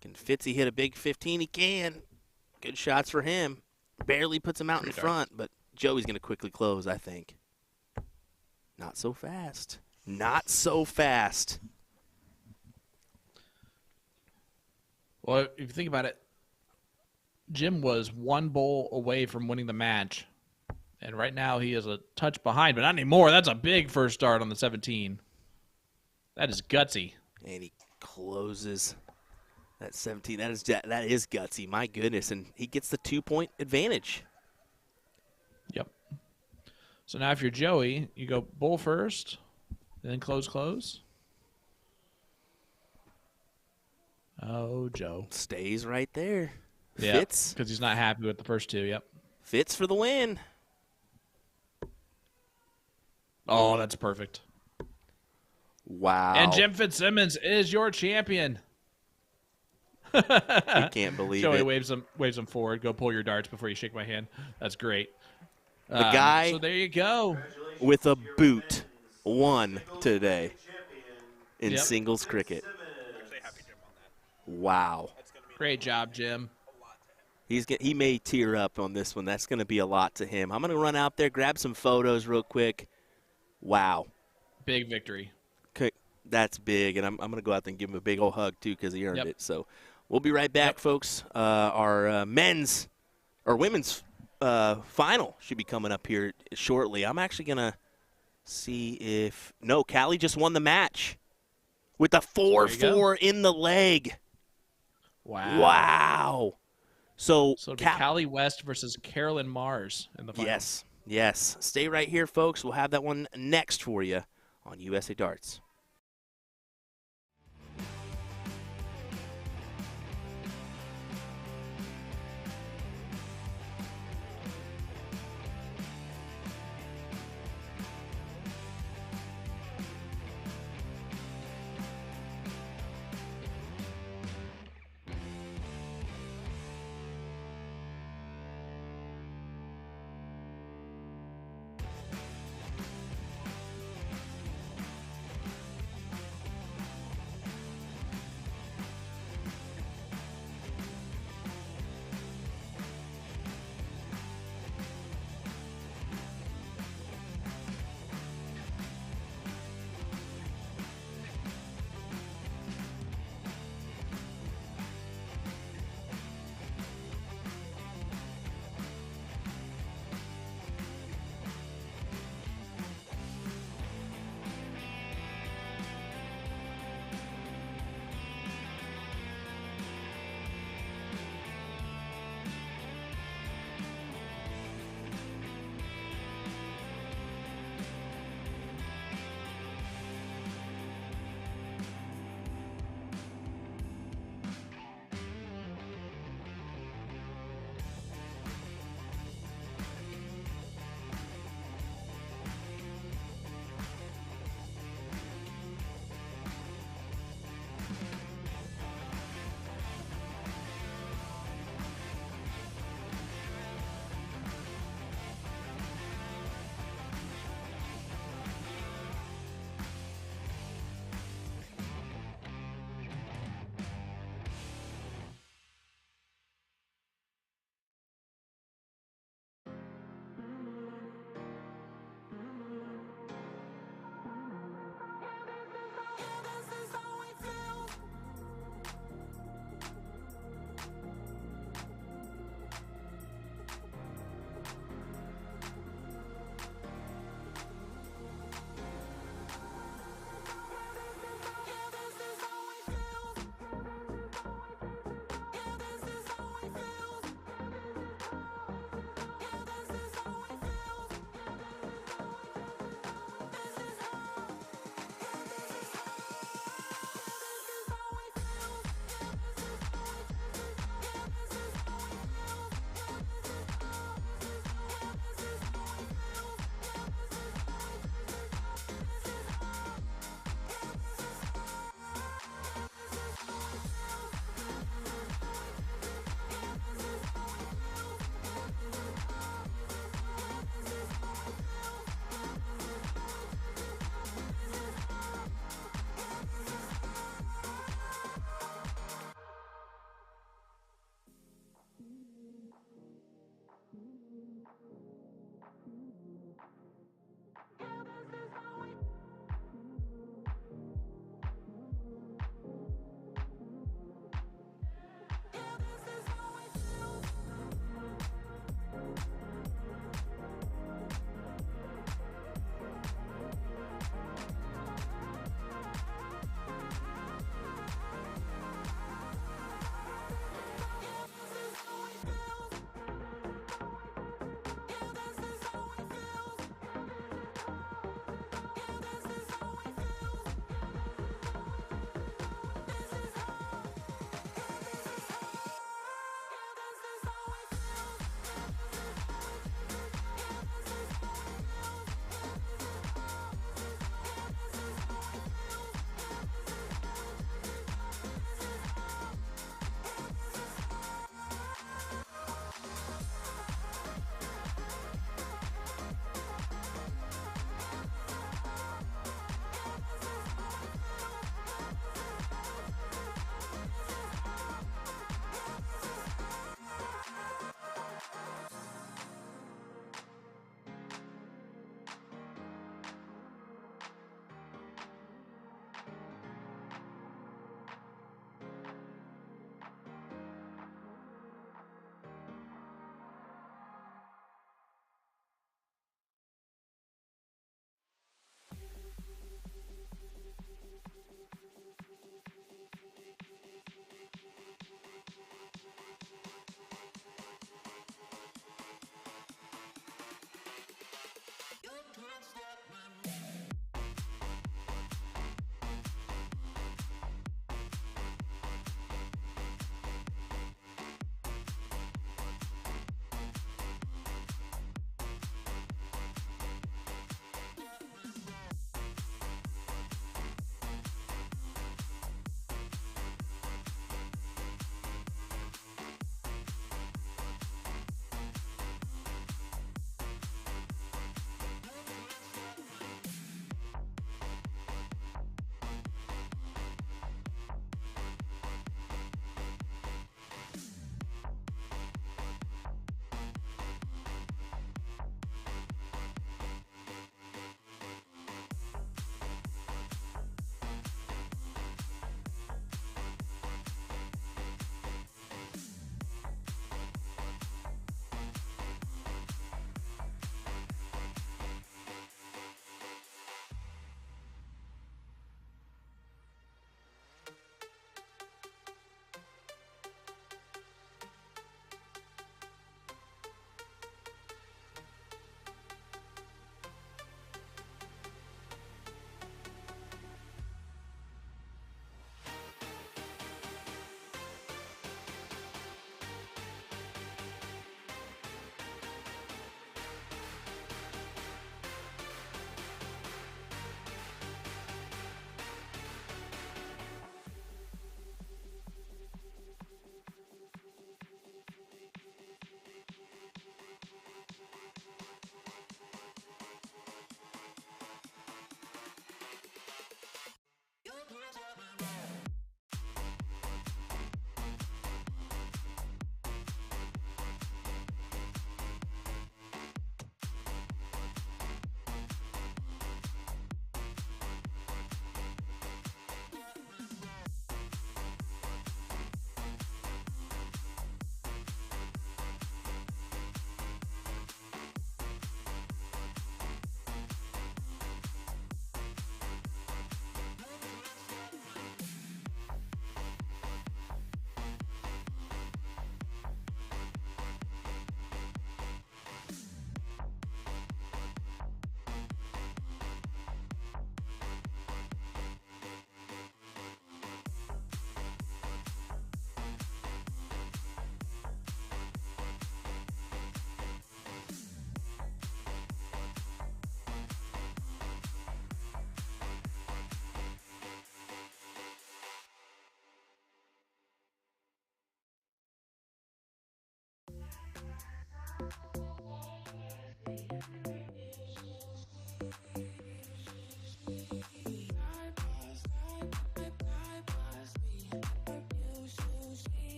Can Fitzy hit a big 15? He can. Good shots for him. Barely puts him out in front, but Joey's going to quickly close, I think. Not so fast. Not so fast. Well, if you think about it, Jim was 1 bowl away from winning the match. And right now he is a touch behind, but not anymore. That's a big first start on the 17. That is gutsy. And he closes that 17. That is gutsy. My goodness. And he gets the 2-point advantage. Yep. So now if you're Joey, you go bowl first, then close. Oh, Joe. Stays right there. Yeah, Fits. because he's not happy with the first 2, yep. Fits for the win. Oh, that's perfect. Wow. And Jim Fitzsimmons is your champion. I can't believe Joey it. waves him forward. Go pull your darts before you shake my hand. That's great. The guy so there you go. with a boot won today in singles cricket. Wow. Great job, Jim. He may tear up on this one. That's going to be a lot to him. I'm going to run out there, grab some photos real quick. Wow. Big victory. Okay, that's big, and I'm going to go out there and give him a big old hug, too, because he earned Yep. it. So we'll be right back, folks. Our women's final should be coming up here shortly. I'm actually going to see if – no, Callie just won the match with a 4-4 in the leg. Wow. Wow. So it'll be Callie West versus Carolyn Mars in the final. Yes. Stay right here, folks. We'll have that one next for you on USA Darts.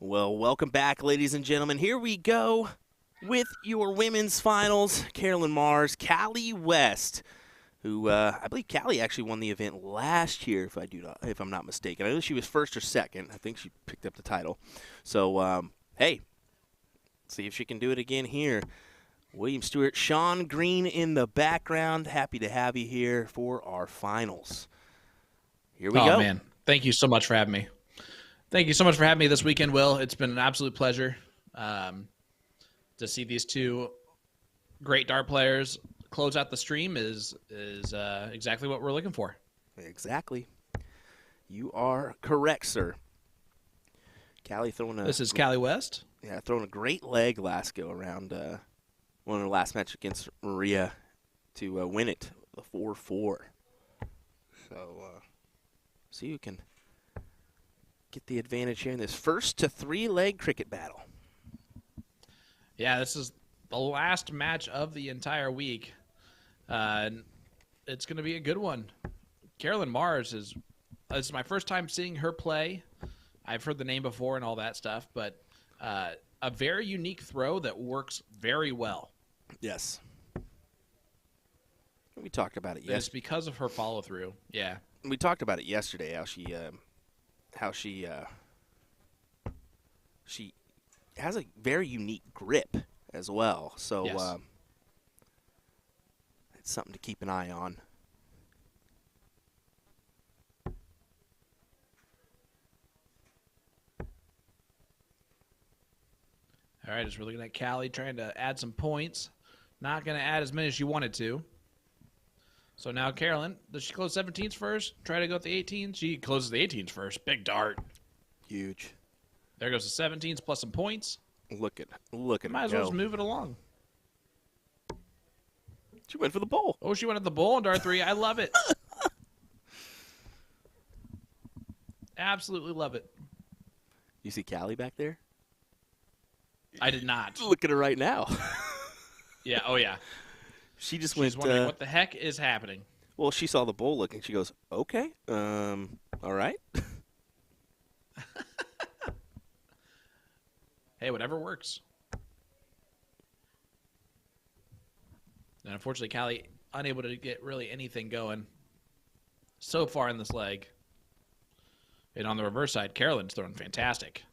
Well, welcome back, ladies and gentlemen. Here we go with your women's finals. Carolyn Mars, Callie West, who I believe Callie actually won the event last year, if I'm not mistaken. I know she was first or second. I think she picked up the title. So, hey, see if she can do it again here. William Stewart, Sean Green in the background. Happy to have you here for our finals. Here we go. Oh, man. Thank you so much for having me. Thank you so much for having me this weekend, Will. It's been an absolute pleasure to see these two great dart players close out the stream is exactly what we're looking for. Exactly. You are correct, sir. Callie throwing a... This is Callie West. Yeah, throwing a great leg last go around. Won her last match against Maria to win it, the 4-4. So, see who can get the advantage here in this first to 3-leg cricket battle. Yeah, this is the last match of the entire week. It's going to be a good one. Carolyn Mars this is my first time seeing her play. I've heard the name before and all that stuff, but a very unique throw that works very well. Yes. We talked about it yesterday. It's because of her follow-through. Yeah. We talked about it yesterday, how she has a very unique grip as well. So yes. it's something to keep an eye on. All right, just we're looking at Callie trying to add some points. Not going to add as many as she wanted to. So now Carolyn, does she close 17s first? Try to go with the 18s? She closes the 18s first. Big dart. Huge. There goes the 17s plus some points. Look at Might as well just move it along. She went for the bowl. Oh, she went at the bowl on dart 3. I love it. Absolutely love it. You see Callie back there? I did not. Look at her right now. Yeah, oh yeah. She's wondering what the heck is happening. Well, she saw the bowl look, and she goes, okay, all right. Hey, whatever works. And unfortunately, Callie unable to get really anything going so far in this leg. And on the reverse side, Carolyn's throwing fantastic.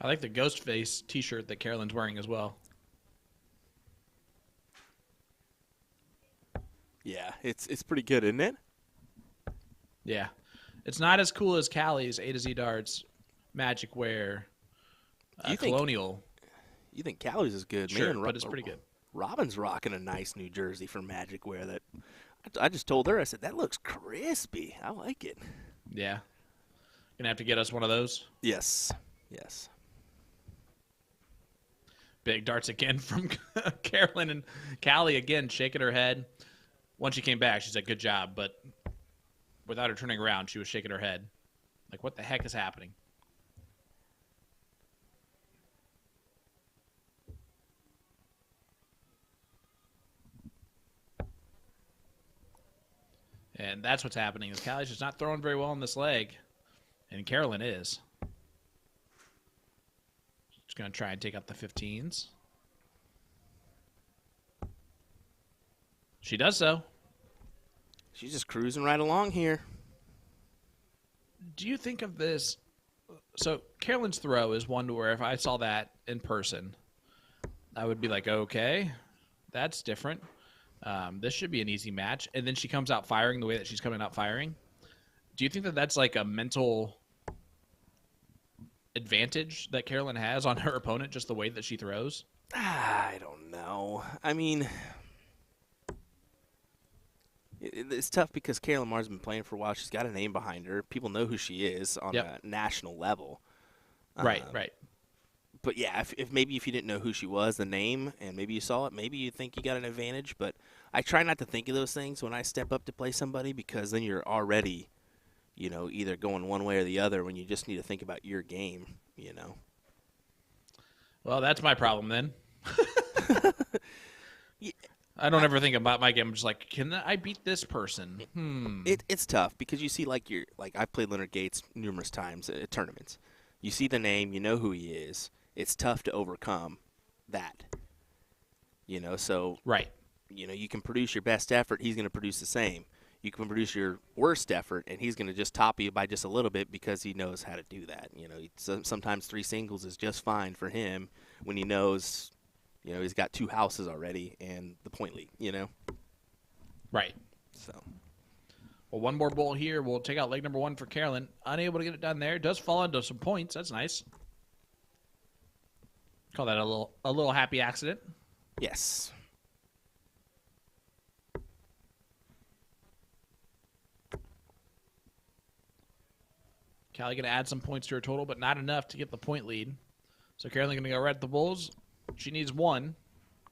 I like the ghost face t-shirt that Carolyn's wearing as well. Yeah, it's pretty good, isn't it? Yeah. It's not as cool as Callie's A to Z Darts, Magic Wear, Colonial. You think Callie's is good? Sure, Man, but it's pretty good. Robin's rocking a nice new jersey from Magic Wear that I just told her, I said, that looks crispy. I like it. Yeah. Gonna have to get us one of those. Yes. Yes. Big darts again from Carolyn, and Callie again shaking her head. Once she came back, she said, good job, but without her turning around, she was shaking her head. Like, what the heck is happening? And that's what's happening, is Callie's just not throwing very well in this leg, and Carolyn is. She's going to try and take out the 15s. She does so. She's just cruising right along here. Do you think of this? So Carolyn's throw is one to where if I saw that in person, I would be like, okay, that's different. This should be an easy match. And then she comes out firing the way that she's coming out firing. Do you think that that's like a mental advantage that Carolyn has on her opponent, just the way that she throws? I don't know. I mean, it's tough because Carolyn Mars has been playing for a while. She's got a name behind her. People know who she is on a national level. Right, right. But yeah, if maybe if you didn't know who she was, the name, and maybe you saw it, maybe you think you got an advantage. But I try not to think of those things when I step up to play somebody, because then you're already, either going one way or the other when you just need to think about your game, Well, that's my problem then. I don't ever think about my game. I'm just like, can I beat this person? It's tough because you see, like I've played Leonard Gates numerous times at tournaments. You see the name, you know who he is. It's tough to overcome that. So Right. You can produce your best effort, he's going to produce the same. You can produce your worst effort, and he's going to just top you by just a little bit because he knows how to do that. Sometimes 3 singles is just fine for him when he knows, he's got 2 houses already and the point lead, Right. So. Well, one more bowl here. We'll take out leg number 1 for Carolyn. Unable to get it done there. Does fall into some points. That's nice. Call that a little happy accident. Yes. Callie going to add some points to her total, but not enough to get the point lead. So Carolyn going to go right at the Bulls. She needs 1.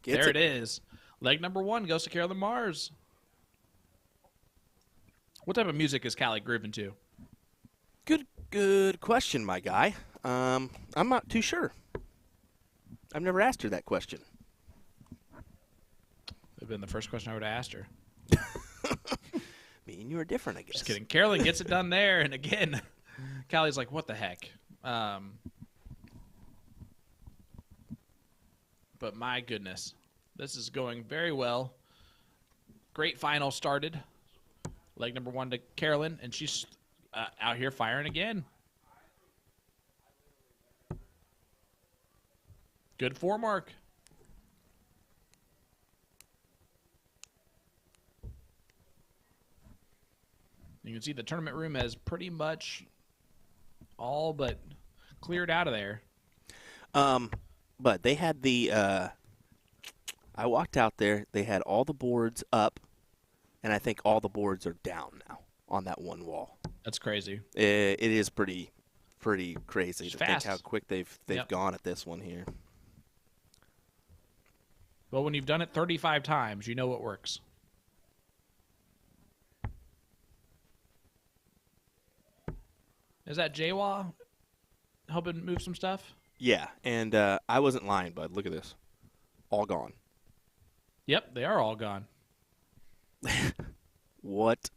There it is. Leg number 1 goes to Carolyn Mars. What type of music is Callie grooving to? Good question, my guy. I'm not too sure. I've never asked her that question. That would have been the first question I would have asked her. Me and you are different, I guess. Just kidding. Carolyn gets it done there, and again, Callie's like, what the heck? But my goodness, this is going very well. Great final started. Leg number 1 to Carolyn, and she's out here firing again. Good 4 mark. You can see the tournament room has pretty much all but cleared out of there. But they had I walked out there, they had all the boards up, and I think all the boards are down now on that one wall. That's crazy. It is pretty crazy It's to fast. think how quick they've Yep. gone at this one here. Well, when you've done it 35 times, you know what works. Is that Jawa helping move some stuff? Yeah, and I wasn't lying, bud. Look at this. All gone. Yep, they are all gone. What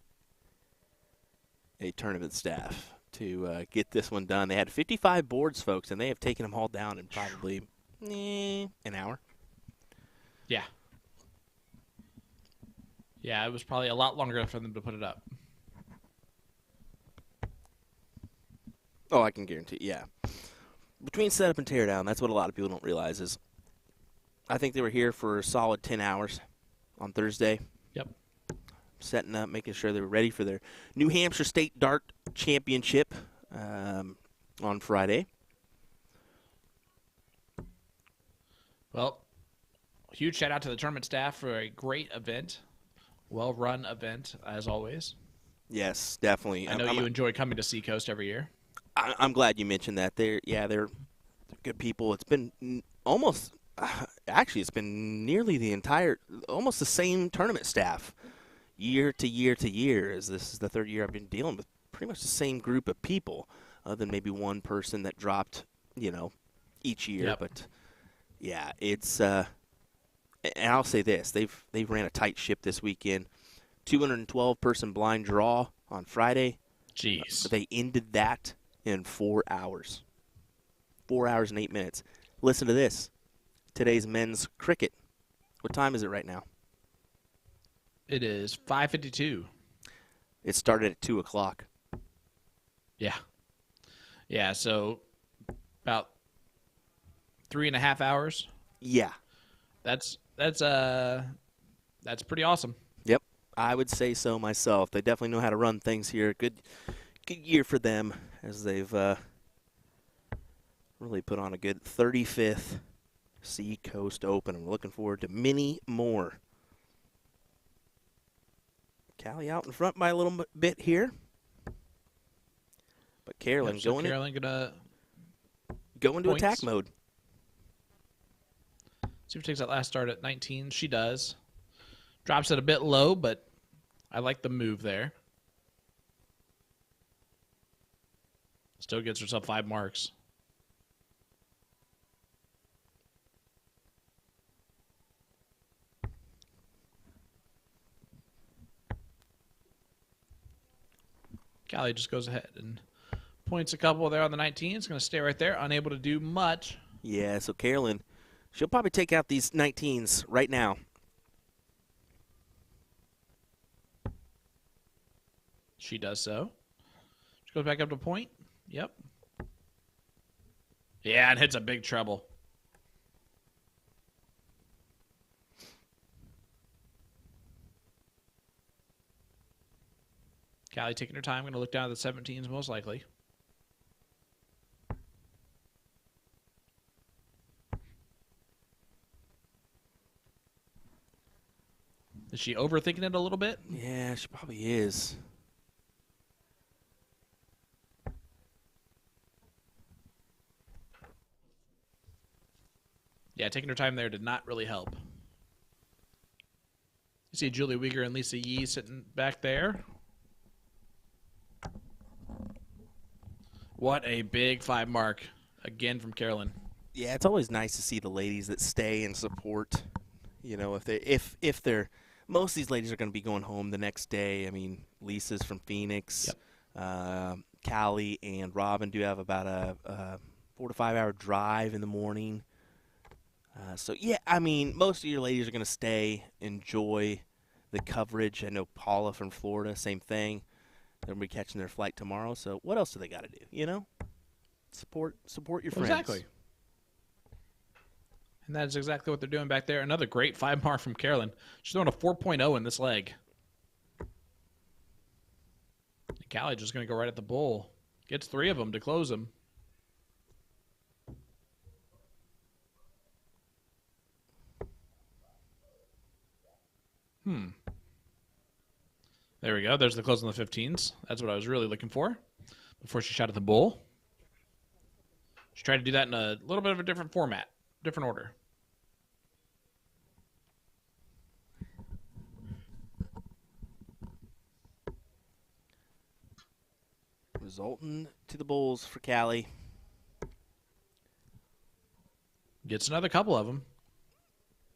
a tournament staff to get this one done. They had 55 boards, folks, and they have taken them all down in probably an hour. Yeah. Yeah, it was probably a lot longer for them to put it up. Oh, I can guarantee, yeah. Between setup and teardown, that's what a lot of people don't realize is I think they were here for a solid 10 hours on Thursday. Yep. Setting up, making sure they were ready for their New Hampshire State Dart Championship on Friday. Well, huge shout out to the tournament staff for a great event. Well-run event, as always. Yes, definitely. I know you enjoy coming to Seacoast every year. I'm glad you mentioned that. They're good people. It's been almost actually it's been nearly almost the same tournament staff year to year to year. As this is the 3rd year I've been dealing with pretty much the same group of people, other than maybe one person that dropped, each year. Yep. But yeah, it's and I'll say this: they've ran a tight ship this weekend. 212 person blind draw on Friday. Jeez. They ended that in 4 hours. 4 hours and 8 minutes. Listen to this. Today's men's cricket. What time is it right now? It is 5:52. It started at 2 o'clock. Yeah. Yeah, so about 3.5 hours. Yeah. That's pretty awesome. Yep. I would say so myself. They definitely know how to run things here. Good year for them as they've really put on a good 35th Seacoast Open. I'm looking forward to many more. Callie out in front by a little bit here. But Carolyn Yep, so going Carolyn gonna into points. attack mode. See if she takes that last start at 19. She does. Drops it a bit low, but I like the move there. Still gets herself 5 marks. Callie just goes ahead and points a couple there on the 19. It's going to stay right there, unable to do much. Yeah, so Carolyn, she'll probably take out these 19s right now. She does so. She goes back up to point. Yep. Yeah, and hits a big treble. Callie taking her time. Going to look down at the 17s most likely. Is she overthinking it a little bit? Yeah, she probably is. Yeah, taking her time there did not really help. You see Julie Weger and Lisa Yee sitting back there. What a big 5 mark again from Carolyn. Yeah, it's always nice to see the ladies that stay and support. You know, if they're most of these ladies are going to be going home the next day. I mean, Lisa's from Phoenix. Yep. Callie and Robin do have about a 4 to 5 hour drive in the morning. So, yeah, I mean, most of your ladies are going to stay, enjoy the coverage. I know Paula from Florida, same thing. They're going to be catching their flight tomorrow. So what else do they got to do, you know? Support your friends. Exactly. And that is exactly what they're doing back there. Another great 5 mark from Carolyn. She's throwing a 4.0 in this leg. And Callie just going to go right at the bull. Gets 3 of them to close them. There we go. There's the close on the 15s. That's what I was really looking for before she shot at the bull. She tried to do that in a little bit of a different format, different order. Resulting to the bulls for Callie. Gets another couple of them.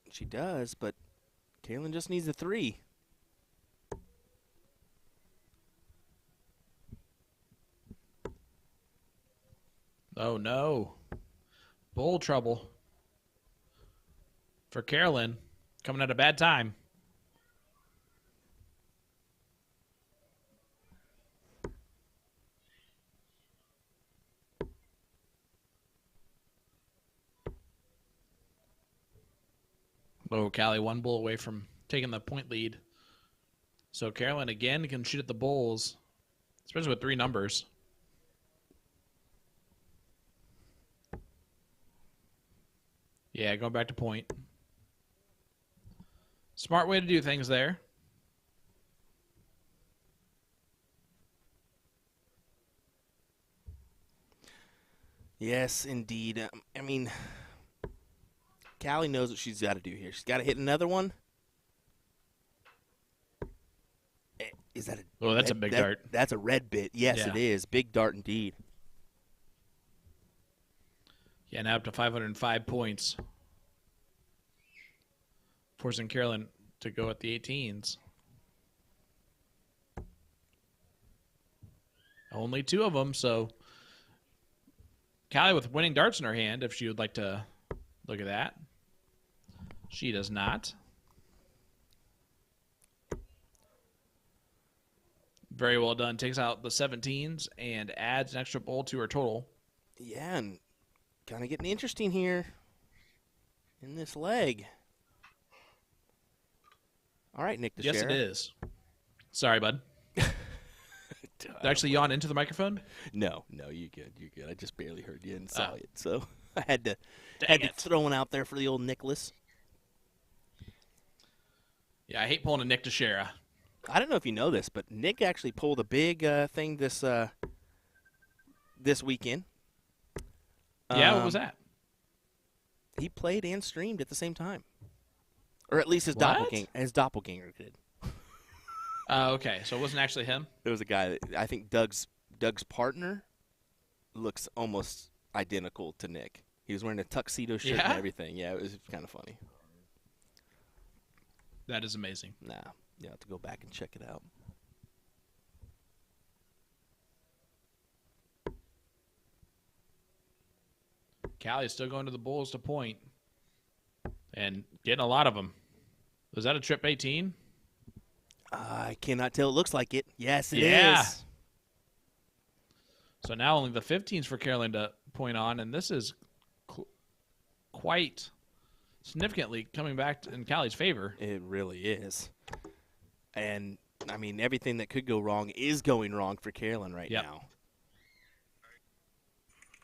She does, but Kaylin just needs a 3. Oh, no. Bull trouble for Carolyn. Coming at a bad time. Oh, Callie 1 bull away from taking the point lead. So Carolyn again can shoot at the bulls, especially with 3 numbers. Yeah, going back to point. Smart way to do things there. Yes, indeed. I mean, Callie knows what she's got to do here. She's got to hit another one. Is that a? Oh, that's a big dart. That's a red bit. Yes, Yeah. it is. Big dart indeed. Yeah, now up to 505 points. Forcing Carolyn to go at the 18s. Only 2 of them, so Callie with winning darts in her hand, if she would like to look at that. She does not. Very well done. Takes out the 17s and adds an extra bowl to her total. Yeah, and kind of getting interesting here in this leg. All right, Nick Teixeira. Yes, it is. Sorry, bud. Did I actually yawn into the microphone? No, you're good. You're good. I just barely heard you and saw it, so I had to Dang throw one out there for the old Nicholas. Yeah, I hate pulling a Nick Teixeira. I don't know if you know this, but Nick actually pulled a big thing this weekend. Yeah, what was that? He played and streamed at the same time, or at least his What? doppelganger did. Okay, so it wasn't actually him? There was a guy that I think Doug's partner looks almost identical to Nick. He was wearing a tuxedo shirt and Yeah? everything. Yeah, it was kind of funny. That is amazing. Nah, you have to go back and check it out. Callie's still going to the Bulls to point and getting a lot of them. Was that a trip 18? I cannot tell. It looks like it. Yes, it Yeah. is. So now only the 15s for Caroline to point on, and this is quite significantly coming back in Callie's favor. It really is. And, I mean, everything that could go wrong is going wrong for Carolyn right now.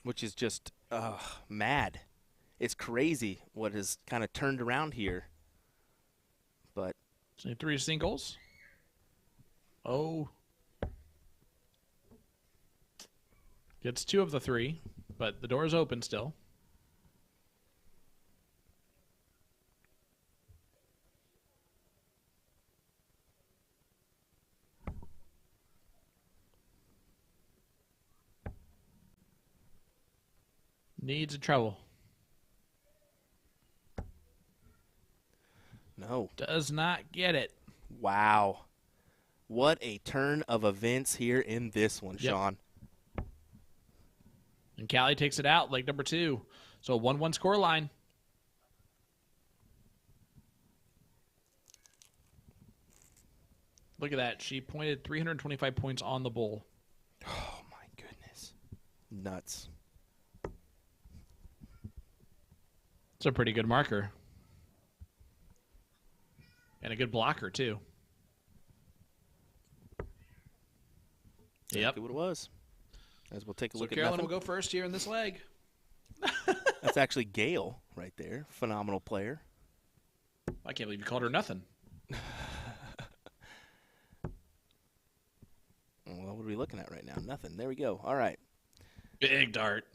Which is just mad. It's crazy what has kind of turned around here. But so 3 singles. Oh. Gets 2 of the 3, but the door is open still. Needs a treble. no. Does not get it. Wow. What a turn of events here in this one, Sean. And Callie takes it out, leg number 2. So 1-1 score line. Look at that. She pointed 325 points on the bull. Oh, my goodness. Nuts. It's a pretty good marker. And a good blocker, too. Exactly what it was. As we'll take a look at Carolyn nothing. will go first here in this leg. That's actually Gail right there. Phenomenal player. I can't believe you called her nothing. Well, what are we looking at right now? Nothing. There we go. All right. Big dart.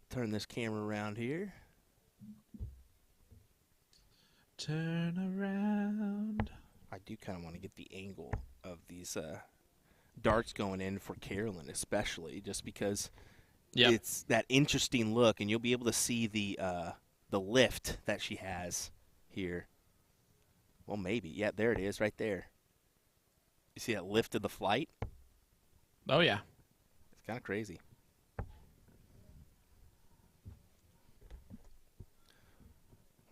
Turn this camera around here. Turn around. I do kind of want to get the angle of these darts going in for Carolyn, especially, just because it's that interesting look, and you'll be able to see the lift that she has here. Well, maybe. Yeah, there it is right there. You see that lift of the flight? Oh, yeah. It's kind of crazy.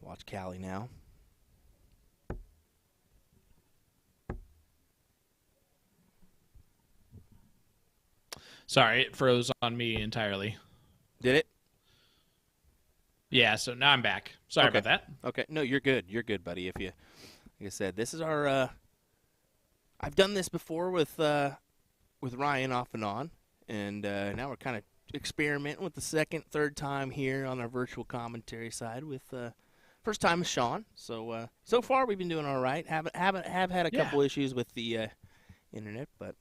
Watch Callie now. Sorry, it froze on me entirely. Did it? Yeah, so now I'm back. Sorry about that. Okay. No, you're good. You're good, buddy. If you, like I said, this is our. I've done this before with Ryan off and on, and now we're kind of experimenting with the second, third time here on our virtual commentary side with first time with Sean. So so far we've been doing all right. Have had a couple issues with the internet, but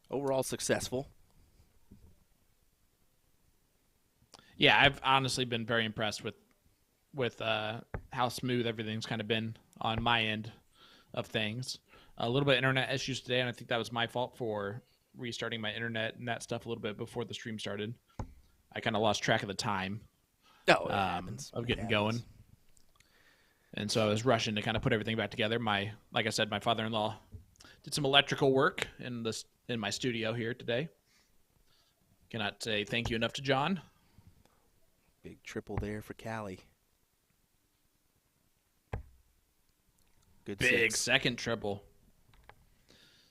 overall successful. Yeah, I've honestly been very impressed with how smooth everything's kind of been on my end of things. A little bit of internet issues today, and I think that was my fault for restarting my internet and that stuff a little bit before the stream started. I kind of lost track of the time of getting going. And so I was rushing to kind of put everything back together. Like I said, my father-in-law did some electrical work in my studio here today. Cannot say thank you enough to John. Big triple there for Callie. Good Big six. second triple.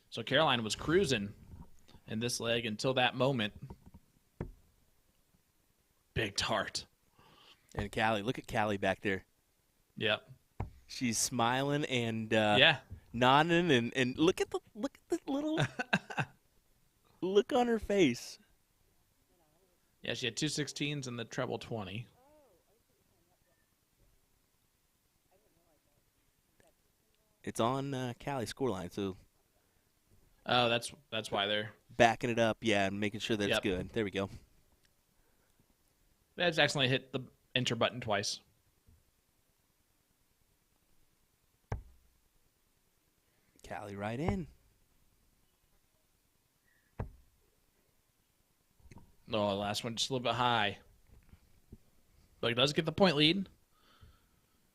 So Caroline was cruising in this leg until that moment. Big dart. And Callie, look at Callie back there. Yep. She's smiling and Yeah. nodding, and look at the little look on her face. Yeah, she had 2 16s and the treble 20. It's on Callie's scoreline, so Oh, that's why they're backing it up, yeah, and making sure that it's Yep. good. There we go. That's accidentally hit the enter button twice. Callie right in. Oh, the last one just a little bit high. But it does get the point lead.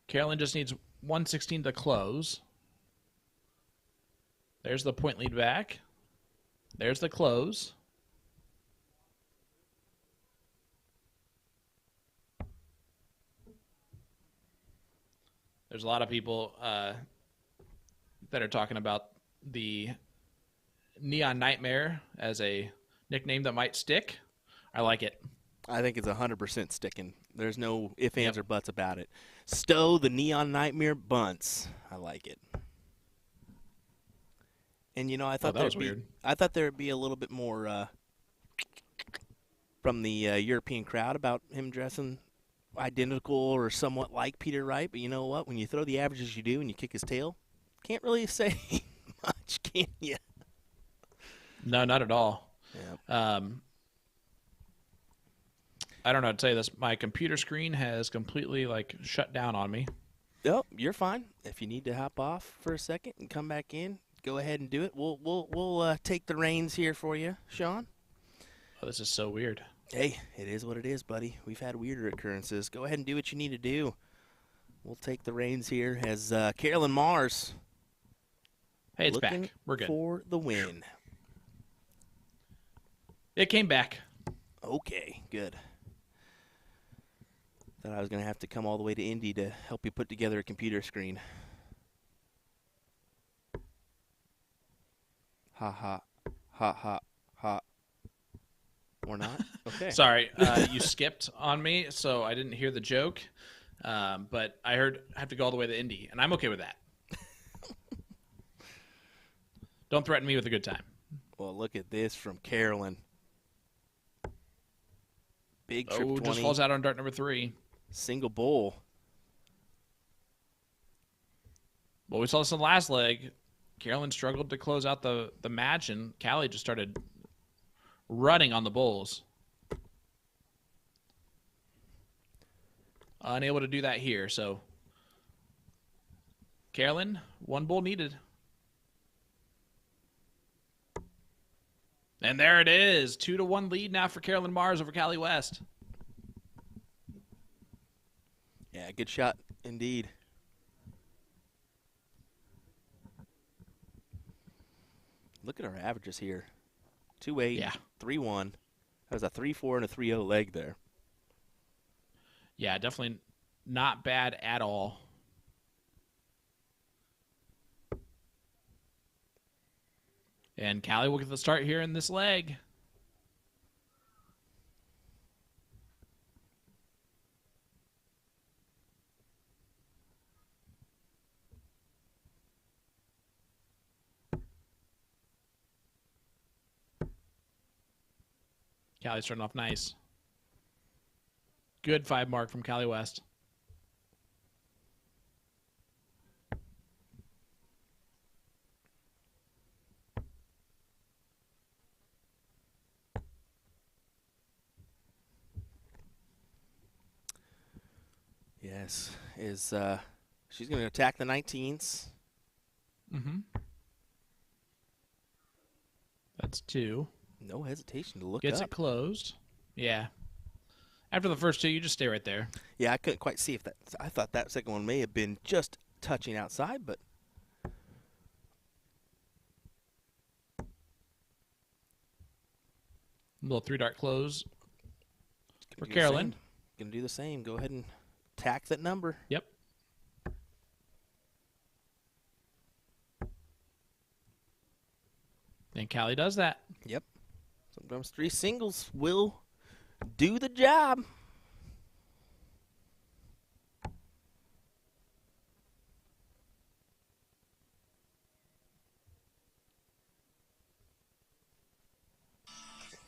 Carolyn just needs 116 to close. There's the point lead back. There's the close. There's a lot of people that are talking about the Neon Nightmare as a nickname that might stick. I like it. I think it's 100% sticking. There's no ifs, ands, or buts about it. Stowe, the Neon Nightmare Bunts. I like it. And, you know, I thought that was weird. I thought there would be a little bit more from the European crowd about him dressing identical or somewhat like Peter Wright. But you know what? When you throw the averages you do and you kick his tail, can't really say much, can you? No, not at all. Yeah. I don't know how to say this. My computer screen has completely shut down on me. Oh, you're fine. If you need to hop off for a second and come back in, go ahead and do it. We'll take the reins here for you, Sean. Oh, this is so weird. Hey, it is what it is, buddy. We've had weirder occurrences. Go ahead and do what you need to do. We'll take the reins here as Carolyn Mars. Hey, it's looking back. We're good. For the win. It came back. Okay, good. Thought I was going to have to come all the way to Indy to help you put together a computer screen. Ha ha. Ha ha ha. Or not? Okay. Sorry, you skipped on me, so I didn't hear the joke. But I heard I have to go all the way to Indy, and I'm okay with that. Don't threaten me with a good time. Well, look at this from Carolyn. Big trip 20. Just falls out on dart number 3. Single bowl. Well, we saw this in the last leg. Carolyn struggled to close out the match, and Callie just started running on the bowls. Unable to do that here, so Carolyn, 1 bowl needed. And there it is. 2-1 lead now for Carolyn Mars over Callie West. Yeah, good shot indeed. Look at our averages here. 2-8, Yeah. 3-1. That was a 3-4 and a 3-0 leg there. Yeah, definitely not bad at all. And Callie will get the start here in this leg. Callie's starting off nice. Good 5 mark from Callie West. Yes, she's going to attack the 19s. Mm-hmm. That's 2. No hesitation to look Gets up. it closed. Yeah. After the first 2, you just stay right there. Yeah, I couldn't quite see if that. I thought that second one may have been just touching outside, but Little 3-dart close for gonna do the Carolyn. same. Gonna do the same. Go ahead and tack that number. Yep. And Callie does that. Yep. Sometimes 3 singles will do the job.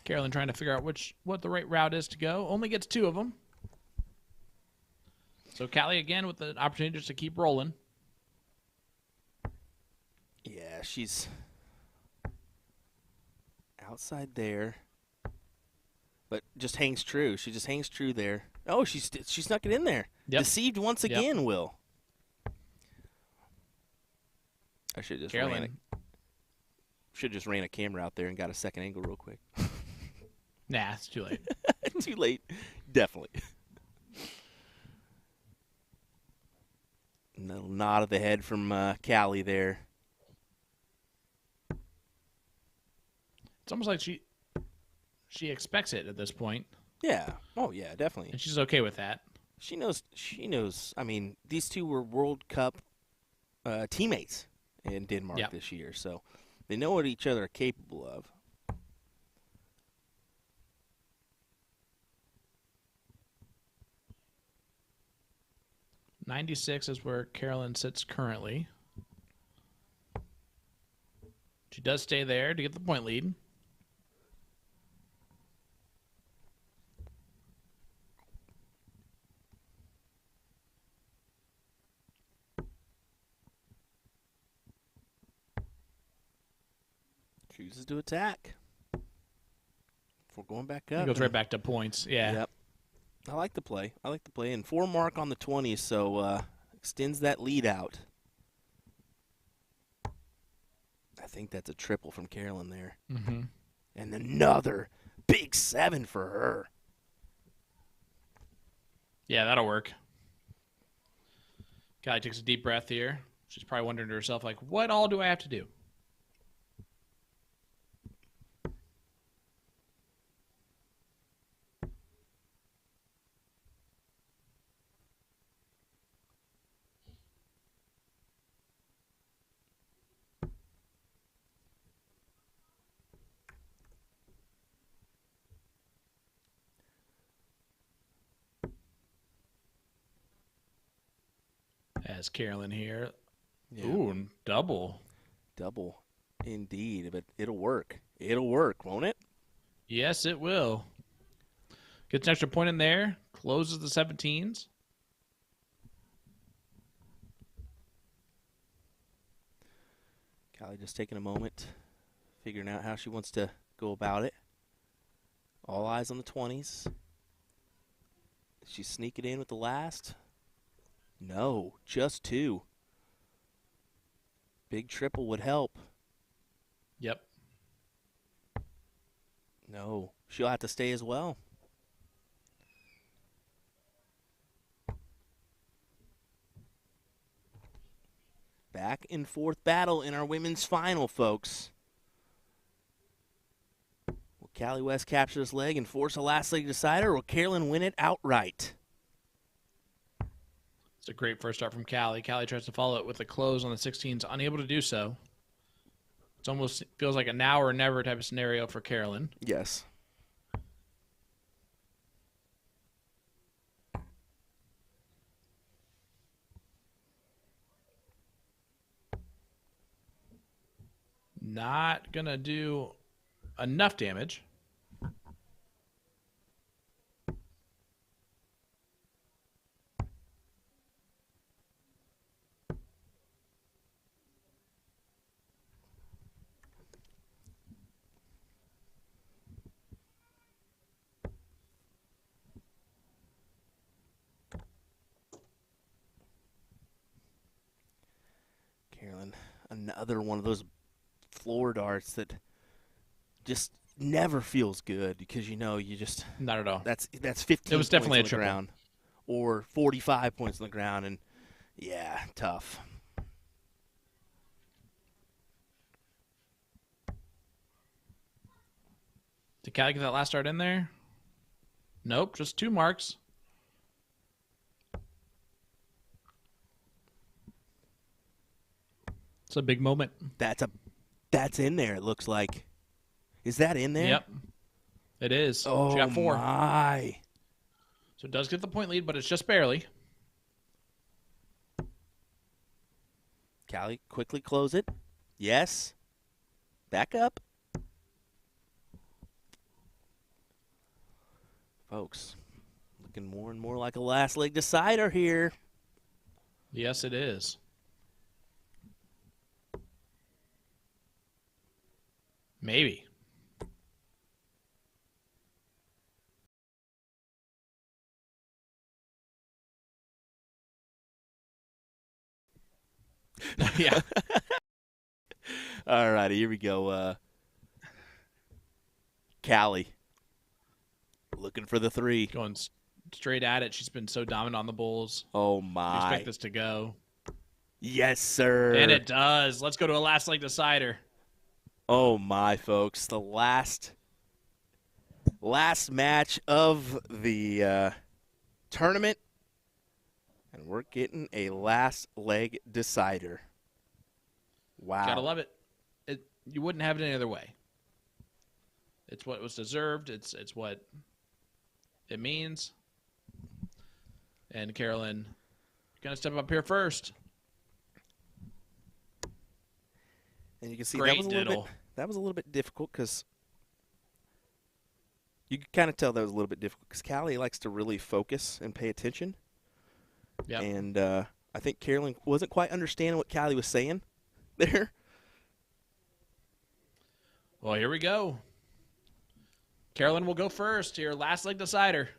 Carolyn trying to figure out what the right route is to go. Only gets 2 of them. So Callie again with the opportunity just to keep rolling. Yeah, she's outside there, but just hangs true. She just hangs true there. Oh, she snuck it in there. Yep. Deceived once again, Will. I should just ran a camera out there and got a second angle real quick. Nah, it's too late. Too late, definitely. A little nod of the head from Callie there. It's almost like she expects it at this point, Yeah. Oh, yeah, definitely. and she's okay with that. She knows. She knows. I mean, these two were World Cup teammates in Denmark this year, so they know what each other are capable of. 96 is where Carolyn sits currently. She does stay there to get the point lead. Chooses to attack. Before going back up. It goes right back to points. Yeah. Yep. I like the play. I like the play. And 4 mark on the 20s, so extends that lead out. I think that's a triple from Carolyn there. Mm-hmm. And another big 7 for her. Yeah, that'll work. Callie takes a deep breath here. She's probably wondering to herself, like, what all do I have to do? As Carolyn here. Yeah. Ooh, and double. Double, indeed. But it'll work. It'll work, won't it? Yes, it will. Gets an extra point in there. Closes the 17s. Callie just taking a moment, figuring out how she wants to go about it. All eyes on the 20s. She sneak it in with the last? No, just 2. Big triple would help. Yep. No, she'll have to stay as well. Back and forth battle in our women's final, folks. Will Callie West capture this leg and force a last leg decider, or will Carolyn win it outright? It's a great first start from Callie. Callie tries to follow it with a close on the 16s, unable to do so. It almost feels like a now or never type of scenario for Carolyn. Yes. Not going to do enough damage. Carolyn, another one of those floor darts that just never feels good because you just not at all. That's 15. It was definitely a points on the triple. ground, or 45 points on the ground, and yeah, tough. Did Callie get that last start in there? Nope, just 2 marks. It's a big moment. That's in there. It looks like. Is that in there? Yep, it is. Oh, she got 4. My. So it does get the point lead, but it's just barely. Callie, quickly close it. Yes. Back up. Folks, looking more and more like a last leg decider here. Yes, it is. Maybe. Yeah. All righty, here we go. Callie, looking for the 3. Going straight at it. She's been so dominant on the Bulls. Oh, You my. expect this to go. Yes, sir. And it does. Let's go to a last leg decider. Oh, my, folks. The last match of the tournament And we're getting a last leg decider. Wow. Gotta love it. You wouldn't have it any other way. It's what was deserved. It's what it means. And Carolyn, gonna step up here first. And you can see Great that was a little bit difficult because you could kind of tell that was a little bit difficult because Callie likes to really focus and pay attention. Yep. And I think Carolyn wasn't quite understanding what Callie was saying there. Well, here we go. Carolyn will go first here. Last leg decider.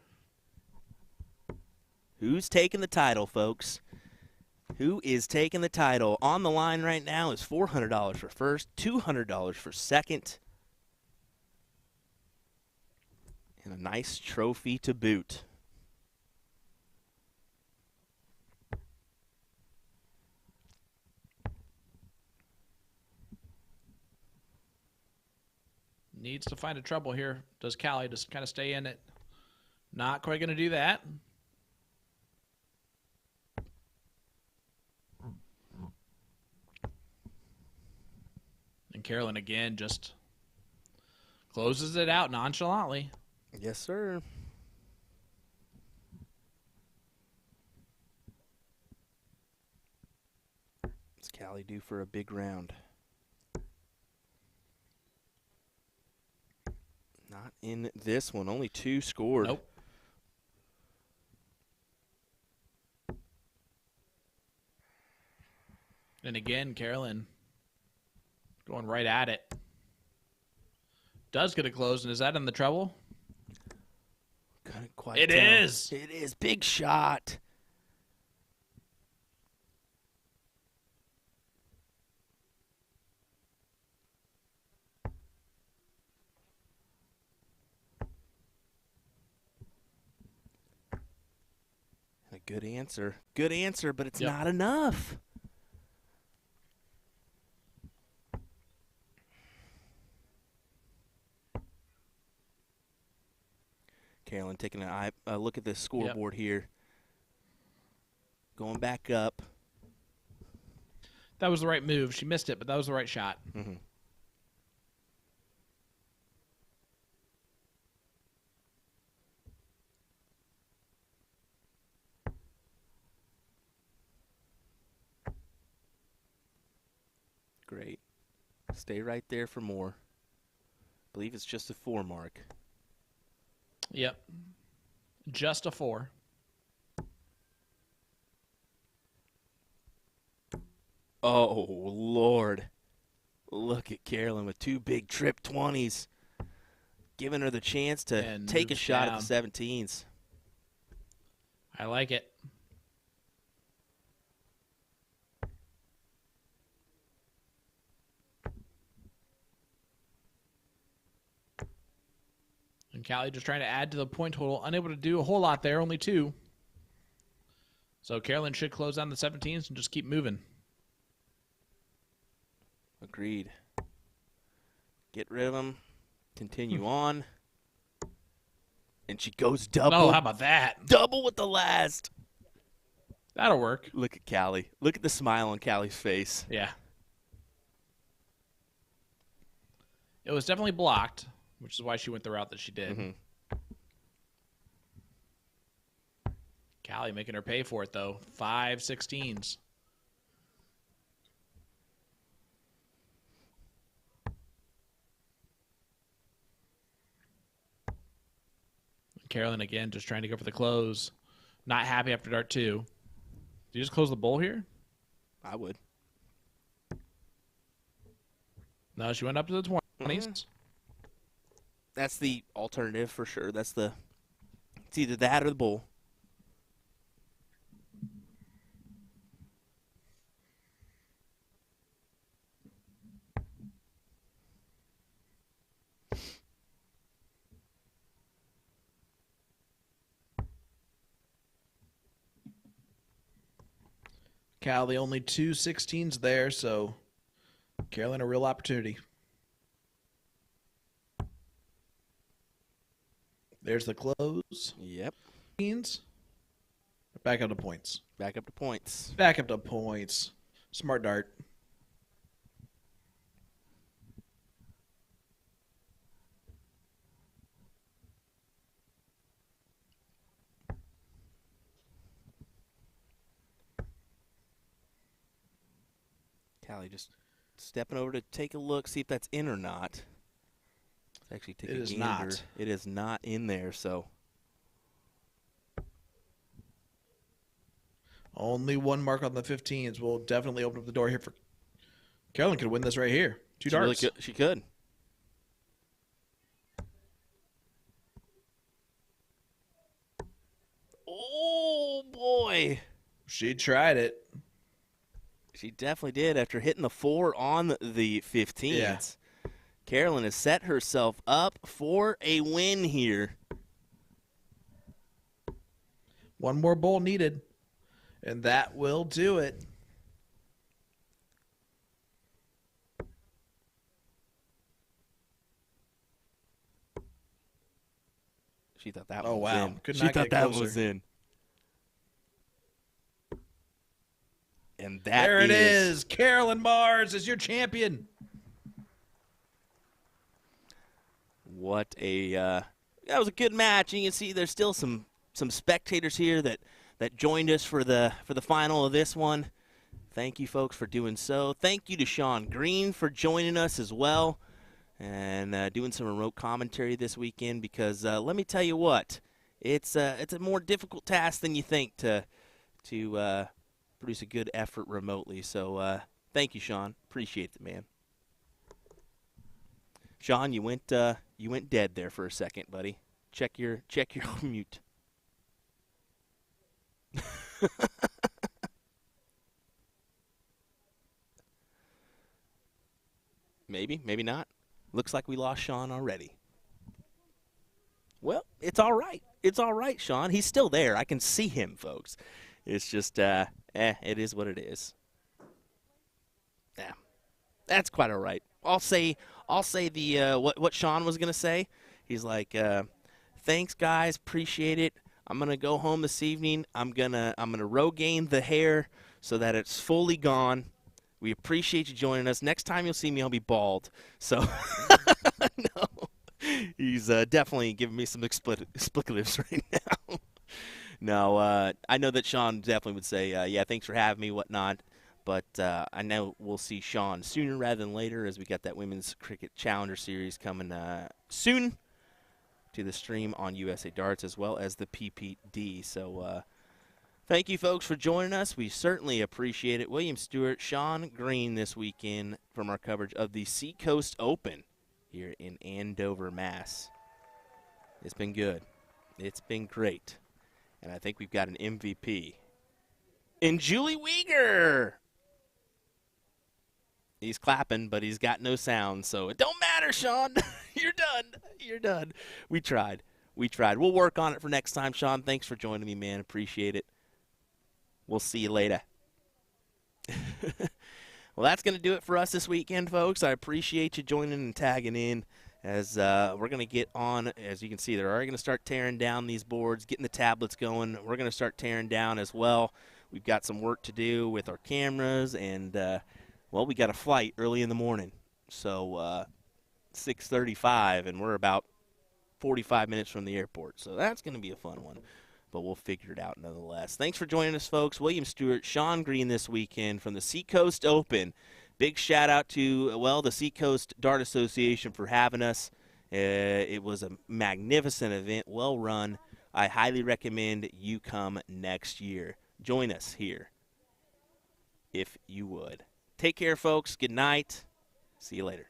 Who's taking the title, folks? Who is taking the title? On the line right now is $400 for first, $200 for second, and a nice trophy to boot. Needs to find a trouble here. Does Callie just kind of stay in it? Not quite going to do that. And Carolyn again just closes it out nonchalantly. Yes, sir. What's Callie do for a big round? Not in this one. Only 2 scored. Nope. And again, Carolyn going right at it. Does get it closed, and is that in the treble? Couldn't quite It tell. is. It is. Big shot. A good answer. Good answer, but it's not enough. Carolyn taking a look at the scoreboard here. Going back up. That was the right move. She missed it, but that was the right shot. Mm-hmm. Great. Stay right there for more. I believe it's just a 4 mark. Yep. Just a 4. Oh, Lord. Look at Carolyn with 2 big trip 20s. Giving her the chance to And take a moves shot down. at the 17s. I like it. And Callie just trying to add to the point total. Unable to do a whole lot there, only 2. So Carolyn should close down the 17s and just keep moving. Agreed. Get rid of them. Continue on. And she goes double. Oh, how about that? Double with the last. That'll work. Look at Callie. Look at the smile on Callie's face. Yeah. It was definitely blocked, which is why she went the route that she did. Mm-hmm. Callie making her pay for it, though. 5 16s. Carolyn again just trying to go for the close. Not happy after dart 2. Did you just close the bowl here? I would. No, she went up to the 20s. Mm-hmm. That's the alternative for sure. It's either that or the bowl. Callie only 2 16s there, so Carolyn a real opportunity. There's the close. Yep. Or Back up to points. Back up to points. Back up to points. Smart dart. Callie just stepping over to take a look, see if that's in or not. Let's actually take a gander. Not. It is not in there, so. Only one mark on the 15s will definitely open up the door here for Carolyn. Could win this right here. Two darts. Really she could. Oh, boy. She tried it. She definitely did after hitting the 4 on the 15s. Yeah. Carolyn has set herself up for a win here. One more bowl needed, and that will do it. She thought that Oh, one was wow. in. Could She not thought get that closer. was in. And that There it is. Carolyn Mars is your champion. What a that was a good match. And you can see there's still some spectators here that joined us for the final of this one. Thank you, folks, for doing so. Thank you to Sean Green for joining us as well and doing some remote commentary this weekend. Because let me tell you what, it's a more difficult task than you think to produce a good effort remotely. So thank you, Sean. Appreciate it, man. Sean, you went dead there for a second, buddy. Check your mute. Maybe not. Looks like we lost Sean already. Well, it's all right. It's all right, Sean. He's still there. I can see him, folks. It's just it is what it is. Yeah. That's quite all right. I'll say the what Sean was gonna say. He's like, thanks guys, appreciate it. I'm gonna go home this evening. I'm gonna Rogaine the hair so that it's fully gone. We appreciate you joining us. Next time you'll see me, I'll be bald. So no, he's definitely giving me some explicatives right now. No, I know that Sean definitely would say, yeah, thanks for having me, whatnot. But I know we'll see Sean sooner rather than later as we got that Women's Cricket Challenger Series coming soon to the stream on USA Darts as well as the PPD. So thank you, folks, for joining us. We certainly appreciate it. William Stewart, Sean Green this weekend from our coverage of the Seacoast Open here in Andover, Mass. It's been good. It's been great. And I think we've got an MVP in Julie Weegar. He's clapping, but he's got no sound, so it don't matter, Sean. You're done. You're done. We tried. We'll work on it for next time, Sean. Thanks for joining me, man. Appreciate it. We'll see you later. Well, that's going to do it for us this weekend, folks. I appreciate you joining and tagging in as we're going to get on. As you can see, they're already going to start tearing down these boards, getting the tablets going. We're going to start tearing down as well. We've got some work to do with our cameras, and, well, we got a flight early in the morning. So 6:35, and we're about 45 minutes from the airport. So that's going to be a fun one, but we'll figure it out nonetheless. Thanks for joining us, folks. William Stewart, Sean Green this weekend from the Seacoast Open. Big shout-out to, well, the Seacoast Dart Association for having us. It was a magnificent event, well run. I highly recommend you come next year. Join us here if you would. Take care, folks. Good night. See you later.